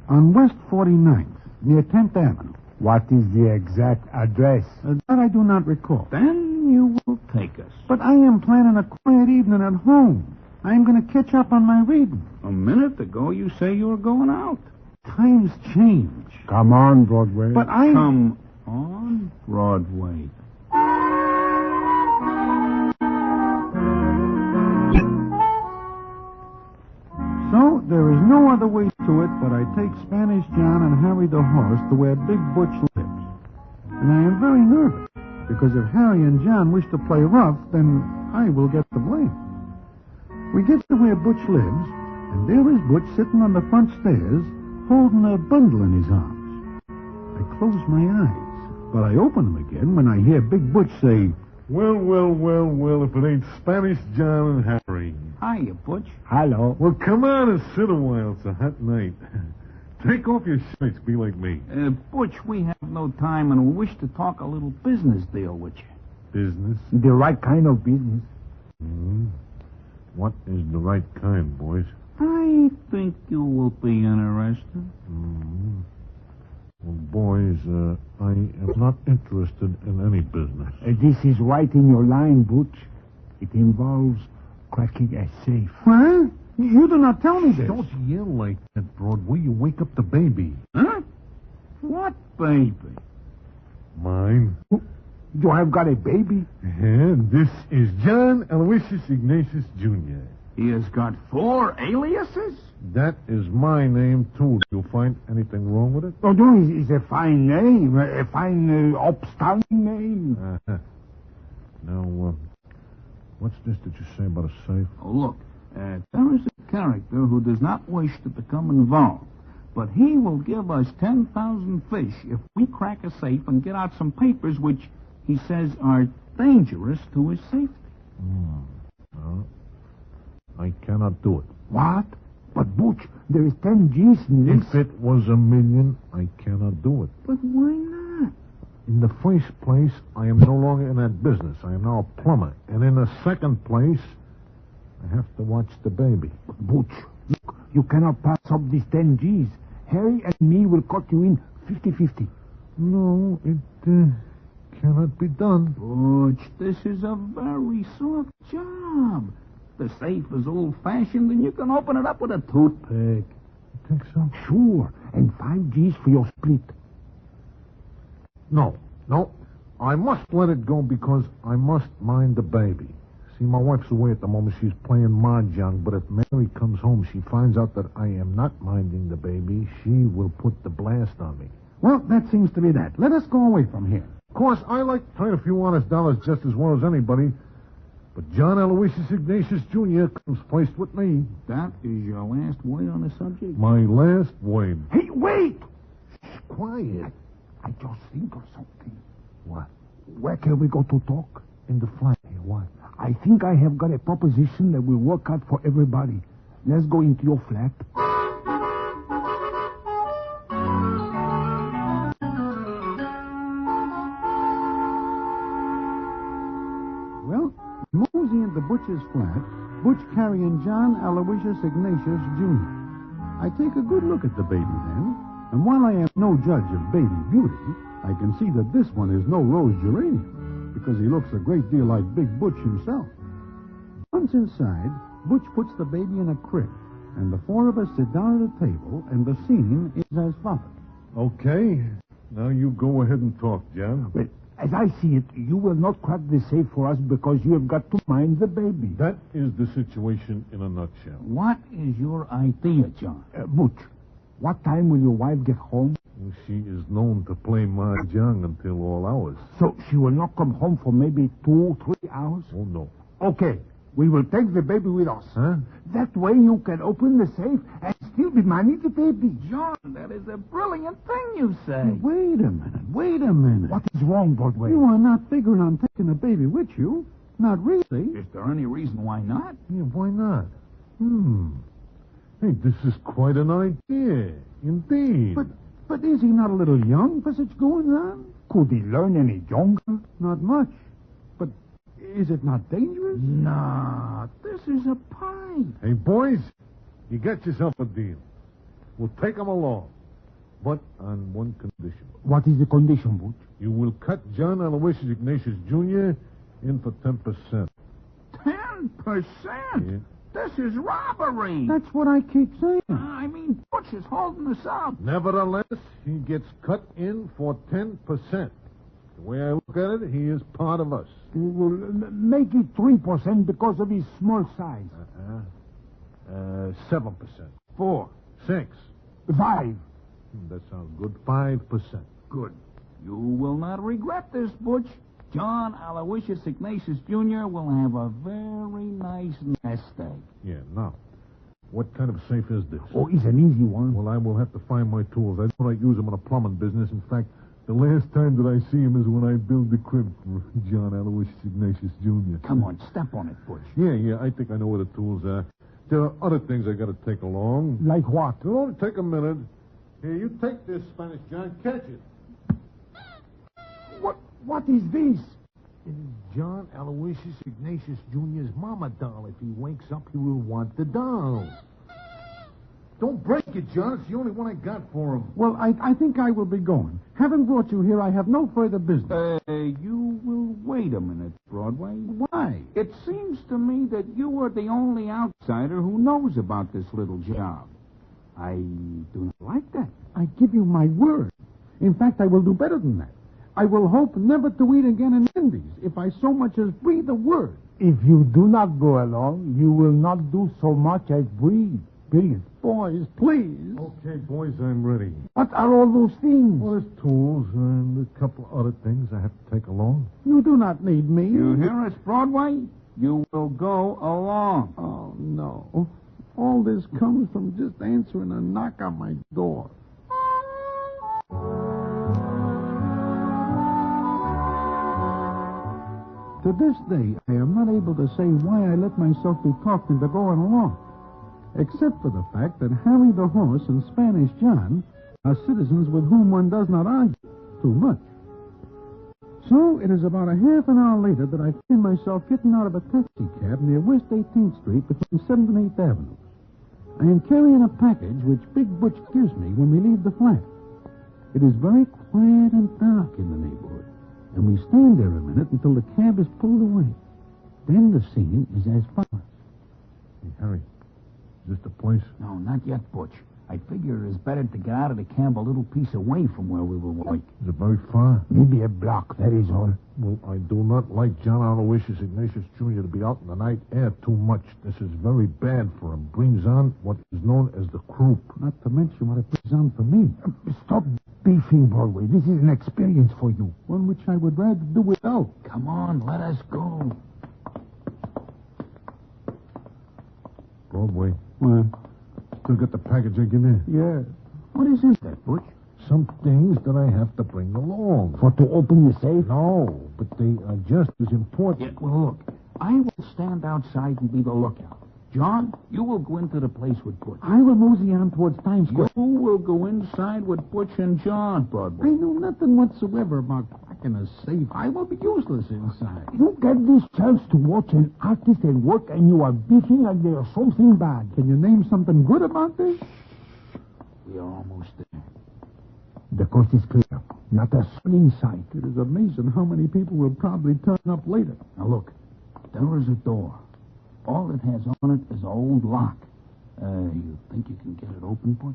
On West 49th, near 10th Avenue. What is the exact address? That I do not recall. Then you will take us. But I am planning a quiet evening at home. I am going to catch up on my reading. A minute ago, you say you were going out. Times change. Come on, Broadway. But I... Come on, Broadway. So, there is no other way to it but I take Spanish John and Harry the Horse to where Big Butch lives. And I am very nervous, because if Harry and John wish to play rough, then I will get the blame. We get to where Butch lives, and there is Butch sitting on the front stairs, holding a bundle in his arms. I close my eyes, but I open them again when I hear Big Butch say, Well, if it ain't Spanish John and Harry. Hiya, Butch. Hello. Well, come on and sit a while. It's a hot night. Take off your shirts. Be like me. Butch, we have no time, and we wish to talk a little business deal with you. Business? The right kind of business. What is the right kind, boys? I think you will be interested. Well, boys, I am not interested in any business. This is right in your line, Butch. It involves cracking a safe. What? You do not tell me this. Don't yell like that, Broadway. You wake up the baby. Huh? What baby? Mine. You have got a baby? And this is John Aloysius Ignatius Jr. He has got 4 aliases? That is my name, too. Do you find anything wrong with it? Oh, no, it's a fine name. A fine, upstanding name. Now, what's this that you say about a safe? Oh, look, there is a character who does not wish to become involved, but he will give us 10,000 fish if we crack a safe and get out some papers which he says are dangerous to his safety. Well, I cannot do it. What? But, Butch, there is 10 G's in this. If it was $1 million, I cannot do it. But why not? In the first place, I am no longer in that business. I am now a plumber. And in the second place, I have to watch the baby. But, Butch, look, you cannot pass up these 10 G's. Harry and me will cut you in 50-50. No, it cannot be done. Butch, this is a very soft job. The safe is old-fashioned, and you can open it up with a toothpick. You think so? Sure, and 5 G's for your split. No. I must let it go because I must mind the baby. See, my wife's away at the moment. She's playing mahjong, but if Mary comes home, she finds out that I am not minding the baby, she will put the blast on me. Well, that seems to be that. Let us go away from here. Of course, I like to earn a few honest dollars just as well as anybody, but John Aloysius Ignatius Jr. comes first with me. That is your last word on the subject? My last word. Hey, wait! Shh, quiet. I just think of something. What? Where can we go to talk? In the flat here. What? I think I have got a proposition that will work out for everybody. Let's go into your flat. Well, mosey into Butch's flat, Butch carrying John Aloysius Ignatius Jr. I take a good look at the baby then, and while I am no judge of baby beauty, I can see that this one is no rose geranium, because he looks a great deal like Big Butch himself. Once inside, Butch puts the baby in a crib, and the four of us sit down at a table, and the scene is as follows. Okay. Now you go ahead and talk, John. Well, as I see it, you will not crack the safe for us because you have got to mind the baby. That is the situation in a nutshell. What is your idea, John? Butch, what time will your wife get home? She is known to play mahjong until all hours. So she will not come home for maybe 2-3 hours? Oh, no. Okay. We will take the baby with us. Huh? That way you can open the safe and still be minding the baby. John, that is a brilliant thing you say. Wait a minute. What is wrong, Broadway? You are not figuring on taking the baby with you. Not really. Is there any reason why not? Yeah, why not? Hey, this is quite an idea. Indeed. But is he not a little young for such goings on? Could he learn any younger? Not much. But is it not dangerous? Nah, this is a pie. Hey, boys, you got yourself a deal. We'll take him along, but on one condition. What is the condition, Butch? You will cut John Aloysius Ignatius Jr. in for 10%. 10%? Yeah. This is robbery. That's what I keep saying. I mean, Butch is holding us up. Nevertheless, he gets cut in for 10%. The way I look at it, he is part of us. Well, make it 3% because of his small size. 7%. 4. 6. 5. That sounds good. 5%. Good. You will not regret this, Butch. John Aloysius Ignatius Jr. will have a very nice nest egg. Yeah, now, what kind of safe is this? Oh, it's an easy one. Well, I will have to find my tools. I don't use them in a plumbing business. In fact, the last time that I see him is when I build the crib for John Aloysius Ignatius Jr. Come on, step on it, Butch. Yeah, I think I know where the tools are. There are other things I got to take along. Like what? It'll only take a minute. Here, you take this, Spanish John. Catch it. What is this? It is John Aloysius Ignatius Jr.'s mama doll. If he wakes up, he will want the doll. Don't break it, John. It's the only one I got for him. Well, I think I will be going. Having brought you here, I have no further business. You will wait a minute, Broadway. Why? It seems to me that you are the only outsider who knows about this little job. I do not like that. I give you my word. In fact, I will do better than that. I will hope never to eat again in Indies if I so much as breathe a word. If you do not go along, you will not do so much as breathe. Period. Boys, please. Okay, boys, I'm ready. What are all those things? Well, there's tools and a couple of other things I have to take along. You do not need me. You hear us, Broadway? You will go along. Oh, no. All this comes from just answering a knock on my door. To this day, I am not able to say why I let myself be talked into going along, except for the fact that Harry the Horse and Spanish John are citizens with whom one does not argue too much. So it is about a half an hour later that I find myself getting out of a taxi cab near West 18th Street between 7th and 8th Avenue. I am carrying a package which Big Butch gives me when we leave the flat. It is very quiet and dark in the neighborhood, and we stand there a minute until the cab is pulled away. Then the scene is as follows. Hey, Harry, is this the place? No, not yet, Butch. I figure it's better to get out of the camp a little piece away from where we will work. Is it very far? Maybe a block, that is all. Well, I do not like John Aloysius Ignatius Jr. to be out in the night air too much. This is very bad for him. Brings on what is known as the croup. Not to mention what it brings on for me. Stop beefing, Broadway. This is an experience for you. One which I would rather do without. Come on, let us go. Broadway. What? Still got the package I give you? Yeah. What is in that, Butch? Some things that I have to bring along. For to open the safe? No, but they are just as important. Yeah, well, look, I will stand outside and be the lookout. John, you will go into the place with Butch. I will mosey on towards Times Square. You will go inside with Butch and John, Broadway. I know nothing whatsoever about cracking a safe. I will be useless inside. You get this chance to watch an artist at work and you are beefing like there's something bad. Can you name something good about this? We are almost there. The coast is clear. Not a soul in sight. It is amazing how many people will probably turn up later. Now, look. There is a door. All it has on it is an old lock. You think you can get it open, Butch?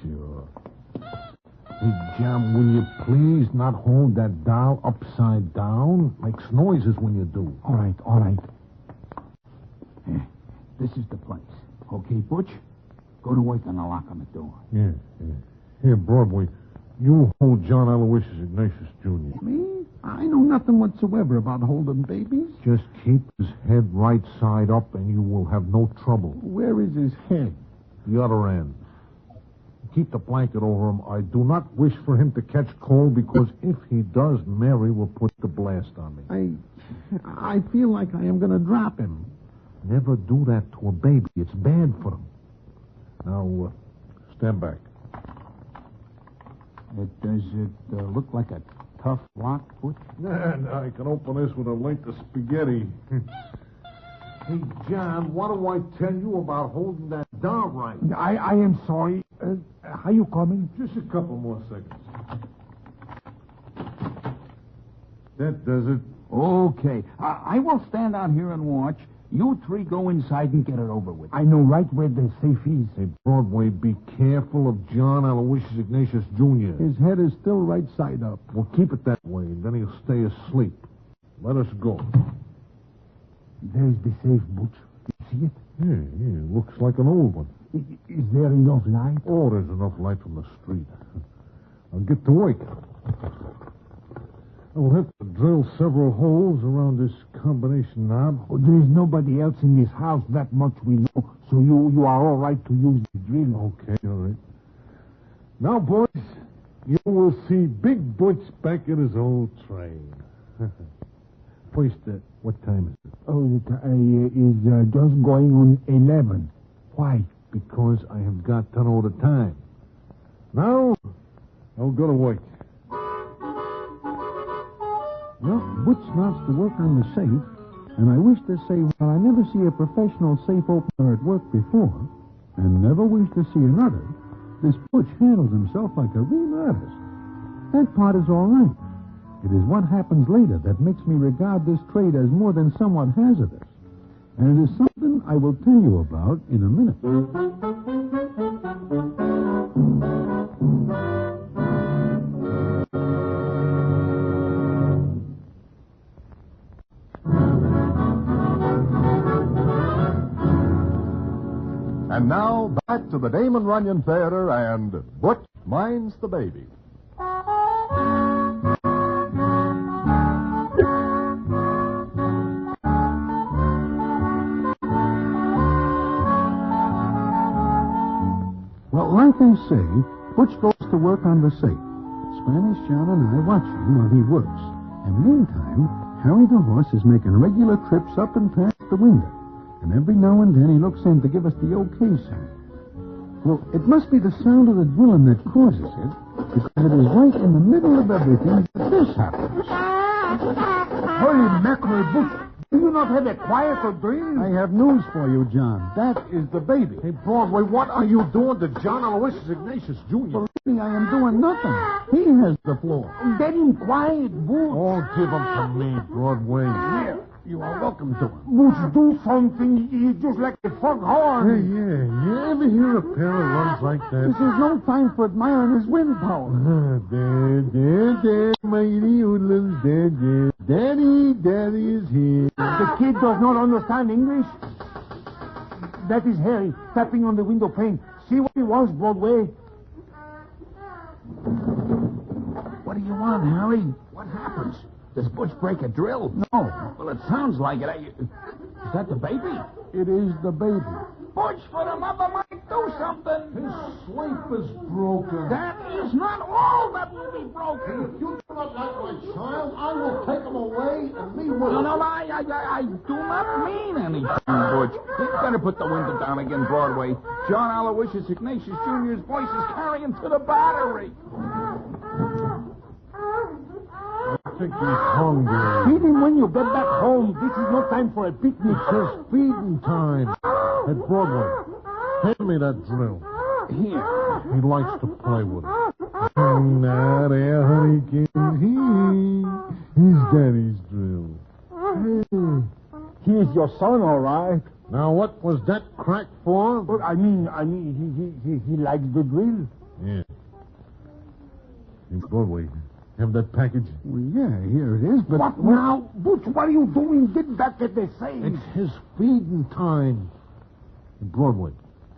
Sure. Hey, John, will you please not hold that doll upside down? Makes noises when you do. All right, all right. This is the place. Okay, Butch? Go to work on the lock on the door. Yeah. Here, Broadway, you hold John Aloysius Ignatius Jr. Me? I know nothing whatsoever about holding babies. Just keep his head right side up and you will have no trouble. Where is his head? The other end. Keep the blanket over him. I do not wish for him to catch cold because if he does, Mary will put the blast on me. I feel like I am going to drop him. Never do that to a baby. It's bad for them. Now, stand back. Does it look like a tough lock, Butch? Nah, I can open this with a length of spaghetti. Hey, John, what do I tell you about holding that doll right? I am sorry. Are you coming? Just a couple more seconds. That does it. Okay. I will stand out here and watch. You three go inside and get it over with. I know right where the safe is. Hey, Broadway, be careful of John Aloysius Ignatius Jr. His head is still right side up. Well, keep it that way, and then he'll stay asleep. Let us go. There's the safe, Butch. You see it? Yeah, looks like an old one. Is there enough light? Oh, there's enough light from the street. I'll get to work. I will have to drill several holes around this combination knob. Oh, there is nobody else in this house, that much we know. So you are all right to use the drill. Okay, all right. Now, boys, you will see Big Butch back in his old train. First, what time is it? Oh, it is just going on 11. Why? Because I have got to know the time. Now, I'll go to work. Well, Butch starts to work on the safe, and I wish to say, well, I never see a professional safe opener at work before, and never wish to see another. This Butch handles himself like a real artist. That part is all right. It is what happens later that makes me regard this trade as more than somewhat hazardous. And it is something I will tell you about in a minute. And now, back to the Damon Runyon Theater and Butch Minds the Baby. Well, like I say, Butch goes to work on the safe. Spanish John and I watch him while he works. And meantime, Harry the horse is making regular trips up and past the window. And every now and then he looks in to give us the okay sign. Well, it must be the sound of the drilling that causes it, because it is right in the middle of everything that this happens. Holy mackerel, Butch. Do you not have a quieter dream? I have news for you, John. That is the baby. Hey, Broadway, what are you doing to John Aloysius Ignatius Jr.? Believe me, I am doing nothing. He has the floor. Get him quiet, Butch. Oh, give him to me, Broadway. You are welcome to him. Butch, do something. He's just like a foghorn. Yeah. You ever hear a pair of lungs like that? This is no time for admiring his wind power. There, my little Daddy is here. The kid does not understand English. That is Harry tapping on the window pane. See what he wants, Broadway. What do you want, Harry? What happens? Does Butch break a drill? No. Well, it sounds like it. Is that the baby? It is the baby. Butch, for the love of Mike, do something. His sleep is broken. That is not all that will be broken. If you do not like my child, I will take him away and leave with him. No, I do not mean anything, Butch. You better put the window down again, Broadway. John Aloysius Ignatius Jr.'s voice is carrying to the battery. I think he's hungry. Feed him when you get back home. This is no time for a picnic. It's feeding time. At Broadway, hand me that drill. Here. He likes to play with it. Now there, honey, he's Daddy's drill. Hey, he's your son, all right. Now, what was that crack for? Well, I mean, he likes the drill. Yeah. Hey, Broadway, have that package? Well, yeah, here it is, but... What now? Butch, what are you doing? Get back at the safe. It's his feeding time. Broadway,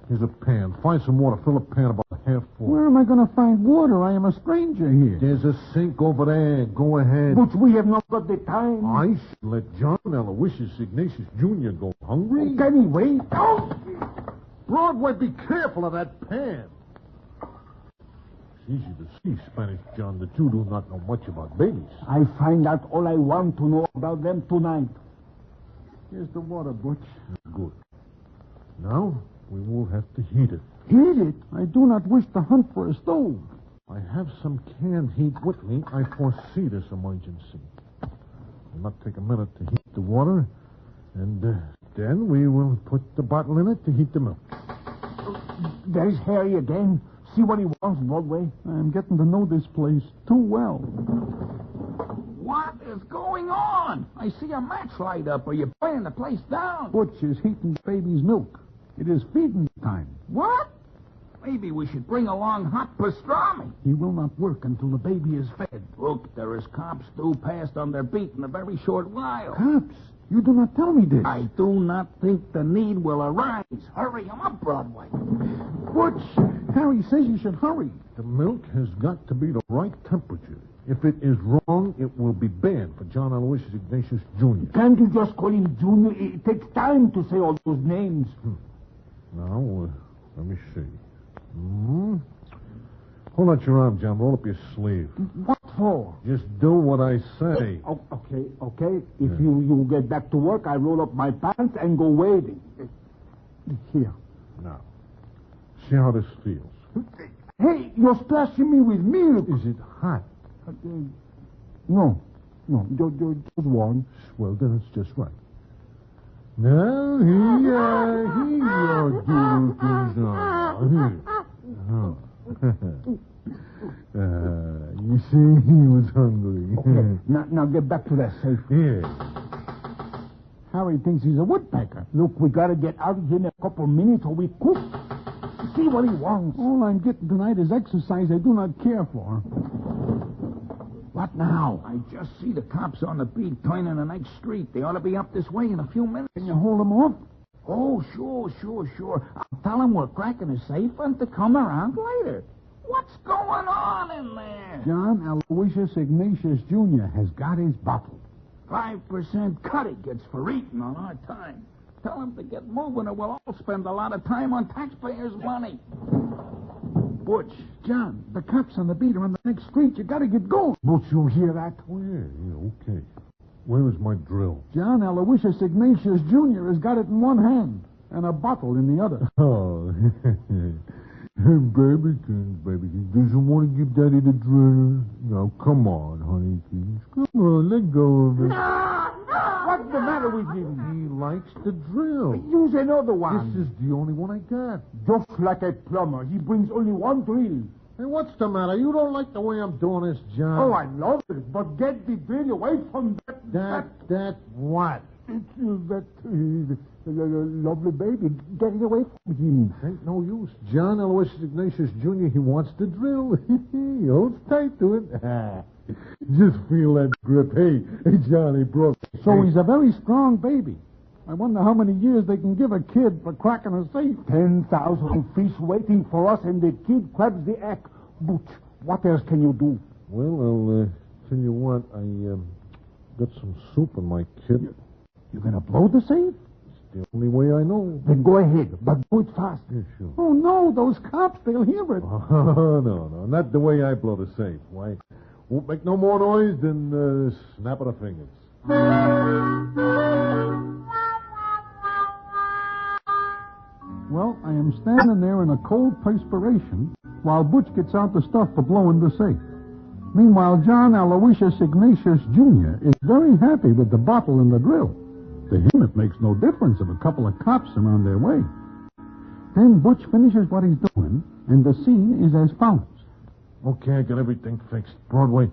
here's a pan. Find some water. Fill a pan about half full. Where am I going to find water? I am a stranger here. There's a sink over there. Go ahead. But we have not got the time. I should let John Aloysius Ignatius Jr. go hungry. Can he wait? Oh! Broadway, be careful of that pan. It's easy to see, Spanish John, that you do not know much about babies. I find out all I want to know about them tonight. Here's the water, Butch. Good. Now, we will have to heat it. Heat it? I do not wish to hunt for a stove. I have some canned heat with me. I foresee this emergency. I'll not take a minute to heat the water, and then we will put the bottle in it to heat the milk. There's Harry again. See what he wants, Broadway. I'm getting to know this place too well. What is going on? I see a match light up. Are you burning the place down? Butch is heating the baby's milk. It is feeding time. What? Maybe we should bring along hot pastrami. He will not work until the baby is fed. Look, there is cops due past on their beat in a very short while. Cops? You do not tell me this. I do not think the need will arise. Hurry him up, Broadway. Butch, Harry says you should hurry. The milk has got to be the right temperature. If it is wrong, it will be bad for John Aloysius Ignatius Jr. Can't you just call him Junior? It takes time to say all those names. Now, let me see. Hold out your arm, John. Roll up your sleeve. What for? Just do what I say. Oh, okay. If you get back to work, I roll up my pants and go wading. Here. Now, see how this feels. Hey, you're splashing me with milk. Is it hot? No, just warm. Well, then it's just right. Now, here you do things on. You see, he was hungry. Okay, now get back to that safe. Yeah. Harry thinks he's a woodpecker. Look, we gotta get out of here in a couple of minutes or we cook. See what he wants. All I'm getting tonight is exercise I do not care for. What now? I just see the cops on the beat turning the next street. They ought to be up this way in a few minutes. Can you hold them off? Oh, sure. I'll tell them we're cracking a safe and to come around later. What's going on in there? John Aloysius Ignatius Jr. has got his bottle. 5% cut he gets for eating on our time. Tell him to get moving or we'll all spend a lot of time on taxpayers' money. Butch, John, the cops on the beat are on the next street. You gotta get going. Butch, you hear that? Oh, yeah, okay. Where is my drill? John Aloysius Ignatius Jr. has got it in one hand and a bottle in the other. Oh, baby king, doesn't want to give Daddy the drill. Now, come on, honey king. Come on, let go of it. What's the matter with him? He likes the drill. Use another one. This is the only one I got. Just like a plumber. He brings only one drill. Hey, what's the matter? You don't like the way I'm doing this, John? Oh, I love it. But get the drill away from that... That what? It's that lovely baby. Get it away from him. Ain't no use. John Aloysius Ignatius Jr., he wants to drill. He holds tight to it. Just feel that grip. Hey, Johnny, bro. So he's a very strong baby. I wonder how many years they can give a kid for cracking a safe. 10,000 fish waiting for us, and the kid grabs the act. Butch, what else can you do? Well, I'll tell you what. I got some soup in my kit. You're going to blow the safe? It's the only way I know. Then go ahead, but do it fast. Yeah, sure. Oh, no, those cops, they'll hear it. Oh, no, not the way I blow the safe. Why, won't make no more noise than snap of the fingers. Well, I am standing there in a cold perspiration while Butch gets out the stuff for blowing the safe. Meanwhile, John Aloysius Ignatius Jr. is very happy with the bottle and the drill. To him, it makes no difference if a couple of cops are on their way. Then Butch finishes what he's doing, and the scene is as follows. Okay, I got everything fixed. Broadway,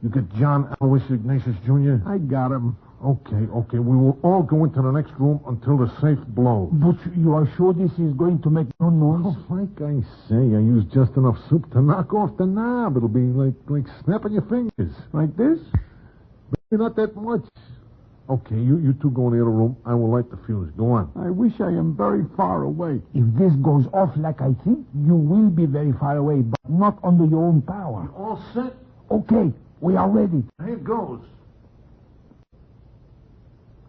you get John Aloysius Ignatius Jr.? I got him. Okay. We will all go into the next room until the safe blows. But you are sure this is going to make no noise? Oh, like I say, I used just enough soup to knock off the knob. It'll be like snapping your fingers. Like this? Maybe not that much. Okay, you two go in the other room. I will light the fuse. Go on. I wish I am very far away. If this goes off like I think, you will be very far away, but not under your own power. You all set? Okay, we are ready. Here it goes.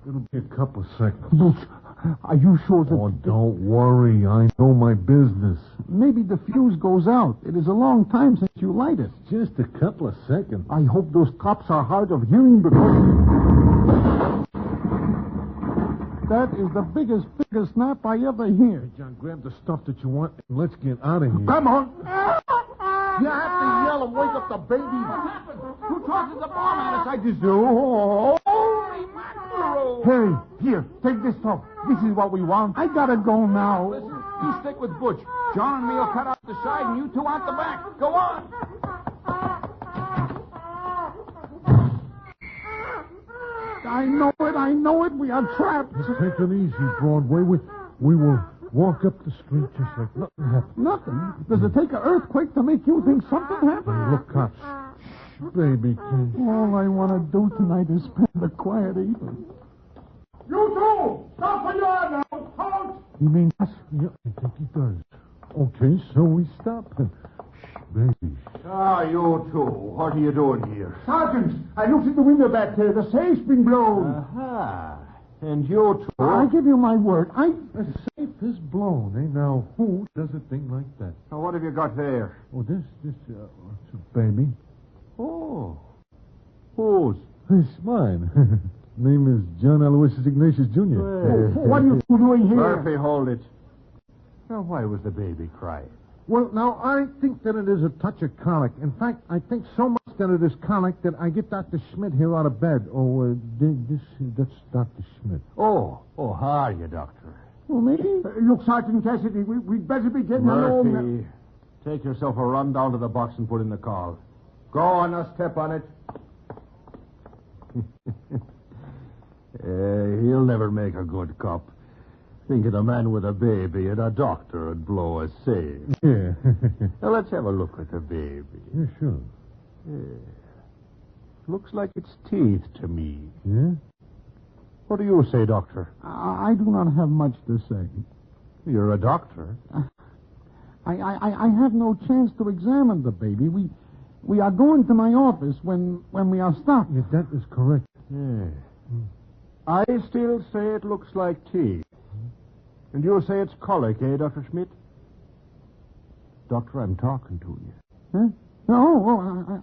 It'll be a couple of seconds. Butch, are you sure that... Oh, don't worry. I know my business. Maybe the fuse goes out. It is a long time since you light it. Just a couple of seconds. I hope those cops are hard of hearing because... That is the biggest finger snap I ever hear. Hey, John, grab the stuff that you want and let's get out of here. Come on. You have to yell and wake up the baby. What happened? Who tosses the bomb at us? I just do. Holy mackerel! Hey, here, take this stuff. This is what we want. I gotta go now. Listen, you stick with Butch. John and me will cut out the side, and you two out the back. Go on. I know it. We are trapped. Just take it easy, Broadway. We will walk up the street just like nothing happened. Nothing? Does it take an earthquake to make you think something happened? Hey, look, cops. Shh, baby, please. All I want to do tonight is spend a quiet evening. You two! Stop where you are now! Halt! You mean us? Yeah, I think he does. Okay, so we stop. Shh, baby. Ah, you two. What are you doing here? Sergeant, I looked at the window back there. The safe's been blown. Aha. And you two... I give you my word. The safe is blown, eh? Now, who does a thing like that? Now, what have you got there? Oh, this, it's a baby. Oh. Whose? It's mine. Name is John Aloysius Ignatius Jr. What are you doing here? Murphy, hold it. Now, why was the baby crying? Well, now, I think that it is a touch of colic. In fact, I think so much that it is colic that I get Dr. Schmidt here out of bed. Oh, that's Dr. Schmidt. Oh, how are you, Doctor? Well, maybe... Look, Sergeant Cassidy, we'd better be getting Murphy, along. take yourself a run down to the box and put in the call. Go on, now step on it. He'll never make a good cop. Think of the man with a baby and a doctor would blow a safe. Yeah. Now, let's have a look at the baby. Yeah, sure. Looks like it's teeth to me. Yeah? What do you say, Doctor? I do not have much to say. You're a doctor. I have no chance to examine the baby. We are going to my office when we are stopped. Yeah, that is correct. Yeah. I still say it looks like teeth. And you say it's colic, eh, Dr. Schmidt? Doctor, I'm talking to you. Huh?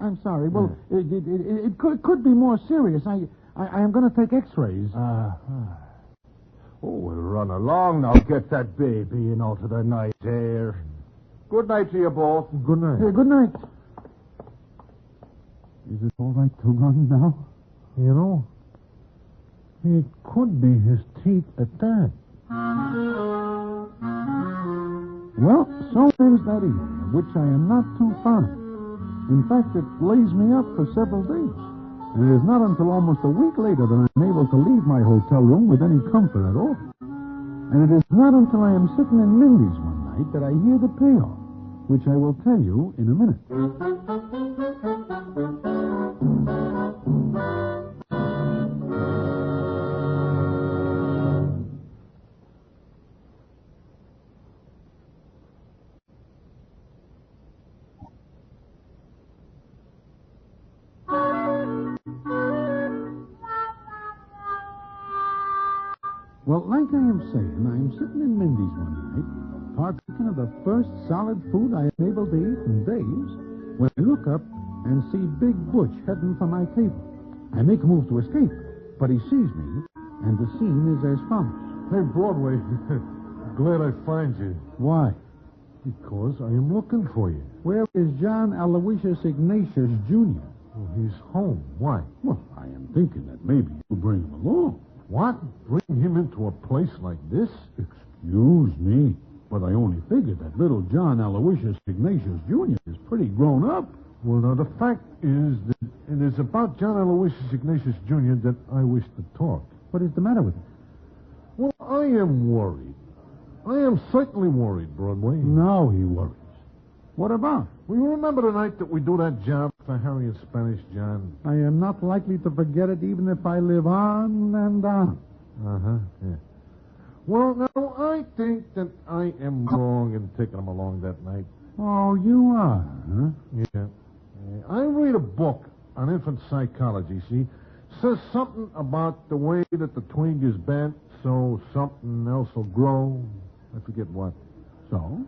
I'm sorry. Well, it could be more serious. I am going to take X-rays. Oh, we'll run along now. Get that baby in out of the night air. Good night to you both. Good night. Good night. Is it all right to run now? You know, it could be his teeth at that. Well, so ends that evening, of which I am not too fond of. In fact, it lays me up for several days. And it is not until almost a week later that I am able to leave my hotel room with any comfort at all. And it is not until I am sitting in Mindy's one night that I hear the payoff, which I will tell you in a minute. Well, like I am saying, I am sitting in Mindy's one night, partaking of the first solid food I am able to eat in days, when I look up and see Big Butch heading for my table. I make a move to escape, but he sees me, and the scene is as follows. Hey, Broadway, glad I find you. Why? Because I am looking for you. Where is John Aloysius Ignatius, Jr.? Well, he's home. Why? Well, I am thinking that maybe you'll bring him along. What? Bring him into a place like this? Excuse me, but I only figured that little John Aloysius Ignatius Jr. is pretty grown up. Well, now, the fact is that it is about John Aloysius Ignatius Jr. that I wish to talk. What is the matter with him? Well, I am worried. I am certainly worried, Broadway. Now he worries. What about? Well, you remember the night that we do that job for Harry and Spanish John? I am not likely to forget it even if I live on and on. Uh-huh, yeah. Well, now, I think that I am wrong in taking him along that night. Oh, you are, huh? Yeah. I read a book on infant psychology, see? Says something about the way that the twig is bent so something else will grow. I forget what. So?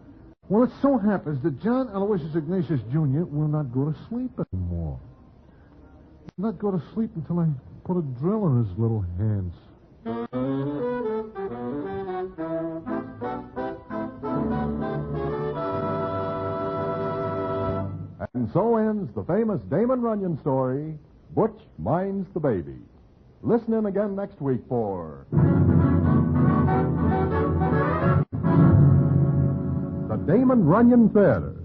Well, it so happens that John Aloysius Ignatius Jr. will not go to sleep anymore. He'll not go to sleep until I put a drill in his little hands. And so ends the famous Damon Runyon story, Butch Minds the Baby. Listen in again next week for the Damon Runyon Theatre.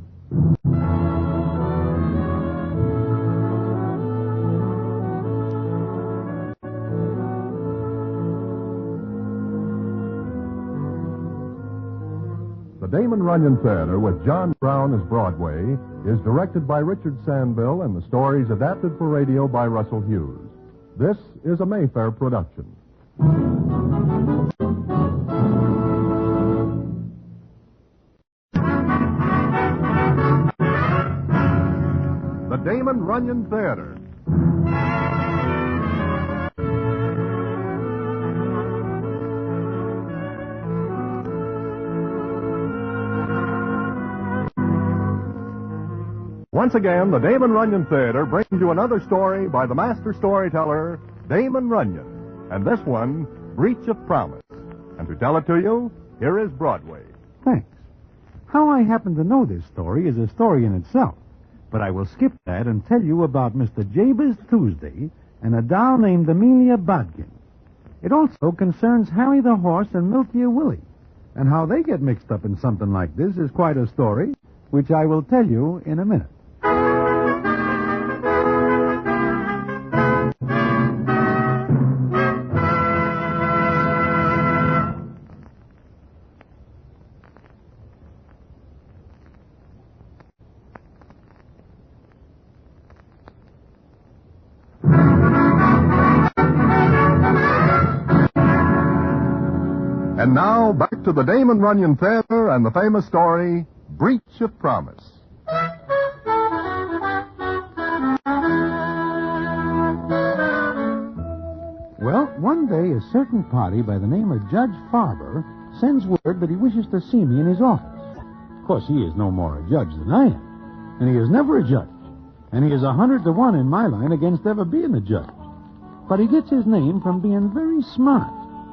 The Damon Runyon Theatre, with John Brown as Broadway, is directed by Richard Sandville and the stories adapted for radio by Russell Hughes. This is a Mayfair production. The Damon Runyon Theatre. Once again, the Damon Runyon Theatre brings you another story by the master storyteller, Damon Runyon. And this one, Breach of Promise. And to tell it to you, here is Broadway. Thanks. How I happen to know this story is a story in itself. But I will skip that and tell you about Mr. Jabez Tuesday and a doll named Amelia Bodkin. It also concerns Harry the Horse and Milky Willie. And how they get mixed up in something like this is quite a story, which I will tell you in a minute. And now, back to the Damon Runyon Theatre and the famous story, Breach of Promise. Well, one day a certain party by the name of Judge Farber sends word that he wishes to see me in his office. Of course, he is no more a judge than I am, and he is never a judge, and he is 100 to 1 in my line against ever being a judge. But he gets his name from being very smart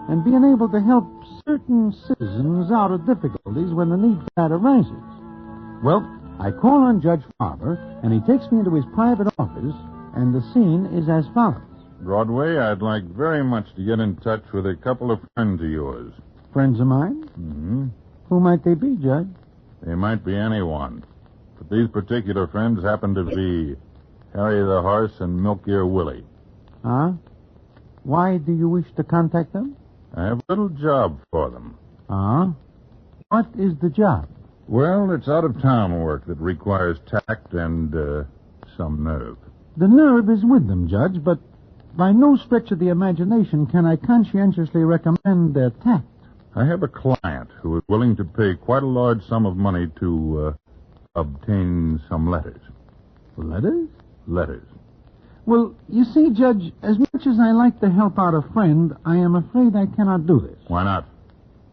and being able to help certain citizens out of difficulties when the need for that arises. Well, I call on Judge Farber, and he takes me into his private office, and the scene is as follows. Broadway, I'd like very much to get in touch with a couple of friends of yours. Friends of mine? Mm-hmm. Who might they be, Judge? They might be anyone. But these particular friends happen to be Harry the Horse and Milky Willie. Huh? Why do you wish to contact them? I have a little job for them. Huh? What is the job? Well, it's out-of-town work that requires tact and some nerve. The nerve is with them, Judge, but by no stretch of the imagination can I conscientiously recommend their tact. I have a client who is willing to pay quite a large sum of money to obtain some letters. Letters? Letters. Well, you see, Judge, as much as I like to help out a friend, I am afraid I cannot do this. Why not?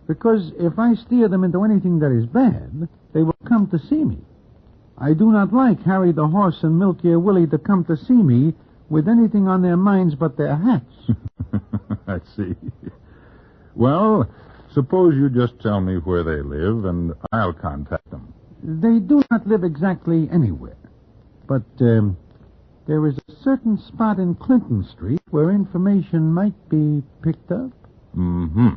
Because if I steer them into anything that is bad, they will come to see me. I do not like Harry the Horse and Milk Ear Willie to come to see me with anything on their minds but their hats. I see. Well, suppose you just tell me where they live, and I'll contact them. They do not live exactly anywhere. But there is a certain spot in Clinton Street where information might be picked up. Mm-hmm.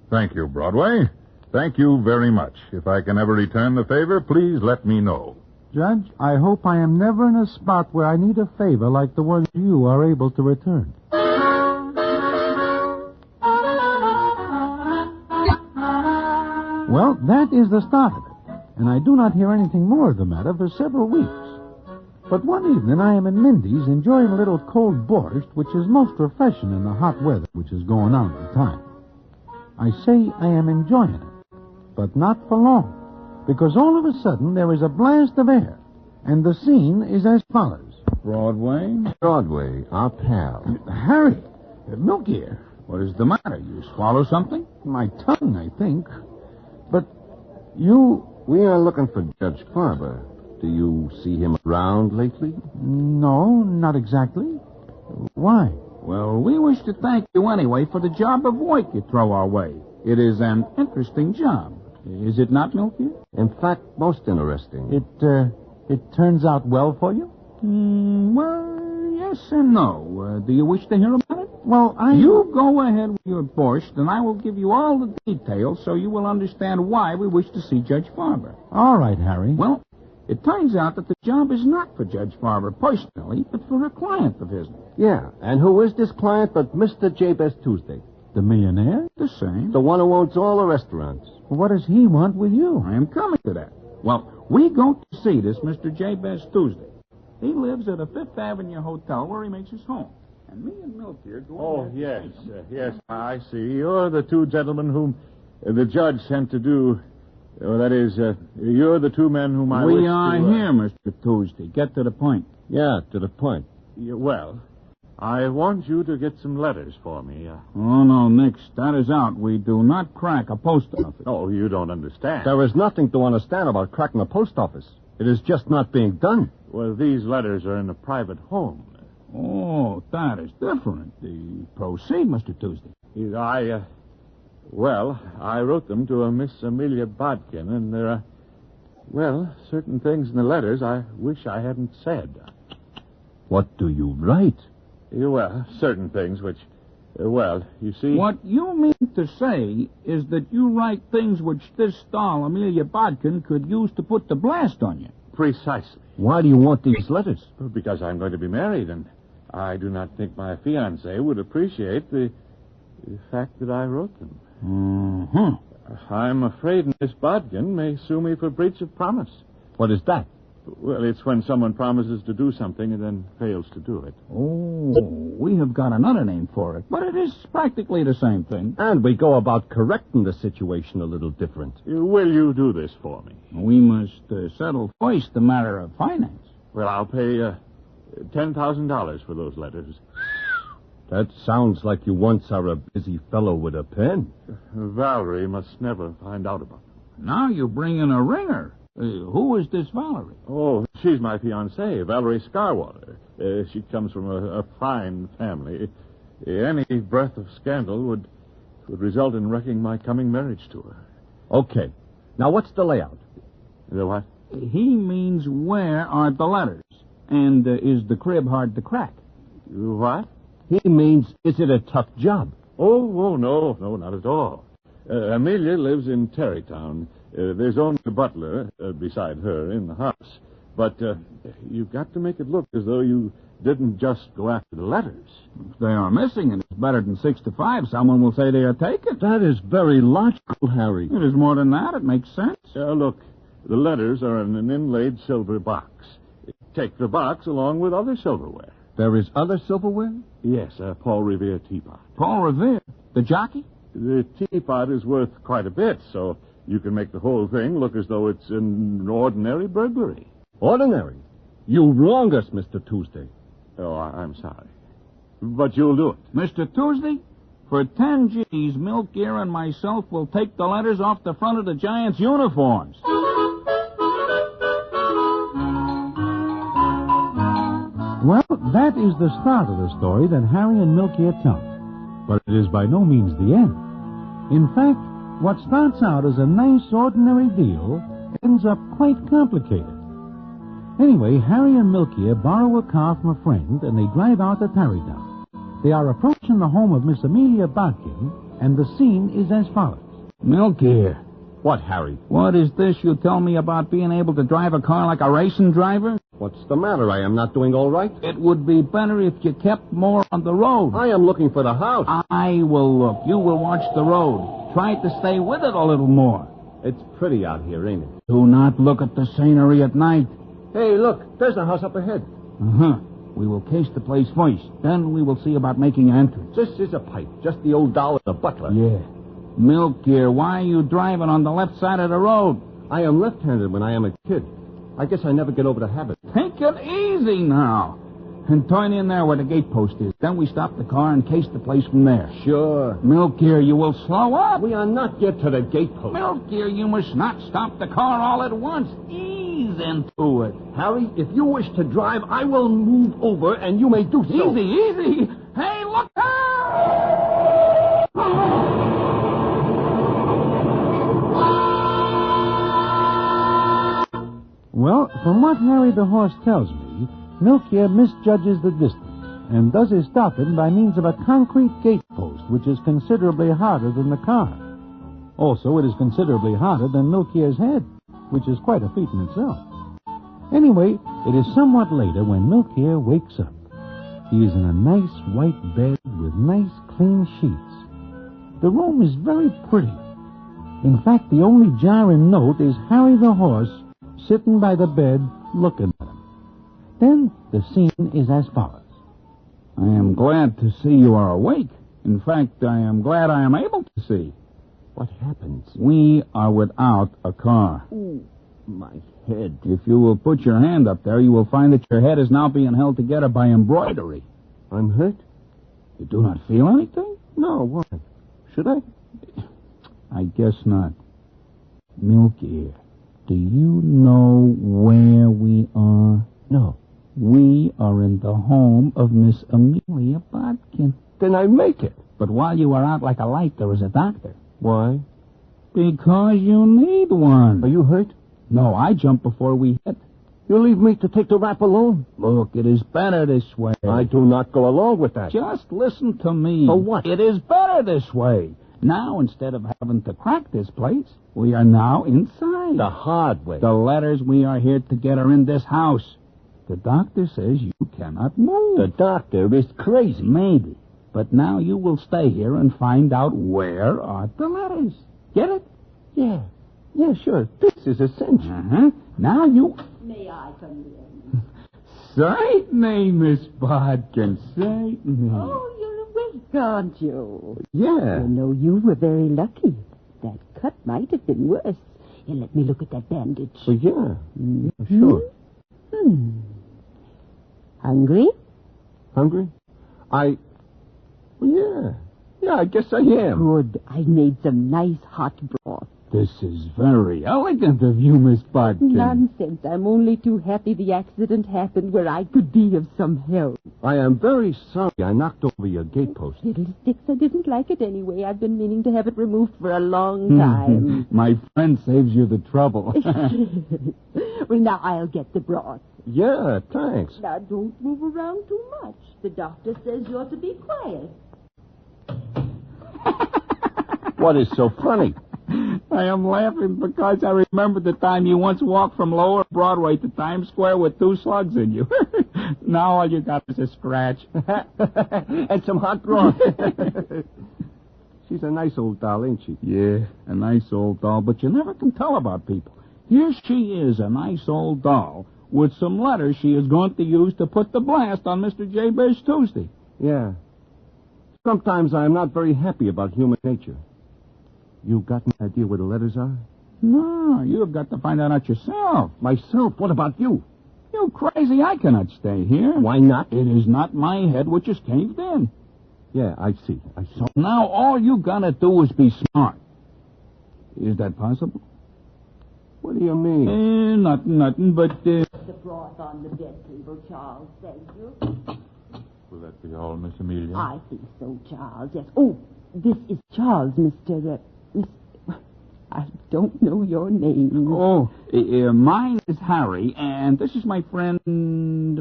Thank you, Broadway. Thank you very much. If I can ever return the favor, please let me know. Judge, I hope I am never in a spot where I need a favor like the one you are able to return. Well, that is the start of it, and I do not hear anything more of the matter for several weeks. But one evening I am in Mindy's enjoying a little cold borscht, which is most refreshing in the hot weather which is going on at the time. I say I am enjoying it, but not for long, because all of a sudden there is a blast of air, and the scene is as follows. Broadway? Broadway, our pal. Harry, Milk Ear. What is the matter? You swallow something? My tongue, I think. But you... We are looking for Judge Farber. Do you see him around lately? No, not exactly. Why? Well, we wish to thank you anyway for the job of work you throw our way. It is an interesting job. Is it not, Milky? In fact, most interesting. It turns out well for you? Well, yes and no. Do you wish to hear about it? Well, You go ahead with your borscht, and I will give you all the details so you will understand why we wish to see Judge Farber. All right, Harry. Well, it turns out that the job is not for Judge Farber personally, but for a client of his. Yeah, and who is this client but Mr. Jabez Tuesday? The millionaire? The same. The one who owns all the restaurants. Well, what does he want with you? I am coming to that. Well, we go to see this Mr. Jabez Tuesday. He lives at a Fifth Avenue hotel where he makes his home. And me and Milk here go... Oh, yes, yes, I see. You're the two gentlemen whom the judge sent to do... that is, you're the two men whom I wish to... We are here, Mr. Tuesday. Get to the point. Yeah, to the point. Well, I want you to get some letters for me. Oh, no, Nix. That is out. We do not crack a post office. Oh, you don't understand. There is nothing to understand about cracking a post office. It is just not being done. Well, these letters are in a private home. Oh, that is different. Proceed, Mr. Tuesday. I wrote them to a Miss Amelia Bodkin, and there are, certain things in the letters I wish I hadn't said. What do you write? Well, certain things which, you see... What you mean to say is that you write things which this doll, Amelia Bodkin, could use to put the blast on you. Precisely. Why do you want these letters? Because I'm going to be married, and I do not think my fiancée would appreciate the fact that I wrote them. Mm-hmm. I'm afraid Miss Bodkin may sue me for breach of promise. What is that? Well, it's when someone promises to do something and then fails to do it. Oh, we have got another name for it, but it is practically the same thing. And we go about correcting the situation a little different. Will you do this for me? We must settle first the matter of finance. Well, I'll pay $10,000 for those letters. That sounds like you once are a busy fellow with a pen. Valerie must never find out about it. Now you bring in a ringer. Who is this Valerie? Oh, she's my fiancée, Valerie Scarwater. She comes from a fine family. Any breath of scandal would result in wrecking my coming marriage to her. Okay. Now, what's the layout? The what? He means where are the letters? And is the crib hard to crack? What? He means, is it a tough job? Oh, no, not at all. Amelia lives in Tarrytown. There's only a butler beside her in the house. But you've got to make it look as though you didn't just go after the letters. If they are missing and it's better than 6 to 5, someone will say they are taken. That is very logical, Harry. It is more than that. It makes sense. Look, the letters are in an inlaid silver box. Take the box along with other silverware. There is other silverware? Yes, a Paul Revere teapot. Paul Revere? The jockey? The teapot is worth quite a bit, so you can make the whole thing look as though it's an ordinary burglary. Ordinary? You wrong us, Mr. Tuesday. Oh, I'm sorry. But you'll do it. Mr. Tuesday, for 10 G's, Milk Ear and myself will take the letters off the front of the Giants' uniforms. Well, that is the start of the story that Harry and Milk Ear tell. But it is by no means the end. In fact, what starts out as a nice, ordinary deal ends up quite complicated. Anyway, Harry and Milk Ear borrow a car from a friend, and they drive out to Tarrytown. They are approaching the home of Miss Amelia Bodkin, and the scene is as follows. Milk Ear. What, Harry? What is this you tell me about being able to drive a car like a racing driver? What's the matter? I am not doing all right? It would be better if you kept more on the road. I am looking for the house. I will look. You will watch the road. Try to stay with it a little more. It's pretty out here, ain't it? Do not look at the scenery at night. Hey, look. There's a house up ahead. Uh-huh. We will case the place first. Then we will see about making an entrance. This is a pipe. Just the old doll and the butler. Yeah. Milk Ear, why are you driving on the left side of the road? I am left-handed when I am a kid. I guess I never get over the habit. Take it easy now. And turn in there where the gate post is. Then we stop the car and case the place from there. Sure. Milk Ear, you will slow up. We are not yet to the gate post. Milk Ear, you must not stop the car all at once. Ease into it. Harry, if you wish to drive, I will move over and you may do so. Easy. Hey, look out! Well, from what Harry the horse tells me, Milk Ear misjudges the distance and does his stopping by means of a concrete gate post, which is considerably harder than the car. Also, it is considerably harder than Milk Ear's head, which is quite a feat in itself. Anyway, it is somewhat later when Milk Ear wakes up. He is in a nice white bed with nice clean sheets. The room is very pretty. In fact, the only jarring note is Harry the horse sitting by the bed looking at him. Then the scene is as follows. I am glad to see you are awake. In fact, I am glad I am able to see. What happens? We are without a car. Ooh, my head. If you will put your hand up there, you will find that your head is now being held together by embroidery. I'm hurt? You do not feel anything? No, why? Should I? I guess not. Milk Ear, do you know where we are? No. We are in the home of Miss Amelia Bodkin. Then I make it. But while you are out like a light, there is a doctor. Why? Because you need one. Are you hurt? No, I jumped before we hit. You leave me to take the rap alone? Look, it is better this way. I do not go along with that. Just listen to me. For what? It is better this way. Now, instead of having to crack this place, we are now inside. The hard way. The letters we are here to get are in this house. The doctor says you cannot move. The doctor is crazy. Maybe. But now you will stay here and find out where are the letters. Get it? Yeah. Yeah, sure. This is a cinch. Uh-huh. Now you... May I come in? Certainly, Miss Bodkin. Certainly. Oh, you're awake, aren't you? Yeah. You know, you were very lucky. That cut might have been worse. Here, let me look at that bandage. Well, yeah. Yeah, sure. Hungry? Hungry? Yeah. Yeah, I guess I am. Good. I made some nice hot broth. This is very elegant of you, Miss Bodkin. Nonsense. I'm only too happy the accident happened where I could be of some help. I am very sorry I knocked over your gate post. Fiddlesticks, I didn't like it anyway. I've been meaning to have it removed for a long time. My friend saves you the trouble. Well, now I'll get the broth. Yeah, thanks. Now, don't move around too much. The doctor says you're to be quiet. What is so funny? I am laughing because I remember the time you once walked from Lower Broadway to Times Square with 2 slugs in you. Now all you got is a scratch. And some hot broth. She's a nice old doll, ain't she? Yeah, a nice old doll, but you never can tell about people. Here she is, a nice old doll, with some letters she is going to use to put the blast on Mr. J. Bear's Tuesday. Yeah. Sometimes I am not very happy about human nature. You got any idea where the letters are? No, you've got to find that out yourself. Myself? What about you? You crazy, I cannot stay here. Why not? It is not my head which is caved in. Yeah, I see. So now all you gotta do is be smart. Is that possible? What do you mean? Nothing, but, The broth on the bed table, Charles, thank you. Will that be all, Miss Amelia? I think so, Charles, yes. Oh, this is Charles, Mr. I don't know your name. Oh, mine is Harry, and this is my friend...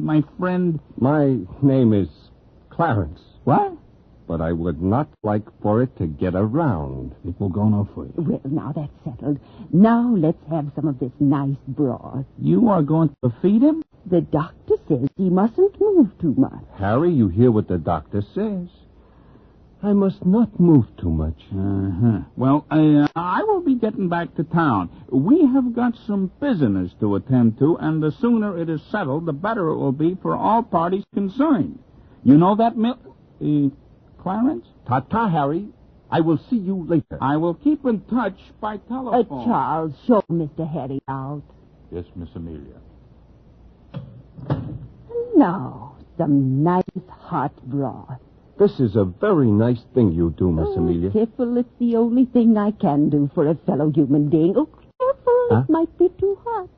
My name is Clarence. What? But I would not like for it to get around. It will go no further. Well, now that's settled. Now let's have some of this nice broth. You are going to feed him? The doctor says he mustn't move too much. Harry, you hear what the doctor says. I must not move too much. Uh-huh. Well, I will be getting back to town. We have got some business to attend to, and the sooner it is settled, the better it will be for all parties concerned. You know that, Clarence? Ta-ta, Harry. I will see you later. I will keep in touch by telephone. Charles, show Mr. Harry out. Yes, Miss Amelia. Now, some nice hot broth. This is a very nice thing you do, Miss Amelia. Careful, it's the only thing I can do for a fellow human being. Oh, careful, It might be too hot.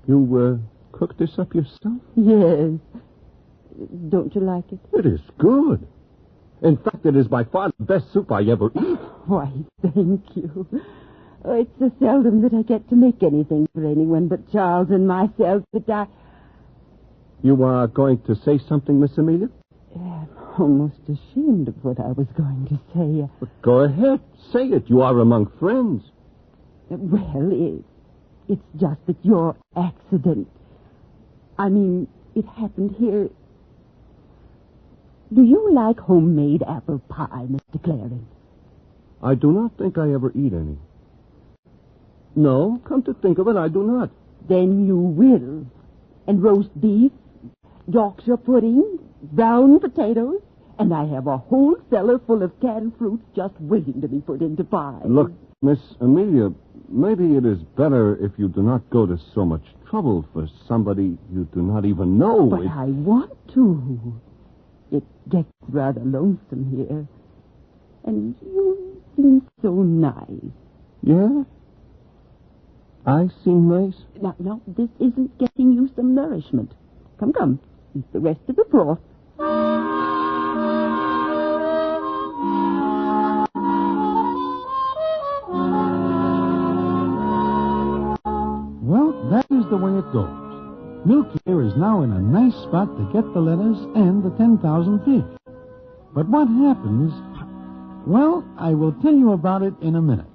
You, cooked this up yourself? Yes. Don't you like it? It is good. In fact, it is by far the best soup I ever eat. Why, thank you. Oh, it's so seldom that I get to make anything for anyone but Charles and myself, but You are going to say something, Miss Amelia? I'm almost ashamed of what I was going to say. But go ahead. Say it. You are among friends. Well, it's just that your accident... I mean, it happened here. Do you like homemade apple pie, Mr. Clarence? I do not think I ever eat any. No, come to think of it, I do not. Then you will. And roast beef, Yorkshire pudding, brown potatoes, and I have a whole cellar full of canned fruits just waiting to be put into pie. Look, Miss Amelia, maybe it is better if you do not go to so much trouble for somebody you do not even know. But I want to. It gets rather lonesome here. And you seem so nice. Yeah? I seem nice? Now, this isn't getting you some nourishment. Come. Eat the rest of the broth. Well, that is the way it goes. Milk here is now in a nice spot to get the letters and the 10,000 fish. But what happens... Well, I will tell you about it in a minute.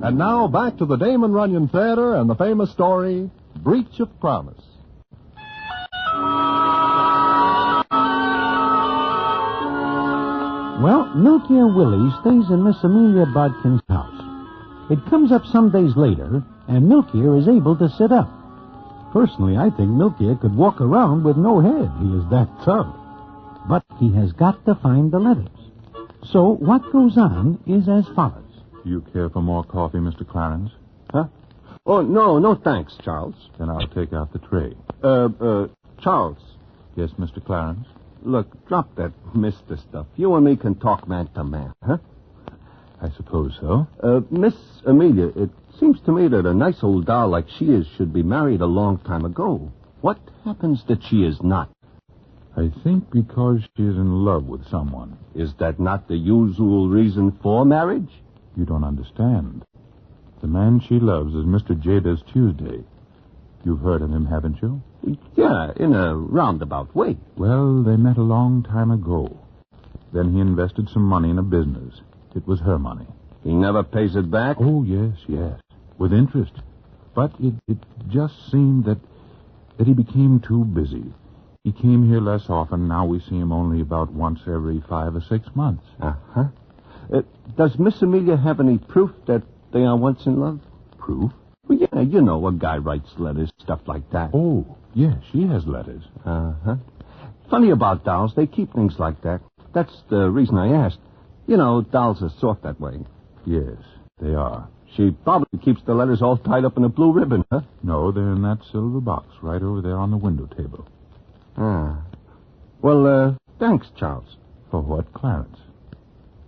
And now back to the Damon Runyon Theater and the famous story, Breach of Promise. Well, Milk Ear Willie stays in Miss Amelia Bodkin's house. It comes up some days later, and Milk Ear is able to sit up. Personally, I think Milk Ear could walk around with no head. He is that tough. But he has got to find the letters. So what goes on is as follows. Do you care for more coffee, Mr. Clarence? Huh? Oh, no thanks, Charles. Then I'll take out the tray. Charles. Yes, Mr. Clarence? Look, drop that Mr. stuff. You and me can talk man to man, huh? I suppose so. Miss Amelia, it seems to me that a nice old doll like she is should be married a long time ago. What happens that she is not? I think because she is in love with someone. Is that not the usual reason for marriage? You don't understand. The man she loves is Mr. Jada's Tuesday. You've heard of him, haven't you? Yeah, in a roundabout way. Well, they met a long time ago. Then he invested some money in a business. It was her money. He never pays it back? Oh, yes. With interest. But it just seemed that he became too busy. He came here less often. Now we see him only about once every 5 or 6 months. Uh-huh. Does Miss Amelia have any proof that they are once in love? Proof? Well, yeah, you know, a guy writes letters, stuff like that. Oh, yes, she has letters. Uh-huh. Funny about dolls, they keep things like that. That's the reason I asked. You know, dolls are soft that way. Yes, they are. She probably keeps the letters all tied up in a blue ribbon, huh? No, they're in that silver box right over there on the window table. Ah. Well, thanks, Charles. For what, Clarence?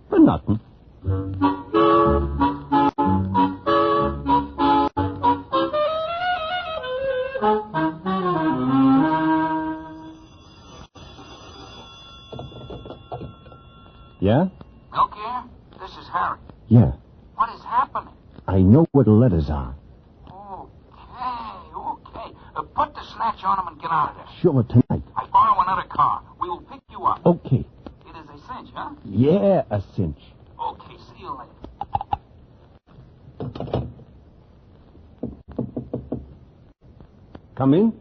For nothing. Yeah? Milk here? This is Harry. Yeah. What is happening? I know where the letters are. Okay. Put the snatch on him and get out of there. Sure, tonight. I borrow another car. We will pick you up. Okay. It is a cinch, huh? Yeah, a cinch. Okay, see you later. Come in.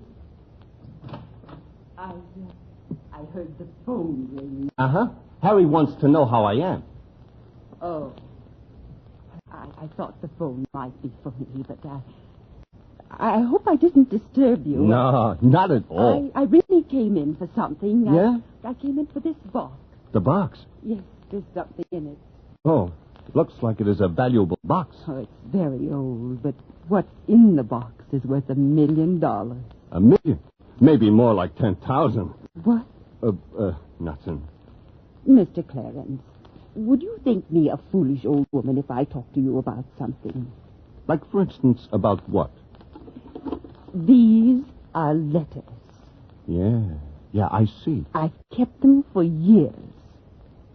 I heard the phone ring. Uh-huh. Harry wants to know how I am. Oh. I thought the phone might be for me, but I hope I didn't disturb you. No, not at all. I really came in for something. Yeah? I came in for this box. The box? Yes, there's something in it. Oh, looks like it is a valuable box. Oh, it's very old, but what's in the box is worth $1 million. $1 million? Maybe more like 10,000. What? Nothing. Mr. Clarence, would you think me a foolish old woman if I talked to you about something? Like, for instance, about what? These are letters. Yeah, I see. I've kept them for years.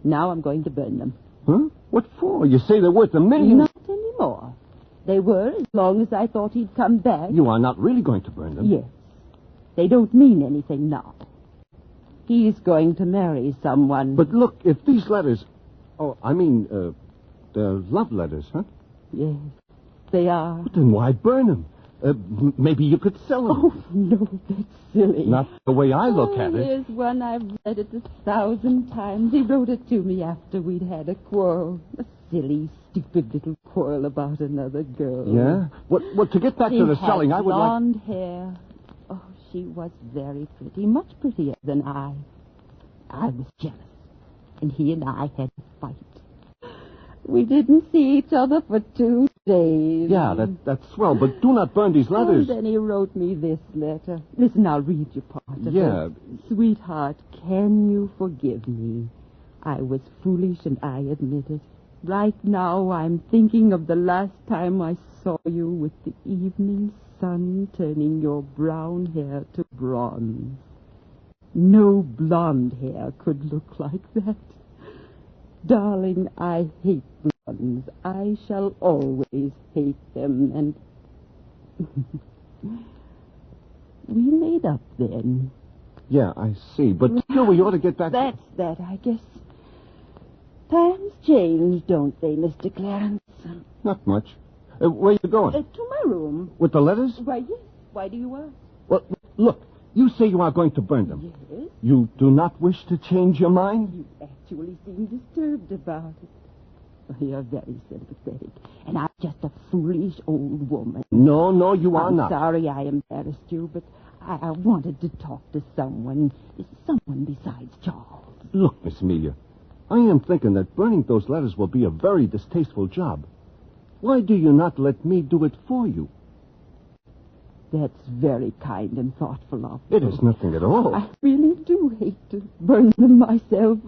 Now I'm going to burn them. Huh? What for? You say they're worth $1 million? Not anymore. They were as long as I thought he'd come back. You are not really going to burn them? Yes. They don't mean anything now. He's going to marry someone. But look, if these letters... Oh, I mean, they're love letters, huh? Yes, they are. But then why burn them? Maybe you could sell them. Oh, no, that's silly. Not the way I look at it. Here's one. I've read it 1,000 times. He wrote it to me after we'd had a quarrel. A silly, stupid little quarrel about another girl. Yeah? Well, to get back to the selling, I would like... blonde hair. Oh, she was very pretty, much prettier than I. I was jealous, and he and I had a fight. We didn't see each other for 2 days. Yeah, that's swell, but do not burn these letters. And then he wrote me this letter. Listen, I'll read you part of Yeah. it. Sweetheart, can you forgive me? I was foolish and I admit it. Right now I'm thinking of the last time I saw you with the evening sun turning your brown hair to bronze. No blonde hair could look like that. Darling, I hate blondes. I shall always hate them, and... We made up then. Yeah, I see. But still, we ought to get back... That's that, I guess. Times change, don't they, Mr. Clarence? Not much. Where are you going? To my room. With the letters? Why, yes. Why do you ask? Well, look, you say you are going to burn them. Yes. You do not wish to change your mind? You actually seem disturbed about it. Oh, you're very sympathetic. And I'm just a foolish old woman. No, you are I'm not. Sorry I embarrassed you, but I wanted to talk to someone besides Charles. Look, Miss Amelia, I am thinking that burning those letters will be a very distasteful job. Why do you not let me do it for you? That's very kind and thoughtful of you. It is nothing at all. I really do hate to burn them myself.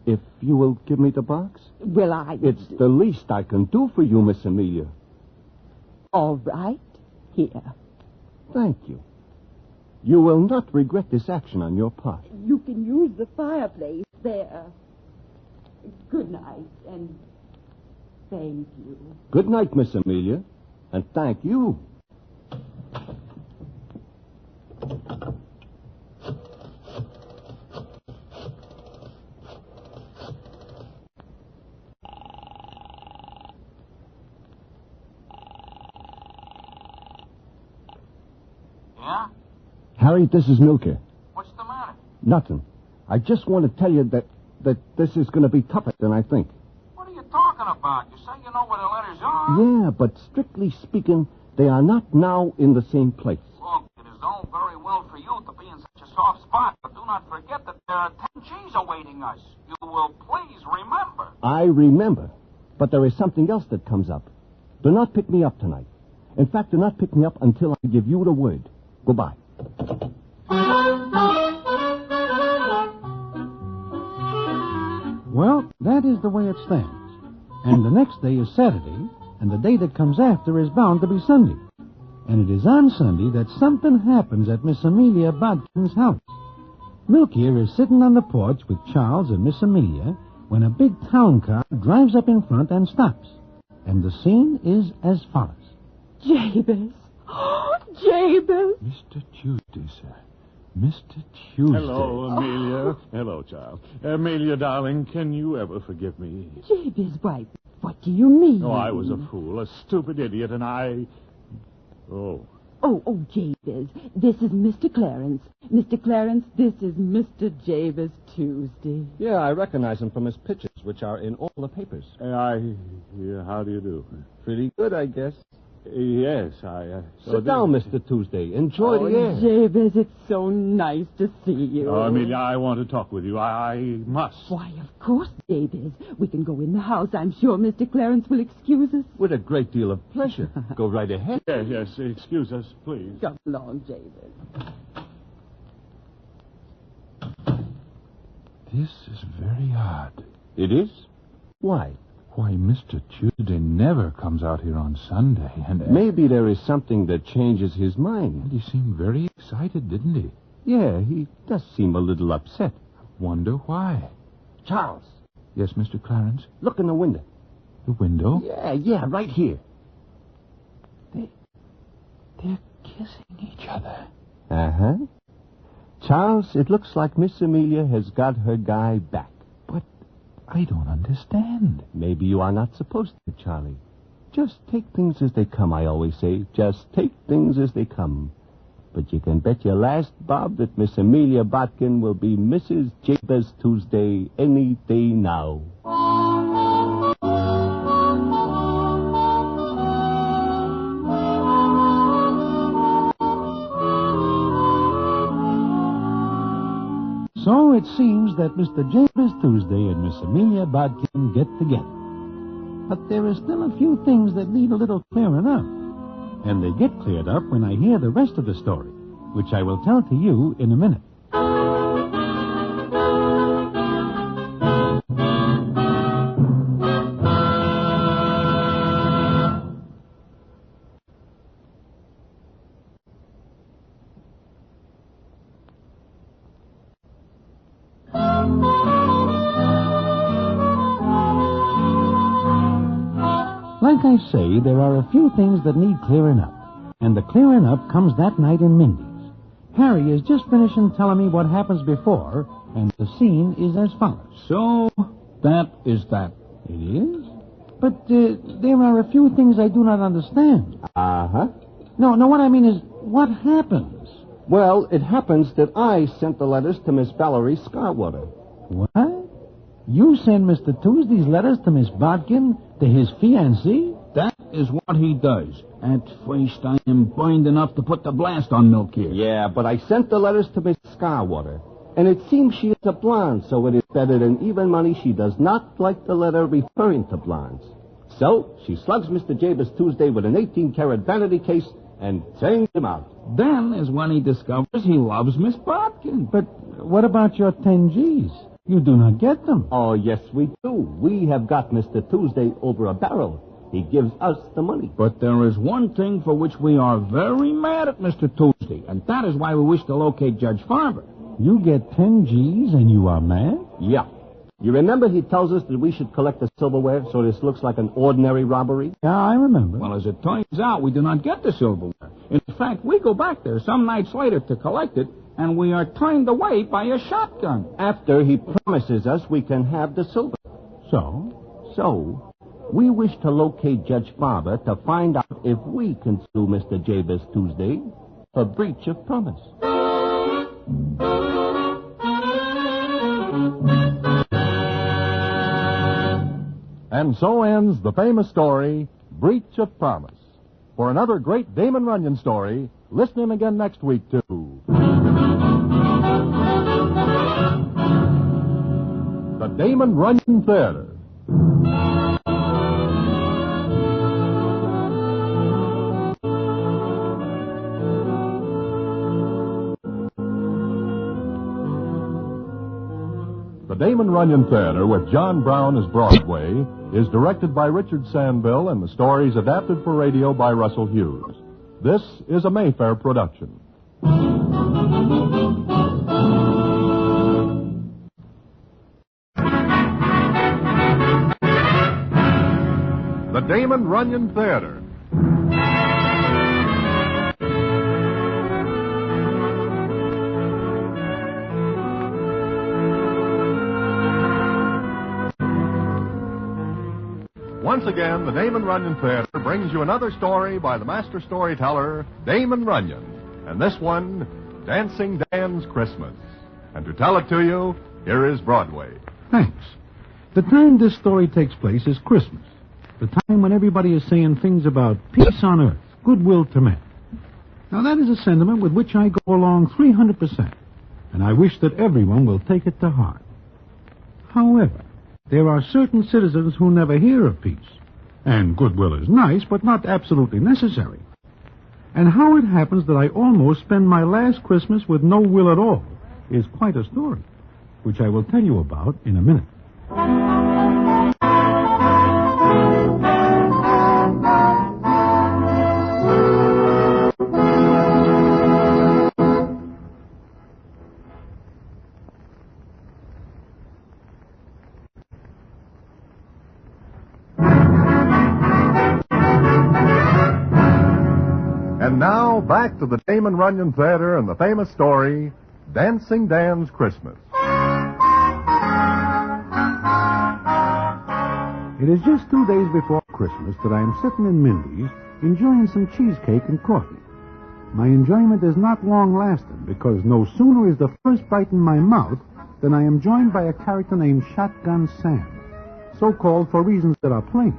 If you will give me the box? Well, It's the least I can do for you, Miss Amelia. All right. Here. Thank you. You will not regret this action on your part. You can use the fireplace there. Good night, and thank you. Good night, Miss Amelia, and thank you. Yeah? Harry, this is Milker. What's the matter? Nothing. I just want to tell you that this is going to be tougher than I think. What are you talking about? You say you know where the letters are? Yeah, but strictly speaking, they are not now in the same place. Look, it is all very well for you to be in such a soft spot, but do not forget that there are 10 G's awaiting us. You will please remember. I remember, but there is something else that comes up. Do not pick me up tonight. In fact, do not pick me up until I give you the word. Goodbye. Well, that is the way it stands. And the next day is Saturday, and the day that comes after is bound to be Sunday. And it is on Sunday that something happens at Miss Amelia Bodkin's house. Milk here is sitting on the porch with Charles and Miss Amelia when a big town car drives up in front and stops. And the scene is as follows. Jabez. Oh, Jabez. Mr. Tuesday, sir. Mr. Tuesday. Hello, Amelia. Hello, child. Amelia, darling, can you ever forgive me? Jabez, why, what do you mean? Oh, I was a fool, a stupid idiot, and I... Oh. Oh, Jabez, this is Mr. Clarence. Mr. Clarence, this is Mr. Jabez Tuesday. Yeah, I recognize him from his pictures, which are in all the papers. How do you do? Pretty good, I guess. Yes, Sit down, Mr. Tuesday. Enjoy the air. Jabez, it's so nice to see you. Oh, Amelia, I want to talk with you. I must. Why, of course, Jabez. We can go in the house. I'm sure Mr. Clarence will excuse us. With a great deal of pleasure. Go right ahead. Yes, excuse us, please. Come along, Jabez. This is very odd. It is? Why? Why, Mr. Tuesday never comes out here on Sunday, and... Maybe there is something that changes his mind. He seemed very excited, didn't he? Yeah, he does seem a little upset. Wonder why. Charles. Yes, Mr. Clarence? Look in the window. The window? Yeah, right here. They're kissing each other. Uh-huh. Charles, it looks like Miss Amelia has got her guy back. I don't understand. Maybe you are not supposed to, Charlie. Just take things as they come, I always say. Just take things as they come. But you can bet your last bob that Miss Amelia Botkin will be Mrs. Jabez Tuesday any day now. So it seems that Mr. Jabez Tuesday and Miss Amelia Bodkin get together. But there are still a few things that need a little clearing up. And they get cleared up when I hear the rest of the story, which I will tell to you in a minute. Like I say, there are a few things that need clearing up. And the clearing up comes that night in Mindy's. Harry is just finishing telling me what happens before, and the scene is as follows. So, that is that. It is? But there are a few things I do not understand. Uh-huh. No, what I mean is, what happens? Well, it happens that I sent the letters to Miss Valerie Scarwater. What? You send Mr. Tuesday's letters to Miss Bodkin, to his fiancée? That is what he does. At first, I am burned enough to put the blast on Milk here. Yeah, but I sent the letters to Miss Scarwater. And it seems she is a blonde, so it is better than even money she does not like the letter referring to blondes. So, she slugs Mr. Jabez Tuesday with an 18-karat vanity case and turns him out. Then is when he discovers he loves Miss Bodkin. But what about your 10 G's? You do not get them. Oh, yes, we do. We have got Mr. Tuesday over a barrel. He gives us the money. But there is one thing for which we are very mad at Mr. Tuesday, and that is why we wish to locate Judge Farber. You get 10 G's and you are mad? Yeah. You remember he tells us that we should collect the silverware so this looks like an ordinary robbery? Yeah, I remember. Well, as it turns out, we do not get the silverware. In fact, we go back there some nights later to collect it, and we are turned away by a shotgun. After he promises us we can have the silver. So, we wish to locate Judge Farber to find out if we can sue Mr. Jabez Tuesday for breach of promise. And so ends the famous story, Breach of Promise. For another great Damon Runyon story, listen in again next week to the Damon Runyon Theatre. The Damon Runyon Theatre with John Brown as Broadway is directed by Richard Sandville and the stories adapted for radio by Russell Hughes. This is a Mayfair production. The Damon Runyon Theatre. Once again, the Damon Runyon Theatre brings you another story by the master storyteller, Damon Runyon. And this one, Dancing Dan's Christmas. And to tell it to you, here is Broadway. Thanks. The time this story takes place is Christmas. The time when everybody is saying things about peace on earth, goodwill to men. Now, that is a sentiment with which I go along 300%. And I wish that everyone will take it to heart. However, there are certain citizens who never hear of peace. And goodwill is nice, but not absolutely necessary. And how it happens that I almost spend my last Christmas with no will at all is quite a story, which I will tell you about in a minute. And now, back to the Damon Runyon Theatre and the famous story, Dancing Dan's Christmas. It is just 2 days before Christmas that I am sitting in Mindy's enjoying some cheesecake and coffee. My enjoyment is not long-lasting because no sooner is the first bite in my mouth than I am joined by a character named Shotgun Sam, so-called for reasons that are plain.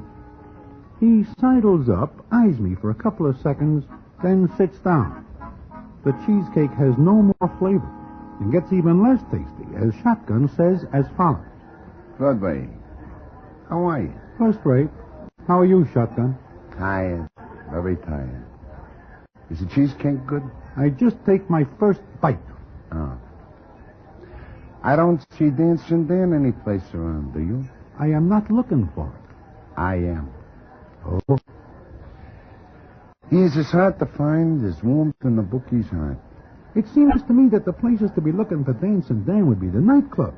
He sidles up, eyes me for a couple of seconds, then sits down. The cheesecake has no more flavor and gets even less tasty, as Shotgun says as follows. Broadway, how are you? First rate. How are you, Shotgun? Tired. Very tired. Is the cheesecake good? I just take my first bite. Oh. I don't see Dancing Dan any place around, do you? I am not looking for it. I am. Oh? He's as hard to find as warmth in the bookie's heart. It seems to me that the places to be looking for Dancing Dan would be the nightclubs.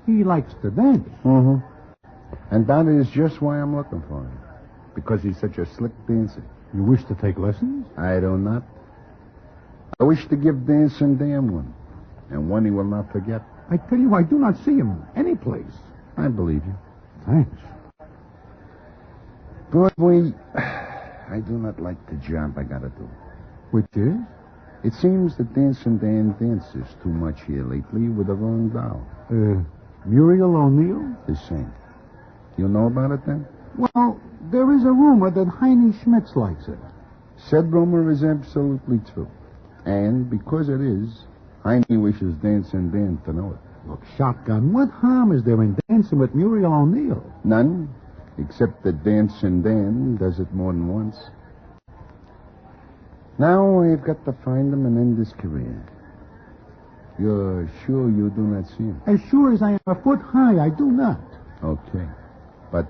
He likes to dance. Mm-hmm. And that is just why I'm looking for him. Because he's such a slick dancer. You wish to take lessons? I do not. I wish to give Dancing Dan one. And one he will not forget. I tell you, I do not see him any place. I believe you. Thanks. Broadway, I do not like the job I gotta do. Which is? It seems that Dancing Dan dances too much here lately with the wrong doll. Muriel O'Neill? The same. You know about it then? Well, there is a rumor that Heine Schmitz likes it. Said rumor is absolutely true. And because it is, Heine wishes Dancing Dan to know it. Look, Shotgun, what harm is there in dancing with Muriel O'Neill? None, except that Dancing Dan does it more than once. Now I've got to find him and end his career. You're sure you do not see him? As sure as I am a foot high, I do not. Okay. But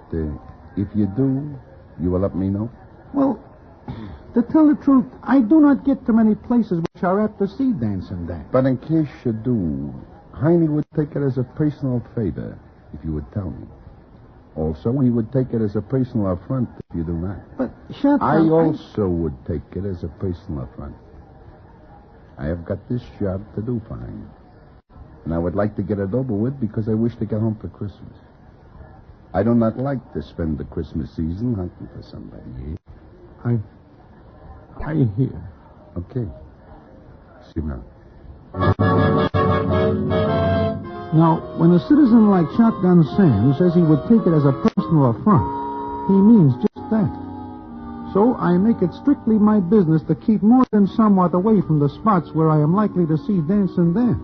if you do, You will let me know? Well, to tell the truth, I do not get to many places which are apt to see Dancing Dan. But in case you do, Heine would take it as a personal favor if you would tell me. Also, he would take it as a personal affront if you do not. But, Shotgun... I also would take it as a personal affront. I have got this job to do for Heine. And I would like to get it over with because I wish to get home for Christmas. I do not like to spend the Christmas season hunting for somebody. I hear. Okay. See now. Now, when a citizen like Shotgun Sam says he would take it as a personal affront, he means just that. So I make it strictly my business to keep more than somewhat away from the spots where I am likely to see Dancing Dan.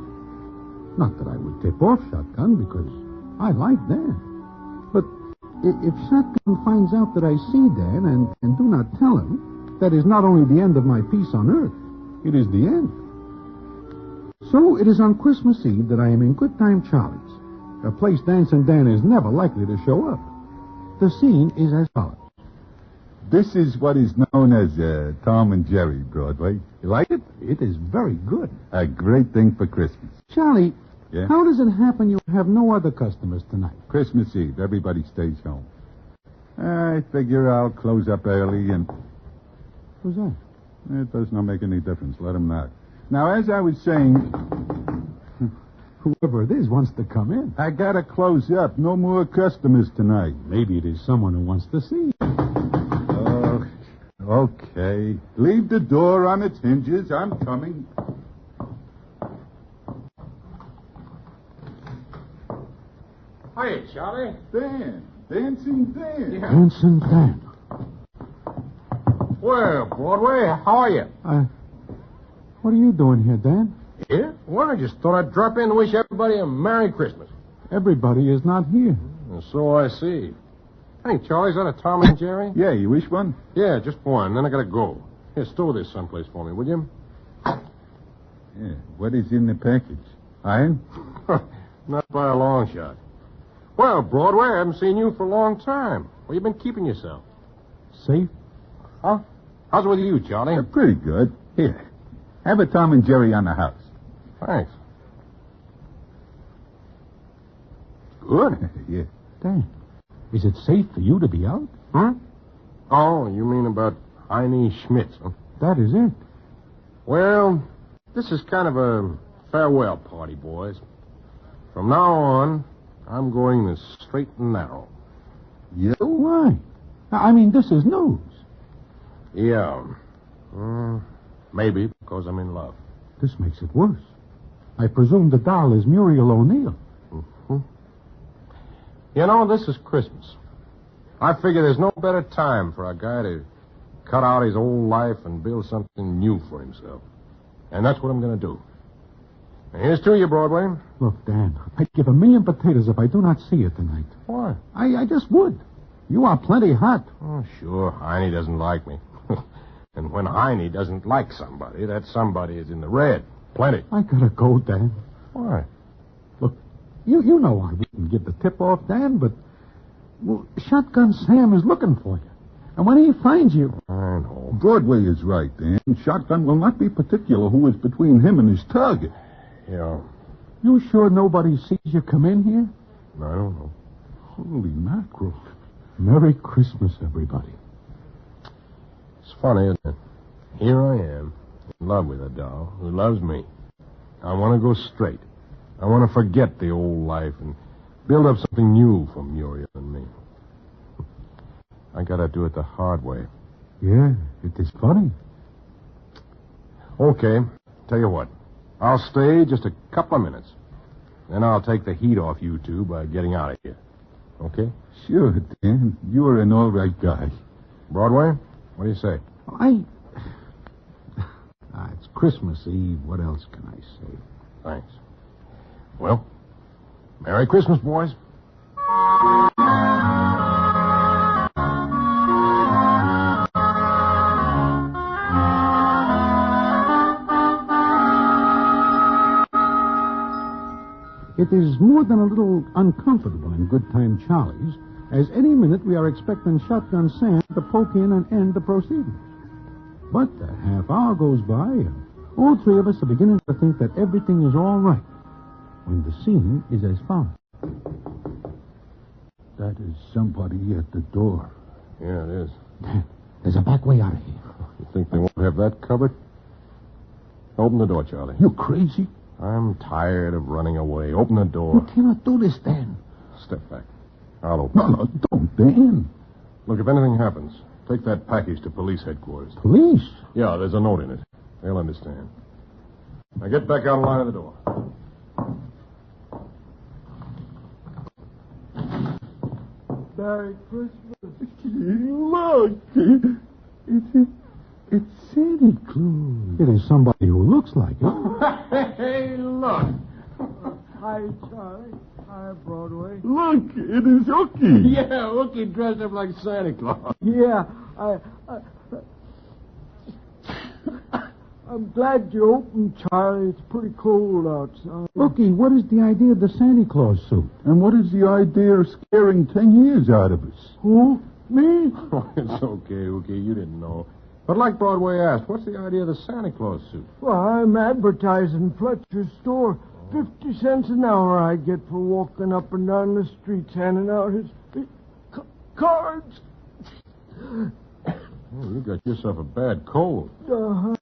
Not that I would tip off Shotgun, because I like Dan. But if Shotgun finds out that I see Dan and do not tell him, that is not only the end of my peace on earth, it is the end. So it is on Christmas Eve that I am in Good Time Charlie's, a place Dancing Dan is never likely to show up. The scene is as follows. This is what is known as Tom and Jerry, Broadway. You like it? It is very good. A great thing for Christmas. Charlie, Yeah? how does it happen you have no other customers tonight? Christmas Eve. Everybody stays home. I figure I'll close up early and... Who's that? It does not make any difference. Let him knock. Now, as I was saying... Whoever it is wants to come in. I gotta close up. No more customers tonight. Maybe it is someone who wants to see you. Oh, okay. Leave the door on its hinges. I'm coming. Hi, Charlie. Dan. Dancing Dan. Yeah. Dancing Dan. Well, Broadway, how are you? What are you doing here, Dan? Here? Well, I just thought I'd drop in and wish everybody a Merry Christmas. Everybody is not here. And so I see. Hey, Charlie, is that a Tom and Jerry? Yeah, you wish one? Yeah, just one. Then I gotta go. Here, store this someplace for me, will you? Yeah. What is in the package? Iron? Not by a long shot. Well, Broadway, I haven't seen you for a long time. Where you been keeping yourself? Safe? Huh? How's it with you, Charlie? Pretty good. Here. Have a Tom and Jerry on the house. Thanks. Good. Yeah. Dan, is it safe for you to be out? Huh? Oh, you mean about Heine Schmitz, huh? That is it. Well, this is kind of a farewell party, boys. From now on, I'm going the straight and narrow. You? Why? I mean, this is news. Yeah. Maybe because I'm in love. This makes it worse. I presume the doll is Muriel O'Neill. Mm-hmm. You know, this is Christmas. I figure there's no better time for a guy to cut out his old life and build something new for himself. And that's what I'm going to do. And here's to you, Broadway. Look, Dan, I'd give 1,000,000 potatoes if I do not see you tonight. Why? I just would. You are plenty hot. Oh, sure. Heine doesn't like me. And when Heine doesn't like somebody, that somebody is in the red. Plenty. I gotta go, Dan. Why? Look, you know I wouldn't give the tip off, Dan, but... Well, Shotgun Sam is looking for you. And when he finds you... I know. Broadway is right, Dan. Shotgun will not be particular who is between him and his target. Yeah. You sure nobody sees you come in here? I don't know. Holy mackerel. Merry Christmas, everybody. It's funny, isn't it? Here I am, in love with a doll who loves me. I want to go straight. I want to forget the old life and build up something new for Muriel and me. I gotta do it the hard way. Yeah, it is funny. Okay, tell you what. I'll stay just a couple of minutes. Then I'll take the heat off you two by getting out of here. Okay? Sure, Dan. You're an all right guy. Broadway, what do you say? It's Christmas Eve. What else can I say? Thanks. Well, Merry Christmas, boys. It is more than a little uncomfortable in Good Time Charlie's, as any minute we are expecting Shotgun Sam to pull poke in and end the proceedings. But a half hour goes by, and all three of us are beginning to think that everything is all right, when the scene is as follows. That is somebody at the door. Yeah, it is. There's a back way out of here. You think they won't have that covered? Open the door, Charlie. You crazy? I'm tired of running away. Open the door. You cannot do this, Dan. Step back. I'll open it. No, don't, Dan. Look, if anything happens, take that package to police headquarters. Police? Yeah, there's a note in it. They'll understand. Now get back out of line of the door. Merry Christmas. Look, it's Santa Claus. It is somebody who looks like it. Hey, look. Hi, Charlie. Hi, Broadway. Look, it is Ookie. Yeah, Ookie dressed up like Santa Claus. Yeah, I'm glad you opened, Charlie. It's pretty cold outside. Ookie, what is the idea of the Santa Claus suit? And what is the idea of scaring 10 years out of us? Who? Me? Oh, it's okay, Ookie. You didn't know. But like Broadway asked, what's the idea of the Santa Claus suit? Well, I'm advertising Fletcher's store. 50 cents an hour I get for walking up and down the streets handing out his cards. Oh, you got yourself a bad cold. Uh-huh.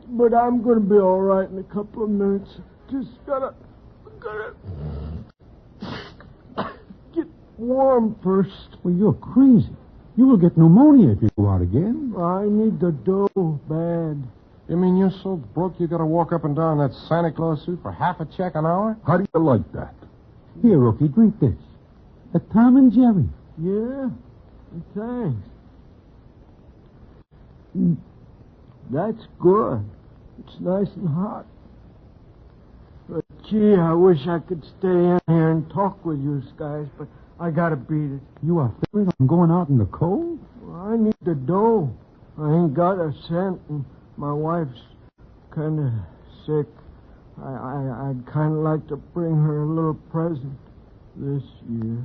But I'm going to be all right in a couple of minutes. Just gotta get warm first. Well, you're crazy. You will get pneumonia if you go out again. I need the dough bad. You mean you're so broke you got to walk up and down that Santa Claus suit for half a check an hour? How do you like that? Here, Rookie, drink this. A Tom and Jerry. Yeah? Thanks. That's good. It's nice and hot. But, gee, I wish I could stay in here and talk with you guys, but I gotta beat it. You are figuring on going out in the cold? Well, I need the dough. I ain't got a cent, and my wife's kind of sick. I'd kind of like to bring her a little present this year.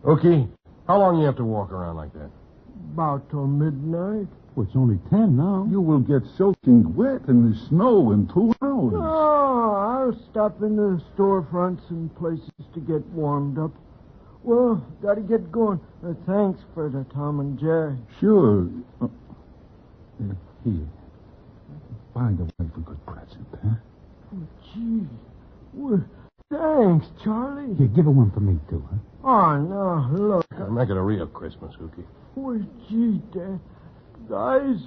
Okay. How long you have to walk around like that? About till midnight. Well, it's only 10 now. You will get soaking wet in the snow in 2 hours. Oh, I'll stop in the storefronts and places to get warmed up. Well, gotta get going. Thanks for the Tom and Jerry. Sure. Here. Buy the wife a good present, huh? Oh, gee. Well, thanks, Charlie. Here, give her one for me, too, huh? Oh, no, look. Make it a real Christmas, Ookie. Well, gee, Dad. Guys,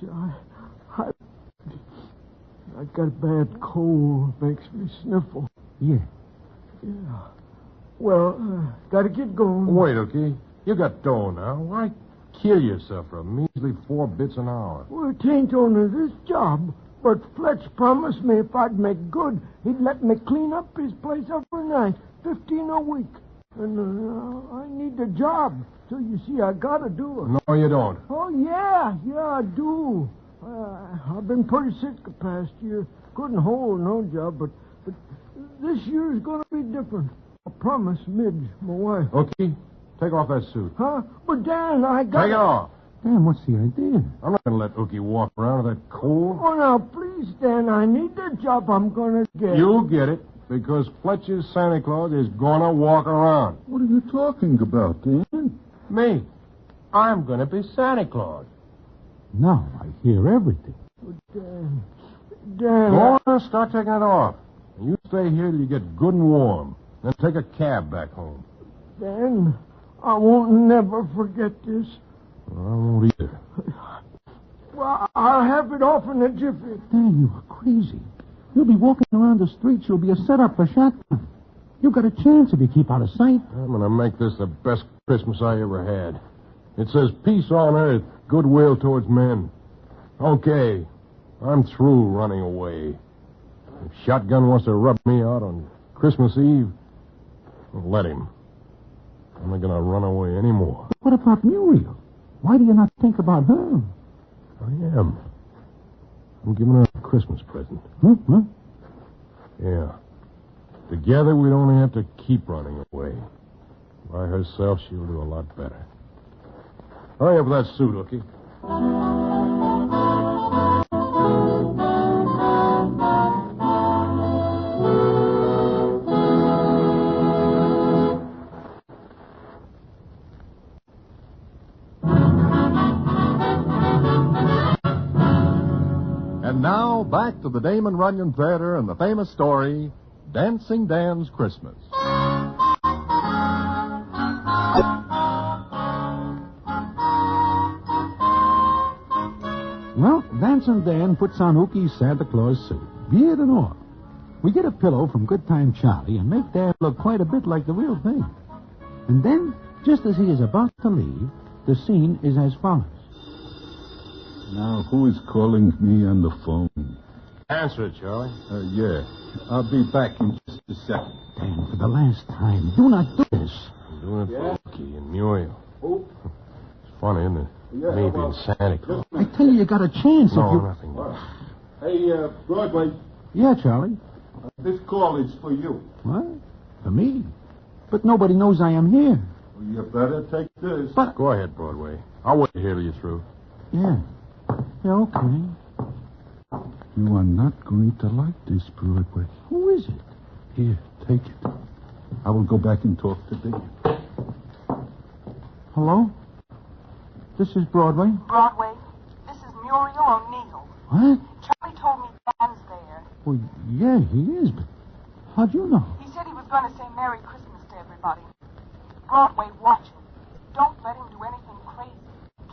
I got a bad cold. Makes me sniffle. Yeah. Yeah. Well, gotta get going. Wait, Ookie. You got dough now. Why kill yourself for a measly 4 bits an hour? Well, it ain't only this job, but Fletch promised me if I'd make good, he'd let me clean up his place overnight, 15 a week. And I need the job. So you see, I gotta do it. No, you don't. Oh, yeah, I do. I've been pretty sick the past year. Couldn't hold no job, but this year's gonna be different. I promise Midge, my wife. Okay, take off that suit. Huh? But Dan, I got... Take it off. Dan, what's the idea? I'm not gonna let Ookie walk around with that cold. Oh, now, please, Dan, I need the job I'm gonna get. You'll get it, because Fletcher's Santa Claus is gonna walk around. What are you talking about, Dan? Me. I'm gonna be Santa Claus. Now I hear everything. Dan. Go on, start taking it off. And you stay here till you get good and warm. Then take a cab back home. Dan, I won't never forget this. I won't either. Well, I'll have it off in a jiffy. Dan, you are crazy. You'll be walking around the streets. You'll be a setup for shotgun. You got a chance if you keep out of sight. I'm gonna make this the best Christmas I ever had. It says peace on earth, goodwill towards men. Okay, I'm through running away. If Shotgun wants to rub me out on Christmas Eve, let him. I'm not gonna run away anymore. What about Muriel? Why do you not think about her? I am. I'm giving her a Christmas present. Huh? Yeah. Together, we'd only have to keep running away. By herself, she'll do a lot better. Hurry up with that suit, Hooky. And now, back to the Damon Runyon Theater and the famous story, Dancing Dan's Christmas. Well, Dancing Dan puts on Hookie's Santa Claus suit, beard and all. We get a pillow from Good Time Charlie and make Dan look quite a bit like the real thing. And then, just as he is about to leave, the scene is as follows. Now, who is calling me on the phone? Answer it, Charlie. Yeah. I'll be back in just a second. Dan, for the last time, do not do this. I'm doing it for Hooky and Muriel. Oh. It's funny, isn't it? Yeah, Me being Santa Claus. I tell you got a chance if you... Nothing. Hey, Broadway, Yeah, Charlie. this call is for you. What? For me? But nobody knows I am here. Well, you better take this. But... Go ahead, Broadway. I'll wait here till you're through. Yeah. Yeah, okay. You are not going to like this, Broadway. Who is it? Here, take it. I will go back and talk to Dave. Hello? This is Broadway. Broadway, this is Muriel O'Neill. What? Charlie told me Dan's there. Well, yeah, he is, but how'd you know? He said he was going to say Merry Christmas to everybody. Broadway, watch him. Don't let him do anything crazy.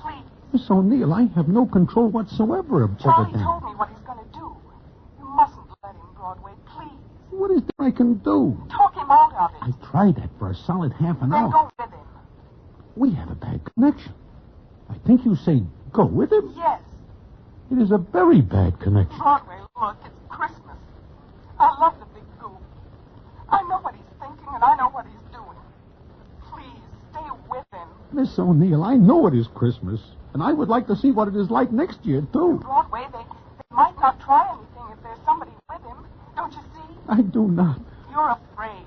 Please. Miss O'Neill, I have no control whatsoever over Charlie Dan. told me what he's going to do. You mustn't let him, Broadway, please. What is there I can do? Talk him out of it. I tried that for a solid half an Then hour. go with him. We have a bad connection. I think you say go with him? Yes. It is a very bad connection. Broadway, look, it's Christmas. I love the big goof. I know what he's thinking, and I know what he's doing. Please, stay with him. Miss O'Neill, I know it is Christmas, and I would like to see what it is like next year, too. Broadway, they might not try anything if there's somebody with him. Don't you see? I do not. You're afraid.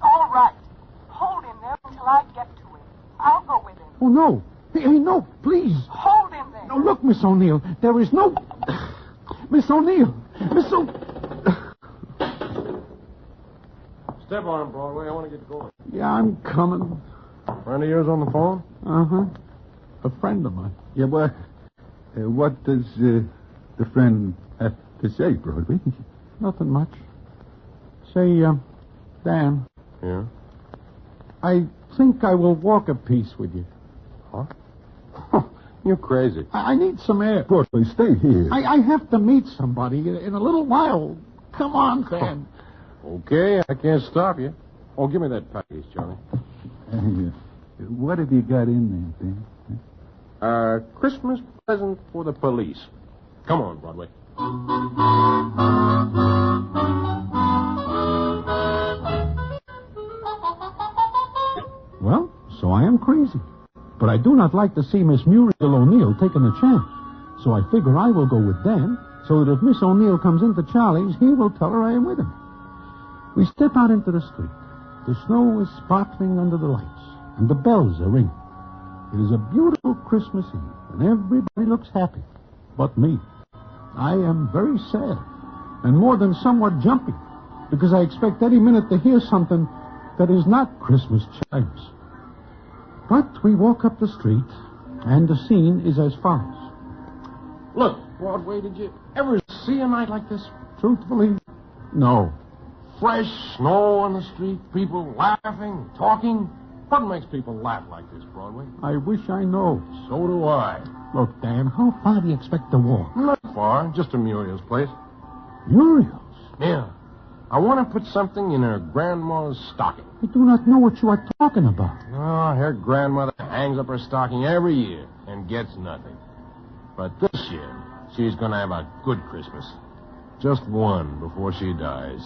All right. Hold him there until I get to him. I'll go with him. Oh, no. Hey, no, please. Hold him there. No, look, Miss O'Neill, there is no... Miss O'Neill. Miss Step on him, Broadway. I want to get going. Yeah, I'm coming. Friend of yours on the phone? Uh-huh. A friend of mine. Yeah, but what does the friend have to say, Broadway? Nothing much. Say, Dan. Yeah? I think I will walk a piece with you. Huh? You're crazy. I need some air. Broadway, stay here. I have to meet somebody in a little while. Come on, Dan. Okay, I can't stop you. Oh, give me that package, Charlie. What have you got in there, Dan? Christmas present for the police. Come on, Broadway. Well, so I am crazy. But I do not like to see Miss Muriel O'Neill taking a chance. So I figure I will go with Dan, so that if Miss O'Neill comes into Charlie's, he will tell her I am with him. We step out into the street. The snow is sparkling under the lights, and the bells are ringing. It is a beautiful Christmas Eve, and everybody looks happy. But me. I am very sad, and more than somewhat jumpy, because I expect any minute to hear something that is not Christmas chimes. But we walk up the street, and the scene is as follows. Look, Broadway, did you ever see a night like this? Truthfully, no. Fresh snow on the street, people laughing, talking. What makes people laugh like this, Broadway? I wish I know. So do I. Look, Dan, how far do you expect to walk? Not far, just to Muriel's place. Muriel's? Yeah. I want to put something in her grandma's stocking. I do not know what you are talking about. Oh, her grandmother hangs up her stocking every year and gets nothing. But this year, she's going to have a good Christmas. Just one before she dies.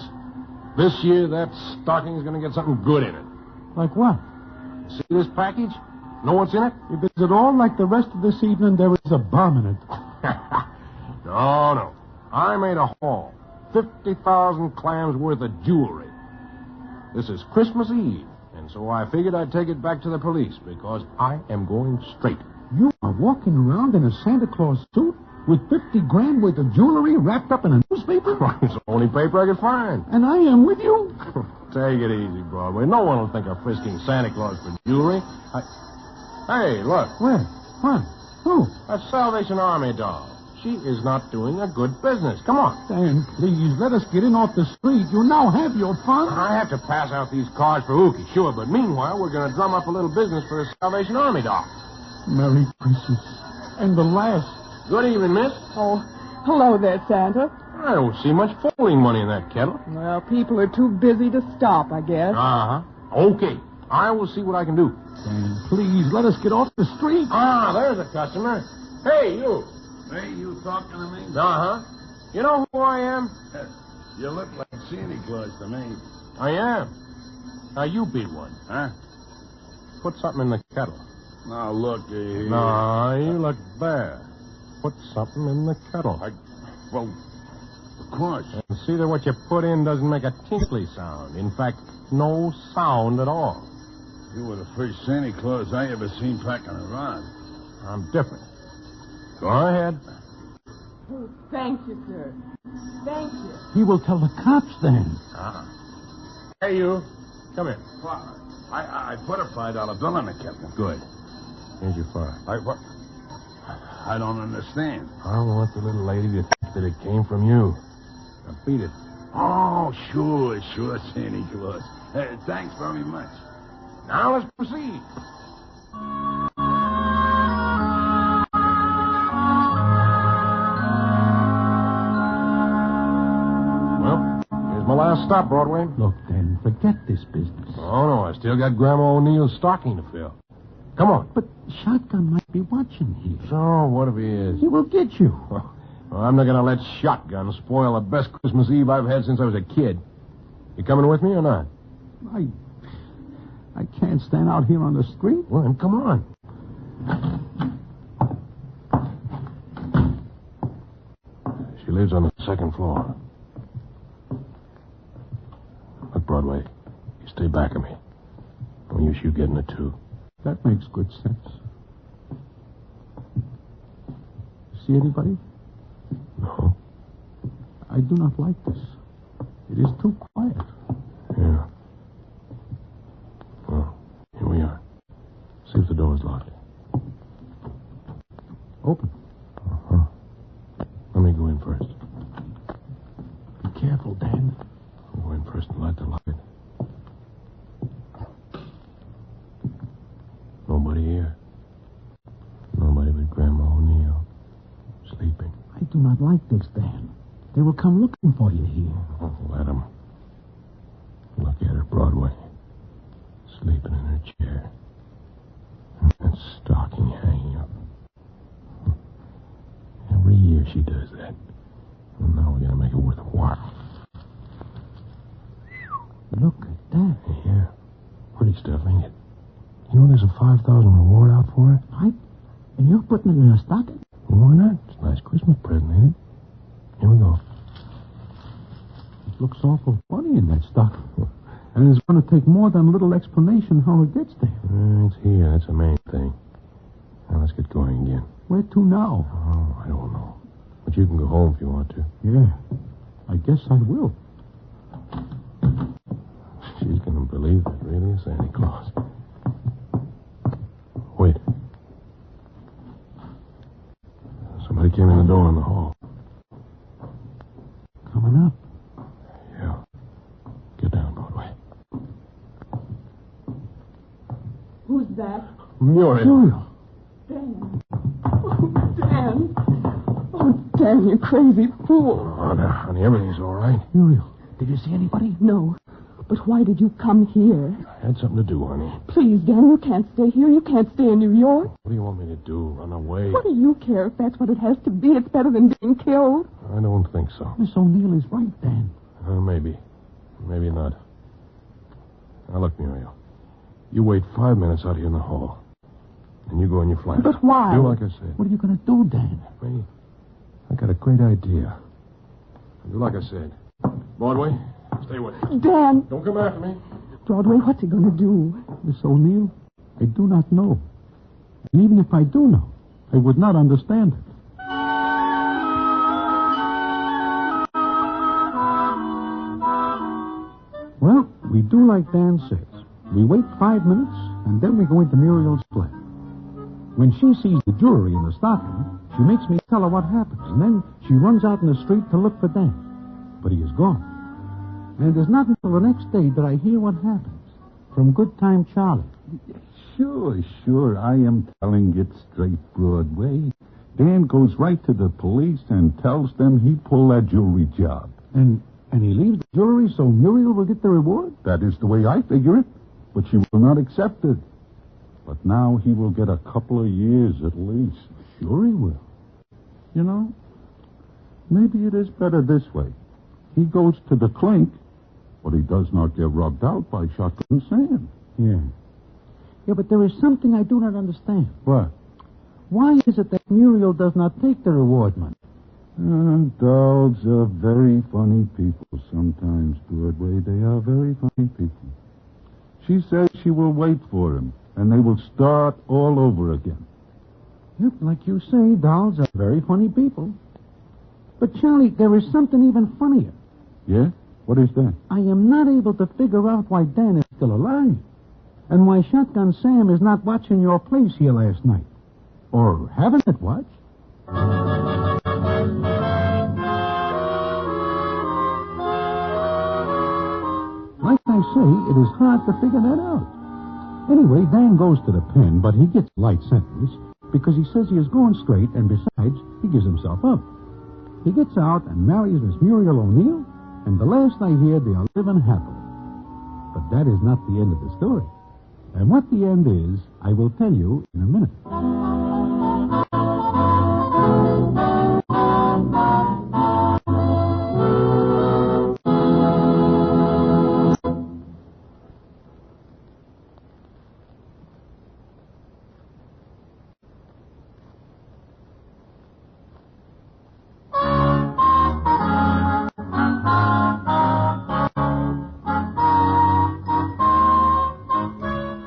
This year, that stocking's going to get something good in it. Like what? See this package? Know what's in it? If it's at all like the rest of this evening, there is a bomb in it. No. I made a haul. 50,000 clams worth of jewelry. This is Christmas Eve, and so I figured I'd take it back to the police because I am going straight. You are walking around in a Santa Claus suit with 50 grand worth of jewelry wrapped up in a newspaper? It's the only paper I could find. And I am with you? Take it easy, Broadway. No one will think of frisking Santa Claus for jewelry. Hey, look. Where? What? Who? A Salvation Army doll. She is not doing a good business. Come on. Dan, please, let us get in off the street. You now have your fun. I have to pass out these cards for Ookie, sure, but meanwhile, we're going to drum up a little business for a Salvation Army doll. Merry Christmas. And the last. Good evening, miss. Oh, hello there, Santa. I don't see much folding money in that kettle. Well, people are too busy to stop, I guess. Uh-huh. Okay. I will see what I can do. Dan, please, let us get off the street. Ah, there's a customer. Hey, you. Hey, you talking to me? Uh-huh. You know who I am? You look like Santa Claus to me. I am. Now, you be one. Huh? Put something in the kettle. Now, look here. No, you look bad. Put something in the kettle. Well, of course. And see that what you put in doesn't make a tinkly sound. In fact, no sound at all. You were the first Santa Claus I ever seen packing around. I'm different. Go ahead. Oh, thank you, sir. Thank you. He will tell the cops then. Hey, you. Come here. Well, I put a $5 bill in the kettle. Good. Here's your fire. I don't understand. I don't want the little lady to think that it came from you. Now beat it. Oh, sure, Santa Claus. Thanks very much. Now let's proceed. Well, here's my last stop, Broadway. Look, Dan, forget this business. Oh, no, I still got Grandma O'Neill's stocking to fill. Come on. But Shotgun might be watching here. So, what if he is? He will get you. Well, I'm not going to let Shotgun spoil the best Christmas Eve I've had since I was a kid. You coming with me or not? I can't stand out here on the street. Well, then come on. She lives on the second floor. Look, Broadway, you stay back of me. Don't use you getting it, too. That makes good sense. See anybody? No. I do not like this. It is too quiet. Yeah. Well, here we are. See if the door is locked. Open. Uh-huh. Let me go in first. Be careful, Dan. I'll go in first and light the light. Nobody here. Nobody but Grandma O'Neill. Sleeping. I do not like this, Dan. They will come looking for you here. Oh, let them. Look at her, Broadway. Sleeping in her chair. And that stocking hanging up. Every year she does that. And now we're going to make it worthwhile. Look at that. Yeah. Pretty stuff, ain't it? You know there's a $5,000 reward out for it? And you're putting it in a stocking? Well, why not? It's a nice Christmas present, ain't it? Here we go. It looks awful funny in that stocking. And it's going to take more than a little explanation how it gets there. It's here. That's the main thing. Now let's get going again. Where to now? Oh, I don't know. But you can go home if you want to. Yeah. I guess I will. She's going to believe that really is Santa Claus. Wait. Somebody came in the door in the hall. Coming up. Yeah. Get down, Broadway. Who's that? Muriel. Dan. Oh, Dan. Oh, Dan, you crazy fool. Oh, now, honey, everything's all right. Muriel, did you see anybody? No. But why did you come here? I had something to do, honey. Please, Dan, you can't stay here. You can't stay in New York. What do you want me to do? Run away? What do you care if that's what it has to be? It's better than being killed. I don't think so. Miss O'Neill is right, Dan. Maybe. Maybe not. Now, look, Muriel. You wait 5 minutes out here in the hall. And you go in your flat. But why? Do like I said. What are you going to do, Dan? Me? I got a great idea. Do like I said. Broadway, stay with me. Dan. Don't come after me. Broadway, what's he going to do? Miss O'Neill, I do not know. And even if I do know, I would not understand it. Well, we do like Dan says. We wait 5 minutes, and then we go into Muriel's play. When she sees the jewelry in the stockroom, she makes me tell her what happens, and then she runs out in the street to look for Dan. But he is gone. And it is not until the next day that I hear what happens from Good Time Charlie. Sure. I am telling it straight, Broadway. Dan goes right to the police and tells them he pulled that jewelry job. And he leaves the jewelry so Muriel will get the reward? That is the way I figure it, but she will not accept it. But now he will get a couple of years at least. Sure he will. You know, maybe it is better this way. He goes to the clink, but he does not get rubbed out by Shotgun Sam. Yeah, but there is something I do not understand. What? Why is it that Muriel does not take the reward money? Dolls are very funny people sometimes, Broadway. They are very funny people. She says she will wait for him, and they will start all over again. Yep, like you say, dolls are very funny people. But, Charlie, there is something even funnier. Yeah? What is that? I am not able to figure out why Dan is still alive. And why Shotgun Sam is not watching your place here last night. Or having it watched. Like I say, it is hard to figure that out. Anyway, Dan goes to the pen, but he gets a light sentence because he says he is going straight, and besides, he gives himself up. He gets out and marries Miss Muriel O'Neill, and the last I hear, they are living happily. But that is not the end of the story. And what the end is, I will tell you in a minute.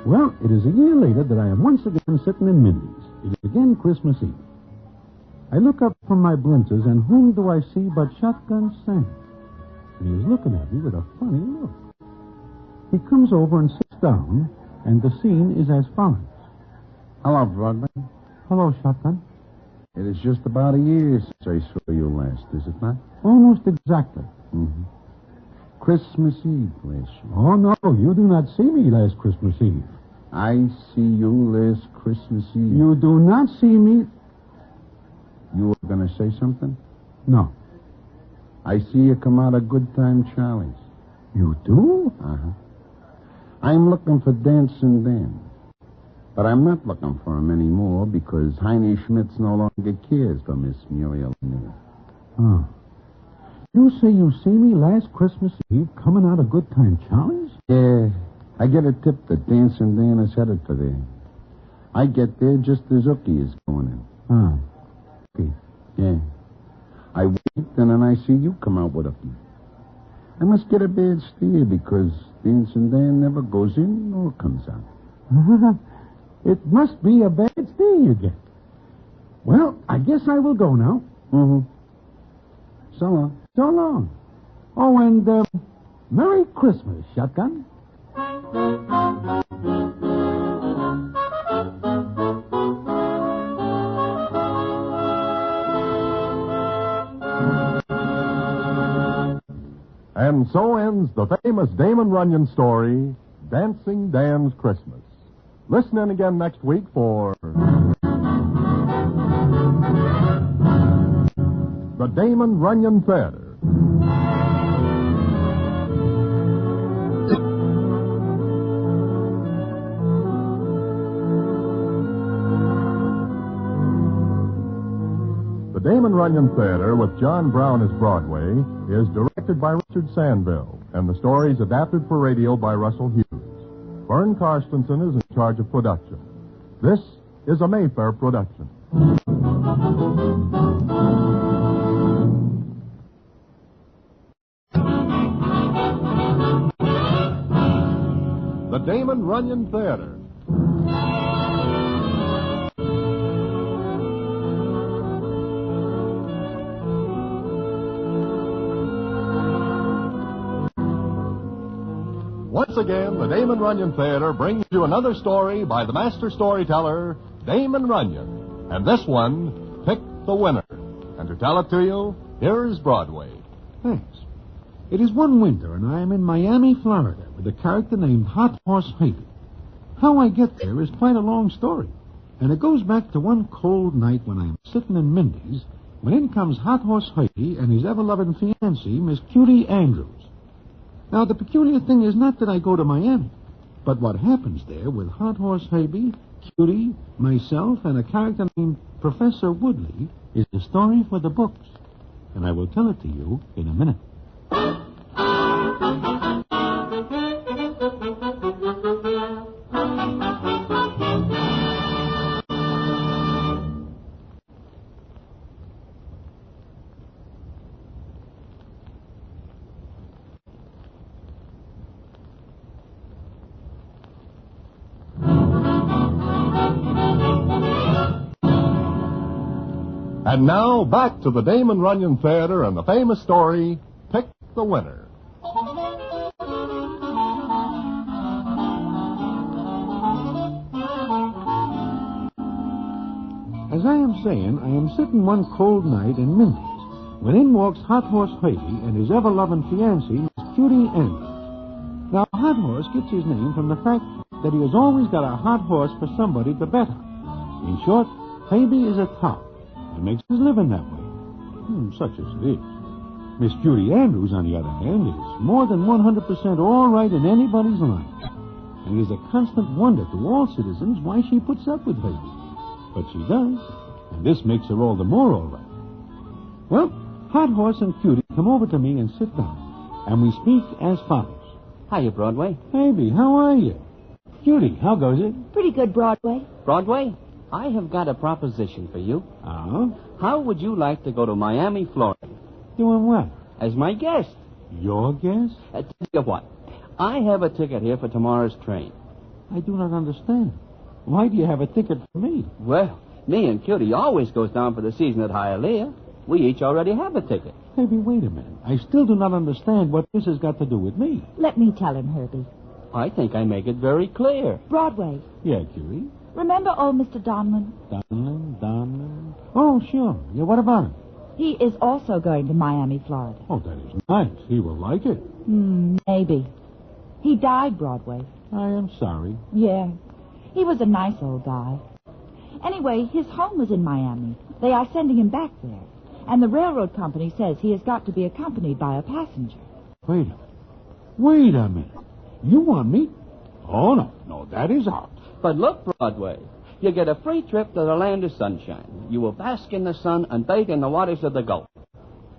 Well, it is a year later that I am once again sitting in Mindy's. It is again Christmas Eve. I look up from my blinzers, and whom do I see but Shotgun Sam? And he is looking at me with a funny look. He comes over and sits down, and the scene is as follows. Hello, Broadway. Hello, Shotgun. It is just about a year since I saw you last, is it not? Almost exactly. Mm-hmm. Christmas Eve last year. Oh, no, you do not see me last Christmas Eve. I see you last Christmas Eve. You do not see me... You were going to say something? No. I see you come out of Good Time Charlie's. You do? Uh-huh. I'm looking for Dancing Dan. But I'm not looking for him anymore because Heine Schmitz no longer cares for Miss Muriel O'Neill. Oh. You say you see me last Christmas Eve coming out of Good Time Charlie's? Yeah. I get a tip that Dancing Dan is headed for there. I get there just as Ookie is going in. Ah. Okay. Yeah. I wait, and then I see you come out with Ookie. I must get a bad steer because Dancing Dan never goes in nor comes out. It must be a bad steer you get. Well, I guess I will go now. Mm-hmm. So long. So long. Oh, and Merry Christmas, Shotgun. And so ends the famous Damon Runyon story, Dancing Dan's Christmas. Listen in again next week for the Damon Runyon Theatre. The Damon Runyon Theatre, with John Brown as Broadway, is directed by Richard Sandville, and the story is adapted for radio by Russell Hughes. Vern Karstensen is in charge of production. This is a Mayfair production. Damon Runyon Theatre. Once again, the Damon Runyon Theatre brings you another story by the master storyteller, Damon Runyon. And this one, Pick the Winner. And to tell it to you, here is Broadway. Thanks. It is one winter, and I am in Miami, Florida, with a character named Hot Horse Haby. How I get there is quite a long story, and it goes back to one cold night when I am sitting in Mindy's, when in comes Hot Horse Haby and his ever-loving fiancée, Miss Cutie Andrews. Now, the peculiar thing is not that I go to Miami, but what happens there with Hot Horse Haby, Cutie, myself, and a character named Professor Woodley is a story for the books, and I will tell it to you in a minute. And now, back to the Damon Runyon Theatre and the famous story, Pick the Winner. As I am saying, I am sitting one cold night in Mindy's, when in walks Hot Horse Haby and his ever-loving fiancée, Miss Cutie Andrews. Now, Hot Horse gets his name from the fact that he has always got a hot horse for somebody to bet on. In short, Haby is a top. It makes his living that way. Such as it is. Miss Cutie Andrews, on the other hand, is more than 100% all right in anybody's line. And it is a constant wonder to all citizens why she puts up with Haby. But she does, and this makes her all the more all right. Well, Hot Horse and Cutie come over to me and sit down, and we speak as follows. Hiya, Broadway. Haby, how are you? Cutie, how goes it? Pretty good, Broadway. Broadway, I have got a proposition for you. How would you like to go to Miami, Florida? Doing what? As my guest. Your guest? Tell you what, I have a ticket here for tomorrow's train. I do not understand. Why do you have a ticket for me? Well, me and Cutie always goes down for the season at Hialeah. We each already have a ticket. Herbie, wait a minute. I still do not understand what this has got to do with me. Let me tell him, Herbie. I think I make it very clear. Broadway. Yeah, Curie? Remember old Mr. Donlin? Donlin? Oh, sure. Yeah, what about him? He is also going to Miami, Florida. Oh, that is nice. He will like it. Maybe. He died, Broadway. I am sorry. Yeah. He was a nice old guy. Anyway, his home was in Miami. They are sending him back there. And the railroad company says he has got to be accompanied by a passenger. Wait a minute. You want me? Oh, no, that is out. But look, Broadway, you get a free trip to the land of sunshine. You will bask in the sun and bathe in the waters of the Gulf.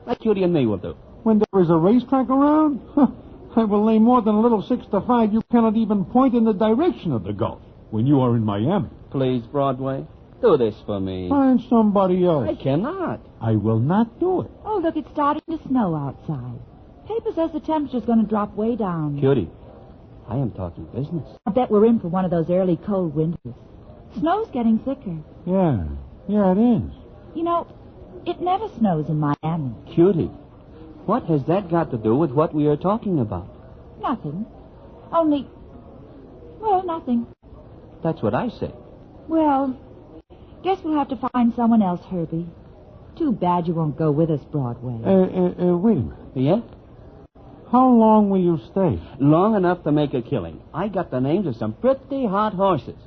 Like Cutie and me will do. When there is a racetrack around? I will lay more than a little 6 to 5. You cannot even point in the direction of the Gulf when you are in Miami. Please, Broadway, do this for me. Find somebody else. I cannot. I will not do it. Oh, look, it's starting to snow outside. Paper says the temperature's going to drop way down. Cutie, I am talking business. I bet we're in for one of those early cold winters. Snow's getting thicker. Yeah, it is. You know, it never snows in Miami. Cutie, what has that got to do with what we are talking about? Nothing. Nothing. That's what I say. Well, guess we'll have to find someone else, Herbie. Too bad you won't go with us, Broadway. Wait a minute. Yeah? How long will you stay? Long enough to make a killing. I got the names of some pretty hot horses.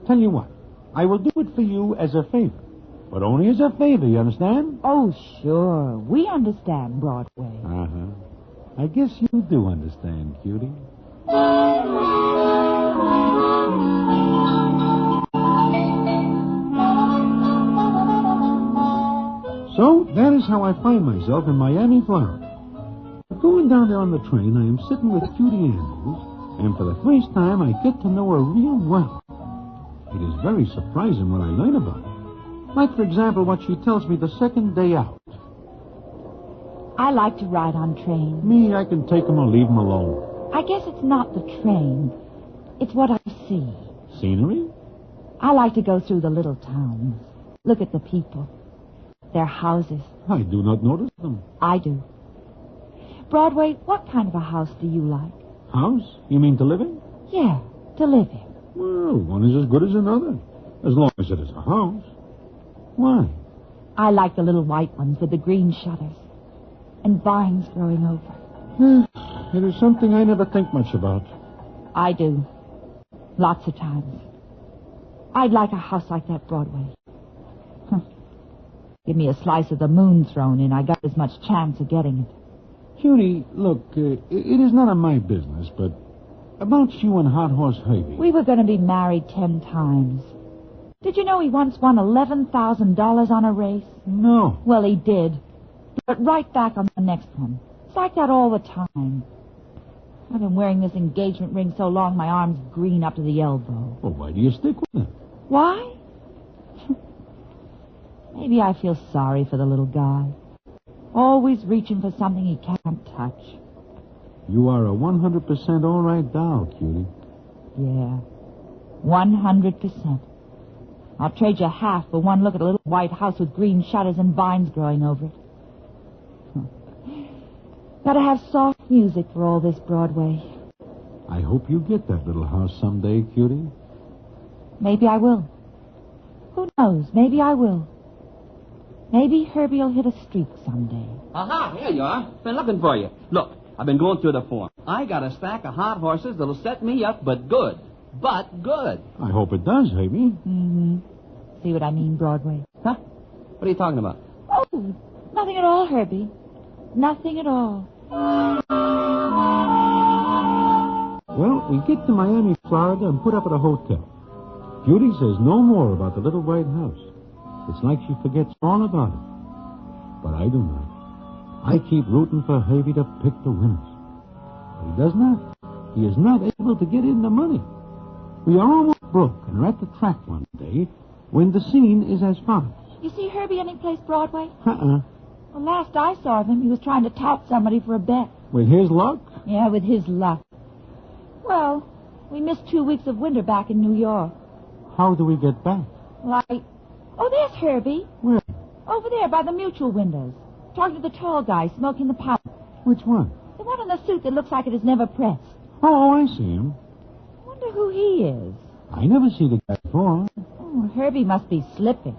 Tell you what, I will do it for you as a favor. But only as a favor, you understand? Oh, sure. We understand, Broadway. I guess you do understand, Cutie. So, that is how I find myself in Miami, Florida. Going down there on the train, I am sitting with Cutie Andrews, and for the first time, I get to know her real well. It is very surprising what I learn about her. Like, for example, what she tells me the second day out. I like to ride on trains. Me, I can take them or leave them alone. I guess it's not the train. It's what I see. Scenery? I like to go through the little towns. Look at the people. Their houses. I do not notice them. I do. Broadway, what kind of a house do you like? House? You mean to live in? Yeah, to live in. Well, one is as good as another, as long as it is a house. Why? I like the little white ones with the green shutters and vines growing over. It is something I never think much about. I do. Lots of times. I'd like a house like that, Broadway. Give me a slice of the moon thrown in. I got as much chance of getting it. Cutie, look, it is none of my business, but about you and Hot Horse Havey. We were going to be married 10 times. Did you know he once won $11,000 on a race? No. Well, he did. But right back on the next one. It's like that all the time. I've been wearing this engagement ring so long my arm's green up to the elbow. Well, why do you stick with it? Why? Maybe I feel sorry for the little guy. Always reaching for something he can't touch. You are a 100% all right doll, Cutie. Yeah, 100%. I'll trade you half for one look at a little white house with green shutters and vines growing over it. Gotta have soft music for all this, Broadway. I hope you get that little house someday, Cutie. Maybe I will. Who knows? Maybe I will. Maybe Herbie'll hit a streak someday. Aha, here you are. Been looking for you. Look, I've been going through the form. I got a stack of hot horses that'll set me up, but good. But good. I hope it does, Havey. Mm-hmm. See what I mean, Broadway? Huh? What are you talking about? Oh, nothing at all, Herbie. Nothing at all. Well, we get to Miami, Florida, and put up at a hotel. Cutie says no more about the little white house. It's like she forgets all about it. But I do not. I keep rooting for Havey to pick the winners. But he does not. He is not able to get in the money. We are almost broke and are at the track one day when the scene is as follows. You see Herbie any place Broadway? Uh-uh. Well, last I saw of him, he was trying to tout somebody for a bet. With his luck? Yeah, with his luck. Well, we missed 2 weeks of winter back in New York. How do we get back? Oh, there's Herbie. Where? Over there by the mutual windows. Talking to the tall guy smoking the pipe. Which one? The one in the suit that looks like it is never pressed. Oh, I see him. I wonder who he is. I never see the guy before. Oh, Herbie must be slipping.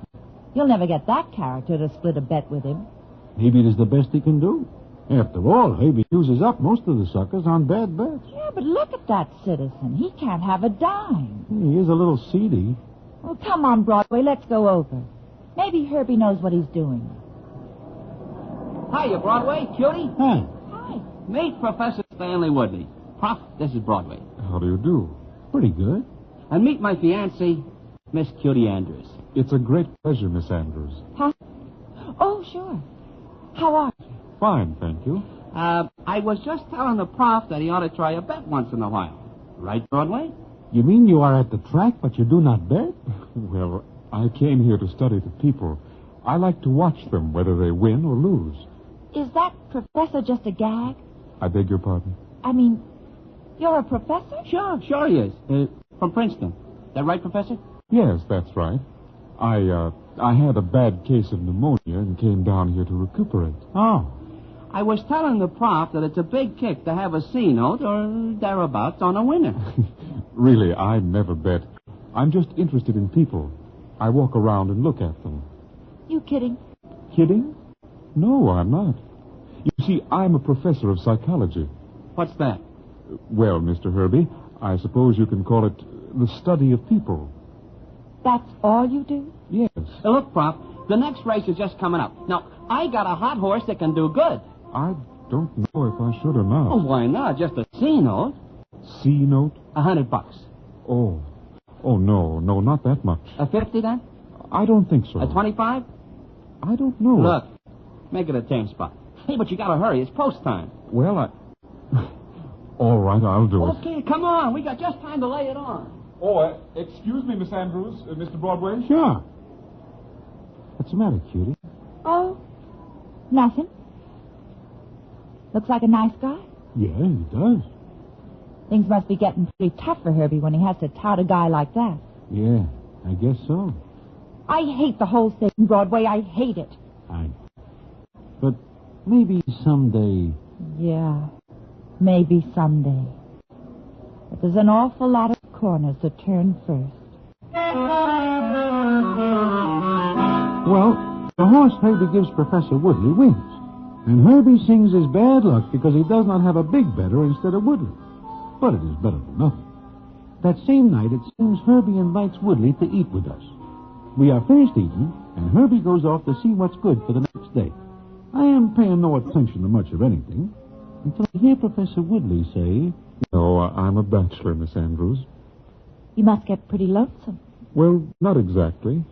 You'll never get that character to split a bet with him. Maybe it is the best he can do. After all, Havey uses up most of the suckers on bad bets. Yeah, but look at that citizen. He can't have a dime. He is a little seedy. Well, come on, Broadway. Let's go over. Maybe Herbie knows what he's doing. Hiya, Broadway. Cutie. Hi. Hi. Meet Professor Stanley Woodley. Prof, this is Broadway. How do you do? Pretty good. And meet my fiancée, Miss Cutie Andrews. It's a great pleasure, Miss Andrews. Huh? Oh, sure. How are you? Fine, thank you. I was just telling the prof that he ought to try a bet once in a while. Right, Broadway? You mean you are at the track, but you do not bet? Well, I came here to study the people. I like to watch them, whether they win or lose. Is that professor just a gag? I beg your pardon? I mean, you're a professor? Sure he is. From Princeton. That right, Professor? Yes, that's right. I had a bad case of pneumonia and came down here to recuperate. Oh. I was telling the prof that it's a big kick to have a C note or thereabouts on a winner. Really, I never bet. I'm just interested in people. I walk around and look at them. You kidding? Kidding? No, I'm not. You see, I'm a professor of psychology. What's that? Well, Mr. Herbie, I suppose you can call it the study of people. That's all you do? Yes. Look, Prof, the next race is just coming up. Now, I got a hot horse that can do good. I don't know if I should or not. Oh, why not? Just a C note. C note? $100. Oh, no, not that much. A 50 then? I don't think so. A 25? I don't know. Look, make it a 10 spot. Hey, but you gotta hurry. It's post time. Well, all right, I'll do it. Okay, come on. We got just time to lay it on. Oh, excuse me, Miss Andrews, Mr. Broadway. Sure. What's the matter, Cutie? Oh, nothing. Looks like a nice guy. Yeah, he does. Things must be getting pretty tough for Herbie when he has to tout a guy like that. Yeah, I guess so. I hate the whole thing, Broadway. I hate it. But maybe someday... Yeah, maybe someday. But there's an awful lot of corners to turn first. Well, the horse Herbie gives Professor Woodley wins. And Herbie sings his bad luck because he does not have a big better instead of Woodley. But it is better than nothing. That same night, it seems Herbie invites Woodley to eat with us. We are finished eating, and Herbie goes off to see what's good for the next day. I am paying no attention to much of anything until I hear Professor Woodley say... No, I'm a bachelor, Miss Andrews. You must get pretty lonesome. Well, not exactly.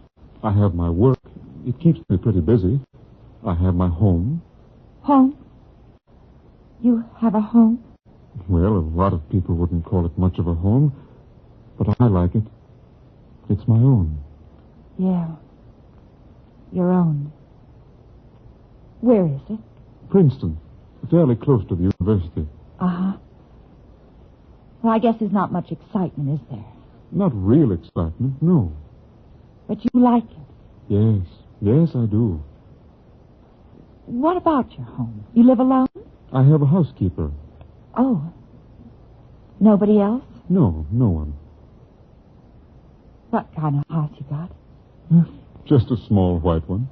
I have my work. It keeps me pretty busy. I have my home. Home? You have a home? Well, a lot of people wouldn't call it much of a home, but I like it. It's my own. Yeah. Your own. Where is it? Princeton. Fairly close to the university. Uh-huh. Well, I guess there's not much excitement, is there? Not real excitement, no. But you like it. Yes. Yes, I do. What about your home? You live alone? I have a housekeeper. Oh. Nobody else? No, no one. What kind of house you got? Just a small white one.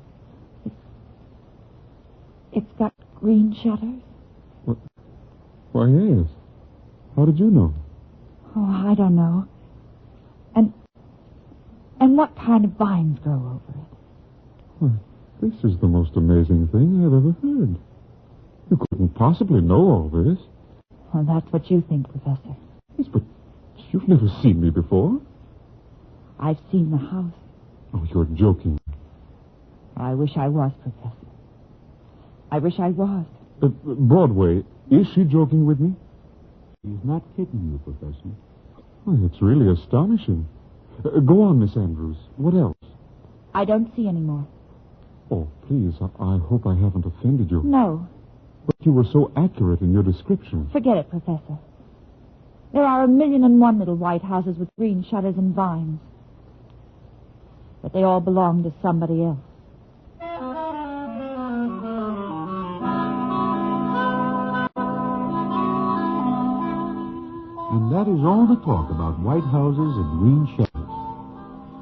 It's got green shutters? What? Why, yes. How did you know? Oh, I don't know. And what kind of vines grow over it? Why, this is the most amazing thing I've ever heard. You couldn't possibly know all this. Well, that's what you think, Professor. Yes, but you've never seen me before. I've seen the house. Oh, you're joking. I wish I was, Professor. I wish I was. Broadway, is she joking with me? She's not kidding you, Professor. Why, it's really astonishing. Go on, Miss Andrews. What else? I don't see any more. Oh, please, I hope I haven't offended you. No. But you were so accurate in your description. Forget it, Professor. There are 1,000,001 little white houses with green shutters and vines. But they all belong to somebody else. And that is all the talk about white houses and green shutters.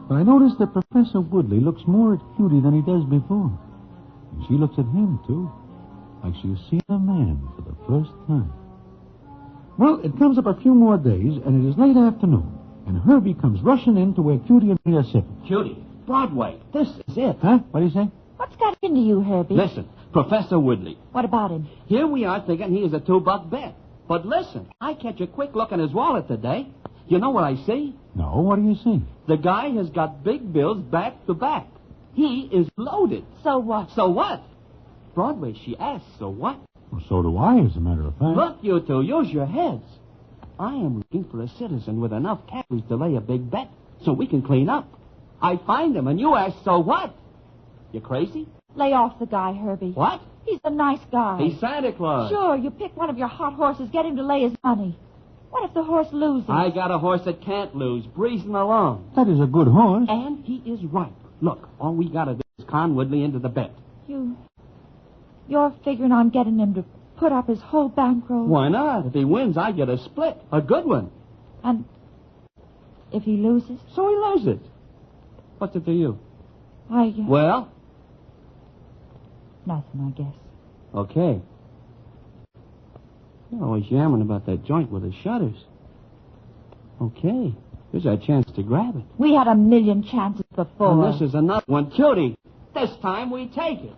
But I notice that Professor Woodley looks more at Cutie than he does before. And she looks at him, too, like she has seen a man for the first time. Well, it comes up a few more days, and it is late afternoon, and Herbie comes rushing in to where Cutie and me are sitting. Cutie, Broadway, this is it. Huh? What do you say? What's got into you, Herbie? Listen, Professor Woodley. What about him? Here we are thinking he is a $2 bet. But listen, I catch a quick look in his wallet today. You know what I see? No, what do you see? The guy has got big bills back to back. He is loaded. So what? So what? Broadway, she asks, so what? Well, so do I, as a matter of fact. Look, you two, use your heads. I am looking for a citizen with enough calories to lay a big bet so we can clean up. I find him, and you ask, so what? You crazy? Lay off the guy, Herbie. What? He's a nice guy. He's Santa Claus. Sure, you pick one of your hot horses, get him to lay his money. What if the horse loses? I got a horse that can't lose, breezing along. That is a good horse. And he is right. Look, all we got to do is con Woodley into the bet. You're figuring on getting him to put up his whole bankroll? Why not? If he wins, I get a split. A good one. And if he loses? So he loses. What's it to you? Well? Nothing, I guess. Okay. You're always yammering about that joint with the shutters. Okay. Here's our chance to grab it. We had 1,000,000 chances before. And this is another one. Cutie, this time we take it.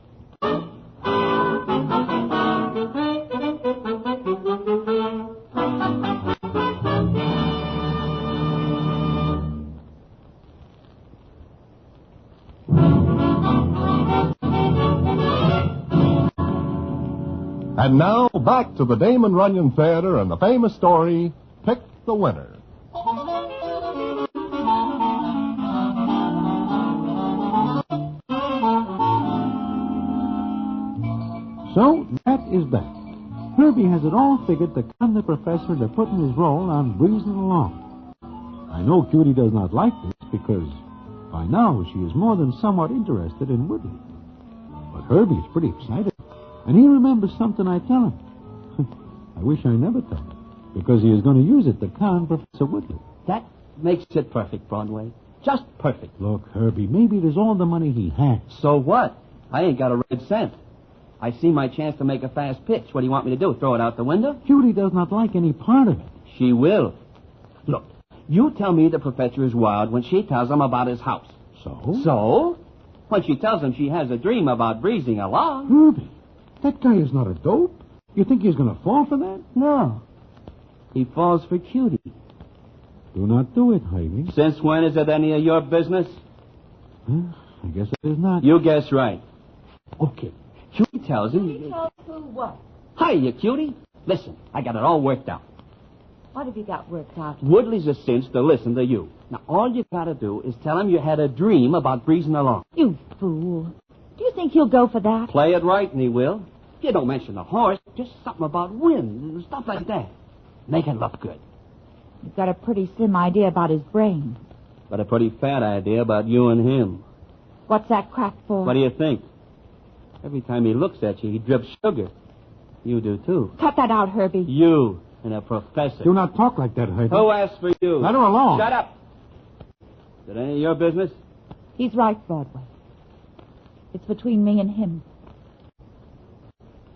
And now, back to the Damon Runyon Theatre and the famous story, Pick the Winner. So, that is that. Herbie has it all figured to con the professor into putting his role on breezing along. I know Cutie does not like this because by now she is more than somewhat interested in Woodley. But Herbie is pretty excited, and he remembers something I tell him. I wish I never told him, because he is going to use it to con Professor Woodley. That makes it perfect, Broadway. Just perfect. Look, Herbie, maybe it is all the money he has. So what? I ain't got a red cent. I see my chance to make a fast pitch. What do you want me to do, throw it out the window? Cutie does not like any part of it. She will. Look, you tell me the professor is wild when she tells him about his house. So? So? When she tells him she has a dream about breezing along. Herbie, that guy is not a dope. You think he's going to fall for that? No. He falls for Cutie. Do not do it, Heidi. Since when is it any of your business? I guess it is not. You guess right. Okay. Cutie tells him... Cutie tells who what? Hiya, Cutie. Listen, I got it all worked out. What have you got worked out? Woodley's a cinch to listen to you. Now, all you got to do is tell him you had a dream about breezing along. You fool. Do you think he'll go for that? Play it right, and he will. You don't mention the horse, just something about wind and stuff like that. Make it look good. You've got a pretty slim idea about his brain. But a pretty fat idea about you and him. What's that crack for? What do you think? Every time he looks at you, he drips sugar. You do, too. Cut that out, Herbie. You and a professor. Do not talk like that, Heidi. Who asked for you? Let her alone. Shut up. Is it any of your business? He's right, Broadway. It's between me and him.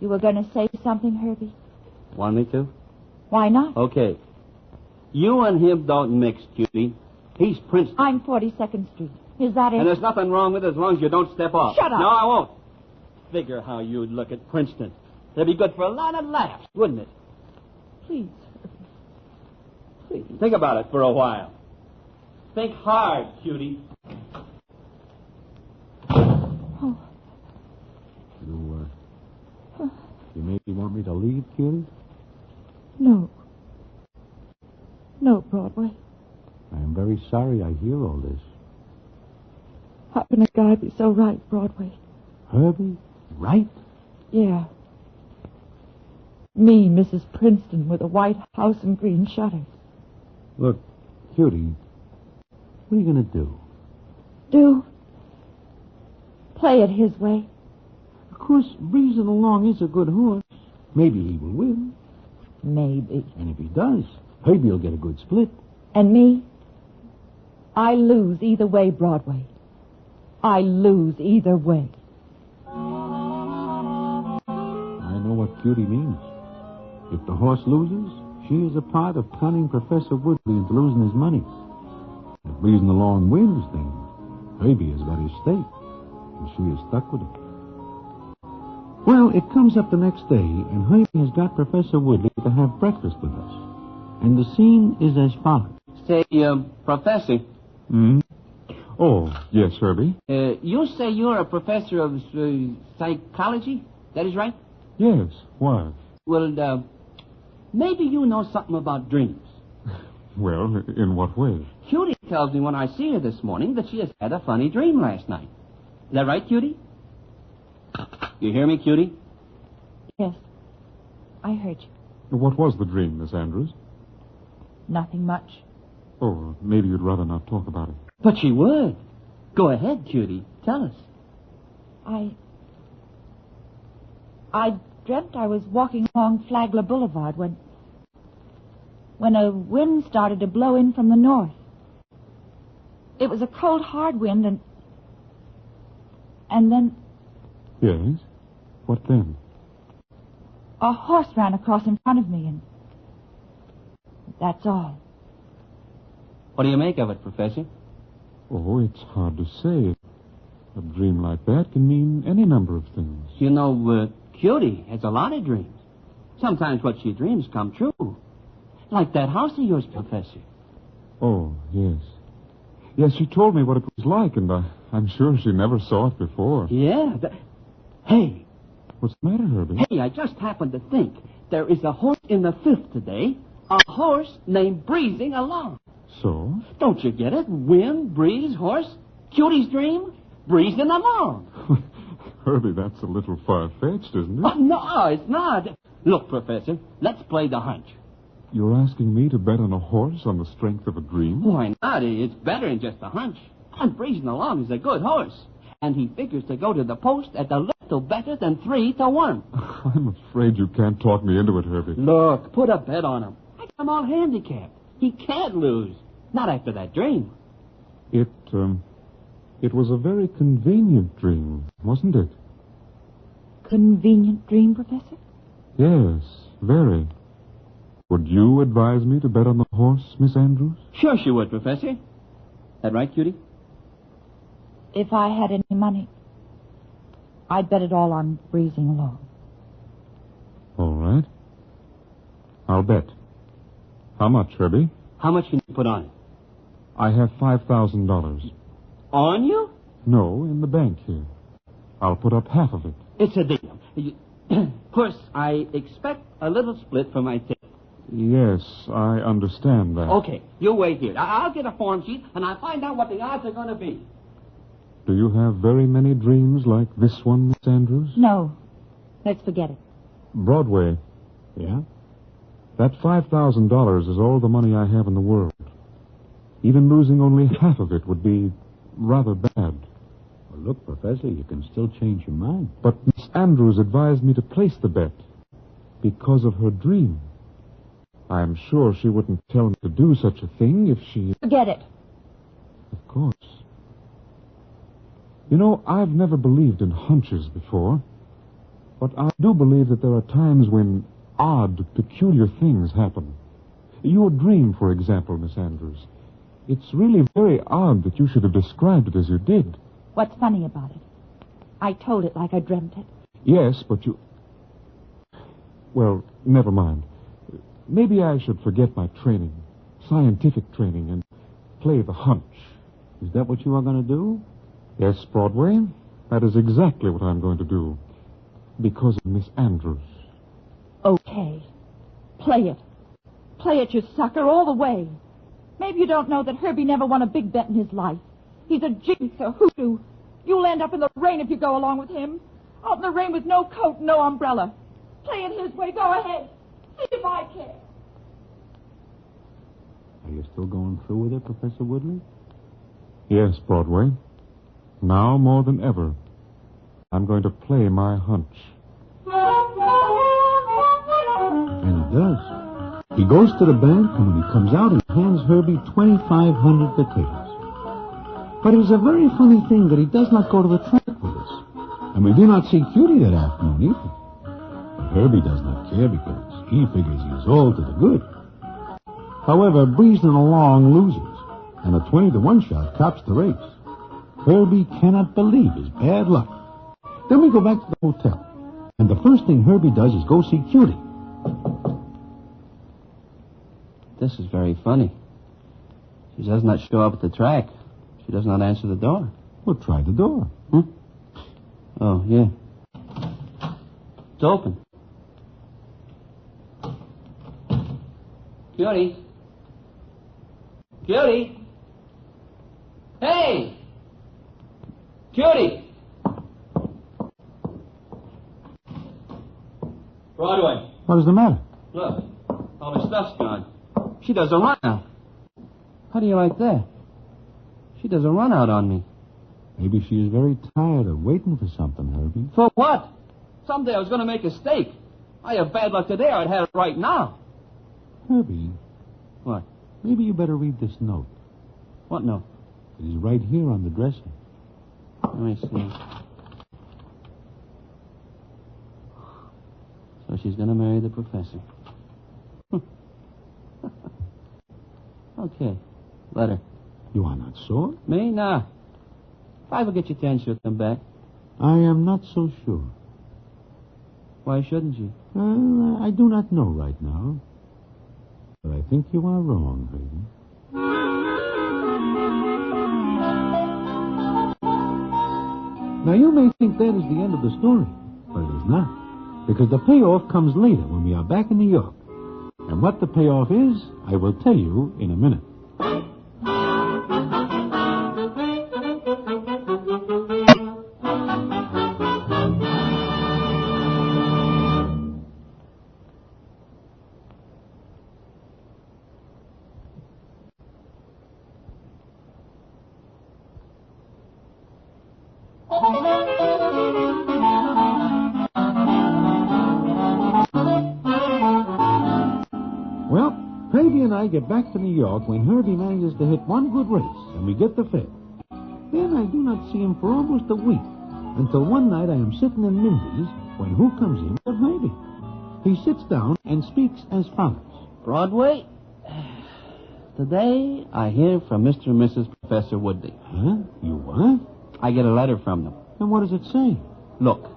You were going to say something, Herbie? Want me to? Why not? Okay. You and him don't mix, Cutie. He's Princeton. I'm 42nd Street. Is that it? And there's nothing wrong with it as long as you don't step off. Shut up. No, I won't. Figure how you'd look at Princeton. That'd be good for a lot of laughs, wouldn't it? Please, Herbie. Please. Think about it for a while. Think hard, Cutie. Oh. You maybe want me to leave, Cutie? No. No, Broadway. I am very sorry I hear all this. How can a guy be so right, Broadway? Herbie? Right? Yeah. Me, Mrs. Princeton, with a white house and green shutters. Look, Cutie, what are you going to do? Do? Play it his way. Of course, breezing along is a good horse. Maybe he will win. Maybe. And if he does, Herbie will get a good split. And me? I lose either way, Broadway. I lose either way. I know what Cutie means. If the horse loses, she is a part of conning Professor Woodley into losing his money. If breezing along wins, then Herbie has got his stake, and she is stuck with it. Well, it comes up the next day, and Herbie has got Professor Woodley to have breakfast with us. And the scene is as follows. Say, Professor. Oh, yes, Herbie? You say you're a professor of psychology? That is right? Yes, why? Well, maybe you know something about dreams. Well, in what way? Cutie tells me when I see her this morning that she has had a funny dream last night. Is that right, Cutie? You hear me, Cutie? Yes. I heard you. What was the dream, Miss Andrews? Nothing much. Oh, maybe you'd rather not talk about it. But she would. Go ahead, Cutie. Tell us. I dreamt I was walking along Flagler Boulevard when a wind started to blow in from the north. It was a cold, hard wind, and then... Yes? What then? A horse ran across in front of me, and that's all. What do you make of it, Professor? Oh, it's hard to say. A dream like that can mean any number of things. You know, Cutie has a lot of dreams. Sometimes what she dreams come true. Like that house of yours, Professor. Oh, yes. Yes, she told me what it was like, and I'm sure she never saw it before. Yeah. Hey. What's the matter, Herbie? Hey, I just happened to think there is a horse in the fifth today. A horse named Breezing Along. So? Don't you get it? Wind, breeze, horse. Cutie's dream, breezing along. Herbie, that's a little far-fetched, isn't it? Oh, no, it's not. Look, Professor, let's play the hunch. You're asking me to bet on a horse on the strength of a dream? Why not? It's better than just a hunch. And Breezing Along is a good horse. And he figures to go to the post at a little better than 3-1. I'm afraid you can't talk me into it, Herbie. Look, put a bet on him. I got him all handicapped. He can't lose. Not after that dream. It was a very convenient dream, wasn't it? Convenient dream, Professor? Yes, very. Would you advise me to bet on the horse, Miss Andrews? Sure she would, Professor. That right, Cutie? If I had any money, I'd bet it all on Breezing Along. All right. I'll bet. How much, Herbie? How much can you put on it? I have $5,000. On you? No, in the bank here. I'll put up half of it. It's a deal. Of course, I expect a little split for my tip. Yes, I understand that. Okay, you wait here. I'll get a form sheet, and I'll find out what the odds are going to be. Do you have very many dreams like this one, Miss Andrews? No. Let's forget it. Broadway. Yeah? That $5,000 is all the money I have in the world. Even losing only half of it would be rather bad. Well, look, Professor, you can still change your mind. But Miss Andrews advised me to place the bet because of her dream. I'm sure she wouldn't tell me to do such a thing if she... Forget it. Of course. You know, I've never believed in hunches before, but I do believe that there are times when odd, peculiar things happen. Your dream, for example, Miss Andrews. It's really very odd that you should have described it as you did. What's funny about it? I told it like I dreamt it. Yes, but you... Well, never mind. Maybe I should forget my training, scientific training, and play the hunch. Is that what you are going to do? Yes, Broadway. That is exactly what I'm going to do. Because of Miss Andrews. Okay. Play it. Play it, you sucker, all the way. Maybe you don't know that Herbie never won a big bet in his life. He's a jinx, a hoodoo. You'll end up in the rain if you go along with him. Out in the rain with no coat, no umbrella. Play it his way. Go ahead. See if I care. Are you still going through with it, Professor Woodley? Yes, Broadway. Now more than ever, I'm going to play my hunch. And he does. He goes to the bank, and when he comes out, he hands Herbie 2,500 potatoes. But it is a very funny thing that he does not go to the track with us. And we do not see Cutie that afternoon either. But Herbie does not care because he figures he is all to the good. However, Breezing Along loses, and a 20-1 shot tops the race. Herbie cannot believe his bad luck. Then we go back to the hotel, and the first thing Herbie does is go see Cutie. This is very funny. She does not show up at the track. She does not answer the door. Well, try the door. Oh, yeah. It's open. Cutie. Cutie. Hey! Cutie! Broadway. What is the matter? Look, all her stuff's gone. She does a run out. How do you like that? She does a run out on me. Maybe she is very tired of waiting for something, Herbie. For what? Someday I was going to make a steak. I have bad luck today. I'd have it right now. Herbie. What? Maybe you better read this note. What note? It is right here on the dresser. Let me see. So she's going to marry the professor. Okay. Letter. You are not sure? Me? Nah. If I ever get your 10, she'll come back. I am not so sure. Why shouldn't you? Well, I do not know right now. But I think you are wrong, Herbie. Now, you may think that is the end of the story, but it is not. Because the payoff comes later when we are back in New York. And what the payoff is, I will tell you in a minute. and I get back to New York when Herbie manages to hit one good race, and we get the fare. Then I do not see him for almost a week, until one night I am sitting in Mindy's when who comes in but Herbie. He sits down and speaks as follows. Broadway, today I hear from Mr. and Mrs. Professor Woodley. Huh? You what? I get a letter from them. And what does it say? Look,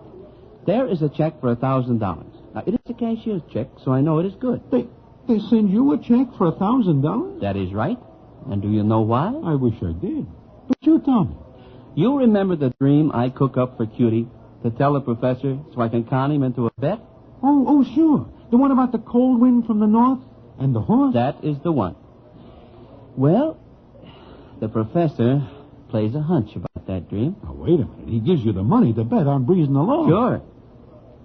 there is a check for $1,000. Now, it is a cashier's check, so I know it is good. They send you a check for $1,000? That is right. And do you know why? I wish I did. But you tell me. You remember the dream I cook up for Cutie to tell the professor so I can con him into a bet? Oh, sure. The one about the cold wind from the north and the horse? That is the one. Well, the professor plays a hunch about that dream. Now, wait a minute. He gives you the money to bet on breezing along. Sure.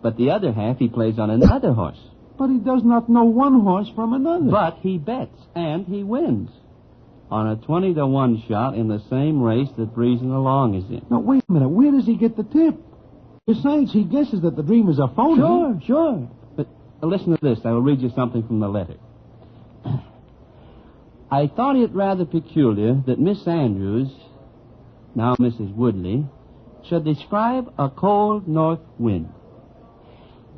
But the other half he plays on another horse. But he does not know one horse from another. But he bets, and he wins. On a 20-1 shot in the same race that Breezing Along is in. Now, wait a minute. Where does he get the tip? Besides, he guesses that the dream is a phony. Sure. But listen to this. I will read you something from the letter. I thought it rather peculiar that Miss Andrews, now Mrs. Woodley, should describe a cold north wind.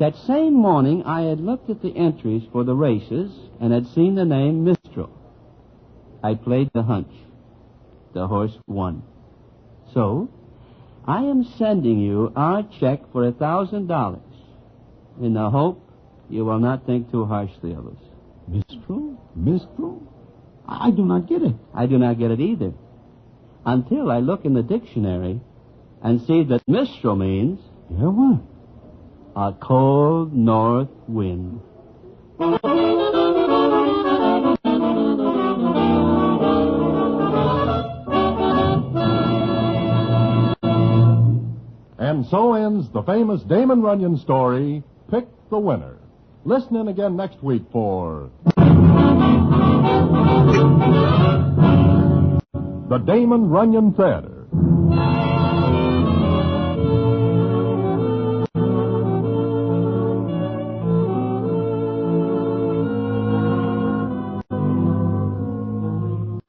That same morning, I had looked at the entries for the races and had seen the name Mistral. I played the hunch. The horse won. So, I am sending you our check for $1,000 in the hope you will not think too harshly of us. Mistral? I do not get it. I do not get it either. Until I look in the dictionary and see that Mistral means... Yeah, what? A cold north wind. And so ends the famous Damon Runyon story, Pick the Winner. Listen in again next week for the Damon Runyon Theatre.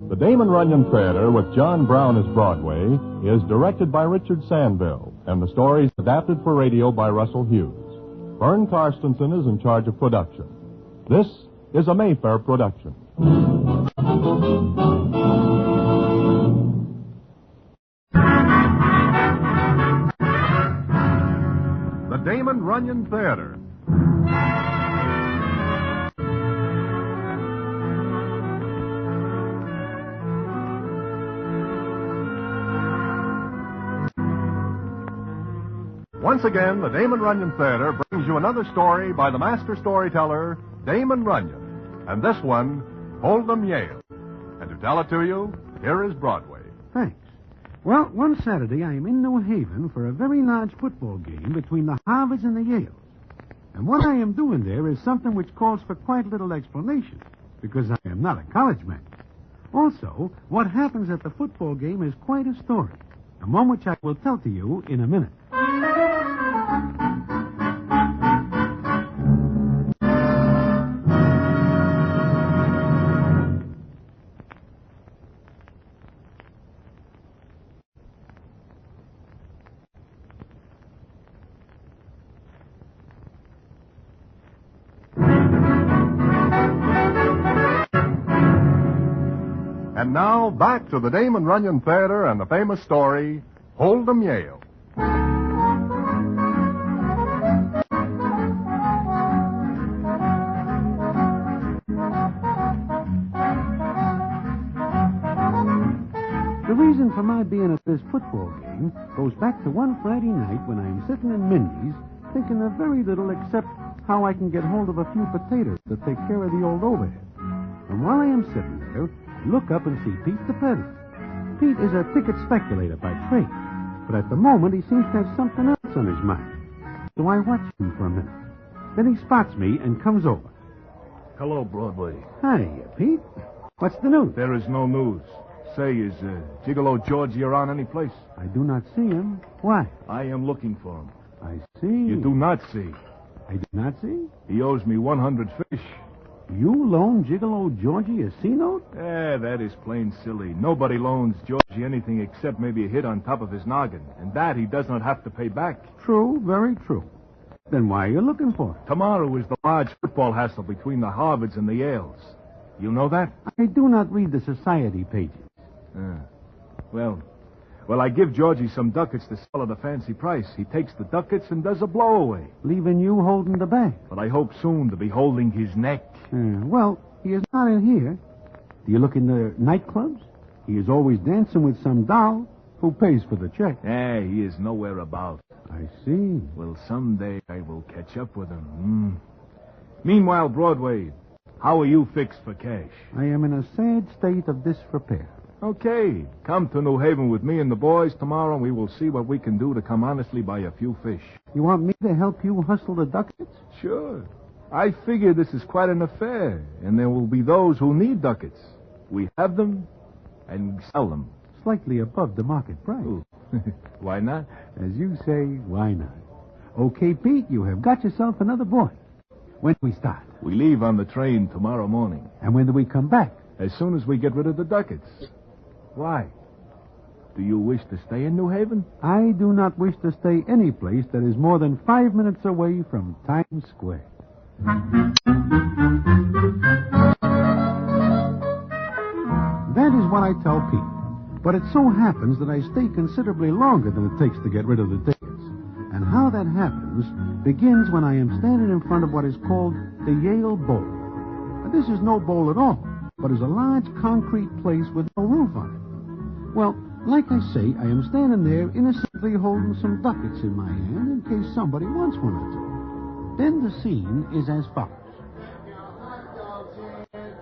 The Damon Runyon Theatre with John Brown as Broadway is directed by Richard Sandville, and the story is adapted for radio by Russell Hughes. Vern Karstensen is in charge of production. This is a Mayfair production. The Damon Runyon Theatre. Once again, the Damon Runyon Theatre brings you another story by the master storyteller, Damon Runyon. And this one, Hold'em Yale. And to tell it to you, here is Broadway. Thanks. Well, one Saturday I am in New Haven for a very large football game between the Harvards and the Yales. And what I am doing there is something which calls for quite little explanation, because I am not a college man. Also, what happens at the football game is quite a story, and one which I will tell to you in a minute. And now, back to the Damon Runyon Theatre and the famous story, Hold'em Yale. The reason for my being at this football game goes back to one Friday night when I am sitting in Mindy's thinking of very little except how I can get hold of a few potatoes to take care of the old overhead. And while I am sitting there, I look up and see Pete the peddler. Pete is a ticket speculator by trade, but at the moment he seems to have something else on his mind. So I watch him for a minute. Then he spots me and comes over. Hello, Broadway. Hi, Pete. What's the news? There is no news. Say, is Gigolo Georgie around any place? I do not see him. Why? I am looking for him. I see. You do not see. I do not see? He owes me 100 fish. You loan Gigolo Georgie a C-note? That is plain silly. Nobody loans Georgie anything except maybe a hit on top of his noggin. And that he does not have to pay back. True, very true. Then why are you looking for it? Tomorrow is the large football hassle between the Harvards and the Yales. You know that? I do not read the society pages. Well, I give Georgie some ducats to sell at a fancy price. He takes the ducats and does a blowaway. Leaving you holding the bag. But I hope soon to be holding his neck. Well, he is not in here. Do you look in the nightclubs? He is always dancing with some doll. Who pays for the check? He is nowhere about. I see. Well, someday I will catch up with him. Meanwhile, Broadway, how are you fixed for cash? I am in a sad state of disrepair. Okay. Come to New Haven with me and the boys tomorrow, and we will see what we can do to come honestly by a few fish. You want me to help you hustle the ducats? Sure. I figure this is quite an affair, and there will be those who need ducats. We have them, and sell them. Slightly above the market price. Why not? As you say, why not? Okay, Pete, you have got yourself another boy. When do we start? We leave on the train tomorrow morning. And when do we come back? As soon as we get rid of the ducats. Why? Do you wish to stay in New Haven? I do not wish to stay any place that is more than 5 minutes away from Times Square. That is what I tell Pete. But it so happens that I stay considerably longer than it takes to get rid of the tickets. And how that happens begins when I am standing in front of what is called the Yale Bowl. Now, this is no bowl at all, but is a large concrete place with no roof on it. Well, like I say, I am standing there innocently holding some ducats in my hand in case somebody wants one or two. Then the scene is as follows.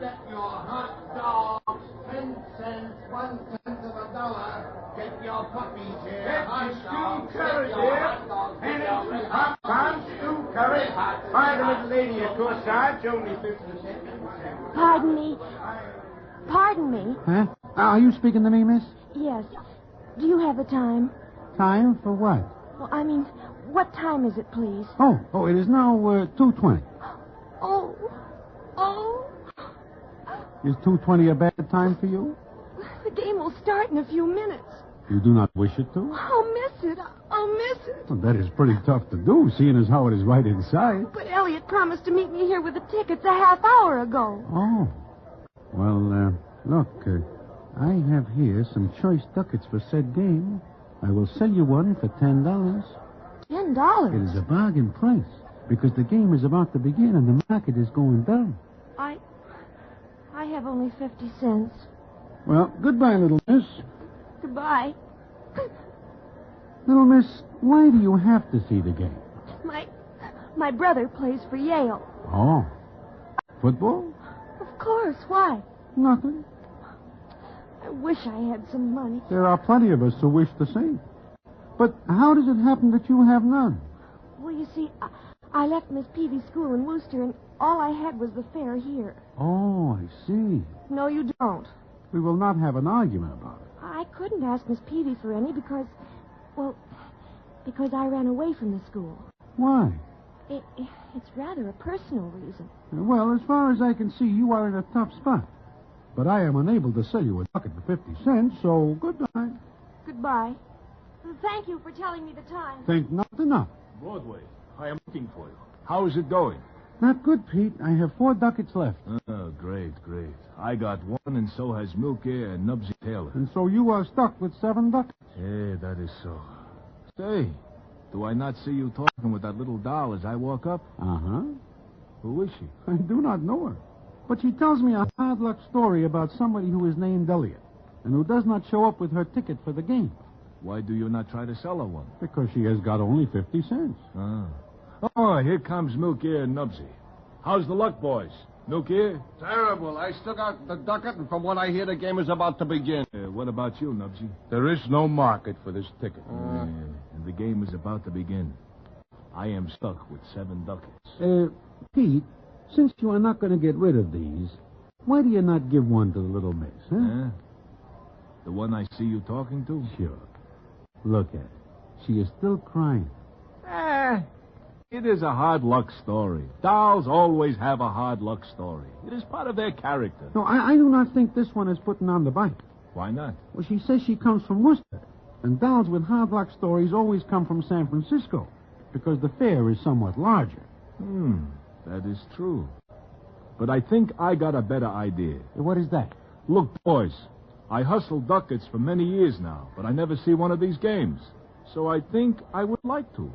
Get your hot dogs, 10 cents, 1 cent of a dollar. Get your puppies here. Get your stew curry here. And it's hot pound stew curry. Buy the little lady a corsage, only 50 cents. Pardon me. Pardon me. Huh? Are you speaking to me, miss? Yes. Do you have the time? Time for what? Well, I mean, what time is it, please? Oh, it is now 2:20. Oh. Is 2:20 a bad time for you? The game will start in a few minutes. You do not wish it to? I'll miss it. I'll miss it. Well, that is pretty tough to do, seeing as how it is right inside. But Elliot promised to meet me here with the tickets a half hour ago. Oh. Well, look, I have here some choice ducats for said game. I will sell you one for $10. $10? It is a bargain price, because the game is about to begin and the market is going down. I have only 50 cents. Well, goodbye, little miss. Goodbye. Little miss, why do you have to see the game? My brother plays for Yale. Oh. Football? Of course. Why? Nothing. I wish I had some money. There are plenty of us who wish the same. But how does it happen that you have none? Well, you see, I left Miss Peavy's school in Worcester, and all I had was the fare here. Oh, I see. No, you don't. We will not have an argument about it. I couldn't ask Miss Peavy for any because I ran away from the school. Why? It's rather a personal reason. Well, as far as I can see, you are in a tough spot. But I am unable to sell you a ducat for 50 cents, so goodbye. Goodbye. Thank you for telling me the time. Think nothing of. Broadway, I am looking for you. How is it going? Not good, Pete. I have 4 ducats left. Oh, great. I got one, and so has Milk Air and Nubsy Taylor. And so you are stuck with 7 ducats. Yeah, that is so. Say, do I not see you talking with that little doll as I walk up? Uh-huh. Who is she? I do not know her. But she tells me a hard luck story about somebody who is named Elliot and who does not show up with her ticket for the game. Why do you not try to sell her one? Because she has got only 50 cents. Oh, here comes Milk Air and Nubsy. How's the luck, boys? Milk Air? Terrible. I still got the ducat, and from what I hear, the game is about to begin. What about you, Nubsy? There is no market for this ticket. And the game is about to begin. I am stuck with 7 ducats. Pete, since you are not going to get rid of these, why do you not give one to the little miss, huh? The one I see you talking to? Sure. Look at her. She is still crying. It is a hard luck story. Dolls always have a hard luck story. It is part of their character. No, I do not think this one is putting on the bite. Why not? Well, she says she comes from Worcester, and dolls with hard luck stories always come from San Francisco, because the fair is somewhat larger. That is true. But I think I got a better idea. What is that? Look, boys, I hustled ducats for many years now, but I never see one of these games. So I think I would like to.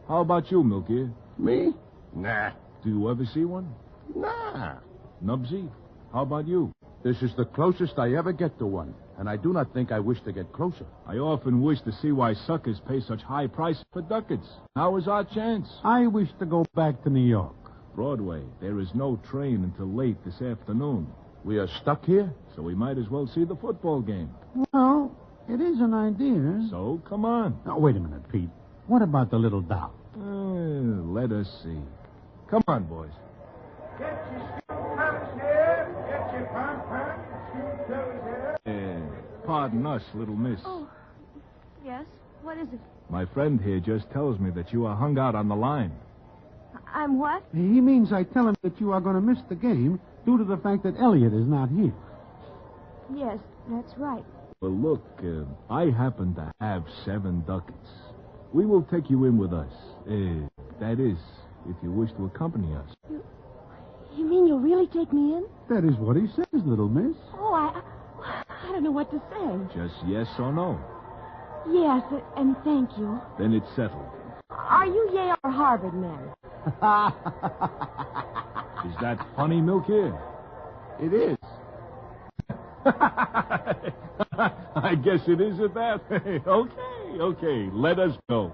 How about you, Milky? Me? Nah. Do you ever see one? Nah. Nubsy, how about you? This is the closest I ever get to one, and I do not think I wish to get closer. I often wish to see why suckers pay such high prices for ducats. Now is our chance. I wish to go back to New York. Broadway, there is no train until late this afternoon. We are stuck here? So we might as well see the football game. Well, it is an idea. So, come on. Now, wait a minute, Pete. What about the little doll? Let us see. Come on, boys. Get your pants here. Get your pants here. Pardon us, little miss. Oh, yes? What is it? My friend here just tells me that you are hung out on the line. I'm what? He means I tell him that you are going to miss the game due to the fact that Elliot is not here. Yes, that's right. Well, look, I happen to have 7 ducats. We will take you in with us. That is, if you wish to accompany us. You mean you'll really take me in? That is what he says, little miss. Oh, I don't know what to say. Just yes or no. Yes, and thank you. Then it's settled. Are you Yale or Harvard men? Is that funny, Milky? It is. I guess it is at that. Okay, let us go.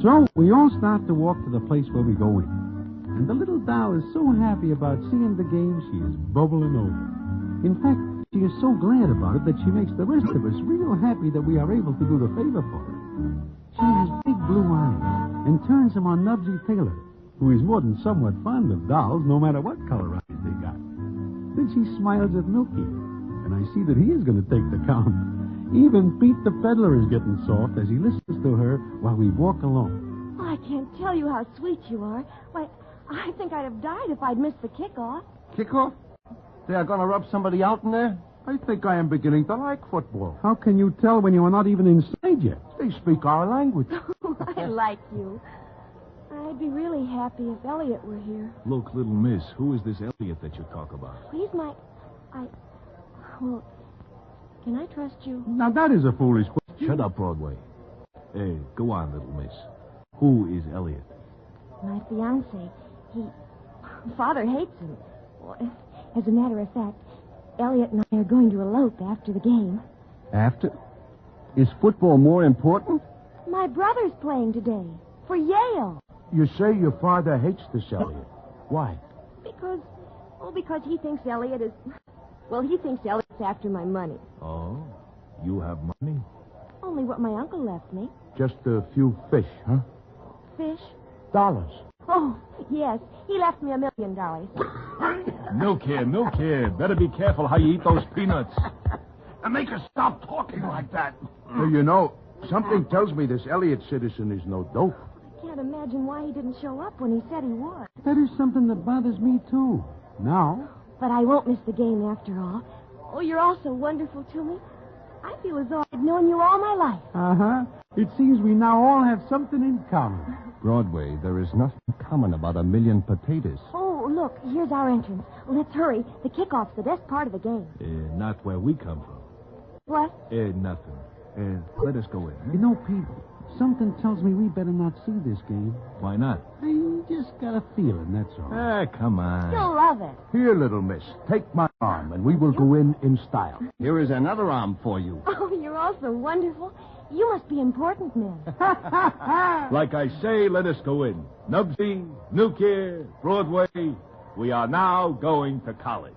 So we all start to walk to the place where we go in. And the little doll is so happy about seeing the game, she is bubbling over. In fact, she is so glad about it that she makes the rest of us real happy that we are able to do the favor for her. She has big blue eyes and turns them on Nubsy Taylor, who is more than somewhat fond of dolls, no matter what color eyes they got. Then she smiles at Milky, and I see that he is going to take the count. Even Pete the peddler is getting soft as he listens to her while we walk along. Oh, I can't tell you how sweet you are. Why, I think I'd have died if I'd missed the kickoff. Kickoff? They are going to rub somebody out in there? I think I am beginning to like football. How can you tell when you are not even inside yet? They speak our language. I like you. I'd be really happy if Elliot were here. Look, little miss, who is this Elliot that you talk about? He's my... Well, can I trust you? Now, that is a foolish question. Shut up, Broadway. Go on, little miss. Who is Elliot? My fiancé. Father hates him. As a matter of fact, Elliot and I are going to elope after the game. After? Is football more important? My brother's playing today. For Yale. You say your father hates this Elliot. Why? Because he thinks Elliot is... Well, he thinks Elliot's after my money. Oh? You have money? Only what my uncle left me. Just a few fish, huh? Fish? Dollars. Oh, yes. He left me $1 million. Milk here. Better be careful how you eat those peanuts. And make her stop talking like that. So you know, something tells me this Elliot citizen is no dope. I can't imagine why he didn't show up when he said he would. That is something that bothers me, too. Now. But I won't miss the game after all. Oh, you're all so wonderful to me. I feel as though I'd known you all my life. Uh-huh. It seems we now all have something in common. Broadway, there is nothing common about 1 million potatoes. Oh, look, here's our entrance. Let's hurry. The kickoff's the best part of the game. Not where we come from. What? Nothing. Let us go in. You know, Pete, something tells me we better not see this game. Why not? I just got a feeling, that's all. Come on. You'll love it. Here, little miss, take my arm, and we will go in style. Here is another arm for you. Oh, you're all so wonderful. You must be important men. Like I say, let us go in. Nubsy, Nukia, Broadway, we are now going to college.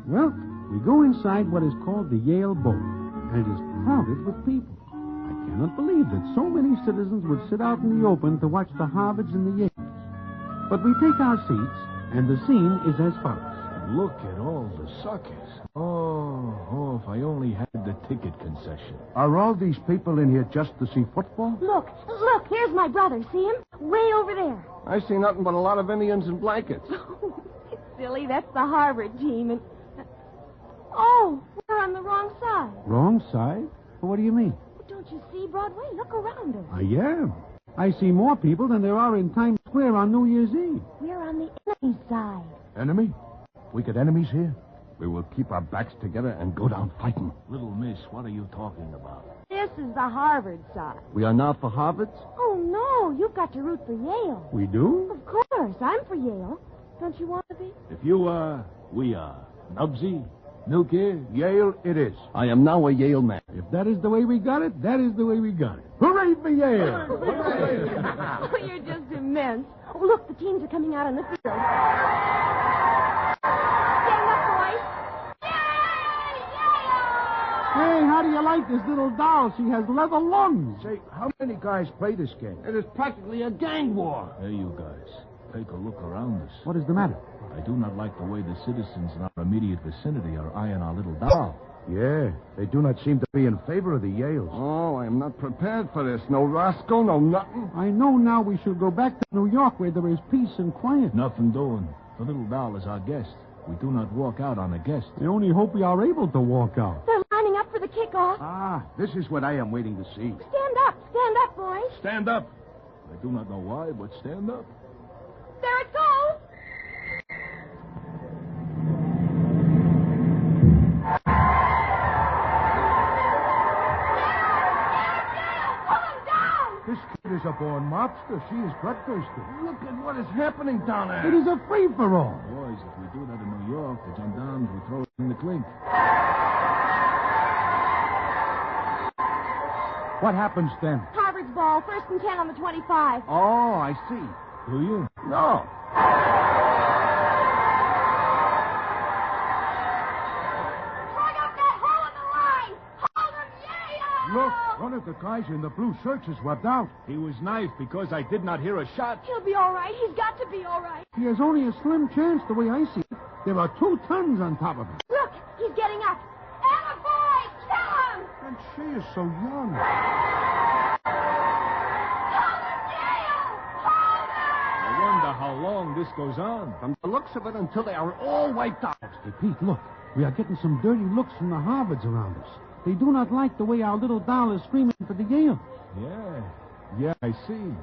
Well, we go inside what is called the Yale boat, and it is crowded with people. I cannot believe that so many citizens would sit out in the open to watch the Harvards and the Yales. But we take our seats, and the scene is as follows. Look at all the suckers. Oh, if I only had the ticket concession. Are all these people in here just to see football? Look, here's my brother. See him? Way over there. I see nothing but a lot of Indians in blankets. Silly, that's the Harvard team. And oh, we're on the wrong side. Wrong side? Well, what do you mean? Don't you see, Broadway? Look around us. I am. I see more people than there are in Times Square on New Year's Eve. We're on the enemy side. Enemy? We got enemies here? We will keep our backs together and go down fighting. Little miss, what are you talking about? This is the Harvard side. We are now for Harvards? Oh, no. You've got to root for Yale. We do? Of course. I'm for Yale. Don't you want to be? If you are, we are. Nubsy, Milky, Yale it is. I am now a Yale man. If that is the way we got it, that is the way we got it. Hooray for Yale! Oh, you're just immense. Oh, look, the teams are coming out on the field. Stand up, boys. Hey, how do you like this little doll? She has leather lungs. Say, how many guys play this game? It is practically a gang war. Hey, you guys, take a look around us. What is the matter? I do not like the way the citizens in our immediate vicinity are eyeing our little doll. Yeah, they do not seem to be in favor of the Yales. Oh, I am not prepared for this. No Roscoe, no nothing. I know now we should go back to New York where there is peace and quiet. Nothing doing. The little doll is our guest. We do not walk out on a guest. I only hope we are able to walk out. They're lining up for the kickoff. Ah, this is what I am waiting to see. Stand up, boys. Stand up. I do not know why, but stand up. There it goes. This kid is a born mobster. She is bloodthirsty. Look at what is happening down there. It is a free-for-all. Boys, if we do that in New York, the gendarmes will throw it in the clink. What happens then? Harvard's ball, 1st and 10 on the 25. Oh, I see. Do you? No. Look, one of the guys in the blue shirts is rubbed out. He was knifed because I did not hear a shot. He'll be all right. He's got to be all right. He has only a slim chance the way I see it. There are 2 tons on top of him. Look, he's getting up. Emma, boy, kill him! And she is so young. I wonder how long this goes on. From the looks of it until they are all wiped out. Hey, Pete, look. We are getting some dirty looks from the Harvards around us. They do not like the way our little doll is screaming for the Yale. Yeah, I see.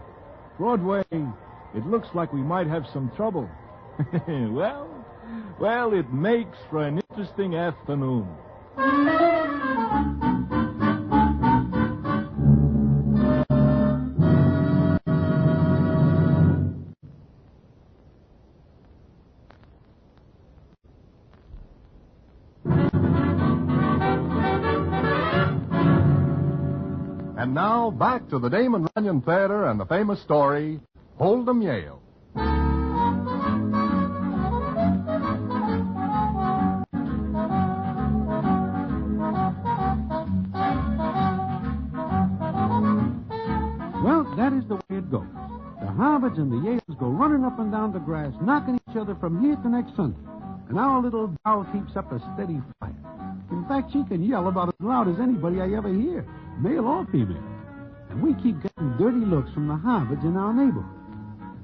Broadway, it looks like we might have some trouble. Well, it makes for an interesting afternoon. And now, back to the Damon Runyon Theatre and the famous story, Hold 'em Yale. Well, that is the way it goes. The Harvards and the Yales go running up and down the grass, knocking each other from here to next Sunday. And our little doll keeps up a steady fire. In fact, she can yell about as loud as anybody I ever hear, male or female. And we keep getting dirty looks from the Harvards in our neighborhood.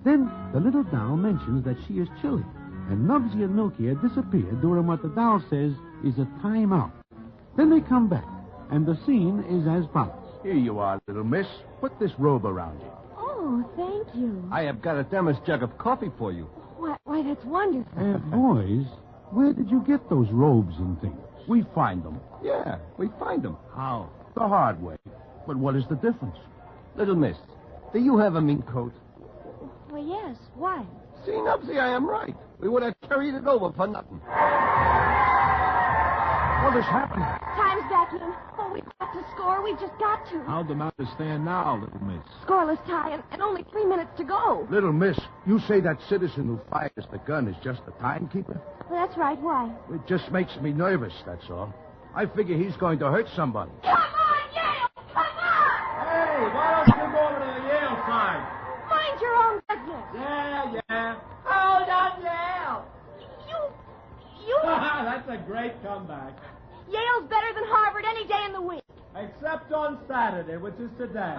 Then the little doll mentions that she is chilly, and Nubsy and Milky had disappeared during what the doll says is a timeout. Then they come back, and the scene is as follows. Here you are, little miss. Put this robe around you. Oh, thank you. I have got a thermos jug of coffee for you. Why, that's wonderful. Boys, where did you get those robes and things? We find them. Yeah, we find them. How? The hard way. But what is the difference? Little miss, do you have a mink coat? Well, yes. Why? See, Nubsy, I am right. We would have carried it over for nothing. What has happened? Time's back in. Oh, we've got to score. We've just got to. How'd the matter stand now, little miss? Scoreless tie and only 3 minutes to go. Little miss, you say that citizen who fires the gun is just the timekeeper? Well, that's right. Why? It just makes me nervous, that's all. I figure he's going to hurt somebody. Come on, Yale! Come on! your own business. Yeah. Hold on, Yale. You... That's a great comeback. Yale's better than Harvard any day in the week. Except on Saturday, which is today.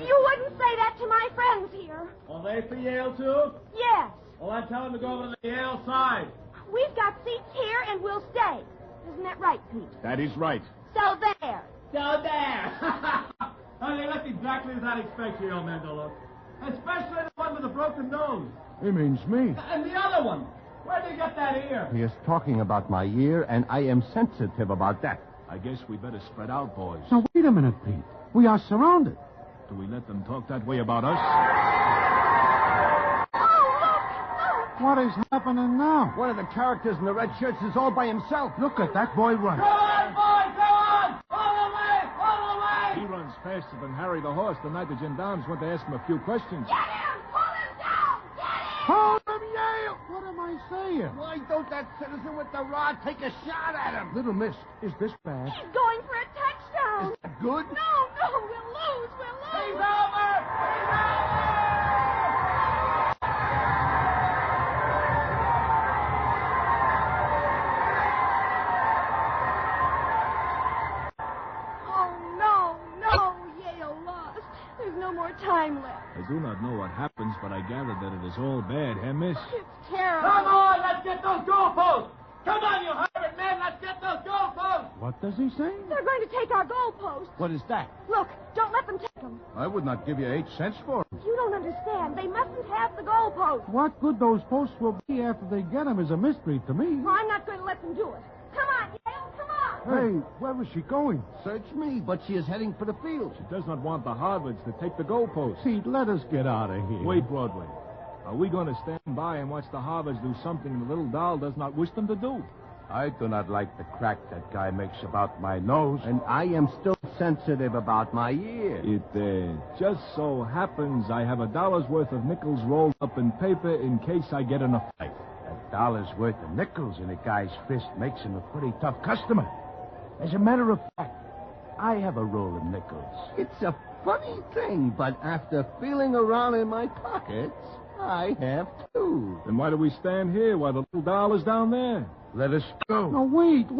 You wouldn't say that to my friends here. Are they for Yale, too? Yes. Well, then tell them to go over to the Yale side. We've got seats here and we'll stay. Isn't that right, Pete? That is right. So there. So there. Oh, they look exactly as I'd expect you, old man to look. Especially the one with the broken nose. He means me. And the other one. Where'd you get that ear? He is talking about my ear, and I am sensitive about that. I guess we better spread out, boys. Now, wait a minute, Pete. We are surrounded. Do we let them talk that way about us? What is happening now? One of the characters in the red shirts is all by himself. Look at that boy run. Go on, boy, go on! All the way! He runs faster than Harry the horse the night the gendarmes went to ask him a few questions. Get him! Pull him down! Get him! Hold him, Yale! What am I saying? Why don't that citizen with the rod take a shot at him? Little miss, is this bad? He's going for a touchdown. Is that good? No, we'll lose. He's over! He's over! No more time left. I do not know what happens, but I gather that it is all bad, eh, miss? It's terrible. Come on, let's get those goalposts! Come on, you Harvard men, let's get those goalposts! What does he say? They're going to take our goalposts. What is that? Look, don't let them take them. I would not give you 8 cents for them. You don't understand. They mustn't have the goalposts. What good those posts will be after they get them is a mystery to me. Well, I'm not going to let them do it. Come on, Yale, come on. Hey, where is she going? Search me, but she is heading for the field. She does not want the Harvards to take the goalposts. Pete, let us get out of here. Wait, Broadway. Are we going to stand by and watch the Harvards do something the little doll does not wish them to do? I do not like the crack that guy makes about my nose. And I am still sensitive about my ear. It just so happens I have $1 worth of nickels rolled up in paper in case I get in a fight. $1 worth of nickels in a guy's fist makes him a pretty tough customer. As a matter of fact, I have a roll of nickels. It's a funny thing, but after feeling around in my pockets, I have 2. Then why do we stand here while the little doll is down there? Let us go. No, wait.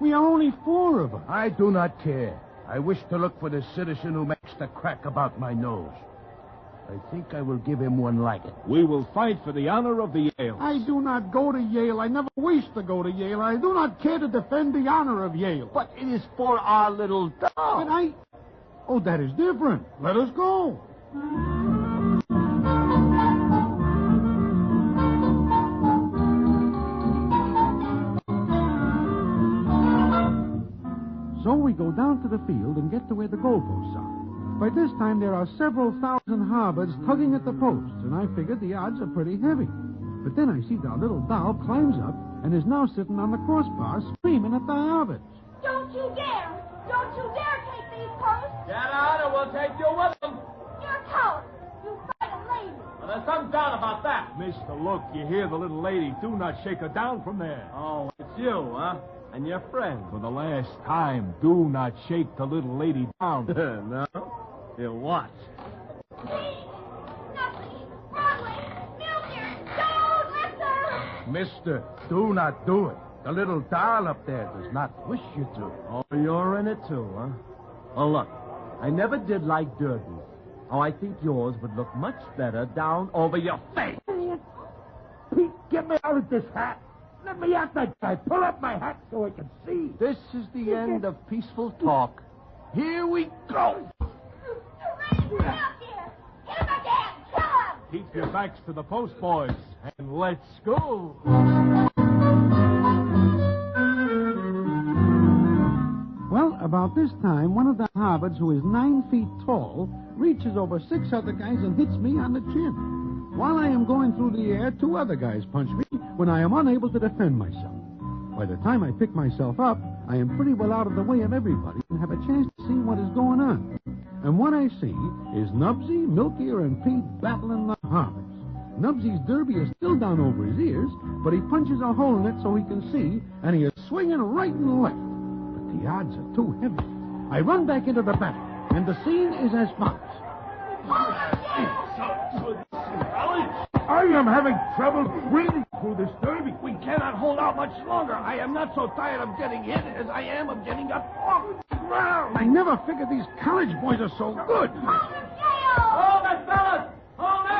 We are only 4 of us. I do not care. I wish to look for the citizen who makes the crack about my nose. I think I will give him one like it. We will fight for the honor of the Yale. I do not go to Yale. I never wish to go to Yale. I do not care to defend the honor of Yale. But it is for our little doll. But Oh, that is different. Let us go. So we go down to the field and get to where the goalposts are. By this time, there are several thousand Harvards tugging at the posts, and I figured the odds are pretty heavy. But then I see the little doll climbs up and is now sitting on the crossbar screaming at the Harvards. Don't you dare! Don't you dare take these posts! Get out or we'll take you with them! You're a coward! You fight a lady! Well, there's some doubt about that. Mister, look, you hear the little lady. Do not shake her down from there. Oh, it's you, huh? And your friend. For the last time, do not shake the little lady down. No? You watch. Please! Nothing! Broadway! Milner! Don't let her! Mister, do not do it. The little doll up there does not wish you to. Oh, you're in it too, huh? Well, look, I never did like derbies. Oh, I think yours would look much better down over your face. Pete, get me out of this hat. Let me at that guy. Pull up my hat so I can see. This is the end of peaceful talk. Here we go. Get out here! Hit him again! Kill him! Keep your backs to the post, boys, and let's go. Well, about this time, one of the Harvards, who is 9 feet tall, reaches over 6 other guys and hits me on the chin. While I am going through the air, 2 other guys punch me when I am unable to defend myself. By the time I pick myself up, I am pretty well out of the way of everybody and have a chance to see what is going on. And what I see is Nubsy, Milky, and Pete battling the Harvards. Nubsy's derby is still down over his ears, but he punches a hole in it so he can see, and he is swinging right and left. But the odds are too heavy. I run back into the battle, and the scene is as follows. I am having trouble breathing through this derby. We cannot hold out much longer. I am not so tired of getting hit as I am of getting up off the ground. I never figured these college boys are so good. Hold it, fellas! Hold it!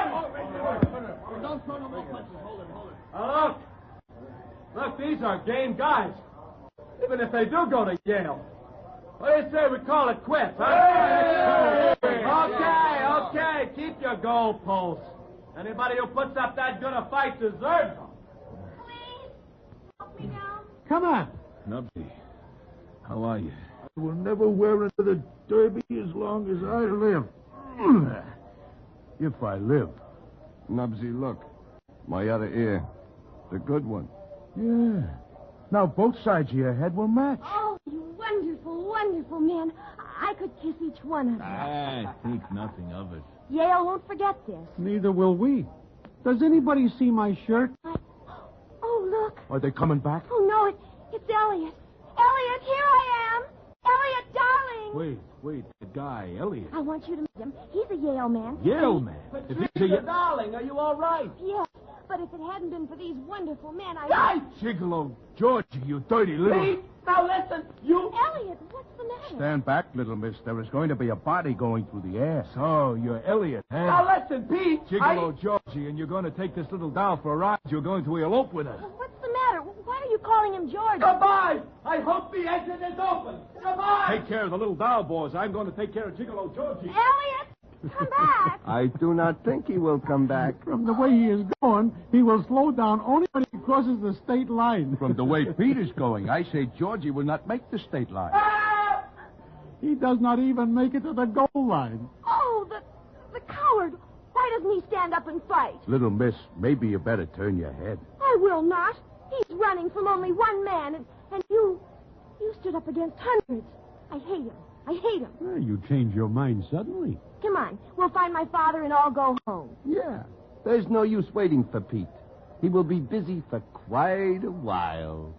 Don't throw no more punches. Hold it. Look, these are game guys. Even if they do go to Yale. What do you say we call it quits, huh? Okay. Keep your goalposts. Anybody who puts up that good a fight deserves them. Please, help me now. Come on. Nubsy, how are you? I will never wear another derby as long as I live. If I live. Nubsy, look. My other ear. The good one. Yeah. Now both sides of your head will match. Oh, you wonderful, wonderful man. I could kiss each one of you. I think nothing of it. Yale won't forget this. Neither will we. Does anybody see my shirt? Oh, look. Are they coming back? Oh, no, it's Elliot. Elliot, here I am. Elliot, darling. Wait, the guy, Elliot. I want you to meet him. He's a Yale man. Yale man? Patricia, darling, are you all right? Yes, but if it hadn't been for these wonderful men, Gigolo, Georgie, you dirty little... Pete, now listen, you... Elliot, what's the matter? Stand back, little miss. There is going to be a body going through the air. So, you're Elliot, huh? Now listen, Pete. Gigolo Georgie, and you're going to take this little doll for a ride. You're going to elope with us. What's the matter? Why are you calling him George? Goodbye. I hope the exit is open. Goodbye. Take care of the little doll, boys. I'm going to take care of Gigolo Georgie. Elliot, come back. I do not think he will come back. From the way he is going, he will slow down only when he crosses the state line. From the way Pete is going, I say Georgie will not make the state line. He does not even make it to the goal line. Oh, the coward. Why doesn't he stand up and fight? Little miss, maybe you better turn your head. I will not. He's running from only one man, and you stood up against hundreds. I hate him. Well, you changed your mind suddenly. Come on, we'll find my father and all go home. Yeah. There's no use waiting for Pete. He will be busy for quite a while.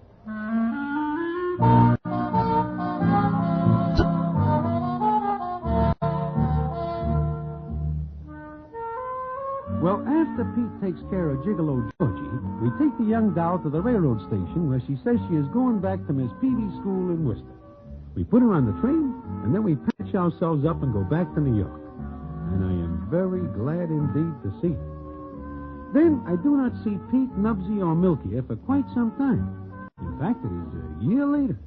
Well, after Pete takes care of Gigolo Georgie, we take the young doll to the railroad station where she says she is going back to Miss Peavy's school in Worcester. We put her on the train, and then we patch ourselves up and go back to New York. And I am very glad indeed to see her. Then I do not see Pete, Nubsy, or Milky here for quite some time. In fact, it is a year later.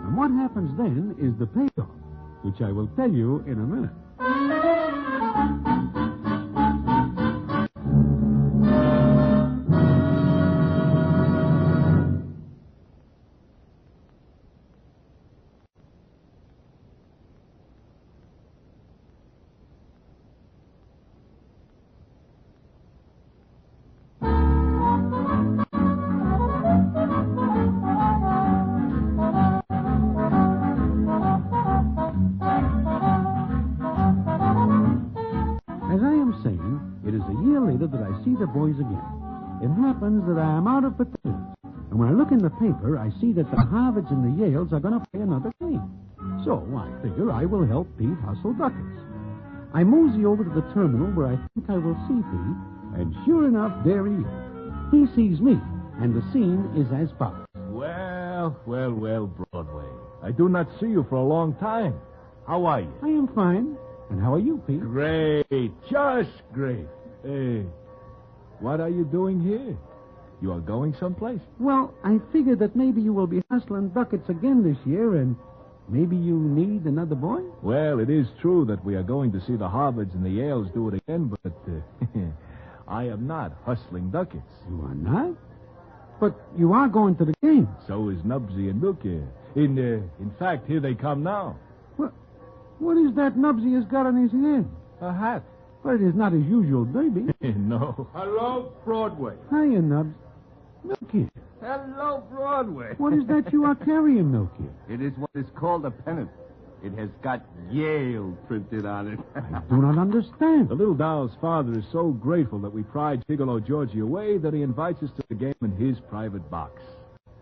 And what happens then is the payoff, which I will tell you in a minute. The boys again. It happens that I am out of potatoes, and when I look in the paper, I see that the Harvards and the Yales are going to play another game. So I figure I will help Pete hustle ducats. I mosey over to the terminal where I think I will see Pete, and sure enough, there he is. He sees me, and the scene is as follows. Well, Broadway. I do not see you for a long time. How are you? I am fine. And how are you, Pete? Great. Just great. Hey. What are you doing here? You are going someplace? Well, I figured that maybe you will be hustling ducats again this year, and maybe you need another boy? Well, it is true that we are going to see the Harvards and the Yales do it again, but I am not hustling ducats. You are not? But you are going to the game. So is Nubsy and Milky. In fact, here they come now. What is that Nubsy has got on his head? A hat. But it is not his usual derby. No. Hello, Broadway. Hiya, Nubs. Milky. Hello, Broadway. What is that you are carrying, Milky? It is what is called a pennant. It has got Yale printed on it. I do not understand. The little doll's father is so grateful that we pried Gigolo Georgie away that he invites us to the game in his private box.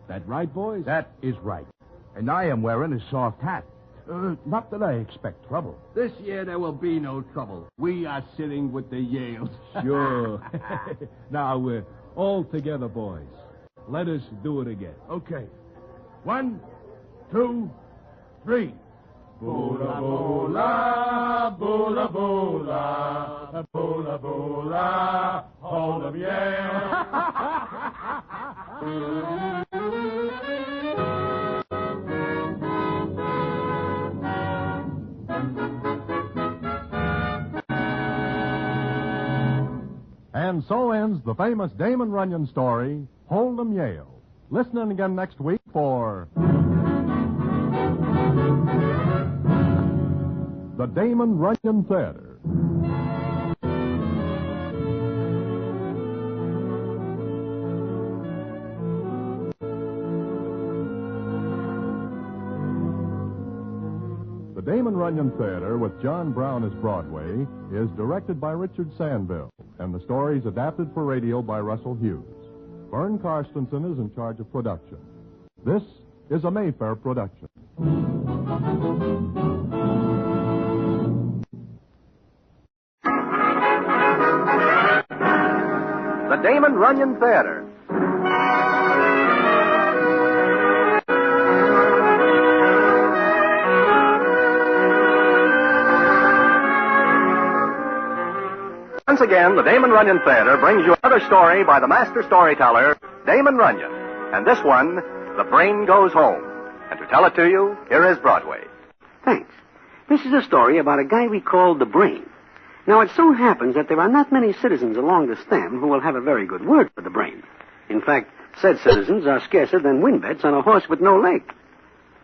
That right, boys? That is right. And I am wearing a soft hat. Not that I expect trouble. This year there will be no trouble. We are sitting with the Yales. Sure. Now, we're all together, boys. Let us do it again. Okay. 1, 2, 3. Boola, boola, boola, boola, boola, boola, hold of Yale. And so ends the famous Damon Runyon story, Hold 'em Yale. Listen in again next week for the Damon Runyon Theatre. The Damon Runyon Theatre, with John Brown as Broadway, is directed by Richard Sandville, and the story is adapted for radio by Russell Hughes. Vern Karstensen is in charge of production. This is a Mayfair production. The Damon Runyon Theatre. Once again, the Damon Runyon Theatre brings you another story by the master storyteller, Damon Runyon. And this one, The Brain Goes Home. And to tell it to you, here is Broadway. Thanks. This is a story about a guy we call the Brain. Now, it so happens that there are not many citizens along the stem who will have a very good word for the Brain. In fact, said citizens are scarcer than win bets on a horse with no leg.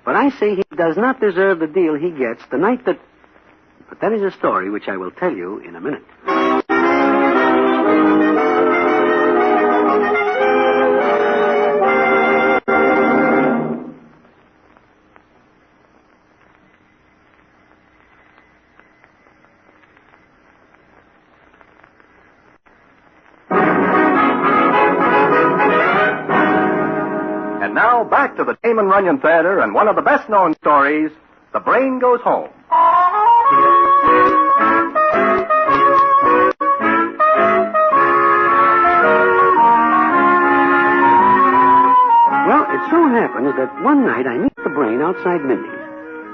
But I say he does not deserve the deal he gets the night that... But that is a story which I will tell you in a minute. And now back to the Damon Runyon Theatre and one of the best-known stories, The Brain Goes Home. Well, it so happens that one night I meet the Brain outside Mindy's.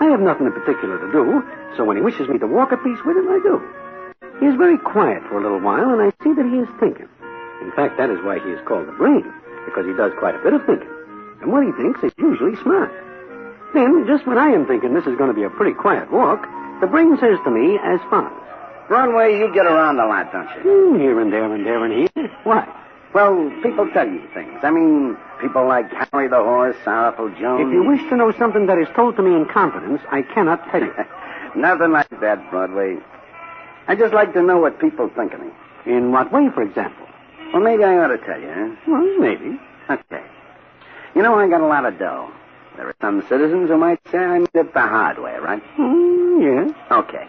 I have nothing in particular to do, so when he wishes me to walk a piece with him, I do. He is very quiet for a little while, and I see that he is thinking. In fact, that is why he is called the Brain, because he does quite a bit of thinking. And what he thinks is usually smart. Then, just when I am thinking this is going to be a pretty quiet walk, the Brain says to me as follows. Broadway, you get around a lot, don't you? Here and there and there and here. Why? Well, people tell you things. I mean, people like Harry the Horse, Sorrowful Jones. If you wish to know something that is told to me in confidence, I cannot tell you. Nothing like that, Broadway. I just like to know what people think of me. In what way, for example? Well, maybe I ought to tell you, huh? Well, maybe. Okay. You know, I got a lot of dough. There are some citizens who might say I made it the hard way, right? Yes. Okay.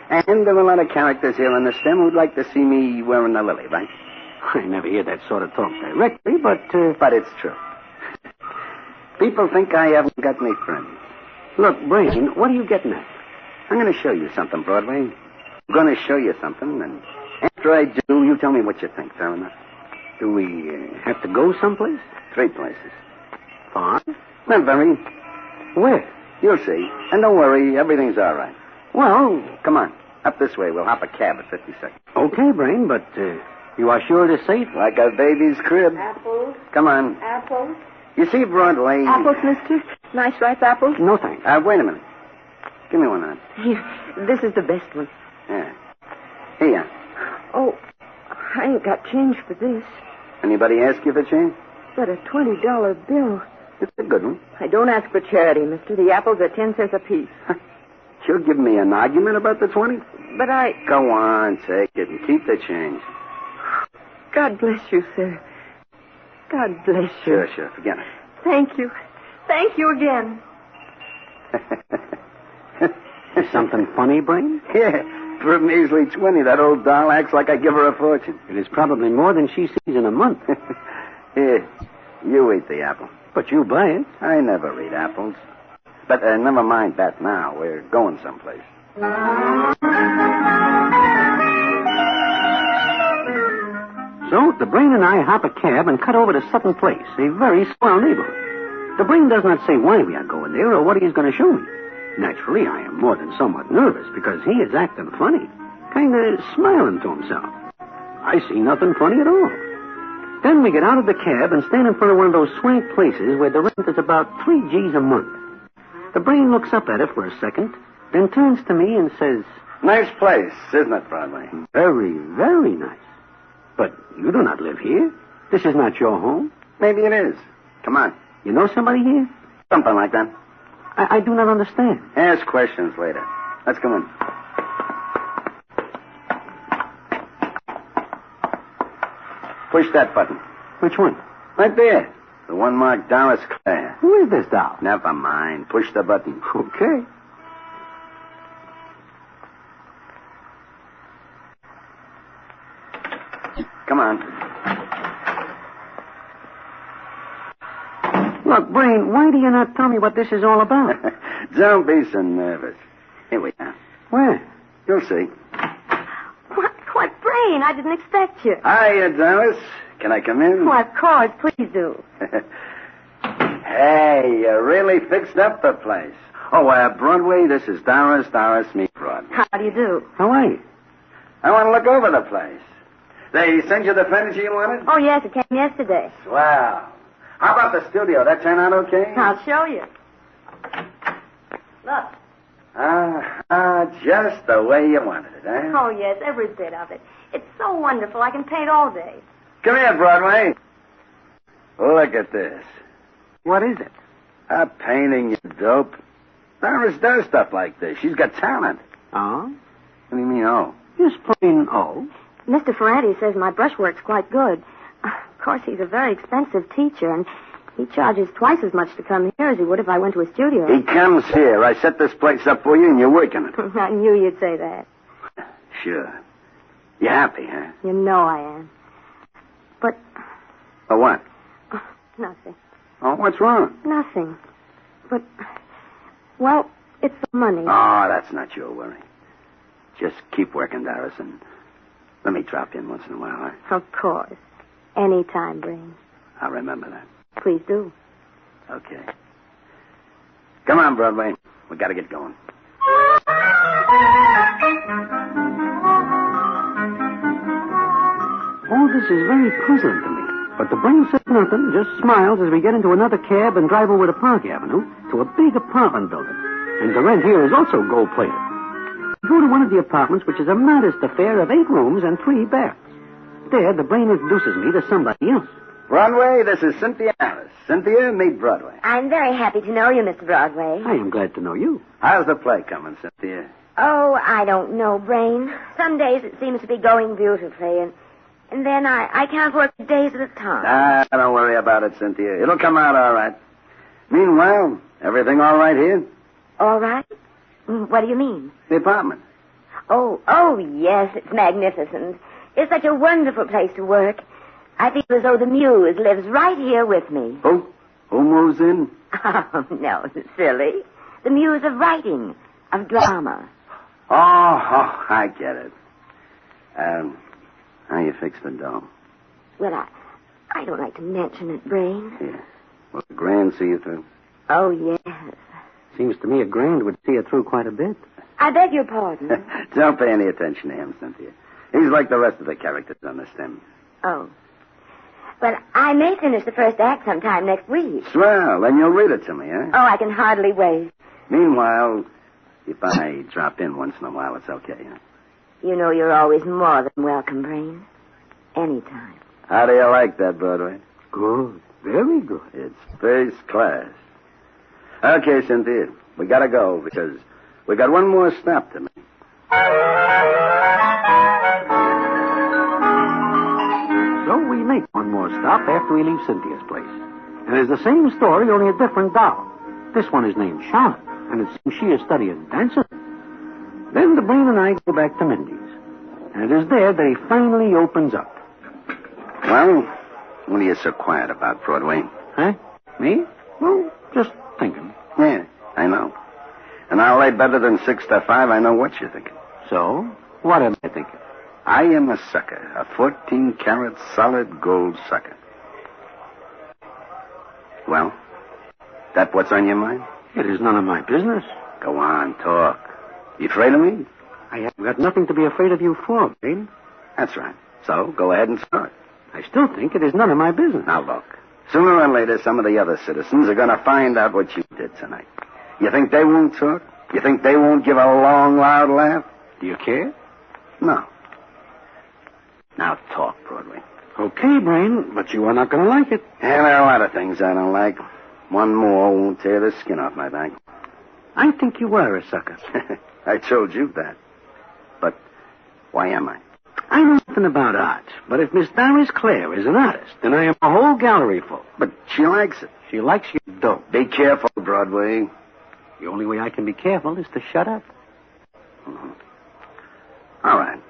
And there are a lot of characters here on the stem who'd like to see me wearing a lily, right? I never hear that sort of talk directly, but... But it's true. People think I haven't got any friends. Look, Brain, what are you getting at? I'm going to show you something, Broadway. I'm going to show you something, and after I do, you tell me what you think, fair enough? Do we have to go someplace? 3 places. Far? Not very. Where? You'll see. And don't worry, everything's all right. Well... Come on. Up this way. We'll hop a cab at 52nd. Okay, Brain, but you are sure it is safe? Like a baby's crib. Apples. Come on. Apples. You see, Broadway... Apples, mister? Nice ripe apples? No, thanks. Wait a minute. Give me one of them. Here, this is the best one. Yeah. Here. Oh, I ain't got change for this. Anybody ask you for change? But a $20 bill. It's a good one. I don't ask for charity, mister. The apples are 10 cents apiece. You're giving me an argument about the 20? But I... Go on, take it and keep the change. God bless you, sir. God bless you. Sure, forget it. Thank you. Thank you again. Something funny, Brain? Yeah. For a measly 20, that old doll acts like I give her a fortune. It is probably more than she sees in a month. Here, you eat the apple. But you buy it. I never eat apples. But never mind that now. We're going someplace. So, the Brain and I hop a cab and cut over to Sutton Place, a very swell neighborhood. The Brain does not say why we are going there or what he is going to show me. Naturally, I am more than somewhat nervous because he is acting funny, kind of smiling to himself. I see nothing funny at all. Then we get out of the cab and stand in front of one of those swank places where the rent is about 3 G's a month. The Brain looks up at it for a second, then turns to me and says, Nice place, isn't it, Broadway? Very, very nice. But you do not live here. This is not your home. Maybe it is. Come on. You know somebody here? Something like that. I do not understand. Ask questions later. Let's go in. Push that button. Which one? Right there. The one marked Doris Clare. Who is this doll? Never mind. Push the button. Okay. Come on. Look, Brain, why do you not tell me what this is all about? Don't be so nervous. Here we are. Where? You'll see. What, Brain? I didn't expect you. Hiya, Doris. Can I come in? Well, of course. Please do. Hey, you really fixed up the place. Oh, Broadway, this is Doris. Meet Broadway. How do you do? How are you? I want to look over the place. They sent you the furniture you wanted? Oh, yes, it came yesterday. Swell. How about the studio? That turn out okay? I'll show you. Look. Just the way you wanted it, eh? Oh, yes, every bit of it. It's so wonderful. I can paint all day. Come here, Broadway. Look at this. What is it? A painting, you dope. Doris does stuff like this. She's got talent. Oh? What do you mean, oh? Just plain oh. Mr. Ferranti says my brushwork's quite good. Of course, he's a very expensive teacher, and he charges twice as much to come here as he would if I went to a studio. He comes here. I set this place up for you, and you're working it. I knew you'd say that. Sure. You're happy, huh? You know I am. But... Oh, what? Nothing. Oh, what's wrong? Nothing. But, well, it's the money. Oh, that's not your worry. Just keep working, Doris, and let me drop in once in a while, huh? Of course. Any time, Brain. I'll remember that. Please do. Okay. Come on, Broadway. We gotta get going. All this is very puzzling to me. But the Brain says nothing, just smiles as we get into another cab and drive over to Park Avenue to a big apartment building. And the rent here is also gold-plated. We go to one of the apartments, which is a modest affair of 8 rooms and 3 baths. There, the Brain introduces me to somebody else. Broadway, this is Cynthia Harris. Cynthia, meet Broadway. I'm very happy to know you, Mr. Broadway. I am glad to know you. How's the play coming, Cynthia? Oh, I don't know, Brain. Some days it seems to be going beautifully, and then I can't work days at a time. Don't worry about it, Cynthia. It'll come out all right. Meanwhile, everything all right here? All right? What do you mean? The apartment. Oh, yes, it's magnificent. It's such a wonderful place to work. I feel as though the muse lives right here with me. Who? Who moves in? Oh, no, silly. The muse of writing, of drama. Oh, I get it. How you fix the dough? Well, I don't like to mention it, Brain. Yeah. Will the grand see you through? Oh, yes. Seems to me a grand would see it through quite a bit. I beg your pardon. Don't pay any attention to him, Cynthia. He's like the rest of the characters on the stem. Oh. Well, I may finish the first act sometime next week. Swell. Then you'll read it to me, huh? Oh, I can hardly wait. Meanwhile, if I drop in once in a while, it's okay, huh? You know you're always more than welcome, Brain. Anytime. How do you like that, Broadway? Good. Very good. It's first class. Okay, Cynthia, we gotta go because we got one more stop to make. So we make one more stop after we leave Cynthia's place. And it's the same story, only a different doll. This one is named Charlotte, and it seems she is studying dancing. Then the Brain and I go back to Mindy's. And it is there that he finally opens up. Well, what are you so quiet about, Broadway? Huh? Me? Well, just thinking. Yeah. I know. And I'll lay better than 6-5. I know what you're thinking. So? What am I thinking? I am a sucker. A 14-carat solid gold sucker. Well, that what's on your mind? It is none of my business. Go on, talk. You afraid of me? I have got nothing to be afraid of you for, Brain. That's right. So, go ahead and start. I still think it is none of my business. Now, look. Sooner or later, some of the other citizens are going to find out what you did tonight. You think they won't talk? You think they won't give a long, loud laugh? Do you care? No. Now talk, Broadway. Okay, Brain, but you are not going to like it. Yeah, there are a lot of things I don't like. One more won't tear the skin off my back. I think you were a sucker. I told you that. But why am I? I know nothing about art, but if Miss Doris Clare is an artist, then I am a whole gallery full. But she likes it. She likes your dough. Be careful, Broadway. The only way I can be careful is to shut up. Mm-hmm. All right.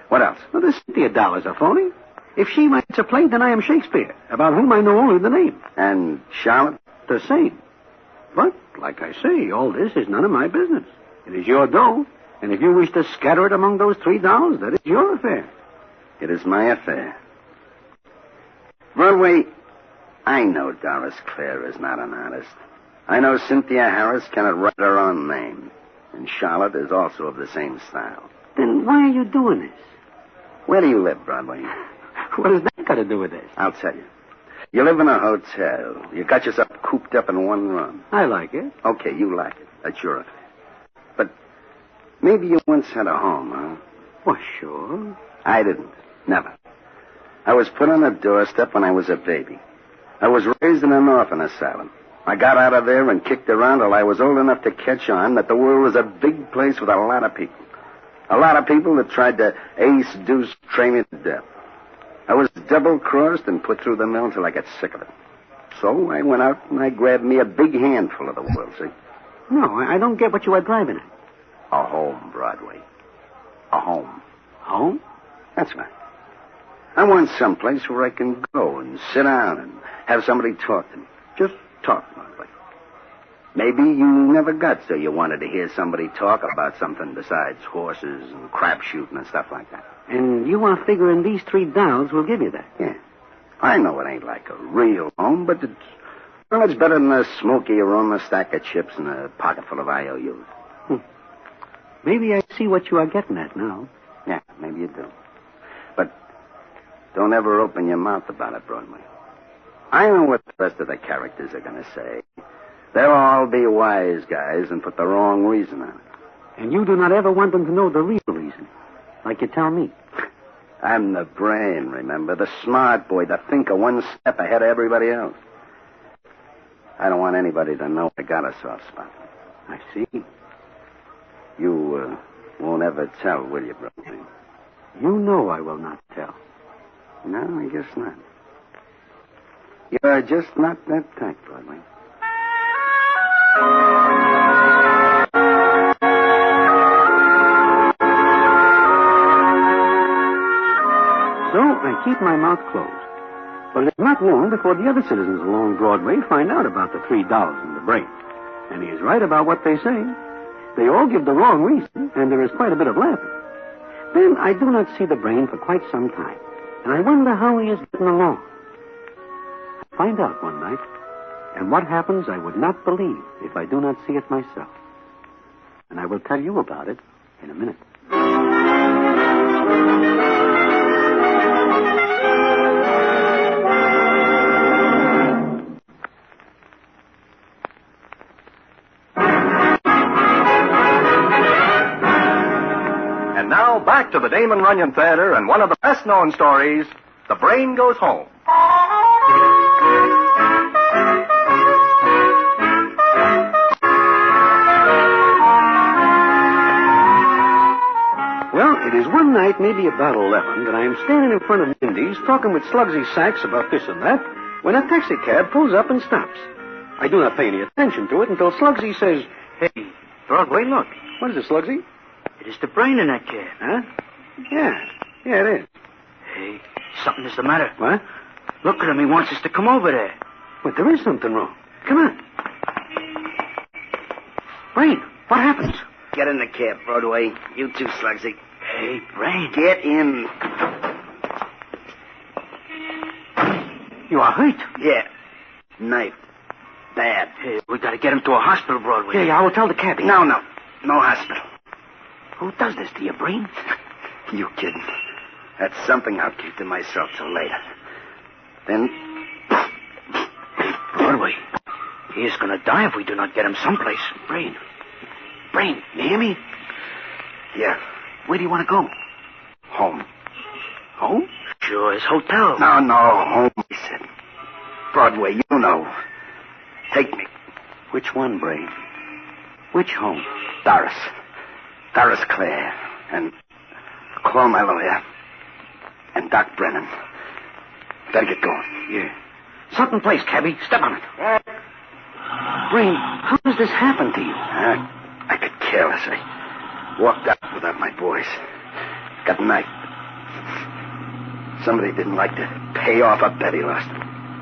What else? Well, this Cynthia doll is a phony. If she writes a play, then I am Shakespeare, about whom I know only the name. And Charlotte? The same. But, like I say, all this is none of my business. It is your dough, and if you wish to scatter it among those 3 dolls, that is your affair. It is my affair. Broadway, I know Doris Clare is not an artist. I know Cynthia Harris cannot write her own name, and Charlotte is also of the same style. Then why are you doing this? Where do you live, Broadway? What has that got to do with this? I'll tell you. You live in a hotel. You got yourself cooped up in one room. I like it. Okay, you like it. That's your affair. But maybe you once had a home, huh? Well, sure. I didn't. Never. I was put on a doorstep when I was a baby. I was raised in an orphan asylum. I got out of there and kicked around till I was old enough to catch on that the world was a big place with a lot of people. A lot of people that tried to ace, deuce, train me to death. I was double-crossed and put through the mill until I got sick of it. So I went out and I grabbed me a big handful of the world, see? No, I don't get what you are driving at. A home, Broadway. A home. Home? That's right. I want someplace where I can go and sit down and have somebody talk to me. Just talk, Broadway. Maybe you never got so you wanted to hear somebody talk about something besides horses and crapshooting and stuff like that. And you are figuring these 3 dolls will give you that? Yeah. I know it ain't like a real home, but it's better than a smoky room, a stack of chips, and a pocket full of IOUs. Maybe I see what you are getting at now. Yeah, maybe you do. But don't ever open your mouth about it, Broadway. I know what the rest of the characters are going to say. They'll all be wise guys and put the wrong reason on it. And you do not ever want them to know the real reason, like you tell me. I'm the brain, remember? The smart boy, the thinker, one step ahead of everybody else. I don't want anybody to know I got a soft spot. I see. You won't ever tell, will you, Broadway? You know I will not tell. No, I guess not. You're just not that type, Broadway. So I keep my mouth closed. But it's not long before the other citizens along Broadway find out about the $3 and the brain. And he is right about what they say. They all give the wrong reason, and there is quite a bit of laughing. Then I do not see the brain for quite some time, and I wonder how he is getting along. I find out one night, and what happens I would not believe if I do not see it myself. And I will tell you about it in a minute. And now back to the Damon Runyon Theatre and one of the best-known stories, The Brain Goes Home. Well, it is one night, maybe about 11, that I am standing in front of Mindy's talking with Slugsy Sachs about this and that, when a taxicab pulls up and stops. I do not pay any attention to it until Slugsy says, "Hey, Broadway, look. What is it, Slugsy? It is the brain in that cab." Huh? Yeah, it is. Hey, something is the matter. What? Look at him. He wants us to come over there. But there is something wrong. Come on. Brain, what happened? Get in the cab, Broadway. You too, Slugsy. Hey, Brain. Get in. You are hurt. Yeah. Knife. Bad. Hey, we gotta get him to a hospital, Broadway. Yeah, I will tell the cabbie. No. No hospital. Who does this to you, Brain? You kidding. That's something I'll keep to myself till later. Then... Broadway, he is gonna die if we do not get him someplace. Brain, you hear me? Yeah. Where do you want to go? Home. Home? Sure, his hotel. No, home, he said. Broadway, you know. Take me. Which one, Brain? Which home? Doris Clare. And call my lawyer. And Doc Brennan. Better get going. Yeah. Sutton Place, cabby. Step on it. Brain, how does this happen to you? I got careless. I walked out without my boys. Got knifed. Somebody didn't like to pay off a bet he lost.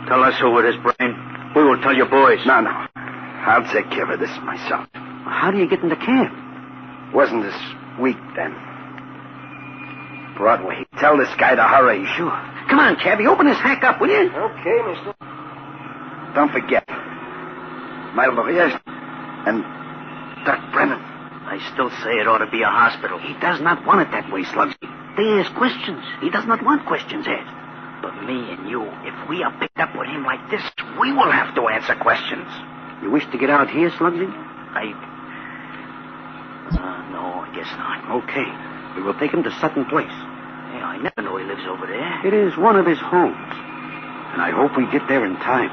Tell us who it is, Brain. We will tell your boys. No. I'll take care of this myself. How do you get in the cab? Wasn't this weak then. Broadway, tell this guy to hurry. Sure. Come on, cabby. Open his hack up, will you? Okay, mister. Don't forget. My lawyer and Doc Brennan. I still say it ought to be a hospital. He does not want it that way, Slugsy. They ask questions. He does not want questions asked. But me and you, if we are picked up with him like this, we will have to answer questions. You wish to get out here, Slugsy? No, I guess not. Okay. We will take him to Sutton Place. Yeah, I never know he lives over there. It is one of his homes. And I hope we get there in time.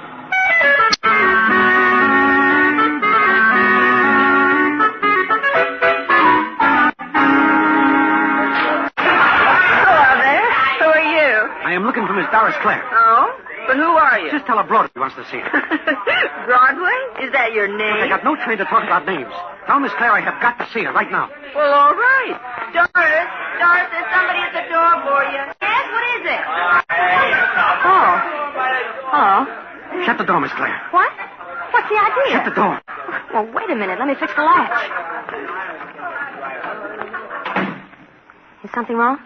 Hello there. Who are you? I am looking for Miss Doris Clare. Oh? But who are you? Just tell her Broadway wants to see her. Broadway? Is that your name? I got no train to talk about names. Tell Miss Clare I have got to see her right now. Well, all right. Doris, there's somebody at the door for you. Yes, what is it? Oh. Hello. Shut the door, Miss Clare. What? What's the idea? Shut the door. Well, wait a minute. Let me fix the latch. Is something wrong?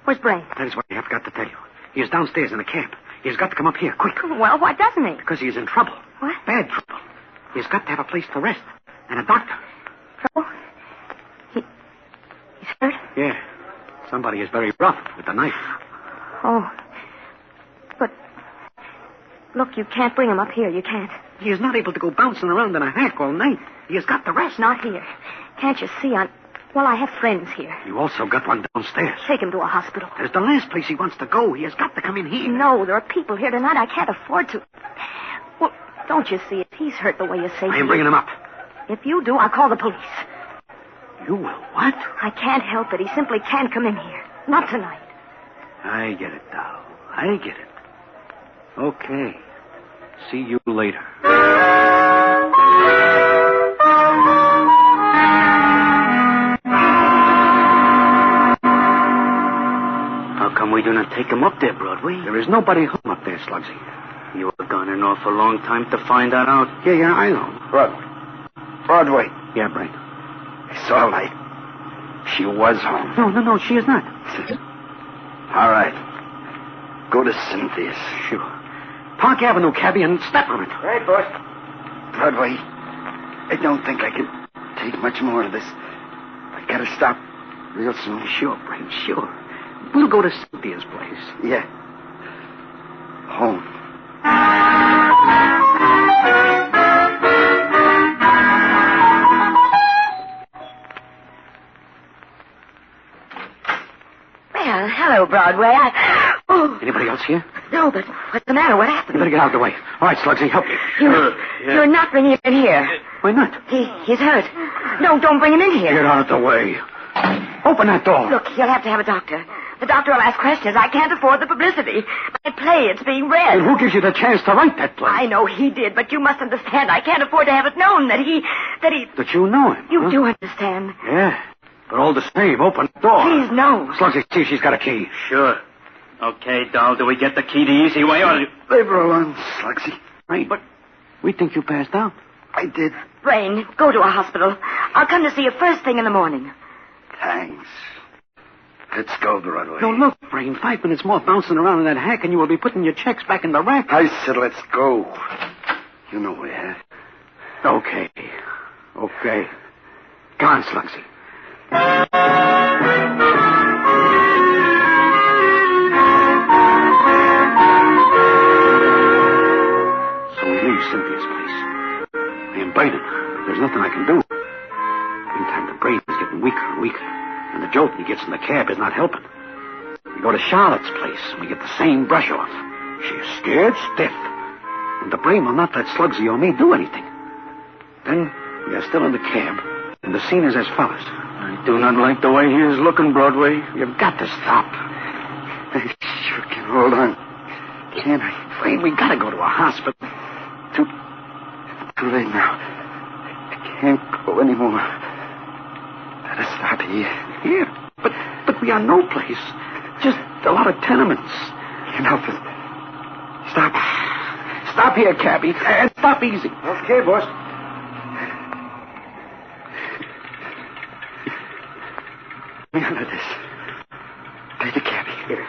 Where's Brain? That is what I have got to tell you. He is downstairs in the cab. He has got to come up here, quick. Well, why doesn't he? Because he is in trouble. What? Bad trouble. He has got to have a place to rest. And a doctor. Trouble? He's hurt? Yeah. Somebody is very rough with the knife. Oh. But, look, you can't bring him up here. You can't. He is not able to go bouncing around in a hack all night. He has got to rest. Not here. Can't you see? I have friends here. You also got one downstairs. Take him to a hospital. That is the last place he wants to go. He has got to come in here. No, there are people here tonight. I can't afford to. Well, don't you see it? He's hurt the way you say. I am bringing him up. If you do, I'll call the police. You will what? I can't help it. He simply can't come in here. Not tonight. I get it, doll. I get it. Okay. See you later. How come we do not take him up there, Broadway? There is nobody home up there, Slugsy. You were gone an awful long time to find that out. Yeah, I know. Broadway. Yeah, Brain. It's all right. She was home. No, she is not. All right. Go to Cynthia's. Sure. Park Avenue, cabby, and step on it. Right, boss. Broadway, I don't think I can take much more of this. I gotta stop real soon. Sure, Brain, sure. We'll go to Cynthia's place. Yeah. Home. Well, hello, Broadway. Anybody else here? No, but what's the matter? What happened? You better get out of the way. All right, Slugsy, help me. You're not bringing him in here. Why not? He's hurt. No, don't bring him in here. Get out of the way. Open that door. Look, you'll have to have a doctor. The doctor will ask questions. I can't afford the publicity. My play, it's being read. And who gives you the chance to write that play? I know he did, but you must understand. I can't afford to have it known that he... That you know him? You do understand. Yeah. But all the same, open the door. Please, no. Slugsy, see if she's got a key. Sure. Okay, doll, do we get the key the easy way or... Leave her alone, Slugsy. Hey, but we think you passed out. I did. Brain, go to a hospital. I'll come to see you first thing in the morning. Thanks. Let's go, Broadway. No, look, Brain. 5 minutes more bouncing around in that hack, and you will be putting your checks back in the rack. I said let's go. You know where. Okay. Go on, Slugsy. So we leave Cynthia's place. I am burning. There's nothing I can do. Meantime, the brain is getting weaker and weaker, and the jolt he gets in the cab is not helping. We go to Charlotte's place, and we get the same brush off. She is scared stiff, and the brain will not let Slugsy or me do anything. Then we are still in the cab, and the scene is as follows. I do not like the way he is looking, Broadway. You've got to stop. I sure can hold on. Can't I? Brain, we gotta go to a hospital. Too late now. I can't go anymore. Better stop here. Here? But we are no place. Just a lot of tenements. Can't help it. Stop. Stop here, cabby. And stop easy. Okay, boss. Me under this. Pay the cabby. Here.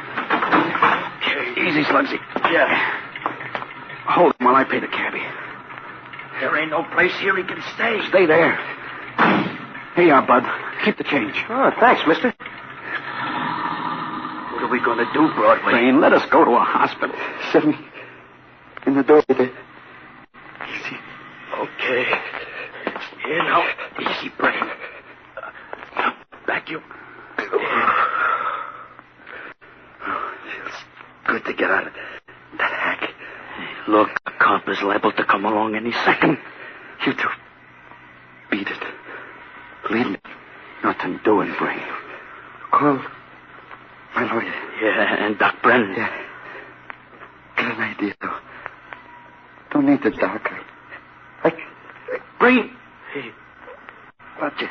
Okay, easy, Slugsy. Yeah. Hold him while I pay the cabby. There ain't no place here he can stay. Stay there. Here you are, Bud. Keep the change. Oh, thanks, mister. What are we going to do, Broadway? Brain, let us go to a hospital. Set me in the door there. Easy. Okay. Here now. Easy, Brain. Back you. Feels good to get out of that hack. Look, a cop is liable to come along any second. You two. Beat it. Believe me. Nothing doing, Brain. Call my lawyer. Yeah, and Doc Brennan. Yeah. Got an idea, though. Don't need the doc. Brain. Hey. Watch it,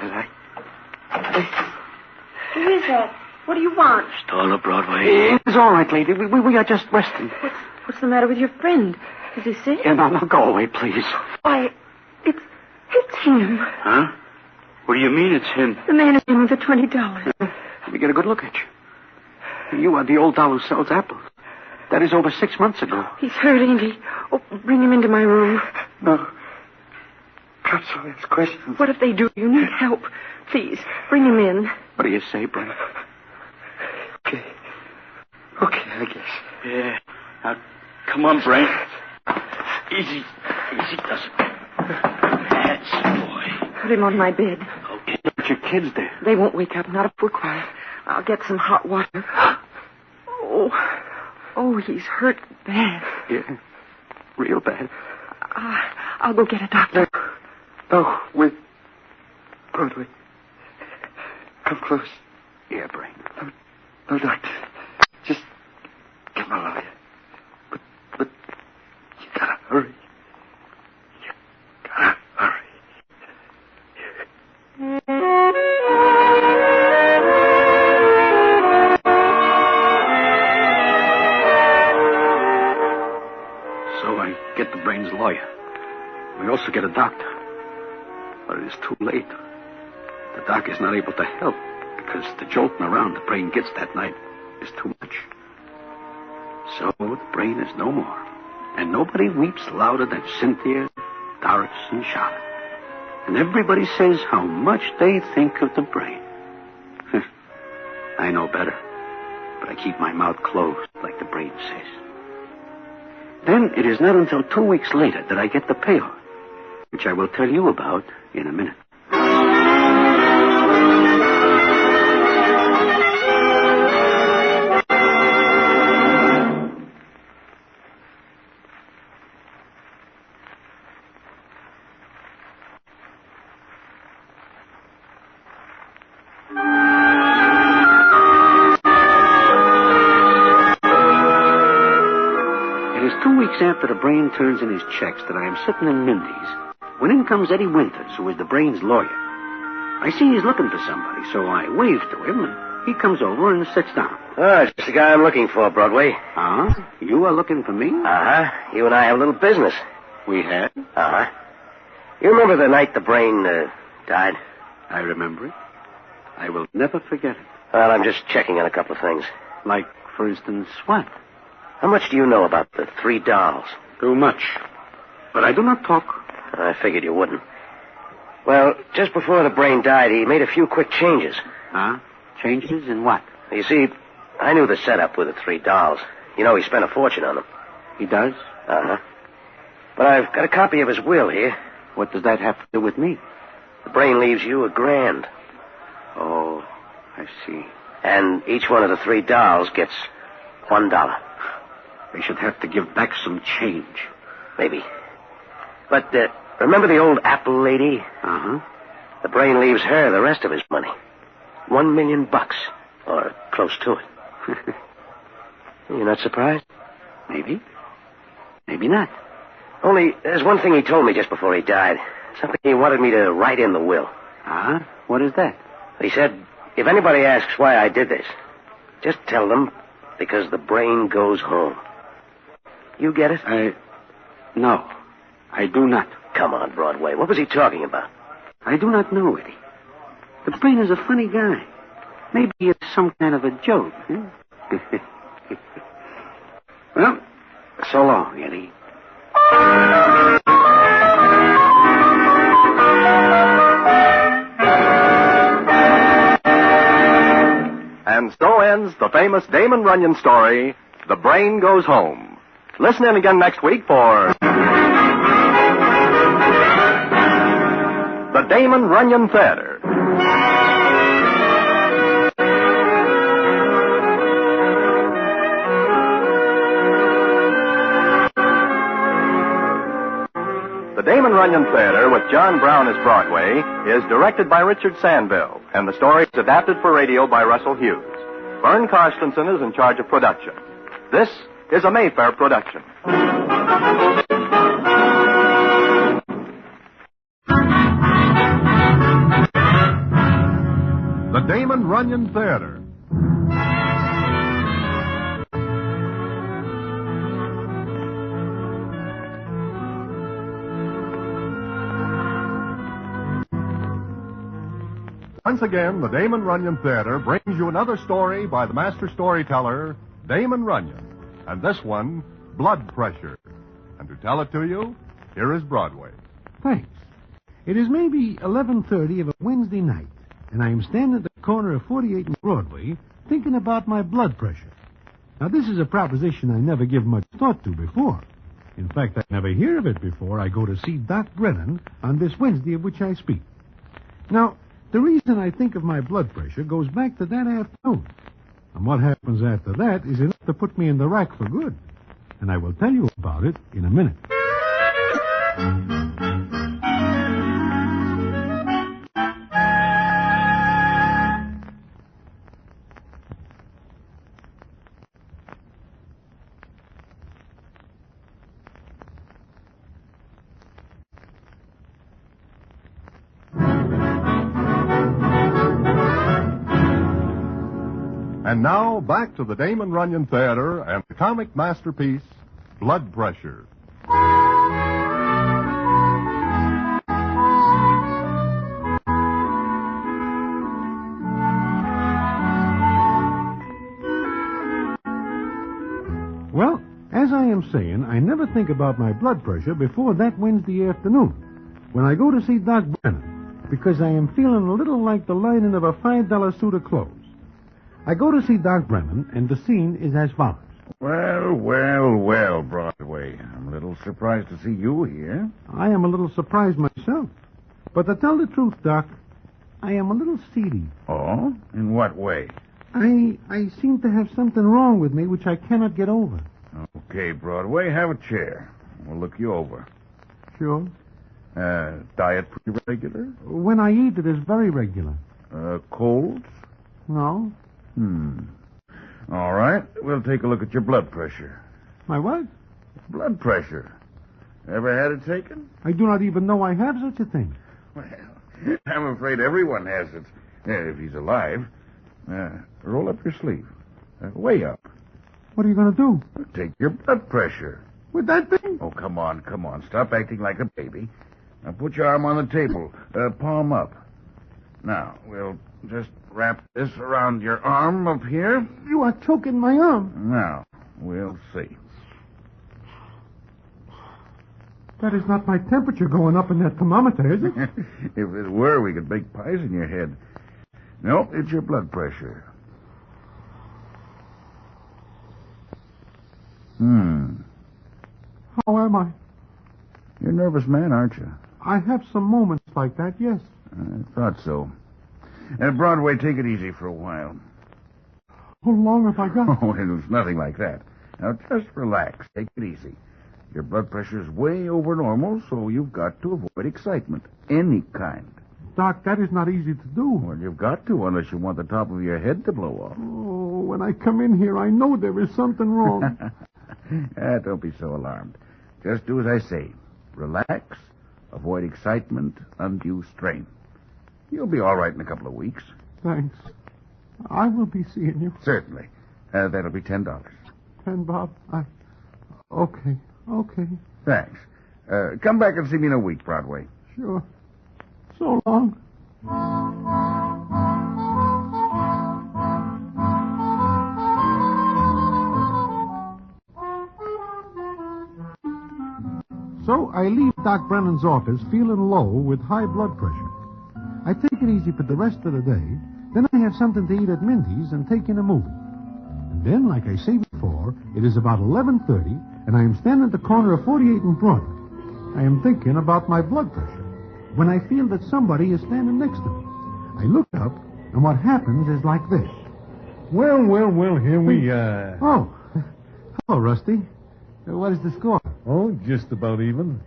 Who is that? What do you want? Stall Broadway. It's all right, lady. We are just resting. What's the matter with your friend? Is he sick? Yeah, no, go away, please. Why, it's him. Huh? What do you mean it's him? The man is in with the $20. Let me get a good look at you. You are the old doll who sells apples. That is over 6 months ago. He's hurt, ain't he? Oh, bring him into my room. No. Cops will ask questions. What if they do? You need help. Please, bring him in. What do you say, Brent? Okay, I guess. Yeah. Now, come on, Brain. Easy does it. That's boy. Put him on my bed. Okay. Put your kids there. They won't wake up, not if we're quiet. I'll get some hot water. Oh, he's hurt bad. Yeah, real bad. I'll go get a doctor. No, wait. Broadway. Come close. Yeah, Brain. No, doctor. Just get my lawyer. But you gotta hurry. So I get the Brain's lawyer. We also get a doctor. But it is too late. The doc is not able to help because the jolting around the Brain gets that night is too much. So the Brain is no more. And nobody weeps louder than Cynthia, Doris, and Charlotte. And everybody says how much they think of the Brain. I know better, but I keep my mouth closed like the Brain says. Then it is not until 2 weeks later that I get the payoff, which I will tell you about in a minute. After the Brain turns in his checks that I am sitting in Mindy's, when in comes Eddie Winters, who is the Brain's lawyer. I see he's looking for somebody, so I wave to him, and he comes over and sits down. It's the guy I'm looking for, Broadway. Huh? You are looking for me? You and I have a little business. We have? You remember the night the brain died? I remember it. I will never forget it. Well, I'm just checking on a couple of things. Like, for instance, what? How much do you know about the 3 dolls? Too much. But I do not talk. I figured you wouldn't. Well, just before the brain died, he made a few quick changes. Huh? Changes in what? You see, I knew the setup with the 3 dolls. You know, he spent a fortune on them. He does? Uh-huh. But I've got a copy of his will here. What does that have to do with me? The brain leaves you $1,000. Oh, I see. And each one of the 3 dolls gets $1. They should have to give back some change. Maybe. But, remember the old apple lady? Uh-huh. The brain leaves her the rest of his money. $1 million. Or close to it. You're not surprised? Maybe. Maybe not. Only, there's one thing he told me just before he died. Something he wanted me to write in the will. Uh-huh. What is that? He said, if anybody asks why I did this, just tell them because the brain goes home. You get it? No, I do not. Come on, Broadway. What was he talking about? I do not know, Eddie. The brain is a funny guy. Maybe it's some kind of a joke. Eh? Well, so long, Eddie. And so ends the famous Damon Runyon story, The Brain Goes Home. Listen in again next week for the Damon Runyon Theatre. The Damon Runyon Theatre with John Brown as Broadway is directed by Richard Sandville, and the story is adapted for radio by Russell Hughes. Vern Carstensen is in charge of production. This is a Mayfair production. The Damon Runyon Theatre. Once again, the Damon Runyon Theatre brings you another story by the master storyteller, Damon Runyon. And this one, Blood Pressure. And to tell it to you, here is Broadway. Thanks. It is maybe 11:30 of a Wednesday night, and I am standing at the corner of 48 and Broadway thinking about my blood pressure. Now, this is a proposition I never give much thought to before. In fact, I never hear of it before I go to see Doc Brennan on this Wednesday of which I speak. Now, the reason I think of my blood pressure goes back to that afternoon. And what happens after that is enough to put me in the rack for good. And I will tell you about it in a minute. And now, back to the Damon Runyon Theatre and the comic masterpiece, Blood Pressure. Well, as I am saying, I never think about my blood pressure before that Wednesday afternoon, when I go to see Doc Brennan, because I am feeling a little like the lining of a $5 suit of clothes. I go to see Doc Brennan, and the scene is as follows. Well, Broadway. I'm a little surprised to see you here. I am a little surprised myself. But to tell the truth, Doc, I am a little seedy. Oh? In what way? I seem to have something wrong with me which I cannot get over. Okay, Broadway, have a chair. We'll look you over. Sure. Diet pretty regular? When I eat, it is very regular. Colds? No. All right. We'll take a look at your blood pressure. My what? Blood pressure. Ever had it taken? I do not even know I have such a thing. Well, I'm afraid everyone has it, if he's alive. Roll up your sleeve. Way up. What are you going to do? Take your blood pressure. With that thing? Oh, come on. Stop acting like a baby. Now put your arm on the table, palm up. Now, we'll just wrap this around your arm up here. You are choking my arm. Now, we'll see. That is not my temperature going up in that thermometer, is it? If it were, we could bake pies in your head. No, it's your blood pressure. How am I? You're a nervous man, aren't you? I have some moments like that, yes. I thought so. Broadway, take it easy for a while. How long have I got? Oh, it was nothing like that. Now, just relax. Take it easy. Your blood pressure's way over normal, so you've got to avoid excitement. Any kind. Doc, that is not easy to do. Well, you've got to, unless you want the top of your head to blow off. Oh, when I come in here, I know there is something wrong. Don't be so alarmed. Just do as I say. Relax, avoid excitement, undue strain. You'll be all right in a couple of weeks. Thanks. I will be seeing you. Certainly. That'll be $10. 10, Bob? Okay. Thanks. Come back and see me in a week, Broadway. Sure. So long. So I leave Doc Brennan's office feeling low with high blood pressure. I take it easy for the rest of the day. Then I have something to eat at Mindy's and take in a movie. And then, like I say before, it is about 11:30, and I am standing at the corner of 48 and Broadway. I am thinking about my blood pressure when I feel that somebody is standing next to me. I look up, and what happens is like this. Well, here we are. Oh, hello, Rusty. What is the score? Oh, just about even.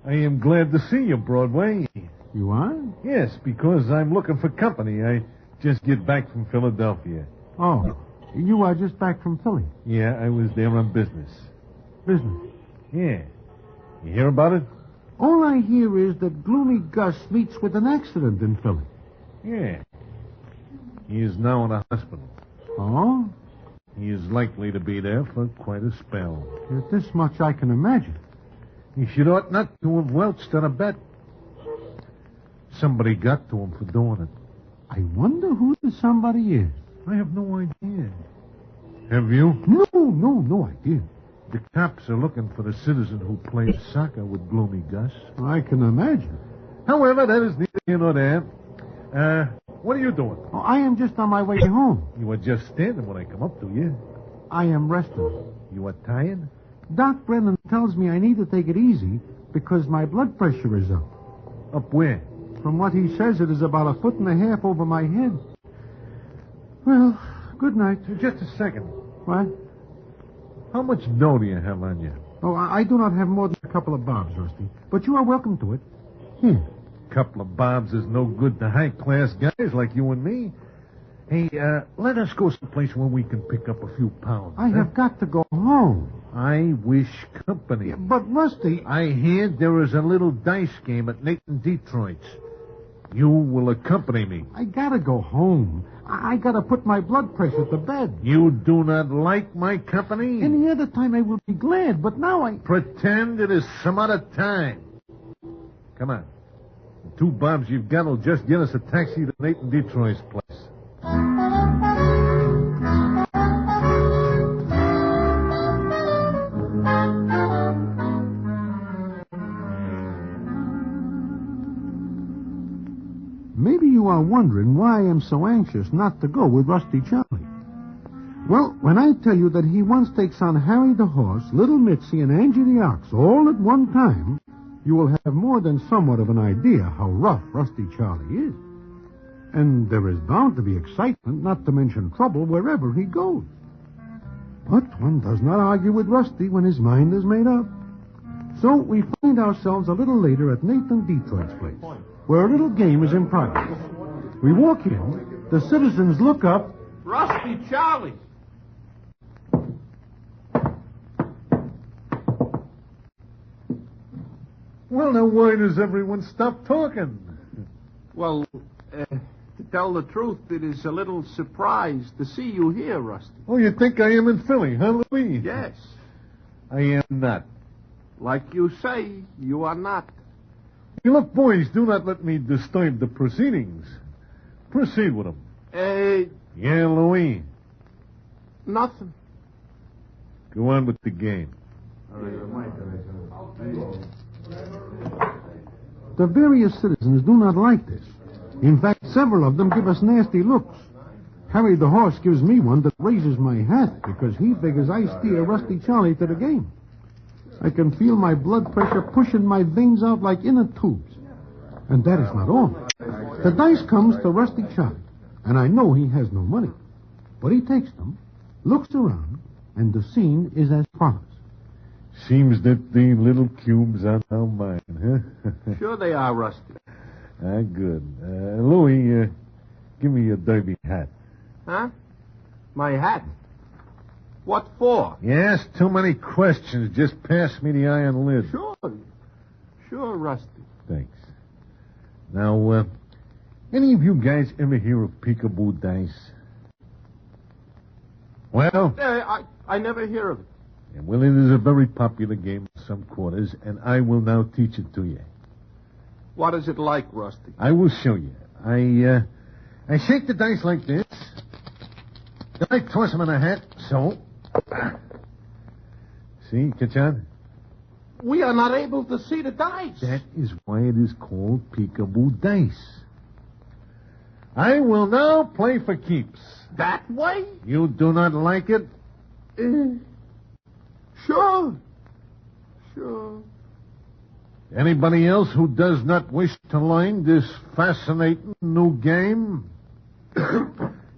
I am glad to see you, Broadway. You are? Yes, because I'm looking for company. I just get back from Philadelphia. Oh, you are just back from Philly? Yeah, I was there on business. Business? Yeah. You hear about it? All I hear is that Gloomy Gus meets with an accident in Philly. Yeah. He is now in a hospital. Oh? He is likely to be there for quite a spell. This much I can imagine. He should ought not to have welched on a bet. Somebody got to him for doing it. I wonder who the somebody is. I have no idea. Have you? No idea. The cops are looking for the citizen who played soccer with Gloomy Gus. I can imagine. However, that is neither here nor there. What are you doing? Oh, I am just on my way home. You were just standing when I come up to you. I am resting. You are tired? Doc Brennan tells me I need to take it easy because my blood pressure is up. Up where? From what he says, it is about 1.5 feet over my head. Well, good night. Just a second. What? How much dough do you have on you? Oh, I do not have more than a couple of bobs, Rusty. But you are welcome to it. Here. Couple of bobs is no good to high-class guys like you and me. Hey, let us go someplace where we can pick up a few pounds. I have got to go home. I wish company. Yeah, but, Rusty... I hear there is a little dice game at Nathan Detroit's. You will accompany me. I gotta go home. I gotta put my blood pressure to bed. You do not like my company? Any other time I will be glad, but now I... Pretend it is some other time. Come on. The 2 bobs you've got will just get us a taxi to Nathan Detroit's place. Maybe you are wondering why I am so anxious not to go with Rusty Charlie. Well, when I tell you that he once takes on Harry the Horse, Little Mitzi, and Angie the Ox all at one time, you will have more than somewhat of an idea how rough Rusty Charlie is. And there is bound to be excitement, not to mention trouble, wherever he goes. But one does not argue with Rusty when his mind is made up. So we find ourselves a little later at Nathan Detroit's place, where a little game is in progress. We walk in, the citizens look up. Rusty Charlie! Well, now why does everyone stop talking? Well, to tell the truth, it is a little surprise to see you here, Rusty. Oh, you think I am in Philly, huh, Louise? Yes. I am not. Like you say, you are not. Hey, look, boys, do not let me disturb the proceedings. Proceed with them. Yeah, Louis. Nothing. Go on with the game. The various citizens do not like this. In fact, several of them give us nasty looks. Harry the horse gives me one that raises my hat because he figures I steer Rusty Charlie to the game. I can feel my blood pressure pushing my veins out like inner tubes. And that is not all. The dice comes to Rusty Charlie, and I know he has no money. But he takes them, looks around, and the scene is as follows. Seems that the little cubes are now mine, huh? Sure they are, Rusty. Good. Louis, give me your derby hat. Huh? My hat? What for? You ask too many questions. Just pass me the iron lid. Sure, Rusty. Thanks. Now, any of you guys ever hear of peekaboo dice? Well? I never hear of it. Yeah, well, it is a very popular game in some quarters, and I will now teach it to you. What is it like, Rusty? I will show you. I shake the dice like this. Then I toss them in a hat, so. See, catch on? We are not able to see the dice. That is why it is called peekaboo dice. I will now play for keeps. That way? You do not like it? Sure. Anybody else who does not wish to learn this fascinating new game?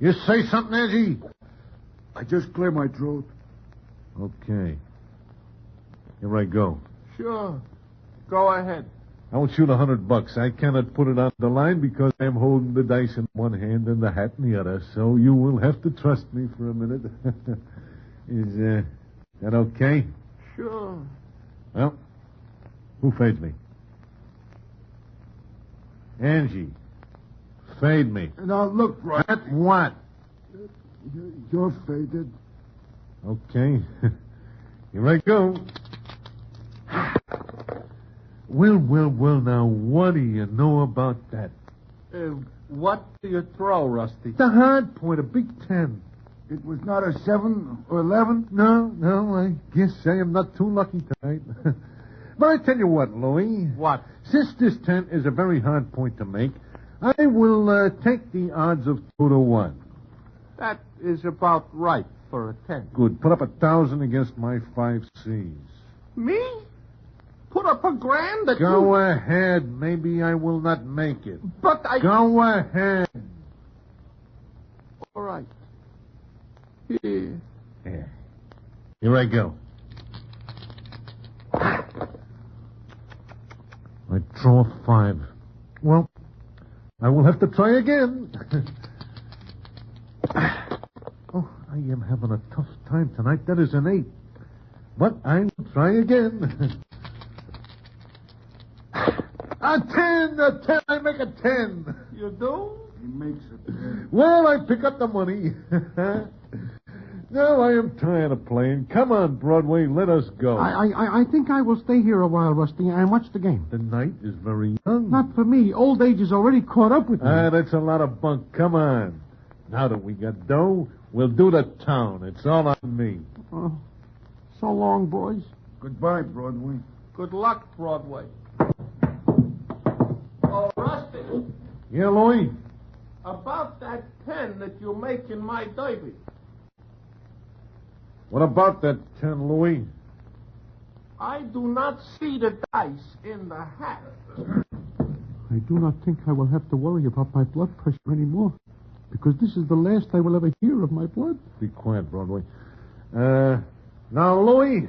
You say something, Angie? I just clear my throat. Okay. Here I go. Sure. Go ahead. I will shoot $100. I cannot put it on the line because I am holding the dice in one hand and the hat in the other, so you will have to trust me for a minute. Is that okay? Sure. Well, who fades me? Angie, fade me. Now, look, right. At what? You're faded. Okay. Here I go. Well, now, what do you know about that? What do you throw, Rusty? The hard point, a big 10. It was not a 7 or 11? No, I guess I am not too lucky tonight. But I tell you what, Louis. What? Since this 10 is a very hard point to make, I will take the odds of 2 to 1. That is about right for a 10. Good. Put up 1,000 against my 5 C's. Me? Put up $1,000 that Go ahead. Maybe I will not make it. But I... Go ahead. All right. Here. Here I go. I draw 5. Well, I will have to try again. Oh, I am having a tough time tonight. That is an 8. But I will try again. A 10! I make a 10. You do? He makes a 10. Well, I pick up the money. No, I am tired of playing. Come on, Broadway, let us go. I think I will stay here a while, Rusty, and watch the game. The night is very young. Not for me. Old age is already caught up with me. That's a lot of bunk. Come on. Now that we got dough, we'll do the town. It's all on me. So long, boys. Goodbye, Broadway. Good luck, Broadway. Oh, Rusty. Yeah, Louis? About that 10 that you make in my derby. What about that 10, Louis? I do not see the dice in the hat. I do not think I will have to worry about my blood pressure anymore, because this is the last I will ever hear of my blood. Be quiet, Broadway. Now, Louis,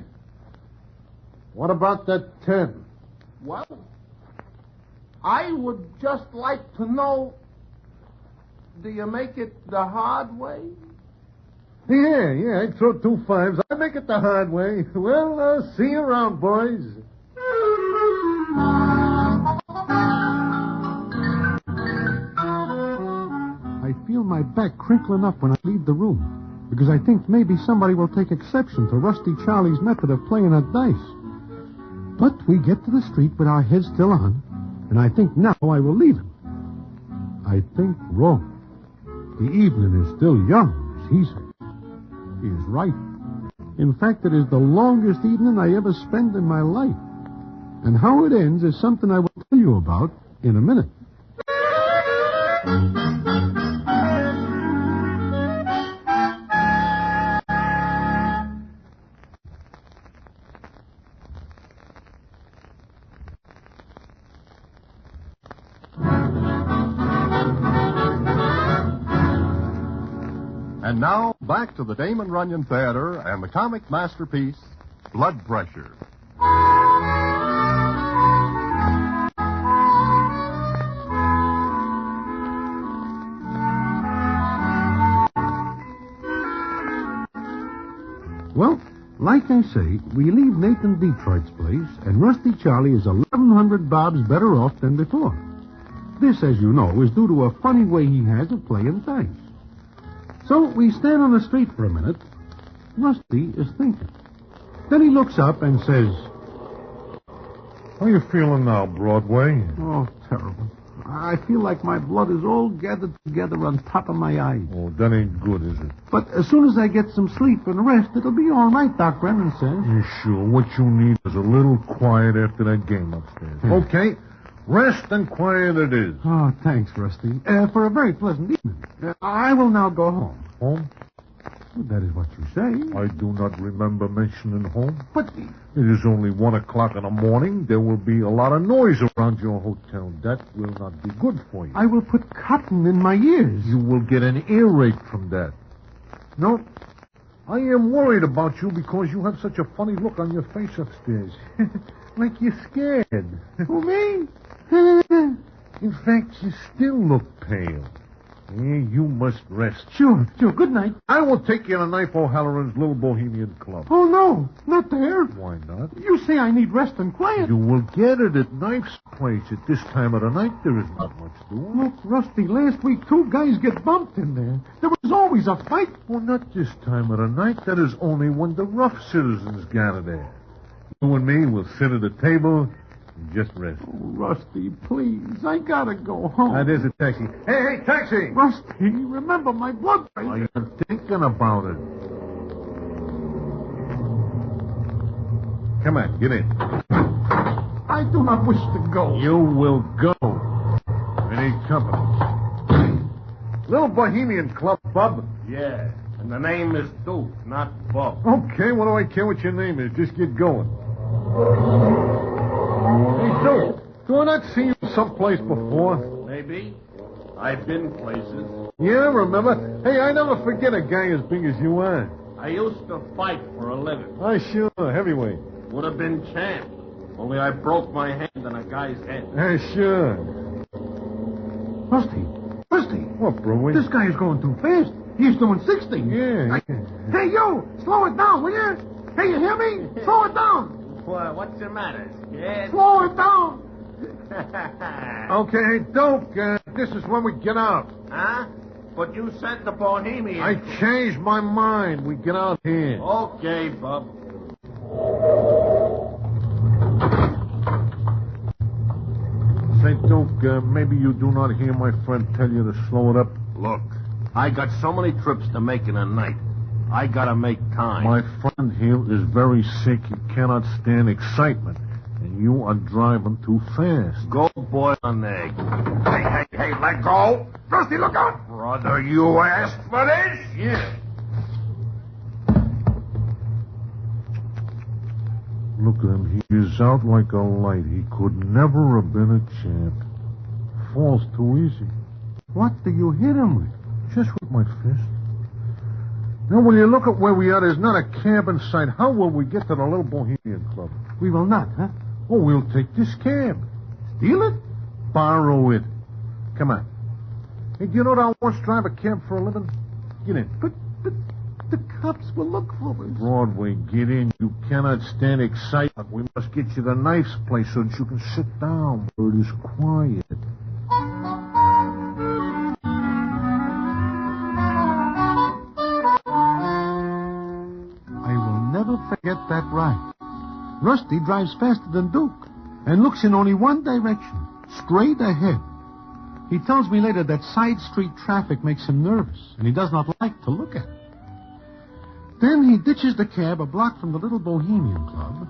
what about that 10? Well, I would just like to know, do you make it the hard way? Yeah, I throw 2 5s. I make it the hard way. Well, see you around, boys. I feel my back crinkling up when I leave the room, because I think maybe somebody will take exception to Rusty Charlie's method of playing at dice. But we get to the street with our heads still on, and I think now I will leave him. I think wrong. The evening is still young, as he says. He is right. In fact, it is the longest evening I ever spent in my life. And how it ends is something I will tell you about in a minute. And now, back to the Damon Runyon Theater and the comic masterpiece, Blood Pressure. Well, like I say, we leave Nathan Detroit's place, and Rusty Charlie is 1,100 bobs better off than before. This, as you know, is due to a funny way he has of playing dice. So we stand on the street for a minute. Rusty is thinking. Then he looks up and says, How you feeling now, Broadway? Oh, terrible. I feel like my blood is all gathered together on top of my eyes. Oh, that ain't good, is it? But as soon as I get some sleep and rest, it'll be all right, Doc Brennan says. You sure? What you need is a little quiet after that game upstairs. Okay? Rest and quiet it is. Oh, thanks, Rusty. For a very pleasant evening. I will now go home. Home? Well, that is what you say. I do not remember mentioning home. But it is only 1 o'clock in the morning. There will be a lot of noise around your hotel. That will not be good for you. I will put cotton in my ears. You will get an earache from that. No, I am worried about you because you have such a funny look on your face upstairs. Like you're scared. Who, me? In fact, you still look pale. You must rest. Sure. Good night. I will take you to Knife O'Halloran's Little Bohemian Club. Oh, no. Not there. Why not? You say I need rest and quiet. You will get it at Knife's place. At this time of the night, there is not much doing. Look, Rusty, last week 2 guys get bumped in there. There was always a fight. Well, not this time of the night. That is only when the rough citizens gather there. You and me will sit at a table and just rest. Oh, Rusty, please. I gotta go home. There's a taxi. Hey, taxi! Rusty, remember my blood pressure. I am thinking about it. Come on, get in. I do not wish to go. You will go. I need company. Little Bohemian Club, Bub. Yeah, and the name is Duke, not Bub. Okay, what do I care what your name is? Just get going. Hey, Duke, do I not see you someplace before? Maybe. I've been places. Yeah, remember? Hey, I never forget a guy as big as you are. I used to fight for a living. Sure, heavyweight. Would have been champ. Only I broke my hand on a guy's head. Sure. Rusty. What, Broadway? This guy is going too fast. He's doing 60. Yeah. Hey, you! Slow it down, will you? Hey, you hear me? Slow it down. What's the matter? Scared? Slow it down. Okay, Duke, this is when we get out. Huh? But you said the Bohemian. I changed my mind. We get out here. Okay, Bub. Say, Duke, maybe you do not hear my friend tell you to slow it up. Look, I got so many trips to make in a night. I gotta make time. My friend here is very sick. He cannot stand excitement. And you are driving too fast. Go boil an egg. Hey, let go. Rusty, look out. Brother, you asked for this? Yeah. Look at him. He is out like a light. He could never have been a champ. Falls too easy. What do you hit him with? Just with my fist. Now, when you look at where we are, there's not a cab in sight. How will we get to the Little Bohemian Club? We will not, huh? Oh, we'll take this cab. Steal it? Borrow it. Come on. Hey, do you know that I once drive a cab for a living? Get in. But the cops will look for us. Broadway, get in. You cannot stand excitement. We must get you to Knife's place so that you can sit down where it is quiet. I will never forget that ride. Rusty drives faster than Duke and looks in only one direction. straight ahead. He tells me later that side street traffic makes him nervous, and he does not like to look at it. Then he ditches the cab a block from the little Bohemian Club,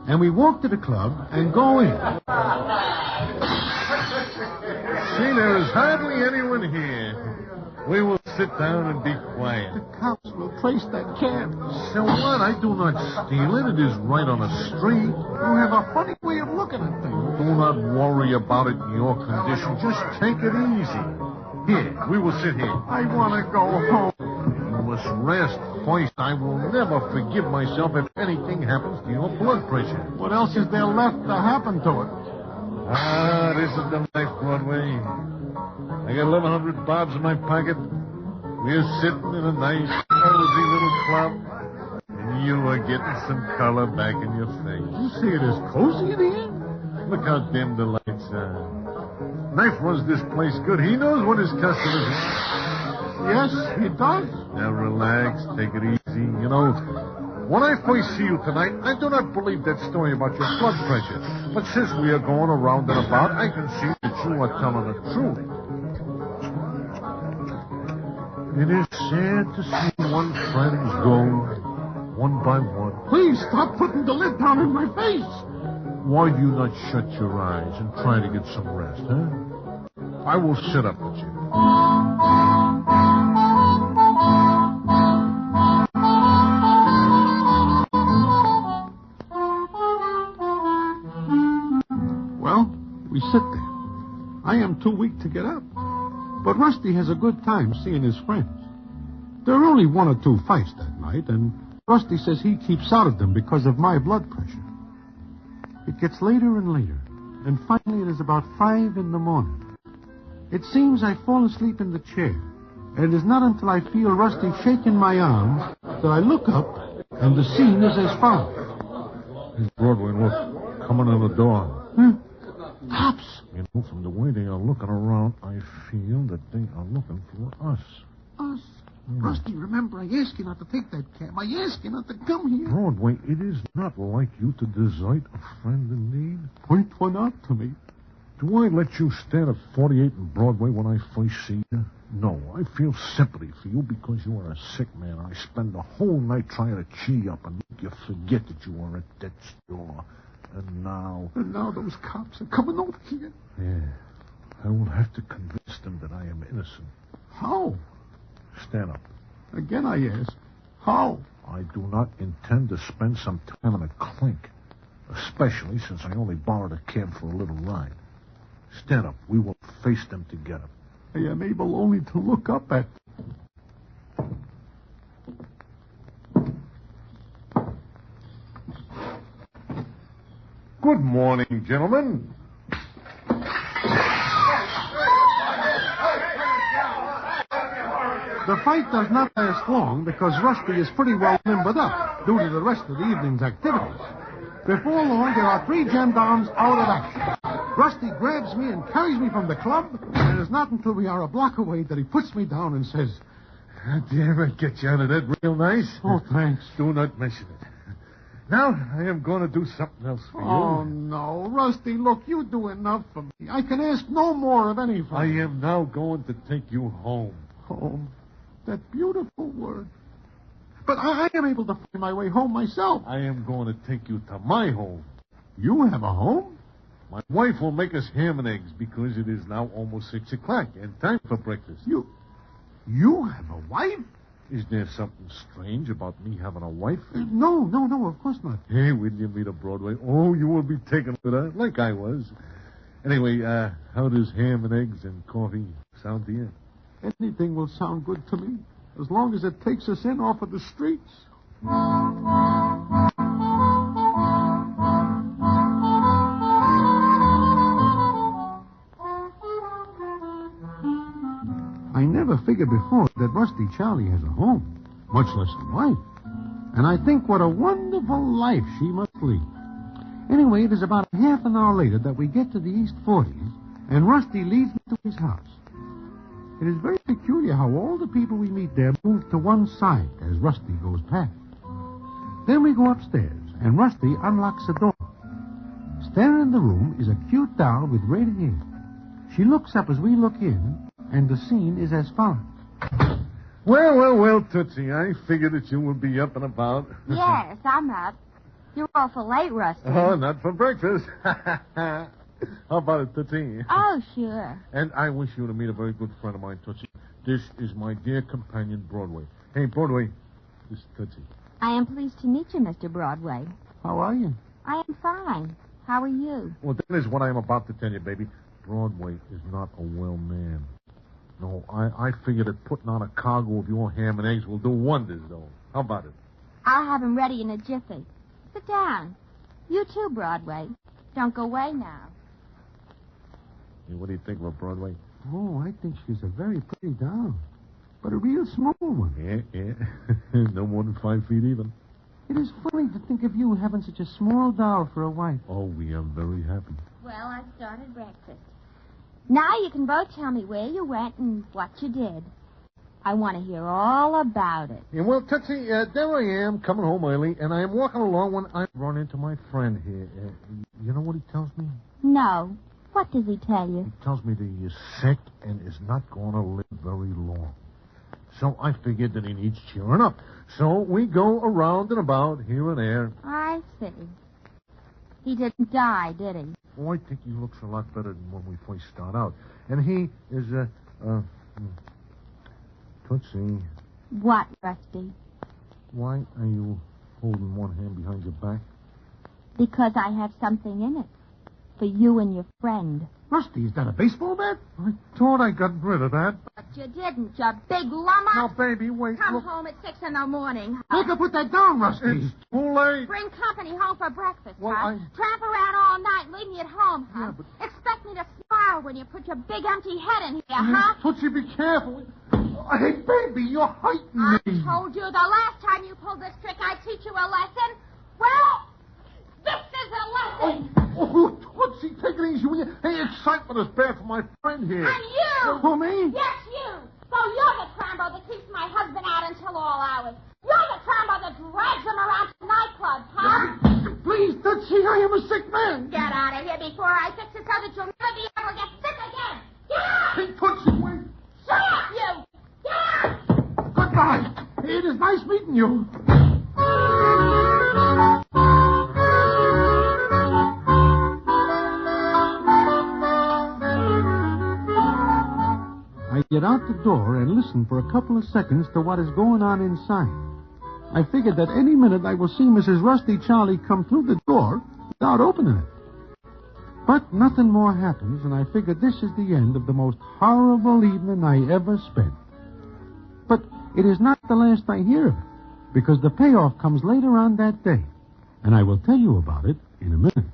and we walk to the club and go in. See, there is hardly anyone here. We will sit down and be quiet. The cops will trace that cab. So what? I do not steal it. It is right on the street. You have a funny way of looking at things. Do not worry about it in your condition. Just take it easy. Here, we will sit here. I want to go home. You must rest first. I will never forgive myself if anything happens to your blood pressure. What else is there left to happen to it? Ah, this is the life, Broadway. I got 1,100 bobs in my pocket. We're sitting in a nice, cozy little club, and you are getting some color back in your face. You see it as cozy in here? Look how dim the lights are. Knife runs this place good. He knows what his customers are. Yes, he does. Now relax, take it easy. You know, when I first see you tonight, I do not believe that story about your blood pressure. But since we are going around and about, I can see that you are telling the truth. It is sad to see one's friends go, one by one. Please stop putting the lid down in my face. Why do you not shut your eyes and try to get some rest, huh? I will sit up with you. Well, we sit there. I am too weak to get up. But Rusty has a good time seeing his friends. There are only 1 or 2 fights that night, and Rusty says he keeps out of them because of my blood pressure. It gets later and later, and finally it is about 5 in the morning. It seems I fall asleep in the chair, and it is not until I feel Rusty shaking my arm that I look up, and the scene is as follows. Hey, Broadway, look, coming in the door. Cops. You know, from the way they are looking around, I feel that they are looking for us. Us? Rusty, remember, I asked you not to take that cab. I asked you not to come here. Broadway, it is not like you to desert a friend in need. Point one out to me. Do I let you stand at 48 in Broadway when I first see you? No, I feel sympathy for you because you are a sick man. I spend the whole night trying to cheer you up and make you forget that you are at death's door. And now those cops are coming over here. Yeah. I will have to convince them that I am innocent. How? Stand up. Again I ask. How? I do not intend to spend some time in a clink. Especially since I only borrowed a cab for a little ride. Stand up. We will face them together. I am able only to look up at them. Good morning, gentlemen. The fight does not last long because Rusty is pretty well limbered up due to the rest of the evening's activities. Before long, there are 3 gendarmes out of action. Rusty grabs me and carries me from the club, and it is not until we are a block away that he puts me down and says, Damn it, get you out of that real nice. Oh, thanks. Do not mention it. Now, I am going to do something else for you. Oh, no. Rusty, look, you do enough for me. I can ask no more of any friend. I am now going to take you home. Home? That beautiful word. But I am able to find my way home myself. I am going to take you to my home. You have a home? My wife will make us ham and eggs because it is now almost 6 o'clock and time for breakfast. You have a wife? Is there something strange about me having a wife? No, of course not. Hey, when you meet a Broadway, you will be taken with her, like I was. Anyway, how does ham and eggs and coffee sound to you? Anything will sound good to me, as long as it takes us in off of the streets. I never figured before that Rusty Charlie has a home, much less a wife. And I think what a wonderful life she must lead. Anyway, it is about a half an hour later that we get to the East Forties, and Rusty leads me to his house. It is very peculiar how all the people we meet there move to one side as Rusty goes past. Then we go upstairs, and Rusty unlocks the door. Standing in the room is a cute doll with red hair. She looks up as we look in, and the scene is as follows. Well, Tootsie, I figured that you would be up and about. Yes, I'm up. You're awful late, Rusty. Oh, not for breakfast. How about it, Tootsie? Oh, sure. And I wish you to meet a very good friend of mine, Tootsie. This is my dear companion, Broadway. Hey, Broadway, this is Tootsie. I am pleased to meet you, Mr. Broadway. How are you? I am fine. How are you? Well, that is what I am about to tell you, baby. Broadway is not a well man. No, I figure that putting on a cargo of your ham and eggs will do wonders, though. How about it? I'll have him ready in a jiffy. Sit down. You too, Broadway. Don't go away now. Hey, what do you think of her, Broadway? Oh, I think she's a very pretty doll. But a real small one. Yeah. No more than 5 feet even. It is funny to think of you having such a small doll for a wife. Oh, we are very happy. Well, I started breakfast. Now you can both tell me where you went and what you did. I want to hear all about it. Yeah, well, Tootsie, there I am, coming home early, and I am walking along when I run into my friend here. You know what he tells me? No. What does he tell you? He tells me that he is sick and is not going to live very long. So I figured that he needs cheering up. So we go around and about here and there. I see. He didn't die, did he? Oh, I think he looks a lot better than when we first start out. And he is, Tootsie. What, Rusty? Why are you holding one hand behind your back? Because I have something in it. For you and your friend. Rusty, is that a baseball bat? I thought I got rid of that. But you didn't, you big lummox. Now, baby, wait. Come home at 6 in the morning. Make her put that down, Rusty. It's too late. Bring company home for breakfast, Well, huh? Tramp around all night and leave me at home, huh? Yeah, Expect me to smile when you put your big empty head in here, huh? Tootsie, be careful. Hey, baby, you're hurting me. I told you the last time you pulled this trick I'd teach you a lesson. Well, this is a lesson. Oh, Tootsie, take it easy, will you? Hey, excitement is bad for my friend here. And you. For me? Yes, you. So you're the trambo that keeps my husband out until all hours. You're the trambo that drags him around to nightclubs, huh? Please, Tootsie, I am a sick man. Get out of here before I fix it so that you'll never be able to get sick again. Get out! Hey, Tootsie, wait. Shut up, you! Get out! Goodbye. It is nice meeting you. I get out the door and listen for a couple of seconds to what is going on inside. I figured that any minute I will see Mrs. Rusty Charlie come through the door without opening it. But nothing more happens, and I figured this is the end of the most horrible evening I ever spent. But it is not the last I hear of it, because the payoff comes later on that day, and I will tell you about it in a minute.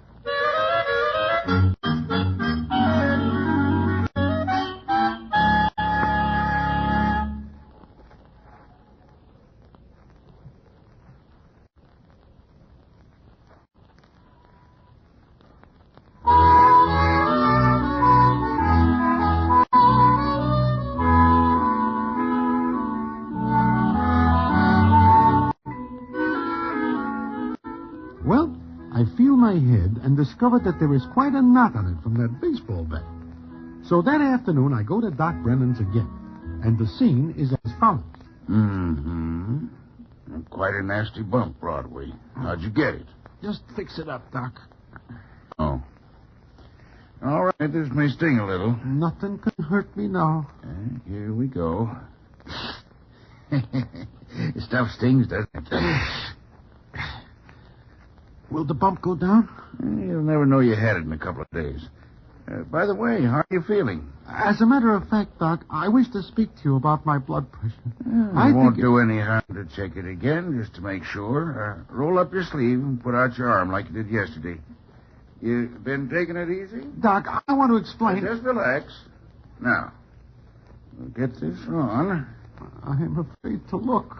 Well, I feel my head and discovered that there is quite a knot on it from that baseball bat. So that afternoon, I go to Doc Brennan's again, and the scene is as follows. Mm-hmm. Quite a nasty bump, Broadway. How'd you get it? Just fix it up, Doc. Oh. All right, this may sting a little. Nothing can hurt me now. Here we go. Stuff stings, doesn't it? Will the bump go down? You'll never know you had it in a couple of days. By the way, how are you feeling? As a matter of fact, Doc, I wish to speak to you about my blood pressure. I won't do any harm to check it again, just to make sure. Roll up your sleeve and put out your arm like you did yesterday. You been taking it easy? Doc, I want to explain. Just relax. Now, we'll get this on. I am afraid to look.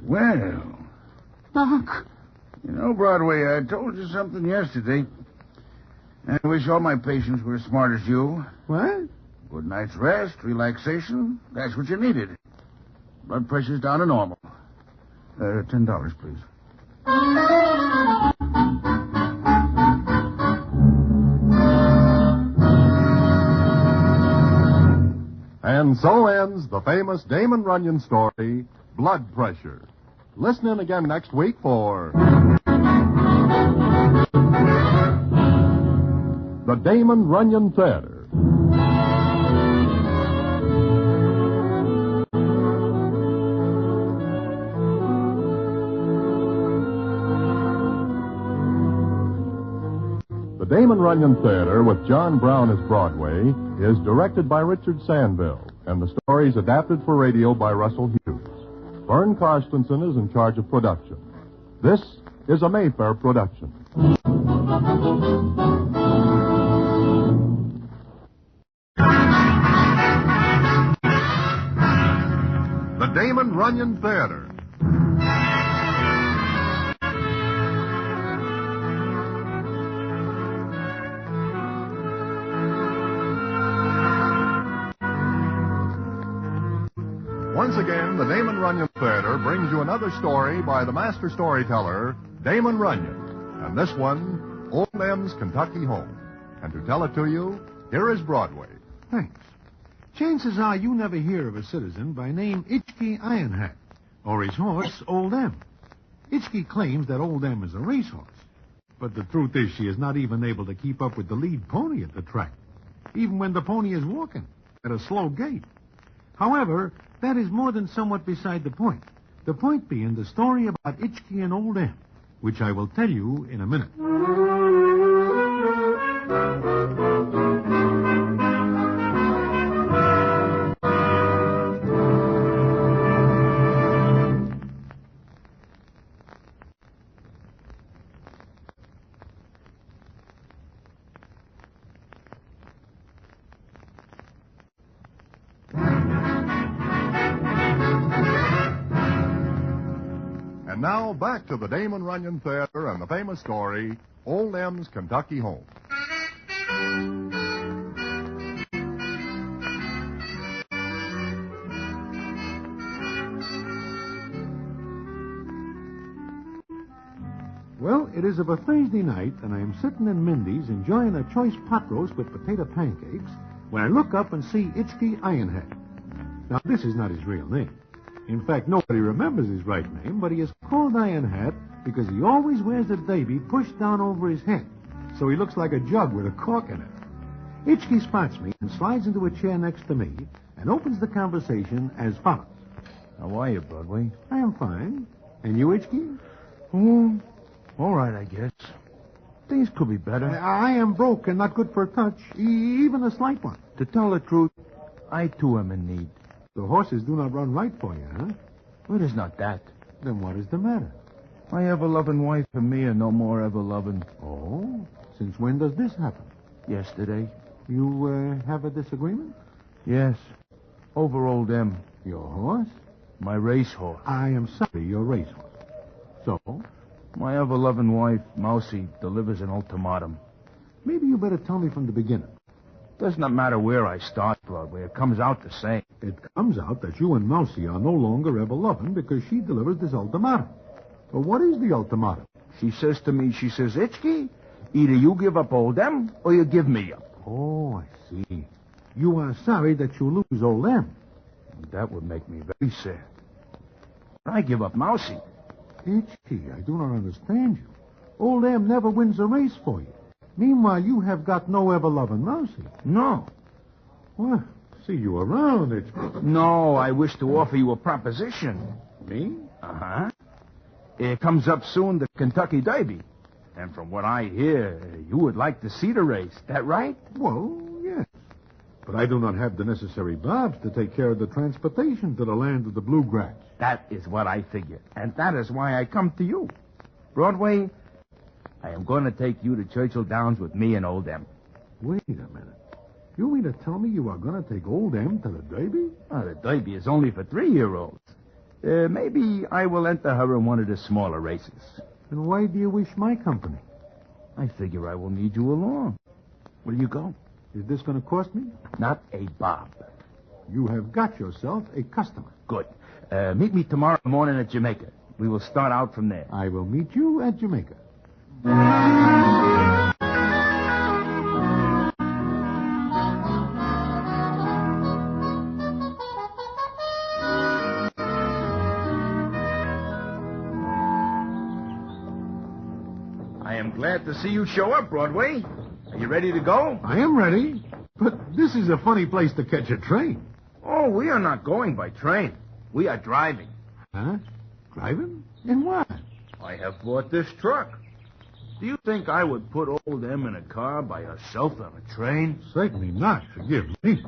Well. Doc. You know, Broadway, I told you something yesterday. I wish all my patients were as smart as you. What? Good night's rest, relaxation. That's what you needed. Blood pressure's down to normal. $10, please. And so ends the famous Damon Runyon story, Blood Pressure. Listen in again next week for the Damon Runyon Theatre. The Damon Runyon Theatre, with John Brown as Broadway, is directed by Richard Sandville, and the story is adapted for radio by Russell Hughes. Vern Karstensen is in charge of production. This is a Mayfair production. The Damon Runyon Theatre. Once again, the Damon Runyon Theatre brings you another story by the master storyteller, Damon Runyon. And this one, Old M's Kentucky Home. And to tell it to you, here is Broadway. Thanks. Chances are you never hear of a citizen by name Itchkey Ironhat, or his horse, Old M. Itchkey claims that Old M is a racehorse. But the truth is she is not even able to keep up with the lead pony at the track, even when the pony is walking at a slow gait. However, that is more than somewhat beside the point. The point being the story about Itchkey and Old M, which I will tell you in a minute. And now, back to the Damon Runyon Theatre and the famous story, Old M's Kentucky Home. Well, it is of a Thursday night, and I am sitting in Mindy's enjoying a choice pot roast with potato pancakes when I look up and see Itchkey Ironhat. Now, this is not his real name. In fact, nobody remembers his right name, but he is called Ironhat because he always wears a derby pushed down over his head, so he looks like a jug with a cork in it. Itchkey spots me and slides into a chair next to me and opens the conversation as follows. How are you, Broadway? I am fine. And you, Itchkey? Oh, all right, I guess. Things could be better. I am broke and not good for a touch, even a slight one. To tell the truth, I too am in need. The horses do not run right for you, huh? Well, it is not that. Then what is the matter? My ever-loving wife and me are no more ever-loving. Oh? Since when does this happen? Yesterday. You, have a disagreement? Yes. Over Old M. Your horse? My racehorse. I am sorry, your racehorse. So? My ever-loving wife, Mousie, delivers an ultimatum. Maybe you better tell me from the beginning. Does not matter where I start, Broadway. It comes out the same. It comes out that you and Mousie are no longer ever loving because she delivers this ultimatum. But what is the ultimatum? She says to me, Itchkey, either you give up Old M or you give me up. Oh, I see. You are sorry that you lose Old M. That would make me very sad. I give up Mousie. Itchkey, I do not understand you. Old M never wins a race for you. Meanwhile, you have got no ever-loving Mousie. No. Well, see you around, Itchkey. No, I wish to offer you a proposition. Me? Uh-huh. It comes up soon, the Kentucky Derby. And from what I hear, you would like to see the race. That right? Well, yes. But I do not have the necessary bobs to take care of the transportation to the land of the bluegrass. That is what I figure. And that is why I come to you. Broadway, I am going to take you to Churchill Downs with me and Old M. Wait a minute. You mean to tell me you are going to take Old M to the Derby? The Derby is only for 3-year-olds. Maybe I will enter her in one of the smaller races. And why do you wish my company? I figure I will need you along. Will you go? Is this going to cost me? Not a bob. You have got yourself a customer. Good. Meet me tomorrow morning at Jamaica. We will start out from there. I will meet you at Jamaica. I am glad to see you show up, Broadway. Are you ready to go? I am ready. But this is a funny place to catch a train. Oh, we are not going by train. We are driving. Huh? Driving? And what? I have bought this truck. Do you think I would put old M in a car by herself on a train? Certainly not. Forgive me.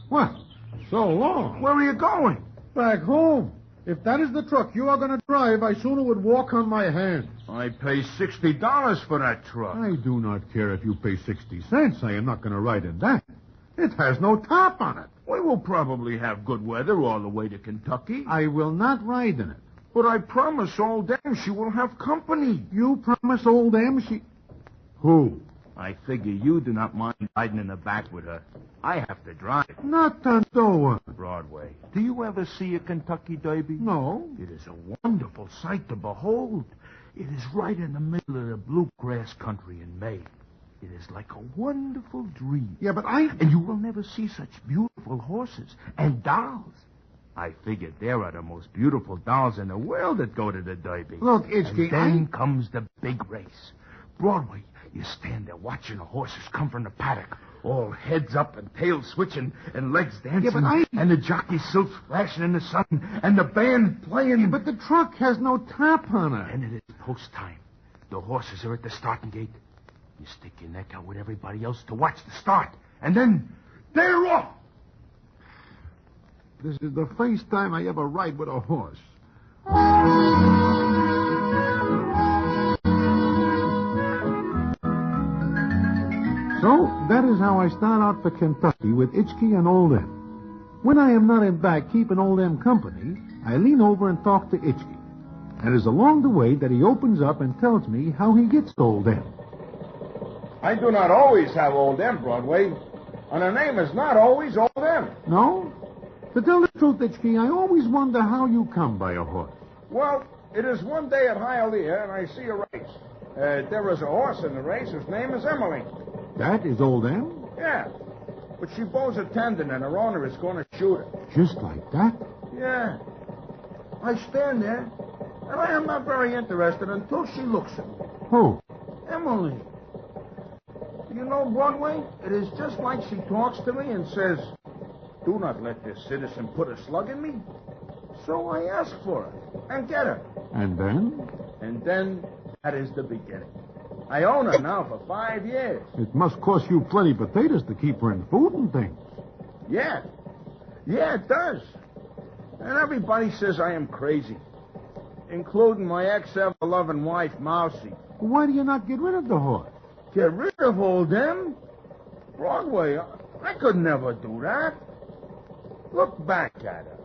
What? So long. Where are you going? Back home. If that is the truck you are going to drive, I sooner would walk on my hands. I pay $60 for that truck. I do not care if you pay 60 cents. I am not going to ride in that. It has no top on it. We will probably have good weather all the way to Kentucky. I will not ride in it. But I promise old M she will have company. You promise old M she... Who? I figure you do not mind riding in the back with her. I have to drive. Not tanto. Broadway. Do you ever see a Kentucky Derby? No. It is a wonderful sight to behold. It is right in the middle of the bluegrass country in May. It is like a wonderful dream. Yeah, but And you will never see such beautiful horses and dolls. I figured there are the most beautiful dolls in the world that go to the Derby. Look, Itchkey, And then comes the big race. Broadway, you stand there watching the horses come from the paddock, all heads up and tails switching and legs dancing. Yeah, but And the jockey's silks flashing in the sun and the band playing. Yeah, but the truck has no top on it. And it is post time. The horses are at the starting gate. You stick your neck out with everybody else to watch the start. And then they're off. This is the first time I ever ride with a horse. So, that is how I start out for Kentucky with Itchkey and Old M. When I am not in back keeping Old M company, I lean over and talk to Itchkey. And it is along the way that he opens up and tells me how he gets to Old M. I do not always have Old M, Broadway. And her name is not always Old M. No? To tell the truth, Itchkey, I always wonder how you come by a horse. Well, it is one day at Hialeah, and I see a race. There is a horse in the race. His name is Emily. That is Old M? Yeah. But she bows a tendon, and her owner is going to shoot her. Just like that? Yeah. I stand there, and I am not very interested until she looks at me. Who? Emily. You know, Broadway, it is just like she talks to me and says, "Do not let this citizen put a slug in me." So I ask for her and get her. And then? And then that is the beginning. I own her now for 5 years. It must cost you plenty potatoes to keep her in food and things. Yeah. Yeah, it does. And everybody says I am crazy, including my ex-ever-loving wife, Mousy. Why do you not get rid of the horse? Get rid of Old M? Broadway, I could never do that. Look back at her.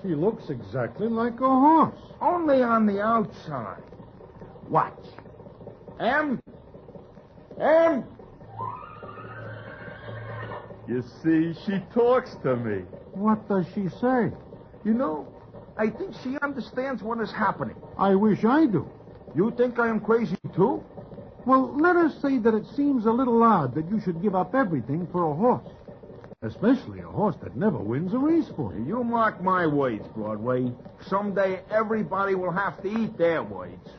She looks exactly like a horse. Only on the outside. Watch. M? You see, she talks to me. What does she say? You know, I think she understands what is happening. I wish I do. You think I am crazy, too? Well, let us say that it seems a little odd that you should give up everything for a horse. Especially a horse that never wins a race for you. You mark my words, Broadway. Someday everybody will have to eat their words.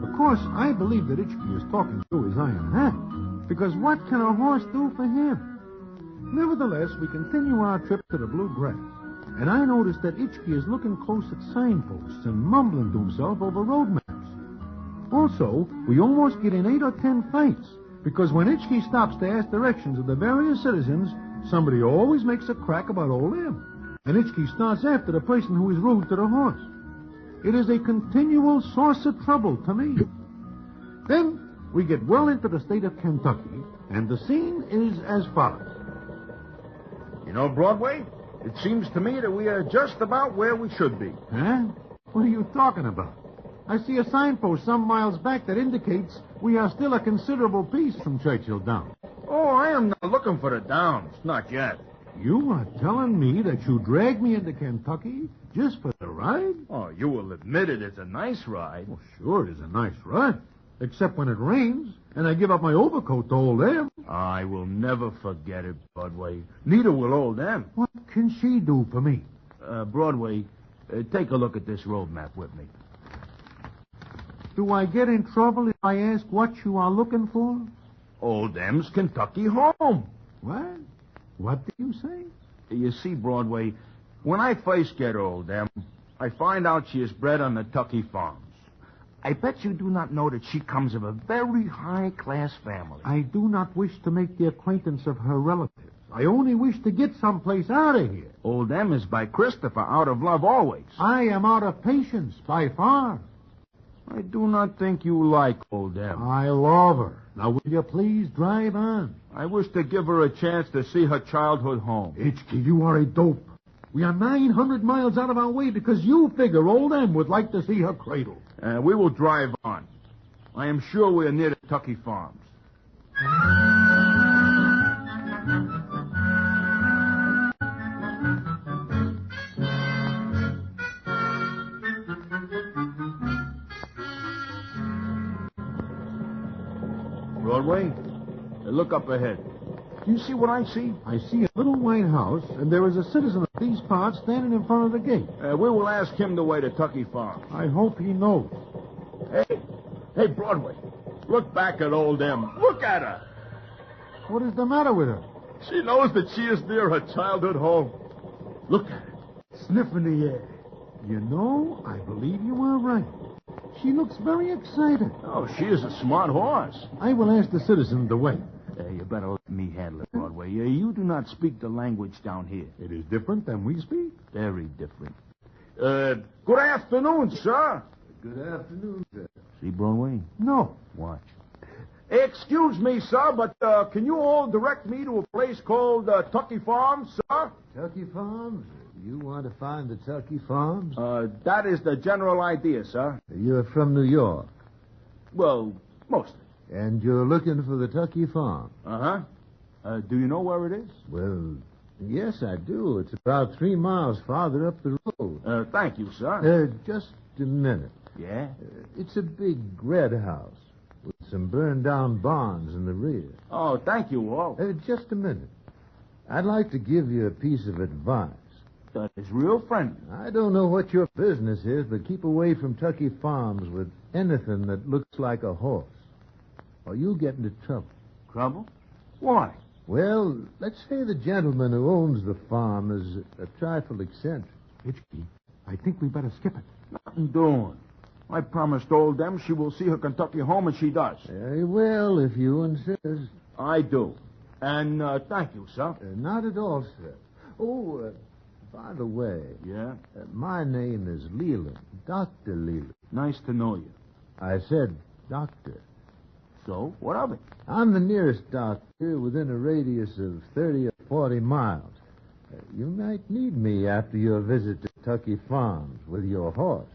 Of course, I believe that Itchkey is talking through his iron hat. Because what can a horse do for him? Nevertheless, we continue our trip to the Bluegrass. And I notice that Itchkey is looking close at signposts and mumbling to himself over road maps. Also, we almost get in 8 or 10 fights, because when Itchkey stops to ask directions of the various citizens, somebody always makes a crack about Old M. And Itchkey starts after the person who is rude to the horse. It is a continual source of trouble to me. Then we get well into the state of Kentucky, and the scene is as follows. You know, Broadway, It seems to me that we are just about where we should be. Huh? What are you talking about? I see a signpost some miles back that indicates we are still a considerable piece from Churchill Downs. Oh, I am not looking for the Downs. Not yet. You are telling me that you dragged me into Kentucky just for the ride? Oh, you will admit it. It's a nice ride. Well, sure, it is a nice ride. Except when it rains, and I give up my overcoat to old Em. I will never forget it, Broadway. Neither will old Em. What can she do for me? Broadway, take a look at this road map with me. Do I get in trouble if I ask what you are looking for? Old Em's Kentucky home. What? What do you say? You see, Broadway, when I first get old Em, I find out she is bred on the Tucky farms. I bet you do not know that she comes of a very high-class family. I do not wish to make the acquaintance of her relatives. I only wish to get someplace out of here. Old Em is by Christopher, out of love always. I am out of patience, by far. I do not think you like old Em. I love her. Now, will you please drive on? I wish to give her a chance to see her childhood home. Hitchkey, you are a dope. We are 900 miles out of our way because you figure old Em would like to see her cradle. We will drive on. I am sure we are near the Tucky farms. Broadway, look up ahead. Do you see what I see? I see a little white house, and there is a citizen of these parts standing in front of the gate. We will ask him the way to Tucky Farm. I hope he knows. Hey, Broadway, look back at old Em. Look at her. What is the matter with her? She knows that she is near her childhood home. Look at her, sniffing the air. You know, I believe you are right. She looks very excited. Oh, she is a smart horse. I will ask the citizen the way. You better let me handle it, Broadway. You do not speak the language down here. It is different than we speak? Very different. Good afternoon, sir. Good afternoon, sir. See Broadway? No. Watch. Excuse me, sir, but can you all direct me to a place called Tucky Farms, sir? Tucky Farms? You want to find the Tucky Farms? That is the general idea, sir. You're from New York? Well, mostly. And you're looking for the Tucky Farm? Uh-huh. Do you know where it is? Well, yes, I do. It's about 3 miles farther up the road. Thank you, sir. Just a minute. Yeah? It's a big red house with some burned-down barns in the rear. Oh, thank you, Walt. Just a minute. I'd like to give you a piece of advice. That is real friendly. I don't know what your business is, but keep away from Tucky Farms with anything that looks like a horse, or you'll get into trouble. Trouble? Why? Well, let's say the gentleman who owns the farm is a trifle eccentric. Hitchkey, I think we better skip it. Nothing doing. I promised old Em she will see her Kentucky home, and she does. Very well, if you insist. I do. And thank you, sir. Not at all, sir. Oh, by the way. Yeah? My name is Leland, Dr. Leland. Nice to know you. I said doctor. So, what of it? I'm the nearest doctor within a radius of 30 or 40 miles. You might need me after your visit to Tucky Farms with your horse.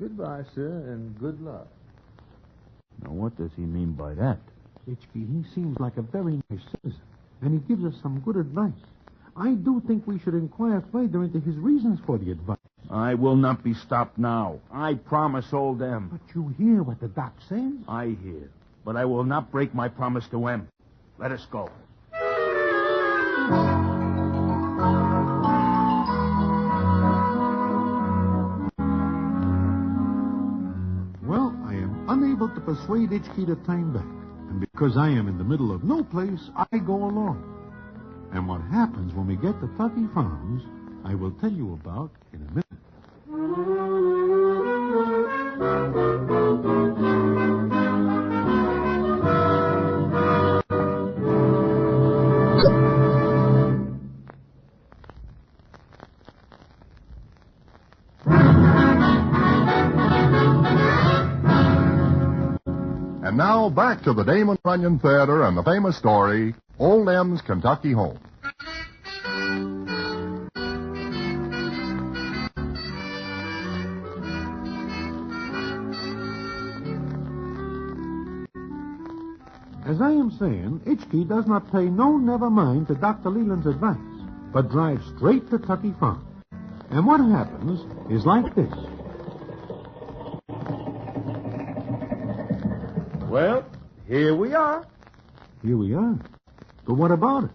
Goodbye, sir, and good luck. Now, what does he mean by that? Hitchkey, he seems like a very nice citizen, and he gives us some good advice. I do think we should inquire further into his reasons for the advice. I will not be stopped now. I promise old Em. But you hear what the doc says? I hear. But I will not break my promise to Em. Let us go. Well, I am unable to persuade Hitchkey to turn back. And because I am in the middle of no place, I go along. And what happens when we get to Tucky Farms, I will tell you about in a minute. And now back to the Damon Runyon Theatre and the famous story, Old Em's Kentucky Home. As I am saying, Itchkey does not pay no never mind to Dr. Leland's advice, but drives straight to Tucky Farm. And what happens is like this. Well, here we are. Here we are. But what about it?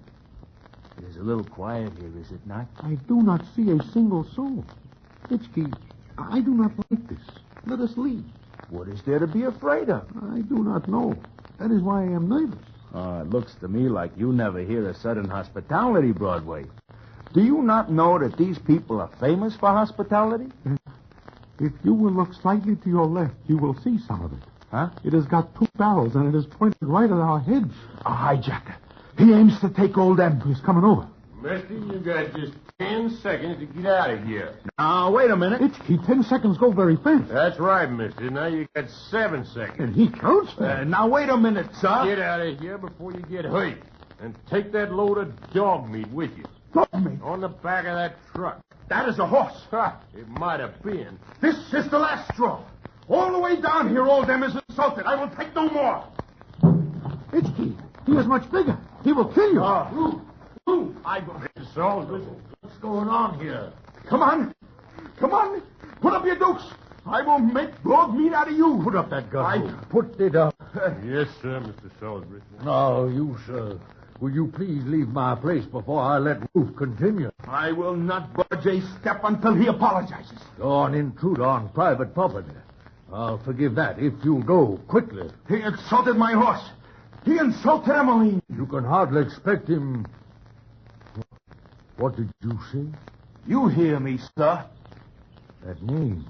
It is a little quiet here, is it not? I do not see a single soul. Itchkey, I do not like this. Let us leave. What is there to be afraid of? I do not know. That is why I am nervous. It looks to me like you never hear of Southern hospitality, Broadway. Do you not know that these people are famous for hospitality? If you will look slightly to your left, you will see some of it. Huh? It has got 2 barrels, and it is pointed right at our heads. A hijacker. He aims to take old M. He's coming over. Mister, you got just 10 seconds to get out of here. Now, wait a minute. Itchkey, 10 seconds go very fast. That's right, mister. Now you got 7 seconds. And he counts fast. Now, wait a minute, sir. Get out of here before you get hurt. And take that load of dog meat with you. Dog meat? On the back of that truck. That is a horse. Ha! It might have been. This is the last straw. All the way down here, old M is insulted. I will take no more. Itchkey, he is much bigger. He will kill you. Move. I go. Mr. Salisbury, what's going on here? Come on. Come on. Put up your dukes. I will make dog meat out of you. Put up that gun. I put it up. Yes, sir, Mr. Salisbury. No, you, sir. Will you please leave my place before I let Ruth continue? I will not budge a step until he apologizes. Don't intrude on private property. I'll forgive that if you'll go quickly. He insulted my horse. He insulted Emmeline. You can hardly expect him... What did you say? You hear me, sir. That name.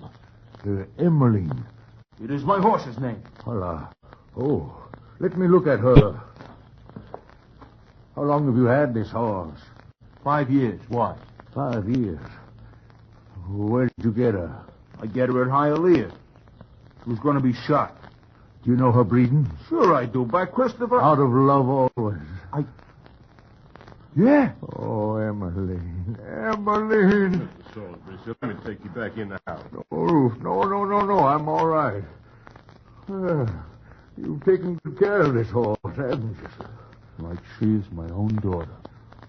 Emmeline. It is my horse's name. Hola. Oh, let me look at her. How long have you had this horse? 5 years. Why? 5 years. Where did you get her? I get her at Hialeah. She was going to be shot. Do you know her breeding? Sure I do. By Christopher. Out of love always. Yeah. Oh, Emmeline. Emmeline. Mr. Salisbury, sir, let me take you back in the house. No, Ruth. No. I'm all right. You've taken good care of this horse, haven't you, sir? Like she is my own daughter.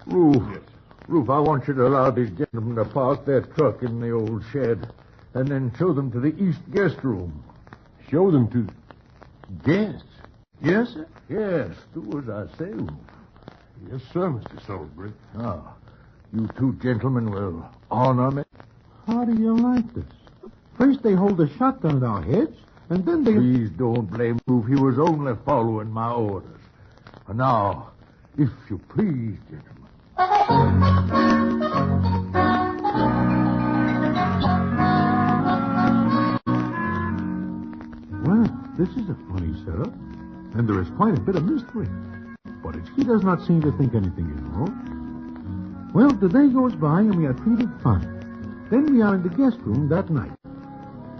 Ruth. Yes. Ruth, I want you to allow these gentlemen to park their truck in the old shed and then show them to the east guest room. Show them to guests? Yes, sir? Yes, do as I say, Ruth. Yes, sir, Mr. Salisbury. Now, you 2 gentlemen will honor me. How do you like this? First they hold a shotgun at our heads, and then they... Please don't blame Ruth. He was only following my orders. And now, if you please, gentlemen. Well, this is a funny setup, and there is quite a bit of mystery. But he does not seem to think anything is wrong. Well, the day goes by, and we are treated fine. Then we are in the guest room that night.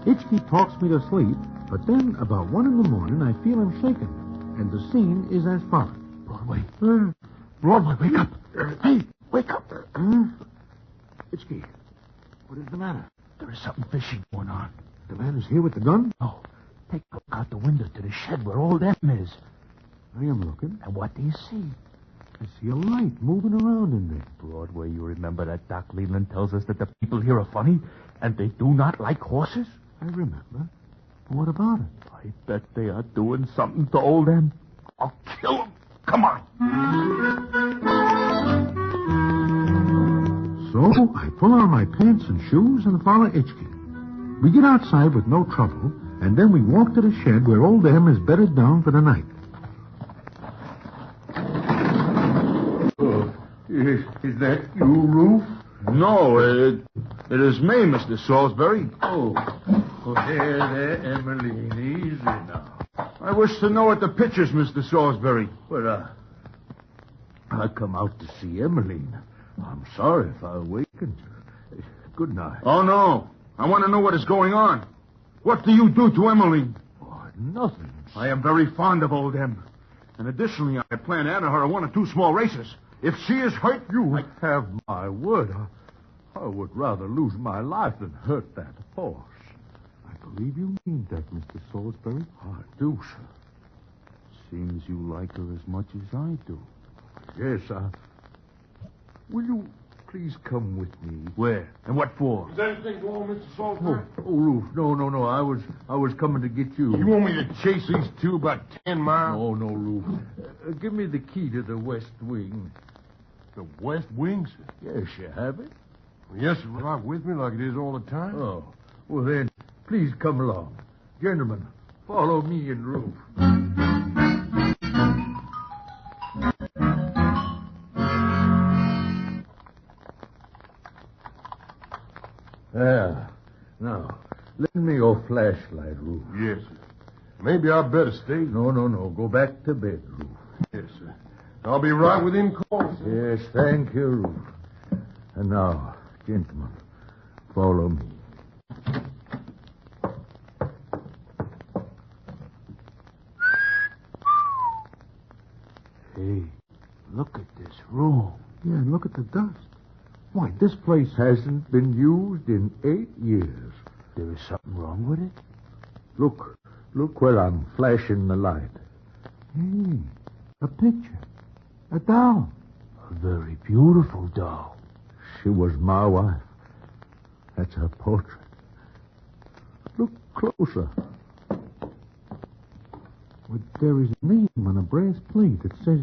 Itchkey talks me to sleep, but then about 1 in the morning, I feel him shaking, and the scene is as follows. Broadway. Broadway, wake up. Hey, wake up. Itchkey, what is the matter? There is something fishy going on. The man is here with the gun? No. Take a look out the window to the shed where old M is. I am looking. And what do you see? I see a light moving around in there. Broadway, you remember that Doc Leland tells us that the people here are funny, and they do not like horses? I remember. What about it? I bet they are doing something to old M. I'll kill him. Come on. So I pull on my pants and shoes and follow Itchkey. We get outside with no trouble, and then we walk to the shed where old M is bedded down for the night. Is that you, Ruth? No, it is me, Mr. Salisbury. Oh, there, Emmeline. Easy now. I wish to know what the picture's, Mr. Salisbury. But, I come out to see Emmeline. I'm sorry if I awakened you. Good night. Oh, no. I want to know what is going on. What do you do to Emmeline? Oh, nothing. I am very fond of old M. And additionally, I plan to enter her 1 or 2 small races. If she is hurt, you have my word. I would rather lose my life than hurt that horse. I believe you mean that, Mr. Salisbury. I do, sir. Seems you like her as much as I do. Yes, will you please come with me? Where? And what for? Is anything wrong, Mr. Salisbury? Oh, Ruth, no. I was coming to get you. You want me to chase these two about 10 miles? No, Ruth. Give me the key to the west wing. The west wings? Yes, you have it. Yes, it's right with me like it is all the time. Oh, well then, please come along. Gentlemen, follow me and Ruth. There. Now, lend me your flashlight, Ruth. Yes, sir. Maybe I'd better stay. No. Go back to bed, Ruth. Yes, sir. I'll be right within call, sir. Yes, thank you, Ruth. And now, gentlemen, follow me. Hey, look at this room. Yeah, and look at the dust. Why, this place hasn't been used in 8 years. There is something wrong with it? Look where I'm flashing the light. Hey, a picture. A doll. A very beautiful doll. She was my wife. That's her portrait. Look closer. Well, there is a name on a brass plate that says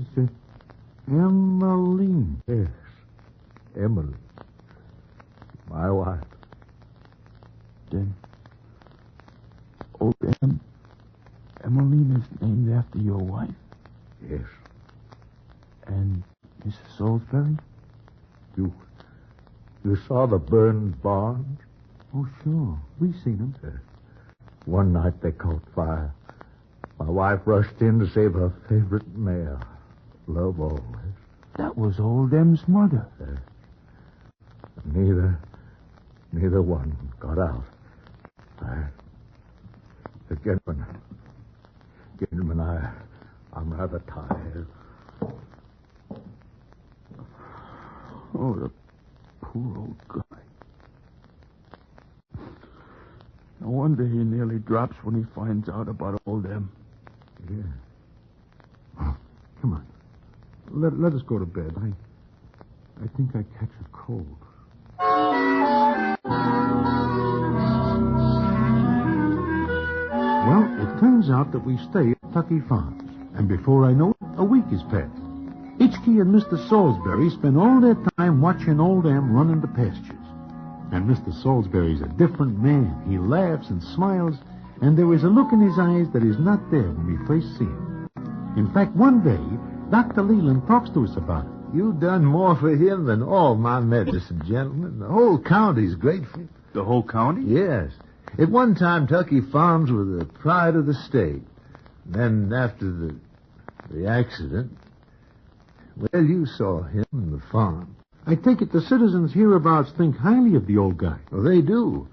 Emmeline. Yes, Emily. My wife. Then, old Emmeline is named after your wife? Yes. And Mrs. Salisbury? You saw the burned barns? Oh, sure. We've seen them. One night they caught fire. My wife rushed in to save her favorite mare. Love always. That was old Em's mother. Neither one got out. Gentlemen, I'm rather tired. Oh, the poor old guy. No wonder he nearly drops when he finds out about old Em. Yeah. Come on. Let us go to bed. I think I catch a cold. Well, it turns out that we stay at Tucky Farms. And before I know it, a week is passed. Itchkey and Mr. Salisbury spend all their time watching old Em run in the pastures. And Mr. Salisbury's a different man. He laughs and smiles, and there is a look in his eyes that is not there when we first see him. In fact, one day, Dr. Leland talks to us about it. You've done more for him than all my medicine, gentlemen. The whole county's grateful. The whole county? Yes. At one time, Tucky Farms were the pride of the state. Then, after the accident, well, you saw him and the farm. I take it the citizens hereabouts think highly of the old guy. Well, they do.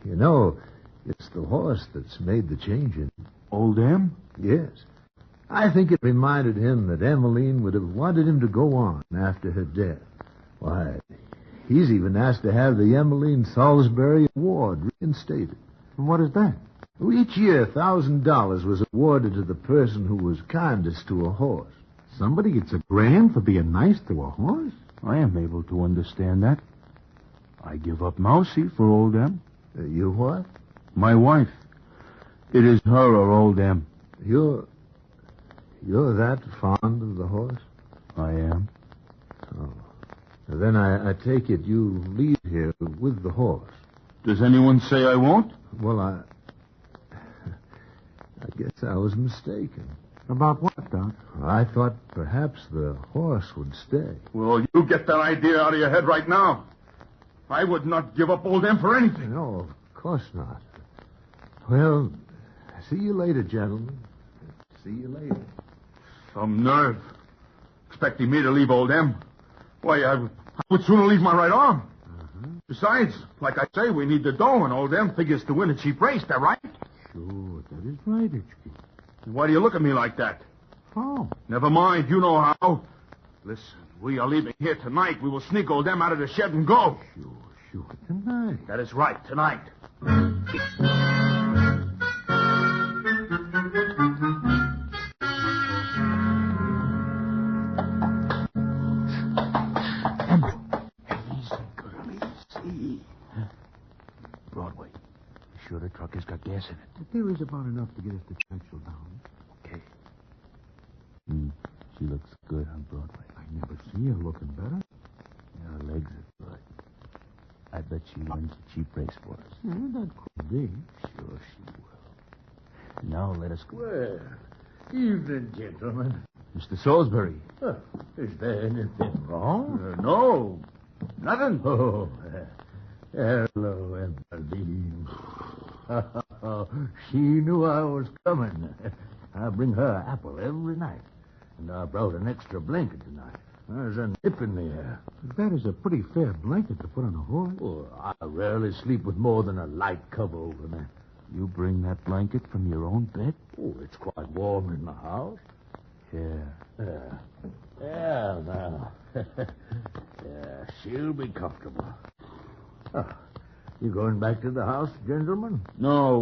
You know, it's the horse that's made the change in him. Old Em? Yes. I think it reminded him that Emmeline would have wanted him to go on after her death. Why, he's even asked to have the Emmeline Salisbury Award reinstated. And what is that? Well, each year, $1,000 was awarded to the person who was kindest to a horse. Somebody gets $1,000 for being nice to a horse? I am able to understand that. I give up Mousie for old Em. You what? My wife. It is her or old Em. You're that fond of the horse? I am. Oh. Then I take it you leave here with the horse. Does anyone say I won't? Well, I guess I was mistaken. About what, Doc? I thought perhaps the horse would stay. Well, you get that idea out of your head right now. I would not give up old Em for anything. No, of course not. Well, see you later, gentlemen. See you later. Some nerve. Expecting me to leave old Em. Why, I would sooner leave my right arm. Besides, like I say, we need the dough, and old Em figures to win a cheap race, that right? Sure, that is right, Itchkey. Why do you look at me like that? How? Never mind, you know how. Listen, we are leaving here tonight. We will sneak old Em out of the shed and go. Sure, tonight. That is right, tonight. truck has got gas in it. But there is about enough to get us to Churchill down. Okay. She looks good on Broadway. I never see her looking better. Yeah, her legs are good. I bet she runs a cheap race for us. Yeah, that could be. Sure she will. Now let us go. Well, evening, gentlemen. Mr. Salisbury. Is there anything wrong? No. Nothing. Oh, hello, Emmeline. She knew I was coming. I bring her apple every night. And I brought an extra blanket tonight. There's a nip in the air. That is a pretty fair blanket to put on a horse. Oh, I rarely sleep with more than a light cover over me. You bring that blanket from your own bed? Oh, it's quite warm in the house. Yeah. Yeah, now. Yeah, she'll be comfortable. You going back to the house, gentlemen? No,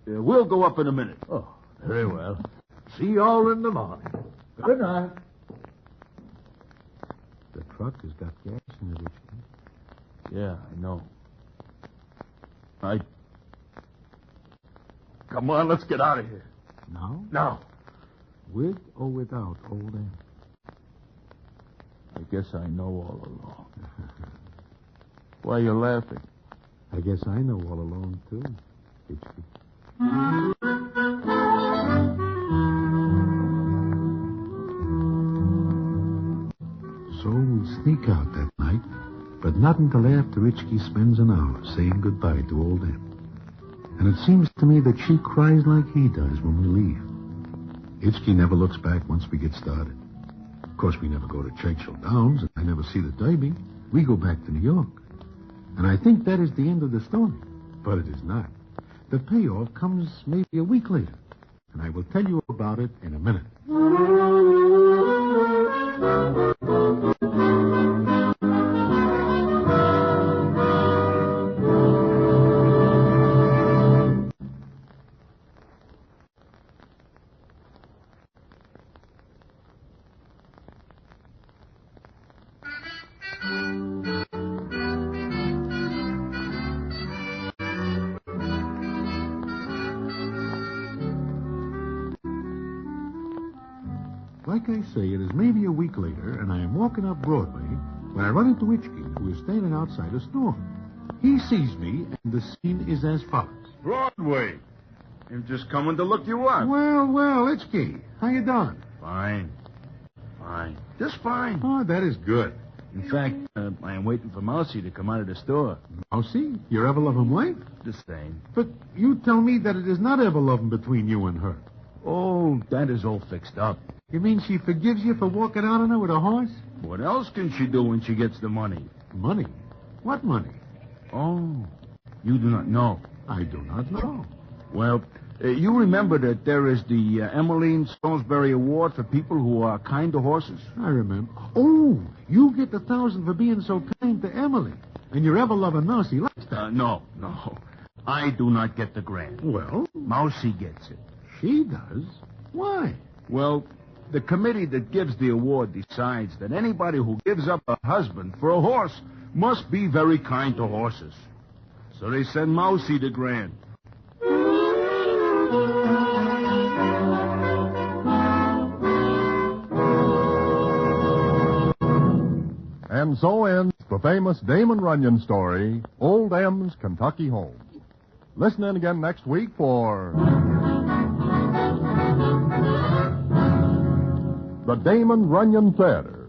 we'll go up in a minute. Oh, very well. See you all in the morning. Good night. The truck has got gas in it, Richie. Yeah, I know. Come on, let's get out of here. Now? Now. With or without old Em? I guess I know all along. Why are you laughing? I guess I know all along, too, Hitchcock. So we sneak out that night, but not until after Itchkey spends an hour saying goodbye to old Em. And it seems to me that she cries like he does when we leave. Itchkey never looks back once we get started. Of course, we never go to Churchill Downs, and I never see the Derby. We go back to New York. And I think that is the end of the story. But it is not. The payoff comes maybe a week later. And I will tell you about it in a minute. Like I say, it is maybe a week later, and I am walking up Broadway when I run into Itchkey, who is standing outside a store. He sees me, and the scene is as follows. Broadway. I'm just coming to look you up. Well, Itchkey. How you doing? Fine. Just fine. Oh, that is good. In fact, I am waiting for Mousy to come out of the store. Mousy? Your ever-loving wife? The same. But you tell me that it is not ever-loving between you and her. Oh, that is all fixed up. You mean she forgives you for walking out on her with a horse? What else can she do when she gets the money? Money? What money? Oh, you do not know. I do not know. Well, you remember that there is the Emmeline Salisbury Award for people who are kind to horses? I remember. Oh, you get the 1,000 for being so kind to Emily. And your ever-loving Mousy likes that. No. I do not get the grant. Well? Mousy gets it. She does? Why? Well, the committee that gives the award decides that anybody who gives up a husband for a horse must be very kind to horses. So they send Mousy the grant. And so ends the famous Damon Runyon story, Old Em's Kentucky Home. Listen in again next week for the Damon Runyon Theatre.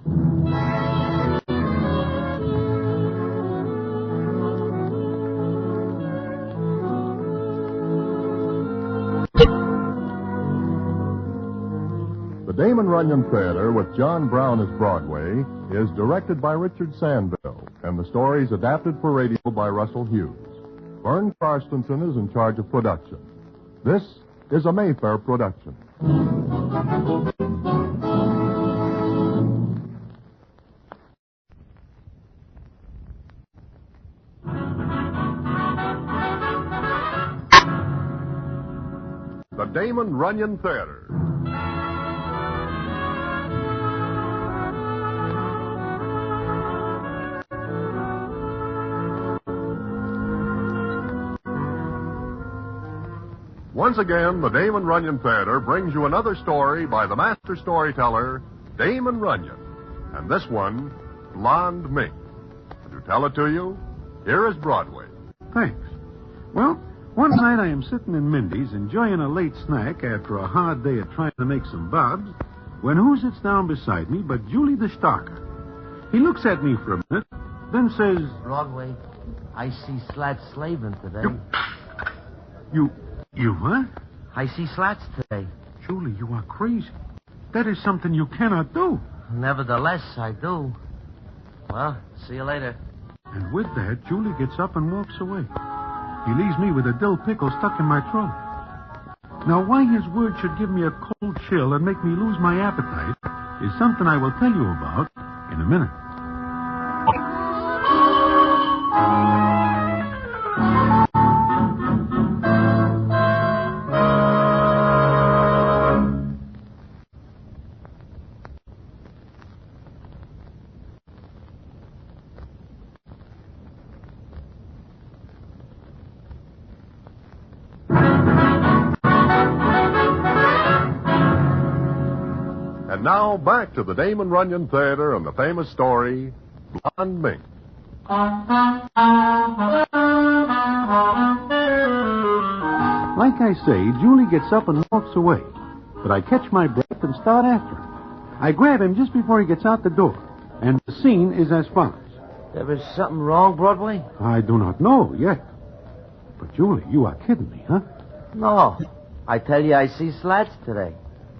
The Damon Runyon Theatre, with John Brown as Broadway, is directed by Richard Sandville, and the story is adapted for radio by Russell Hughes. Vern Karstensen is in charge of production. This is a Mayfair production. The Damon Runyon Theatre. Once again, the Damon Runyon Theater brings you another story by the master storyteller, Damon Runyon. And this one, Blonde Mink. And to tell it to you, here is Broadway. Thanks. Well, one night I am sitting in Mindy's enjoying a late snack after a hard day of trying to make some bobs, when who sits down beside me but Julie the Starker. He looks at me for a minute, then says... Broadway, I see Slats slaving today. You what? I see Slats today. Julie, you are crazy. That is something you cannot do. Nevertheless, I do. Well, see you later. And with that, Julie gets up and walks away. He leaves me with a dill pickle stuck in my throat. Now, why his words should give me a cold chill and make me lose my appetite is something I will tell you about in a minute. And now, back to the Damon Runyon Theater and the famous story, Blonde Mink. Like I say, Julie gets up and walks away. But I catch my breath and start after him. I grab him just before he gets out the door. And the scene is as follows. There is something wrong, Broadway? I do not know yet. But, Julie, you are kidding me, huh? No. I tell you, I see Slats today.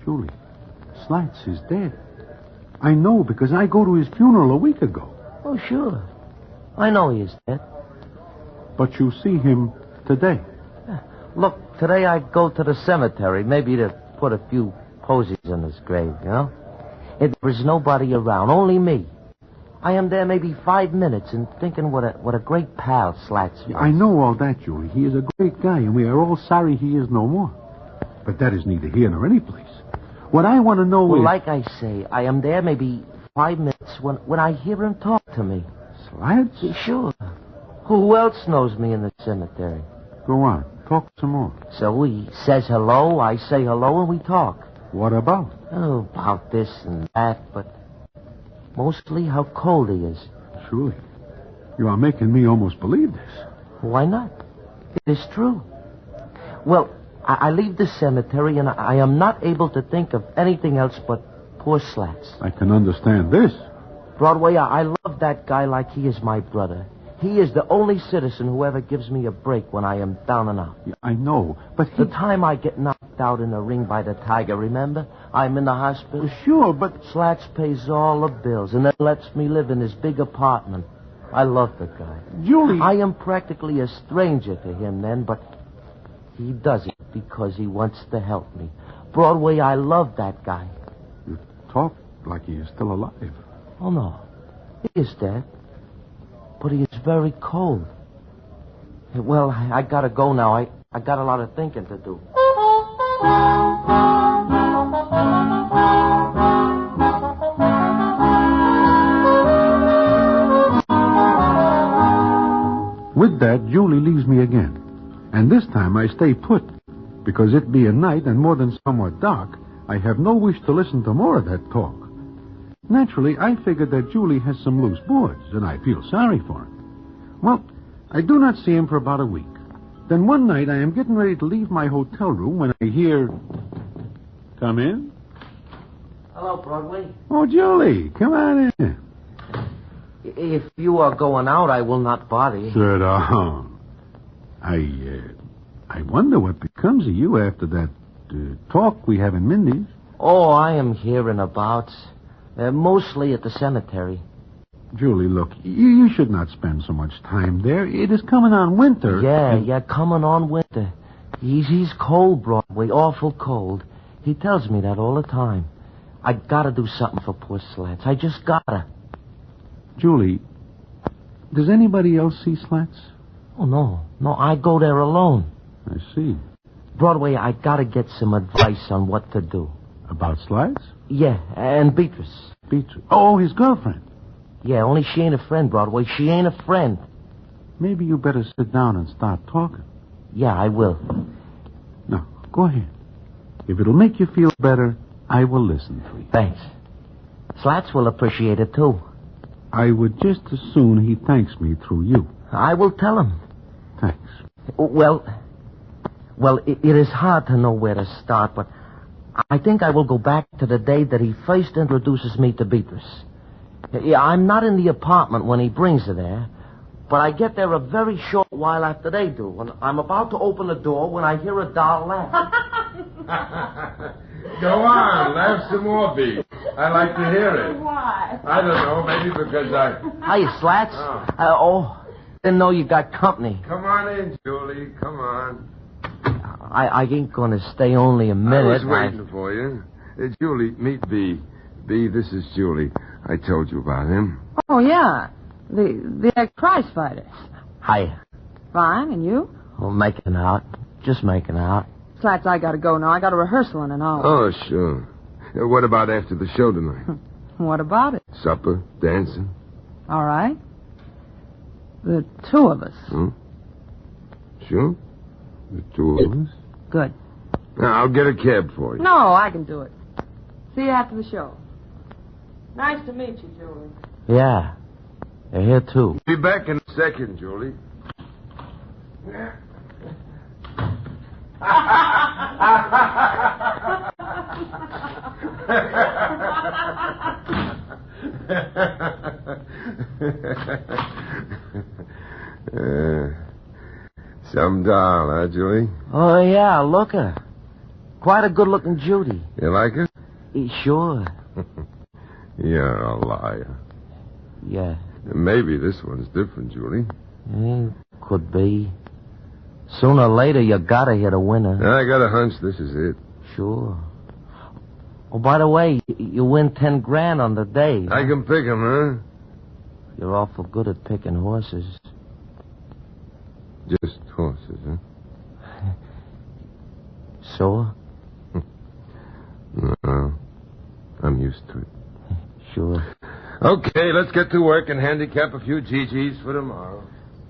Julie, Slats is dead. I know because I go to his funeral a week ago. Oh, sure. I know he is dead. But you see him today. Look, today I go to the cemetery, maybe to put a few posies in his grave, you know? There is nobody around, only me. I am there maybe 5 minutes and thinking what a great pal Slats was. I know all that, Julie. He is a great guy, and we are all sorry he is no more. But that is neither here nor any place. What I want to know is... like I say, I am there maybe 5 minutes when I hear him talk to me. Slats? Sure. Who else knows me in the cemetery? Go on. Talk some more. So he says hello, I say hello, and we talk. What about? Oh, about this and that, but mostly how cold he is. Julie, you are making me almost believe this. Why not? It is true. Well, I leave the cemetery, and I am not able to think of anything else but poor Slats. I can understand this. Broadway, I love that guy like he is my brother. He is the only citizen who ever gives me a break when I am down and out. Yeah, I know, but The time I get knocked out in the ring by the tiger, remember? I'm in the hospital. Sure, but... Slats pays all the bills and then lets me live in his big apartment. I love the guy. Julie... I am practically a stranger to him then, but he does it because he wants to help me. Broadway, I love that guy. You talk like he is still alive. Oh, no. He is dead. But he is very cold. Well, I gotta go now. I got a lot of thinking to do. With that, Julie leaves me again. And this time I stay put. Because it being night and more than somewhat dark, I have no wish to listen to more of that talk. Naturally, I figured that Julie has some loose boards, and I feel sorry for him. Well, I do not see him for about a week. Then one night I am getting ready to leave my hotel room when I hear... Come in? Hello, Broadway. Oh, Julie, come on in. If you are going out, I will not bother you. Sit down. I wonder what becomes of you after that talk we have in Mindy's. Oh, I am hearing about... mostly at the cemetery. Julie, look, you should not spend so much time there. It is coming on winter. Yeah, coming on winter. He's cold, Broadway, awful cold. He tells me that all the time. I gotta do something for poor Slats. I just gotta. Julie, does anybody else see Slats? Oh, no, I go there alone. I see. Broadway, I gotta get some advice on what to do. About Slats? Yeah, and Beatrice. Beatrice? Oh, his girlfriend. Yeah, only she ain't a friend, Broadway. She ain't a friend. Maybe you better sit down and start talking. Yeah, I will. Now, Go ahead. If it'll make you feel better, I will listen to you. Thanks. Slats will appreciate it, too. I would just as soon he thanks me through you. I will tell him. Thanks. Well, it is hard to know where to start, but I think I will go back to the day that he first introduces me to Beatrice. Yeah, I'm not in the apartment when he brings her there, but I get there a very short while after they do, and I'm about to open the door when I hear a doll laugh. Go on, laugh some more, Bee. I like to hear it. Why? I don't know, maybe because I... Hiya, Slats. Didn't know you got company. Come on in, Julie, come on. I ain't gonna stay only a minute. I was waiting for you. Julie, meet Bee. Bee, this is Julie. I told you about him. Oh, yeah. The ex-prize fighters. Hiya. Fine, and you? Oh, making out. Just making out. Slats, I gotta go now. I got a rehearsal in an hour. Oh, sure. What about after the show tonight? What about it? Supper? Dancing? All right. The two of us. Hmm? Sure. The two of us? Good. Now, I'll get a cab for you. No, I can do it. See you after the show. Nice to meet you, Julie. Yeah. They're here, too. Be back in a second, Julie. Some doll, huh, Julie? Oh, yeah, look her. Quite a good-looking Judy. You like her? Sure. You're a liar. Yeah. Maybe this one's different, Julie. Could be. Sooner or later, you gotta hit a winner. I got a hunch this is it. Sure. Oh, by the way, you win $10,000 on the day. I can pick 'em, huh? You're awful good at picking horses. Just horses, huh? Sure? No. I'm used to it. Sure. Okay, let's get to work and handicap a few GGs for tomorrow.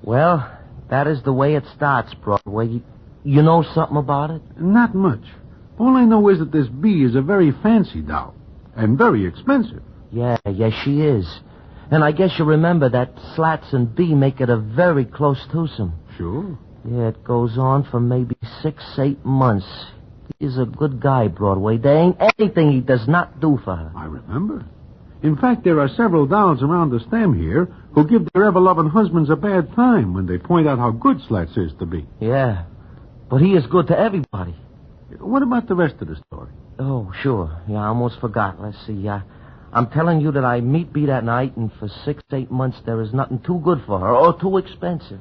Well, that is the way it starts, Broadway. You know something about it? Not much. All I know is that this Bee is a very fancy doll. And very expensive. Yeah, she is. And I guess you remember that Slats and Bee make it a very close twosome. Sure. Yeah, it goes on for maybe 6-8 months. He's a good guy, Broadway. There ain't anything he does not do for her. I remember. In fact, there are several dolls around the stem here who give their ever-loving husbands a bad time when they point out how good Slats is to be. Yeah, but he is good to everybody. What about the rest of the story? Oh, sure. Yeah, I almost forgot. Let's see. I'm telling you that I meet Bee that night, and for 6-8 months there is nothing too good for her or too expensive.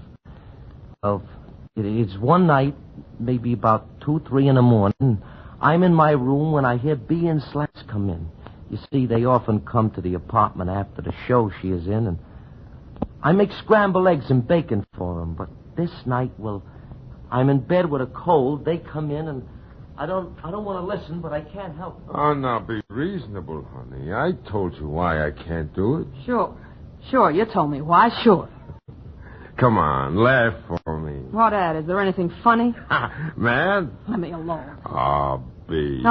It's one night, maybe about 2-3 in the morning. I'm in my room when I hear Bee and Slats come in. You see, they often come to the apartment after the show she is in, and I make scrambled eggs and bacon for them. But this night, well, I'm in bed with a cold. They come in, and I don't want to listen, but I can't help it. Oh, now be reasonable, honey. I told you why I can't do it. Sure, you told me why, sure. Come on, laugh for me. What at? Is there anything funny? Mad? Let me alone. Oh, Bee.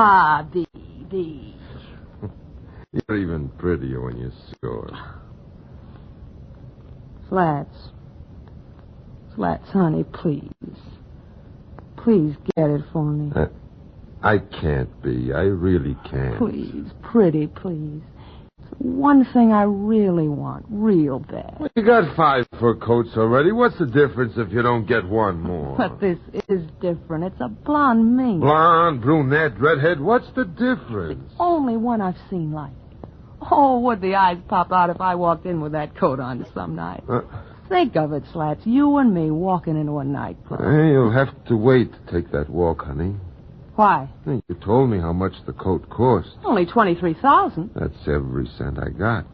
Bee. You're even prettier when you're sore. Slats, honey, please. Please get it for me. I can't, Bee. I really can't. Please, pretty, please. It's one thing I really want, real bad. Well, you got 5 fur coats already. What's the difference if you don't get one more? But this is different. It's a blonde mink. Blonde, brunette, redhead. What's the difference? The only one I've seen like it. Oh, would the eyes pop out if I walked in with that coat on some night? Think of it, Slats. You and me walking into a nightclub. Hey, you'll have to wait to take that walk, honey. Why? You told me how much the coat cost. Only $23,000. That's every cent I got.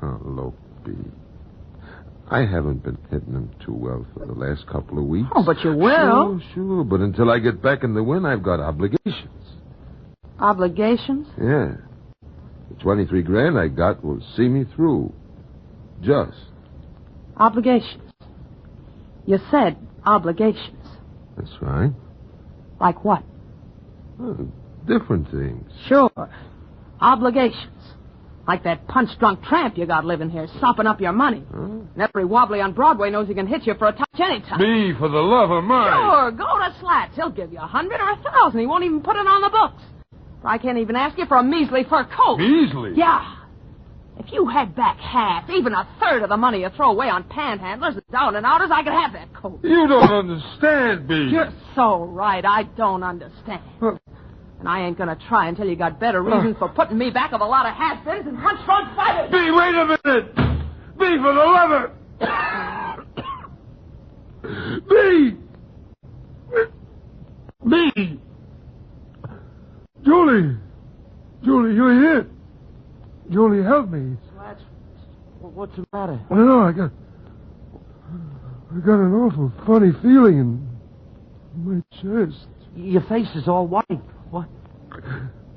Oh, look, Bee. I haven't been hitting them too well for the last couple of weeks. Oh, but you will. Sure. But until I get back in the win, I've got obligations. Obligations? Yeah. The $23,000 I got will see me through. Just. Obligations. You said obligations. That's right. Like what? Different things. Sure. Obligations. Like that punch-drunk tramp you got living here, sopping up your money. And every wobbly on Broadway knows he can hit you for a touch anytime. Me, for the love of mine. Sure, go to Slats. He'll give you $100 or $1,000. He won't even put it on the books. I can't even ask you for a measly fur coat. Measly? Yeah. If you had back half, even a third of the money you throw away on panhandlers and down-and-outers, I could have that coat. You don't understand, Bee. You're so right. I don't understand. And I ain't gonna try until you got better reasons for putting me back of a lot of has-beens and punch-drunk fighters. Bee, wait a minute. Bee, for the love of... Bee! Bee! Julie! Julie, you're here. Julie, help me. Slats, what's the matter? No, I got an awful funny feeling in my chest. Your face is all white. What?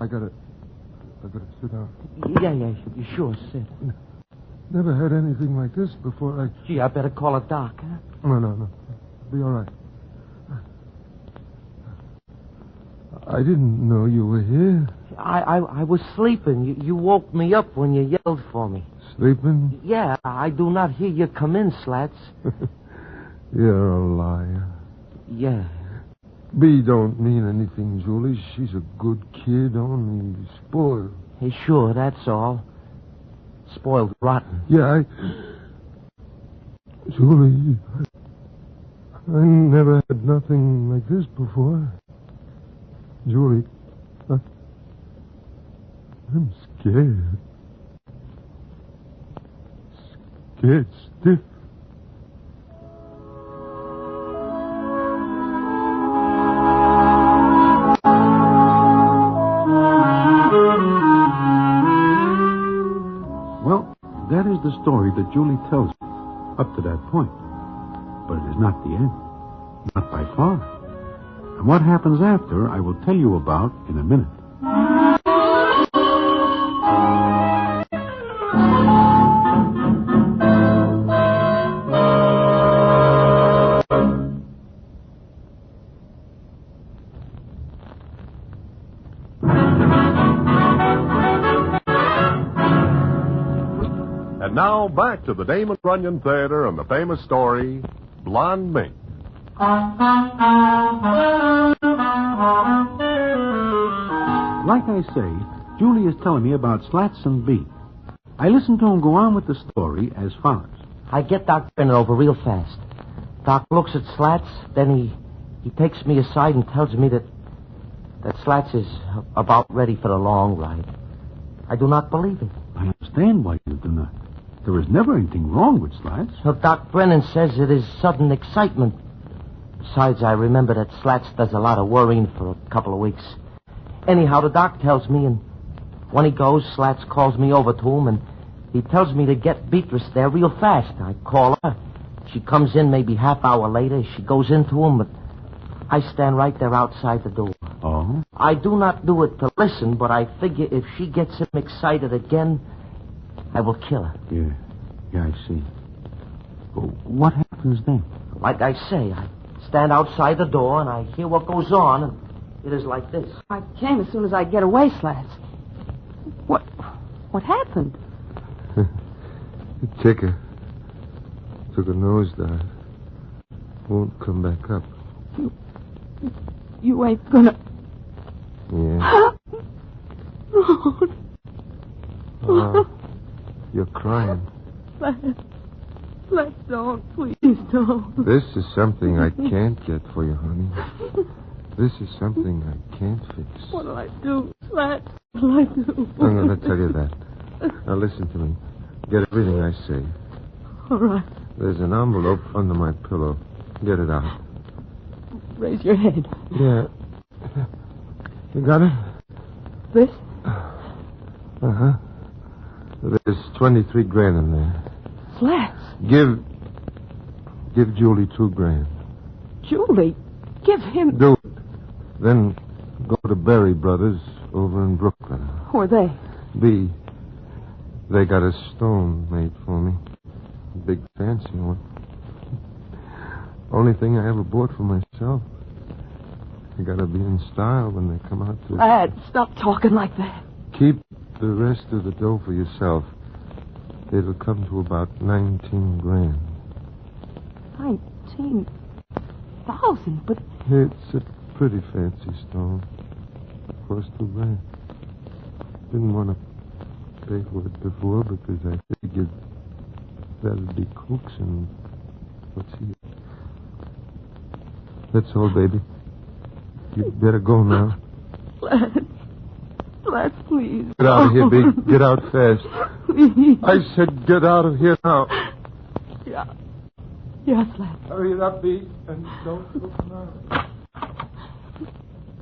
I gotta sit down. Yeah, sure, sit. Never had anything like this before. Gee, I better call a doc, huh? No. Be all right. I didn't know you were here. I was sleeping. You woke me up when you yelled for me. Sleeping? Yeah, I do not hear you come in, Slats. You're a liar. Yeah. Bee don't mean anything, Julie. She's a good kid, only spoiled. Hey, sure, that's all. Spoiled rotten. Yeah, Julie, I never had nothing like this before. Julie, I'm scared. Scared stiff. Well, that is the story that Julie tells me up to that point. But it is not the end. Not by far. And what happens after, I will tell you about in a minute. And now back to the Damon Runyon Theater and the famous story, Blonde Mink. Like I say, Julie is telling me about Slats and Bee. I listen to him go on with the story as follows. I get Doc Brennan over real fast. Doc looks at Slats, then he takes me aside and tells me that Slats is about ready for the long ride. I do not believe it. I understand why you do not. There is never anything wrong with Slats. So Doc Brennan says it is sudden excitement. Besides, I remember that Slats does a lot of worrying for a couple of weeks. Anyhow, the doc tells me, and when he goes, Slats calls me over to him, and he tells me to get Beatrice there real fast. I call her. She comes in maybe half hour later. She goes into him, but I stand right there outside the door. Oh? I do not do it to listen, but I figure if she gets him excited again, I will kill her. Yeah, I see. Well, what happens then? Like I say, I stand outside the door, and I hear what goes on, and it is like this. I came as soon as I get away, Slats. What happened? The ticker took a nosedive. Won't come back up. You ain't gonna... Yeah. Oh, you're crying. Slats, don't. Please don't. This is something I can't get for you, honey. This is something I can't fix. What'll I do, Slats? What'll I do? I'm going to tell you that. Now listen to me. Get everything I say. All right. There's an envelope under my pillow. Get it out. Raise your head. Yeah. You got it? This? Uh-huh. There's 23 grand in there. Slats. Give Julie $2,000. Julie? Give him... Do it. Then go to Berry Brothers over in Brooklyn. Who are they? B. They got a stone made for me. A big fancy one. Only thing I ever bought for myself. They gotta be in style when they come out to... Dad, stop talking like that. Keep the rest of the dough for yourself. It'll come to about 19 grand. 19,000, but... It's a pretty fancy stone. Cost $2 grand. Didn't want to pay for it before because I figured that'd be crooks and... What's here? That's all, baby. You'd better go now. Let's please. Get out of here, Big. Get out fast. Please. I said get out of here now. Yeah. Yes, Lad. Hurry it up, B, and don't look now.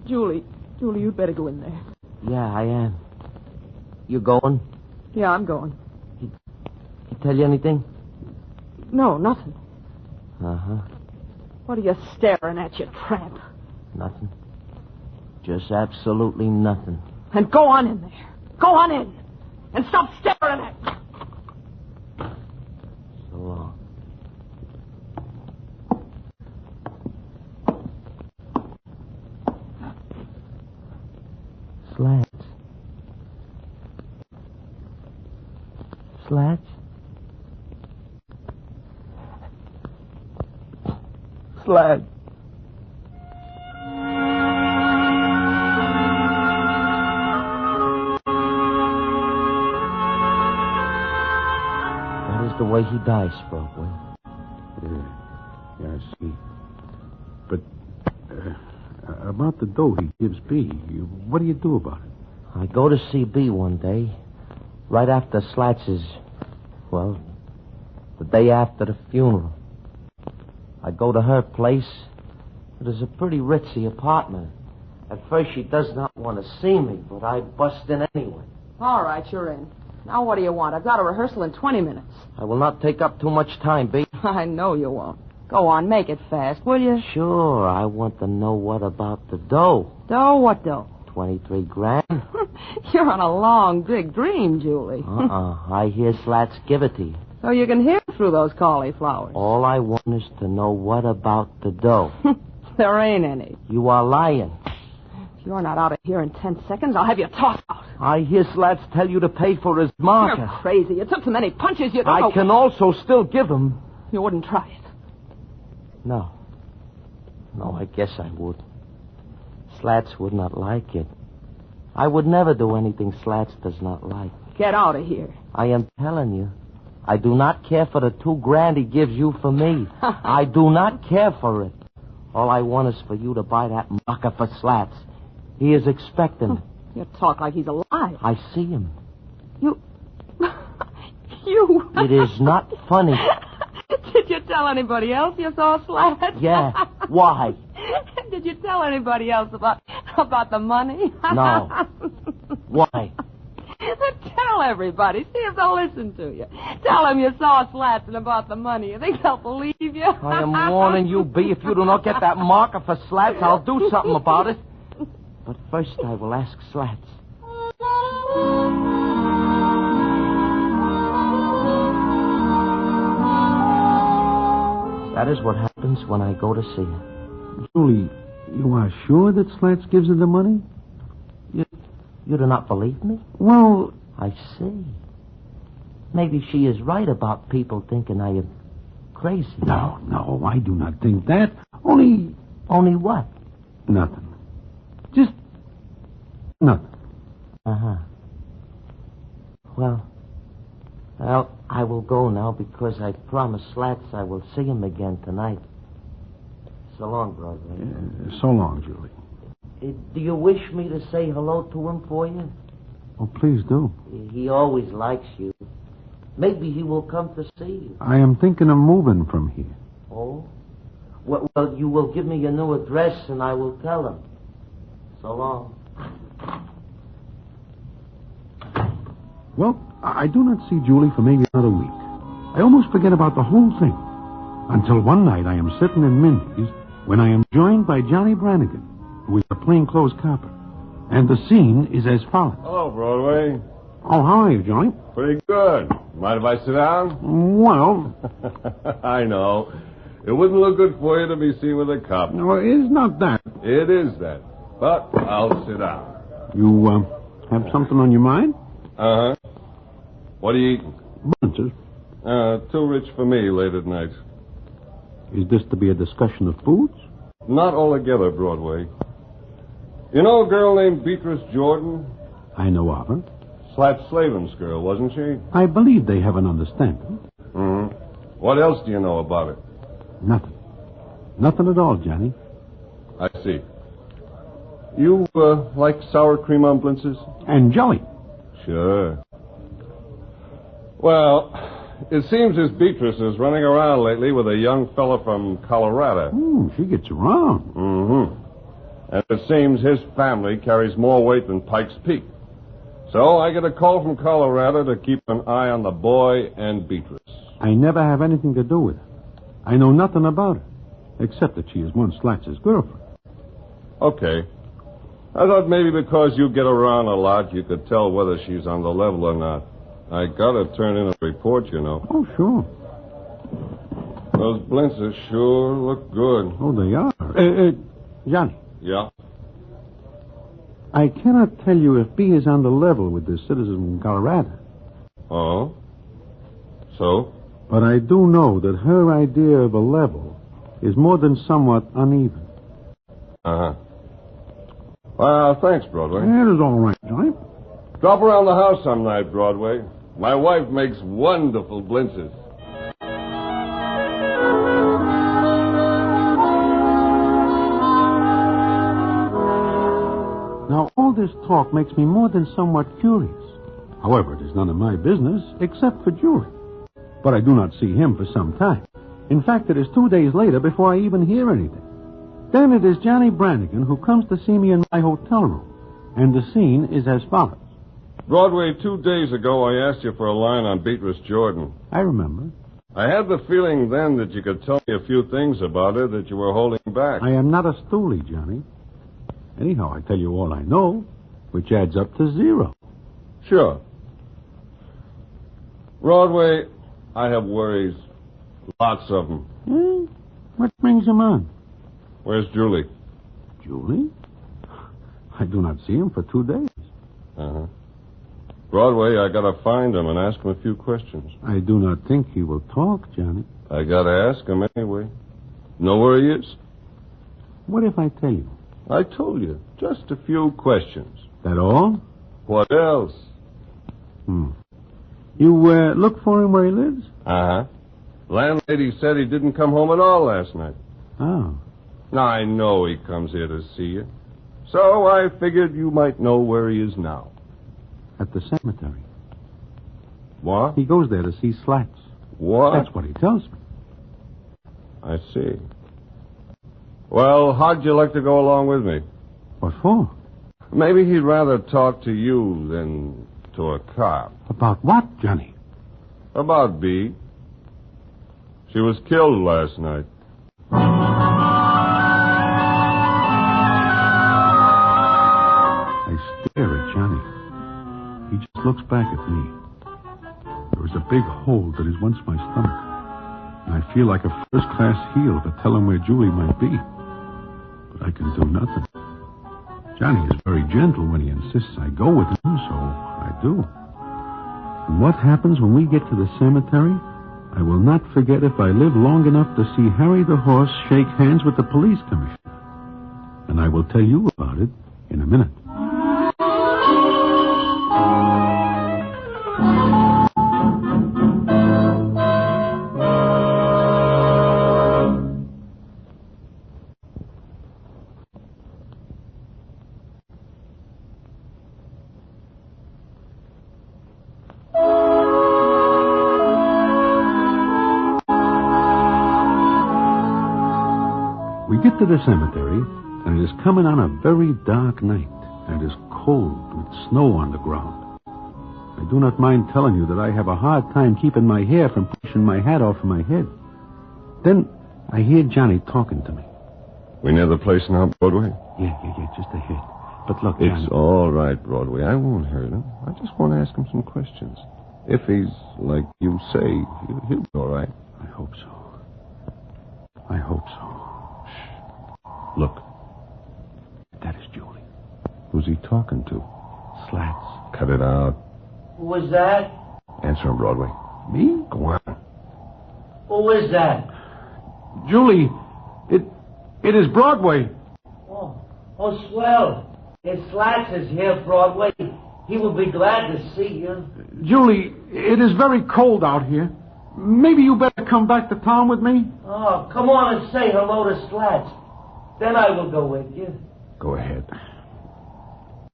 Julie, you'd better go in there. Yeah, I am. You going? Yeah, I'm going. He tell you anything? No, nothing. Uh-huh. What are you staring at, you tramp? Nothing. Just absolutely nothing. And go on in there. Go on in. And stop staring at me. So long. Slats. Slats? Slats. The way he dies, Broadway. Yeah, I see. But about the dough he gives B, what do you do about it? I go to see B one day, right after Slats's, well, the day after the funeral. I go to her place. It is a pretty ritzy apartment. At first she does not want to see me, but I bust in anyway. All right, you're in. Now what do you want? I've got a rehearsal in 20 minutes. I will not take up too much time, B. I know you won't. Go on, make it fast, will you? Sure, I want to know what about the dough. Dough? What dough? 23 grand. You're on a long, big dream, Julie. I hear Slats give it to you. So you can hear through those cauliflowers. All I want is to know what about the dough. There ain't any. You are lying. If you're not out of here in 10 seconds, I'll have you tossed out. I hear Slats tell you to pay for his marker. You're crazy. You took so many punches you don't know... I can also still give him. You wouldn't try it. No, I guess I would. Slats would not like it. I would never do anything Slats does not like. Get out of here. I am telling you. I do not care for the $2 grand he gives you for me. I do not care for it. All I want is for you to buy that marker for Slats. He is expecting it. You talk like he's alive. I see him. You... It is not funny. Did you tell anybody else you saw Slats? Yeah. Why? Did you tell anybody else about the money? No. Why? Tell everybody. See if they'll listen to you. Tell them you saw Slats and about the money. You think they'll believe you? I am warning you, B. If you do not get that marker for Slats, I'll do something about it. But first I will ask Slats. That is what happens when I go to see her. Julie, you are sure that Slats gives her the money? You do not believe me? Well... I see. Maybe she is right about people thinking I am crazy. No, I do not think that. Only what? Nothing. Just nothing. Uh-huh. Well, I will go now because I promised Slats I will see him again tonight. So long, Broadway. So long, Julie. Do you wish me to say hello to him for you? Oh, please do. He always likes you. Maybe he will come to see you. I am thinking of moving from here. Oh? Well, you will give me your new address and I will tell him. So long. Well, I do not see Julie for maybe another week. I almost forget about the whole thing. Until one night I am sitting in Mindy's when I am joined by Johnny Brannigan, who is a plainclothes copper. And the scene is as follows. Hello, Broadway. Oh, how are you, Johnny? Pretty good. Mind if I sit down? Well... I know. It wouldn't look good for you to be seen with a cop. No, it's not that. It is that. But I'll sit down. You, have something on your mind? Uh-huh. What are you eating? Bunches. Too rich for me late at night. Is this to be a discussion of foods? Not altogether, Broadway. You know a girl named Beatrice Jordan? I know of her. Slat Slavin's girl, wasn't she? I believe they have an understanding. Mm-hmm. What else do you know about it? Nothing. Nothing at all, Johnny. I see. You, like sour cream on blintzes? And jelly. Sure. Well, it seems this Beatrice is running around lately with a young fella from Colorado. She gets around. Mm-hmm. And it seems his family carries more weight than Pike's Peak. So I get a call from Colorado to keep an eye on the boy and Beatrice. I never have anything to do with her. I know nothing about her, except that she is one Slatch's girlfriend. Okay. I thought maybe because you get around a lot, you could tell whether she's on the level or not. I gotta turn in a report, you know. Oh, sure. Those blintzes sure look good. Oh, they are. Johnny. Yeah? I cannot tell you if B is on the level with the citizen from Colorado. Oh? So? But I do know that her idea of a level is more than somewhat uneven. Uh-huh. Well, thanks, Broadway. That is all right, Johnny. Drop around the house some night, Broadway. My wife makes wonderful blintzes. Now, all this talk makes me more than somewhat curious. However, it is none of my business, except for Julie. But I do not see him for some time. In fact, it is 2 days later before I even hear anything. Then it is Johnny Brannigan who comes to see me in my hotel room. And the scene is as follows. Broadway, 2 days ago, I asked you for a line on Beatrice Jordan. I remember. I had the feeling then that you could tell me a few things about her that you were holding back. I am not a stoolie, Johnny. Anyhow, I tell you all I know, which adds up to 0. Sure. Broadway, I have worries. Lots of them. What brings them on? Where's Julie? Julie? I do not see him for 2 days. Uh-huh. Broadway, I gotta find him and ask him a few questions. I do not think he will talk, Johnny. I gotta ask him anyway. Know where he is? What if I tell you? I told you. Just a few questions. That all? What else? You, look for him where he lives? Uh-huh. Landlady said he didn't come home at all last night. Oh. Now, I know he comes here to see you. So I figured you might know where he is now. At the cemetery. What? He goes there to see Slats. What? That's what he tells me. I see. Well, how'd you like to go along with me? What for? Maybe he'd rather talk to you than to a cop. About what, Johnny? About B. She was killed last night. I stare at Johnny. He just looks back at me. There is a big hole that is once my stomach. And I feel like a first-class heel to tell him where Julie might be. But I can do nothing. Johnny is very gentle when he insists I go with him, so I do. And what happens when we get to the cemetery, I will not forget if I live long enough to see Harry the horse shake hands with the police commissioner. And I will tell you about it in a minute. We get to the cemetery, and it is coming on a very dark night, and it is cold with snow on the ground. I do not mind telling you that I have a hard time keeping my hair from pushing my hat off of my head. Then I hear Johnny talking to me. We near the place now, Broadway? Yeah, just ahead. But look, Johnny... It's all right, Broadway. I won't hurt him. I just want to ask him some questions. If he's like you say, he'll be all right. I hope so. to? Slats. Cut it out. Who was that? Answer him, Broadway. Me? Go on. Who is that? Julie, it is Broadway. Oh, swell. If Slats is here, Broadway, he will be glad to see you. Julie, it is very cold out here. Maybe you better come back to town with me? Oh, come on and say hello to Slats. Then I will go with you. Go ahead.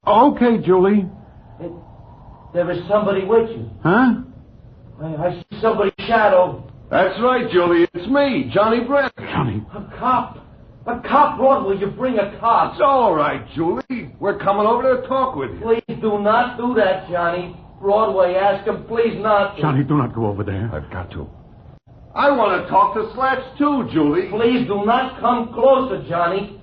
Okay, Julie. There is somebody with you. Huh? I see somebody's shadow. That's right, Julie. It's me, Johnny Brett. Johnny. A cop. A cop, Broadway. You bring a cop. It's all right, Julie. We're coming over to talk with you. Please do not do that, Johnny. Broadway, ask him please not to. Johnny, do not go over there. I've got to. I want to talk to Slats, too, Julie. Please do not come closer, Johnny.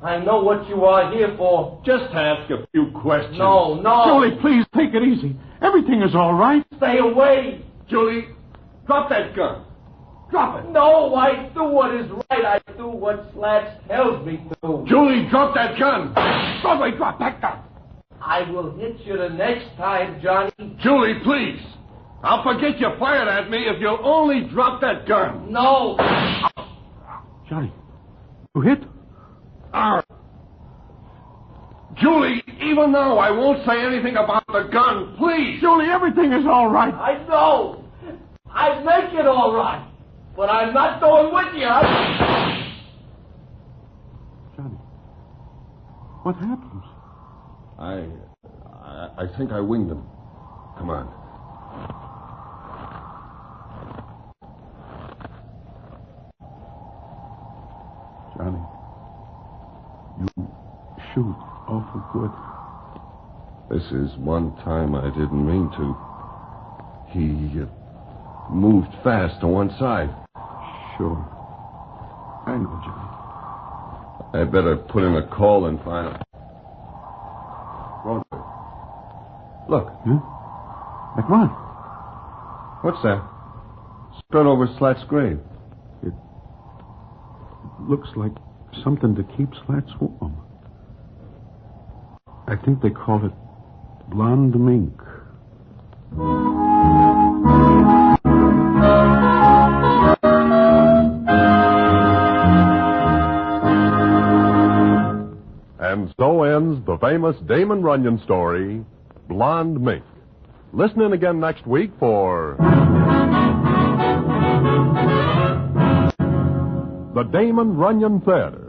I know what you are here for. Just ask a few questions. No. Julie, please, take it easy. Everything is all right. Stay away. Julie, drop that gun. Drop it. No, I do what is right. I do what Slats tells me to. Julie, drop that gun. Broadway, drop that gun. I will hit you the next time, Johnny. Julie, please. I'll forget you fired at me if you'll only drop that gun. No. Johnny, you hit? Julie, even though I won't say anything about the gun, please. Julie, everything is all right. I know. I make it all right. But I'm not going with you. Johnny, what happens? I think I winged him. Come on. Johnny, you shoot awful good. This is one time I didn't mean to. He moved fast to one side. Sure. I know, Johnny. I'd better put in a call and find him. Broadway. Look. Huh? Like what? What's that? Spread over Slat's grave. It looks like something to keep Slats warm. I think they call it blonde mink. And so ends the famous Damon Runyon story, Blonde Mink. Listen in again next week for the Damon Runyon Theatre.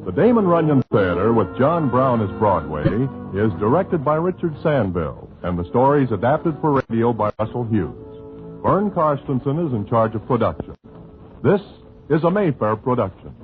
The Damon Runyon Theatre with John Brown as Broadway is directed by Richard Sandville, and the story is adapted for radio by Russell Hughes. Vern Karstensen is in charge of production. This is a Mayfair production.